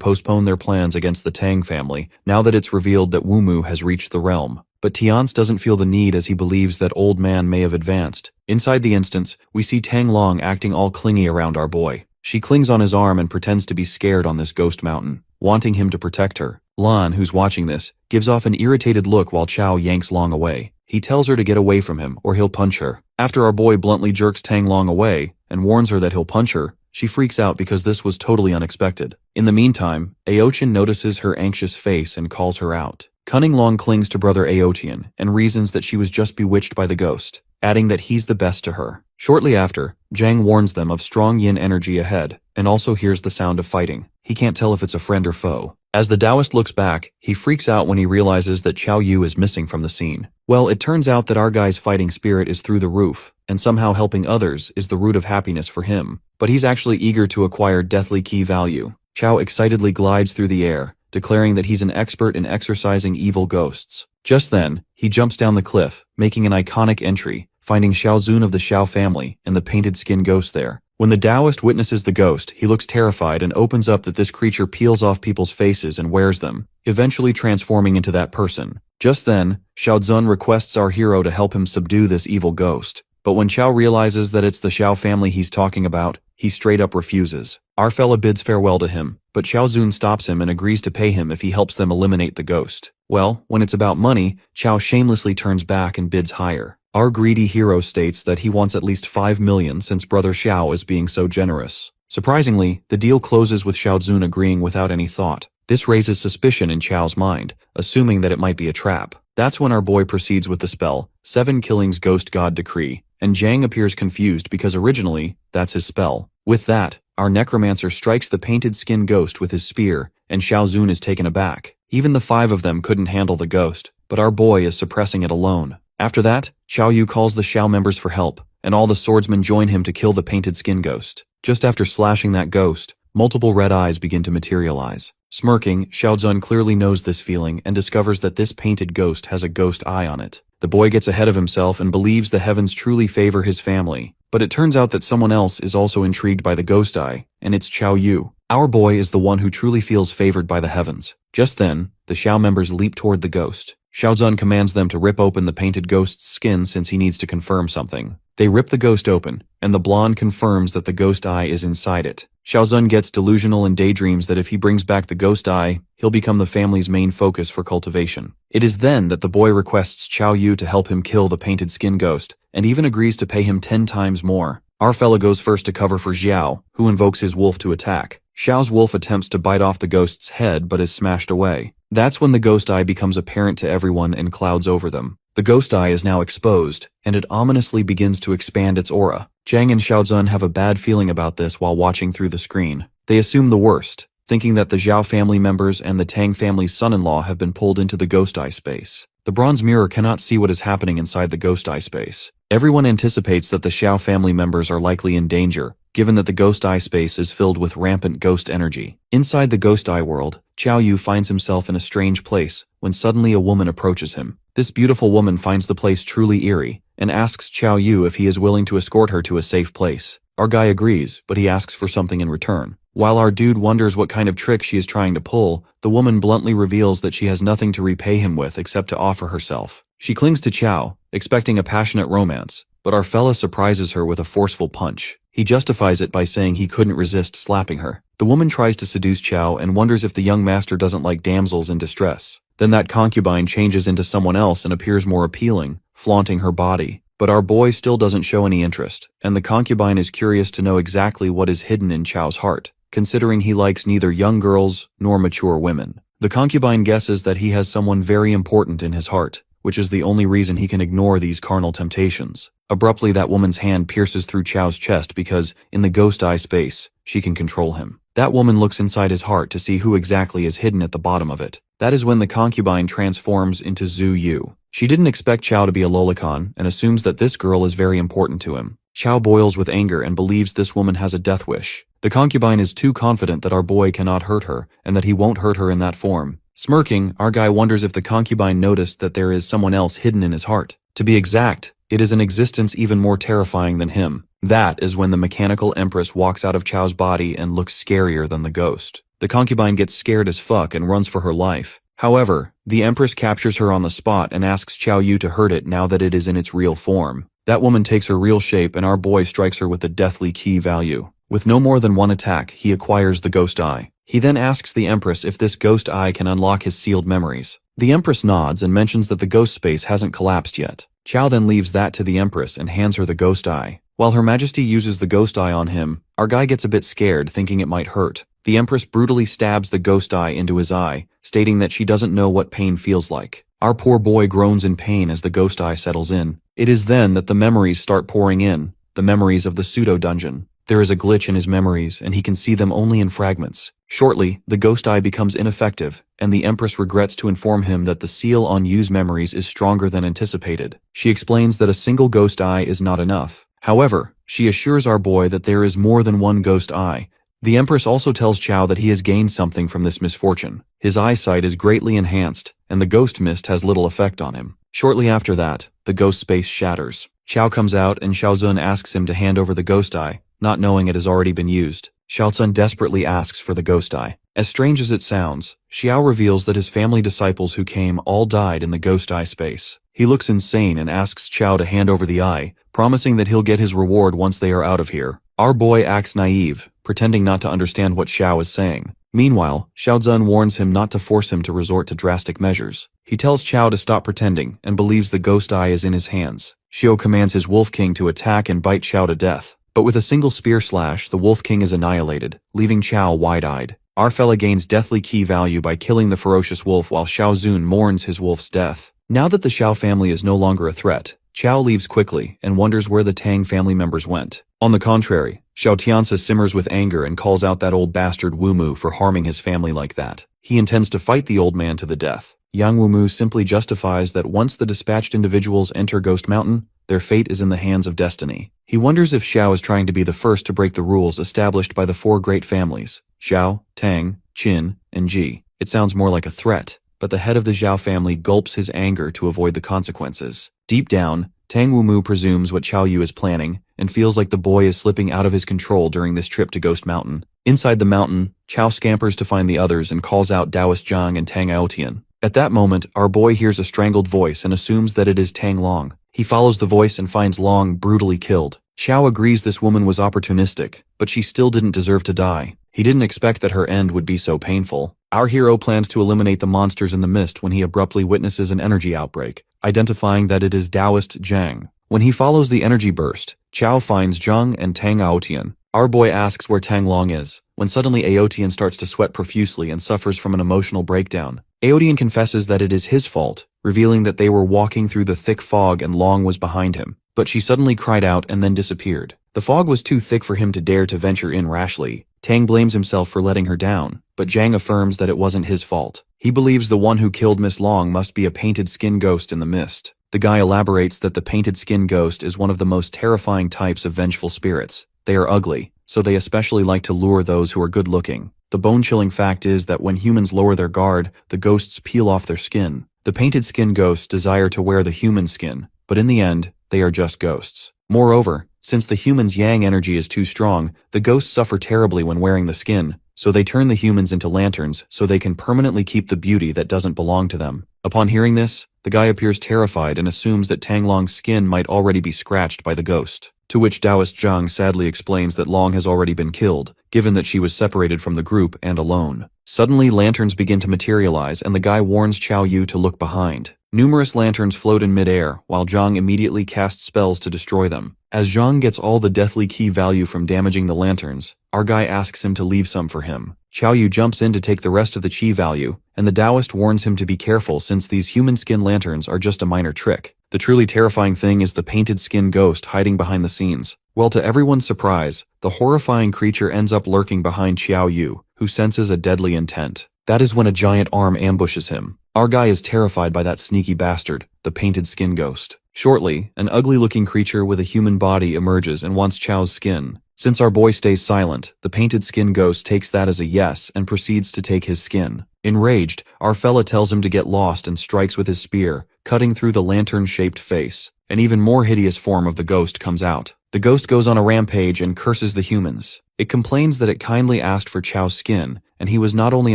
postpone their plans against the Tang family, now that it's revealed that Wumu has reached the realm. But Tiance doesn't feel the need as he believes that old man may have advanced. Inside the instance, we see Tang Long acting all clingy around our boy. She clings on his arm and pretends to be scared on this ghost mountain, wanting him to protect her. Lan, who's watching this, gives off an irritated look while Chao yanks Long away. He tells her to get away from him or he'll punch her. After our boy bluntly jerks Tang Long away and warns her that he'll punch her, she freaks out because this was totally unexpected. In the meantime, Aochin notices her anxious face and calls her out. Cunning Long clings to brother Aotian and reasons that she was just bewitched by the ghost, adding that he's the best to her. Shortly after, Zhang warns them of strong yin energy ahead and also hears the sound of fighting. He can't tell if it's a friend or foe. As the Taoist looks back, he freaks out when he realizes that Xiao Yu is missing from the scene. Well, it turns out that our guy's fighting spirit is through the roof, and somehow helping others is the root of happiness for him. But he's actually eager to acquire deathly key value. Chao excitedly glides through the air, declaring that he's an expert in exorcising evil ghosts. Just then, he jumps down the cliff, making an iconic entry, finding Xiao Zun of the Xiao family and the painted skin ghost there. When the Taoist witnesses the ghost, he looks terrified and opens up that this creature peels off people's faces and wears them, eventually transforming into that person. Just then, Xiao Zun requests our hero to help him subdue this evil ghost. But when Xiao realizes that it's the Xiao family he's talking about, he straight up refuses. Our fella bids farewell to him, but Xiao Zun stops him and agrees to pay him if he helps them eliminate the ghost. Well, when it's about money, Xiao shamelessly turns back and bids higher. Our greedy hero states that he wants at least 5 million since brother Xiao is being so generous. Surprisingly, the deal closes with Xiao Zun agreeing without any thought. This raises suspicion in Xiao's mind, assuming that it might be a trap. That's when our boy proceeds with the spell, 7 Killings Ghost God Decree, and Jang appears confused because originally, that's his spell. With that, our Necromancer strikes the painted skin ghost with his spear, and Xiaozun is taken aback. Even the 5 of them couldn't handle the ghost, but our boy is suppressing it alone. After that, Xiao Yu calls the Xiao members for help, and all the swordsmen join him to kill the painted skin ghost. Just after slashing that ghost, multiple red eyes begin to materialize. Smirking, Xiaozun clearly knows this feeling and discovers that this painted ghost has a ghost eye on it. The boy gets ahead of himself and believes the heavens truly favor his family, but it turns out that someone else is also intrigued by the ghost eye, and it's Xiao Yu. Our boy is the one who truly feels favored by the heavens. Just then, the Xiao members leap toward the ghost. Xiaozun commands them to rip open the painted ghost's skin since he needs to confirm something. They rip the ghost open, and the blonde confirms that the ghost eye is inside it. Xiaozun gets delusional and daydreams that if he brings back the ghost eye, he'll become the family's main focus for cultivation. It is then that the boy requests Xiao Yu to help him kill the painted skin ghost, and even agrees to pay him 10 times more. Our fella goes first to cover for Xiao, who invokes his wolf to attack. Xiao's wolf attempts to bite off the ghost's head but is smashed away. That's when the ghost eye becomes apparent to everyone and clouds over them. The ghost eye is now exposed, and it ominously begins to expand its aura. Jang and Xiaozun have a bad feeling about this while watching through the screen. They assume the worst, thinking that the Zhao family members and the Tang family's son-in-law have been pulled into the ghost eye space. The bronze mirror cannot see what is happening inside the ghost eye space. Everyone anticipates that the Xiao family members are likely in danger, given that the ghost eye space is filled with rampant ghost energy. Inside the ghost eye world, Xiao Yu finds himself in a strange place when suddenly a woman approaches him. This beautiful woman finds the place truly eerie and asks Xiao Yu if he is willing to escort her to a safe place. Our guy agrees, but he asks for something in return. While our dude wonders what kind of trick she is trying to pull, the woman bluntly reveals that she has nothing to repay him with except to offer herself. She clings to Qiao, expecting a passionate romance, but our fella surprises her with a forceful punch. He justifies it by saying he couldn't resist slapping her. The woman tries to seduce Qiao and wonders if the young master doesn't like damsels in distress. Then that concubine changes into someone else and appears more appealing, flaunting her body. But our boy still doesn't show any interest, and the concubine is curious to know exactly what is hidden in Qiao's heart, considering he likes neither young girls nor mature women. The concubine guesses that he has someone very important in his heart, which is the only reason he can ignore these carnal temptations. Abruptly, that woman's hand pierces through Qiao's chest because, in the ghost eye space, she can control him. That woman looks inside his heart to see who exactly is hidden at the bottom of it. That is when the concubine transforms into Zhu Yu. She didn't expect Qiao to be a lolicon and assumes that this girl is very important to him. Qiao boils with anger and believes this woman has a death wish. The concubine is too confident that our boy cannot hurt her and that he won't hurt her in that form. Smirking, our guy wonders if the concubine noticed that there is someone else hidden in his heart. To be exact, it is an existence even more terrifying than him. That is when the mechanical empress walks out of Qiao's body and looks scarier than the ghost. The concubine gets scared as fuck and runs for her life. However, the empress captures her on the spot and asks Xiao Yu to hurt it now that it is in its real form. That woman takes her real shape and our boy strikes her with the deathly key value. With no more than one attack, he acquires the ghost eye. He then asks the empress if this ghost eye can unlock his sealed memories. The empress nods and mentions that the ghost space hasn't collapsed yet. Qiao then leaves that to the empress and hands her the ghost eye. While Her Majesty uses the ghost eye on him, our guy gets a bit scared, thinking it might hurt. The empress brutally stabs the ghost eye into his eye, stating that she doesn't know what pain feels like. Our poor boy groans in pain as the ghost eye settles in. It is then that the memories start pouring in, the memories of the pseudo-dungeon. There is a glitch in his memories, and he can see them only in fragments. Shortly, the ghost eye becomes ineffective, and the empress regrets to inform him that the seal on Yu's memories is stronger than anticipated. She explains that a single ghost eye is not enough. However, she assures our boy that there is more than one ghost eye. The empress also tells Qiao that he has gained something from this misfortune. His eyesight is greatly enhanced, and the ghost mist has little effect on him. Shortly after that, the ghost space shatters. Qiao comes out and Xiaozun asks him to hand over the ghost eye, not knowing it has already been used. Xiaozun desperately asks for the ghost eye. As strange as it sounds, Xiao reveals that his family disciples who came all died in the ghost eye space. He looks insane and asks Qiao to hand over the eye, promising that he'll get his reward once they are out of here. Our boy acts naive, pretending not to understand what Xiao is saying. Meanwhile, Xiaozun warns him not to force him to resort to drastic measures. He tells Qiao to stop pretending and believes the ghost eye is in his hands. Xiao commands his Wolf King to attack and bite Qiao to death. But with a single spear slash, the Wolf King is annihilated, leaving Qiao wide-eyed. Our fella gains deathly key value by killing the ferocious wolf while Xiaozun mourns his wolf's death. Now that the Xiao family is no longer a threat, Qiao leaves quickly and wonders where the Tang family members went. On the contrary, Xiao Tianzi simmers with anger and calls out that old bastard Wumu for harming his family like that. He intends to fight the old man to the death. Yang Wumu simply justifies that once the dispatched individuals enter Ghost Mountain, their fate is in the hands of destiny. He wonders if Xiao is trying to be the first to break the rules established by the four great families, Xiao, Tang, Qin, and Ji. It sounds more like a threat, but the head of the Zhao family gulps his anger to avoid the consequences. Deep down, Tang Wumu presumes what Qiao Yu is planning and feels like the boy is slipping out of his control during this trip to Ghost Mountain. Inside the mountain, Qiao scampers to find the others and calls out Daoist Zhang and Tang Aotian. At that moment, our boy hears a strangled voice and assumes that it is Tang Long. He follows the voice and finds Long brutally killed. Xiao agrees this woman was opportunistic, but she still didn't deserve to die. He didn't expect that her end would be so painful. Our hero plans to eliminate the monsters in the mist when he abruptly witnesses an energy outbreak, identifying that it is Daoist Zhang. When he follows the energy burst, Qiao finds Zhang and Tang Aotian. Our boy asks where Tang Long is, when suddenly Aotian starts to sweat profusely and suffers from an emotional breakdown. Aotian confesses that it is his fault, revealing that they were walking through the thick fog and Long was behind him. But she suddenly cried out and then disappeared. The fog was too thick for him to dare to venture in rashly. Tang blames himself for letting her down, but Zhang affirms that it wasn't his fault. He believes the one who killed Miss Long must be a painted skin ghost in the mist. The guy elaborates that the painted skin ghost is one of the most terrifying types of vengeful spirits. They are ugly, so they especially like to lure those who are good-looking. The bone-chilling fact is that when humans lower their guard, the ghosts peel off their skin. The painted skin ghosts desire to wear the human skin, but in the end, they are just ghosts. Moreover, since the human's yang energy is too strong, the ghosts suffer terribly when wearing the skin, so they turn the humans into lanterns so they can permanently keep the beauty that doesn't belong to them. Upon hearing this, the guy appears terrified and assumes that Tang Long's skin might already be scratched by the ghost. To which Daoist Zhang sadly explains that Long has already been killed, given that she was separated from the group and alone. Suddenly, lanterns begin to materialize and the guy warns Qiao Yu to look behind. Numerous lanterns float in midair, while Zhang immediately casts spells to destroy them. As Zhang gets all the deathly key value from damaging the lanterns, our guy asks him to leave some for him. Qiao Yu jumps in to take the rest of the chi value, and the Taoist warns him to be careful since these human skin lanterns are just a minor trick. The truly terrifying thing is the painted skin ghost hiding behind the scenes. Well, to everyone's surprise, the horrifying creature ends up lurking behind Qiao Yu, who senses a deadly intent. That is when a giant arm ambushes him. Our guy is terrified by that sneaky bastard, the painted skin ghost. Shortly, an ugly-looking creature with a human body emerges and wants Qiao's skin. Since our boy stays silent, the painted skin ghost takes that as a yes and proceeds to take his skin. Enraged, our fella tells him to get lost and strikes with his spear, cutting through the lantern-shaped face. An even more hideous form of the ghost comes out. The ghost goes on a rampage and curses the humans. It complains that it kindly asked for Qiao's skin, and he was not only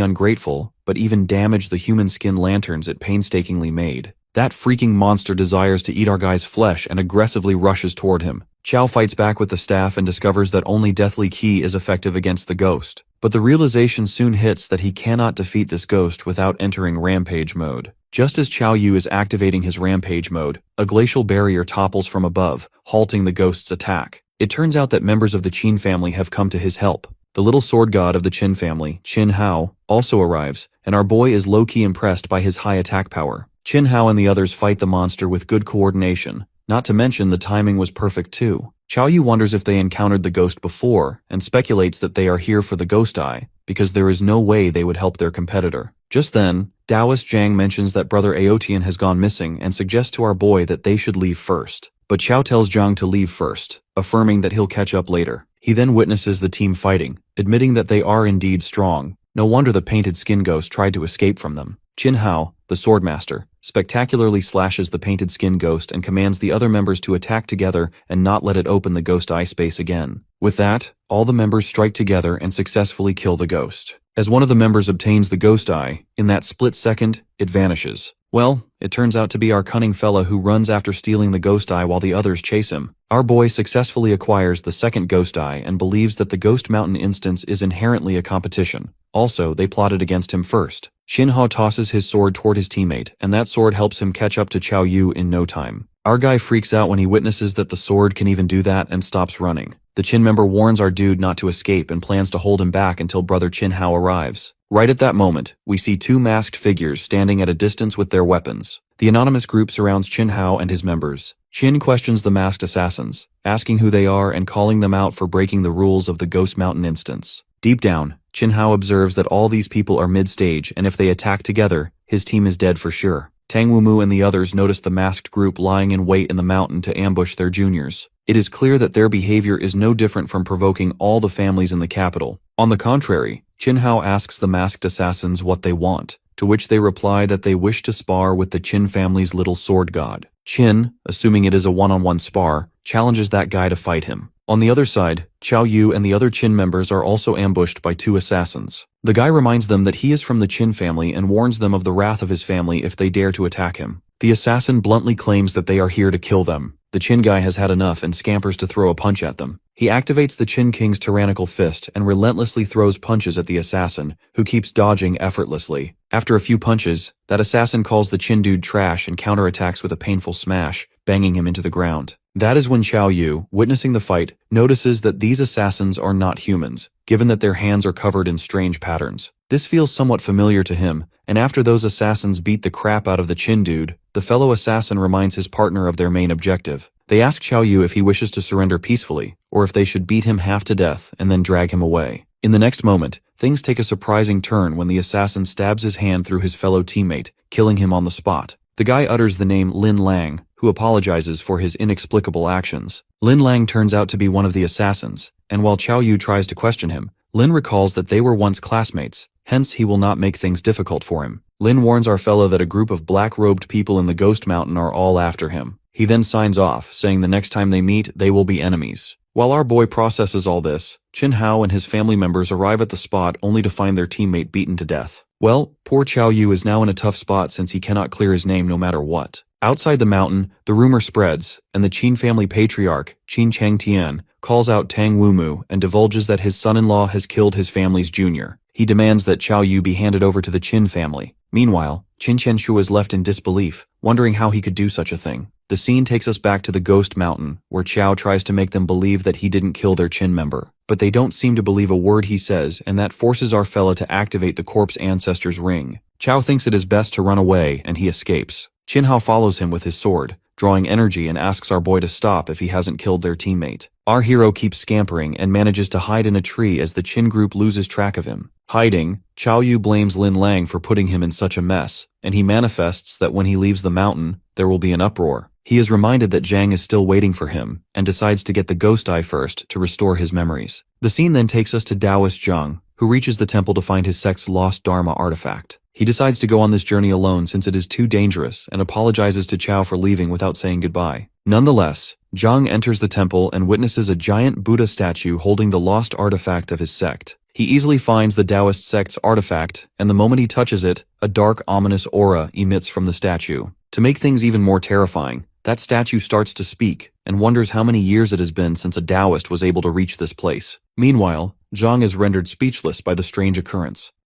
ungrateful, but even damaged the human skin lanterns it painstakingly made. That freaking monster desires to eat our guy's flesh and aggressively rushes toward him. Qiao fights back with the staff and discovers that only Deathly Key is effective against the ghost. But the realization soon hits that he cannot defeat this ghost without entering rampage mode. Just as Qiao Yu is activating his rampage mode, a glacial barrier topples from above, halting the ghost's attack. It turns out that members of the Qin family have come to his help. The little sword god of the Qin family, Qin Hao, also arrives, and our boy is low-key impressed by his high attack power. Qin Hao and the others fight the monster with good coordination. Not to mention the timing was perfect too. Qiao Yu wonders if they encountered the ghost before, and speculates that they are here for the ghost eye, because there is no way they would help their competitor. Just then, Daoist Zhang mentions that brother Aotian has gone missing and suggests to our boy that they should leave first. But Qiao tells Zhang to leave first, affirming that he'll catch up later. He then witnesses the team fighting, admitting that they are indeed strong. No wonder the painted skin ghost tried to escape from them. Qin Hao, the swordmaster, spectacularly slashes the painted skin ghost and commands the other members to attack together and not let it open the ghost eye space again. With that, all the members strike together and successfully kill the ghost. As one of the members obtains the ghost eye, in that split second, it vanishes. Well, it turns out to be our cunning fella who runs after stealing the ghost eye while the others chase him. Our boy successfully acquires the second ghost eye and believes that the Ghost Mountain instance is inherently a competition. Also, they plotted against him first. Qin Hao tosses his sword toward his teammate, and that sword helps him catch up to Qiao Yu in no time. Our guy freaks out when he witnesses that the sword can even do that and stops running. The Chin member warns our dude not to escape and plans to hold him back until brother Chin Hao arrives. Right at that moment, we see two masked figures standing at a distance with their weapons. The anonymous group surrounds Chin Hao and his members. Chin questions the masked assassins, asking who they are and calling them out for breaking the rules of the Ghost Mountain instance. Deep down, Chin Hao observes that all these people are mid-stage and if they attack together, his team is dead for sure. Tang Wumu and the others notice the masked group lying in wait in the mountain to ambush their juniors. It is clear that their behavior is no different from provoking all the families in the capital. On the contrary, Chin Hao asks the masked assassins what they want, to which they reply that they wish to spar with the Chin family's little sword god. Chin, assuming it is a one-on-one spar, challenges that guy to fight him. On the other side, Qiao Yu and the other Chin members are also ambushed by two assassins. The guy reminds them that he is from the Chin family and warns them of the wrath of his family if they dare to attack him. The assassin bluntly claims that they are here to kill them. The Chin guy has had enough and scampers to throw a punch at them. He activates the Chin King's tyrannical fist and relentlessly throws punches at the assassin, who keeps dodging effortlessly. After a few punches, that assassin calls the Chin dude trash and counterattacks with a painful smash, banging him into the ground. That is when Qiao Yu, witnessing the fight, notices that these assassins are not humans, given that their hands are covered in strange patterns. This feels somewhat familiar to him, and after those assassins beat the crap out of the Chin dude, the fellow assassin reminds his partner of their main objective. They ask Qiao Yu if he wishes to surrender peacefully, or if they should beat him half to death and then drag him away. In the next moment, things take a surprising turn when the assassin stabs his hand through his fellow teammate, killing him on the spot. The guy utters the name Lin Lang, who apologizes for his inexplicable actions. Lin Lang turns out to be one of the assassins, and while Qiao Yu tries to question him, Lin recalls that they were once classmates, hence he will not make things difficult for him. Lin warns our fellow that a group of black-robed people in the Ghost Mountain are all after him. He then signs off, saying the next time they meet, they will be enemies. While our boy processes all this, Chin Hao and his family members arrive at the spot only to find their teammate beaten to death. Well, poor Qiao Yu is now in a tough spot since he cannot clear his name no matter what. Outside the mountain, the rumor spreads, and the Qin family patriarch, Qin Changtian, calls out Tang Wumu and divulges that his son-in-law has killed his family's junior. He demands that Qiao Yu be handed over to the Qin family. Meanwhile, Qin Qianshu is left in disbelief, wondering how he could do such a thing. The scene takes us back to the Ghost Mountain, where Qiao tries to make them believe that he didn't kill their Qin member. But they don't seem to believe a word he says, and that forces our fella to activate the corpse ancestor's ring. Qiao thinks it is best to run away, and he escapes. Chin Hao follows him with his sword, drawing energy and asks our boy to stop if he hasn't killed their teammate. Our hero keeps scampering and manages to hide in a tree as the Qin group loses track of him. Hiding, Qiao Yu blames Lin Lang for putting him in such a mess, and he manifests that when he leaves the mountain, there will be an uproar. He is reminded that Zhang is still waiting for him, and decides to get the ghost eye first to restore his memories. The scene then takes us to Taoist Zhang, who reaches the temple to find his sect's lost Dharma artifact. He decides to go on this journey alone since it is too dangerous and apologizes to Qiao for leaving without saying goodbye. Nonetheless, Zhang enters the temple and witnesses a giant Buddha statue holding the lost artifact of his sect. He easily finds the Taoist sect's artifact, and the moment he touches it, a dark, ominous aura emits from the statue. To make things even more terrifying, that statue starts to speak and wonders how many years it has been since a Taoist was able to reach this place. Meanwhile, Zhang is rendered speechless by the strange occurrence.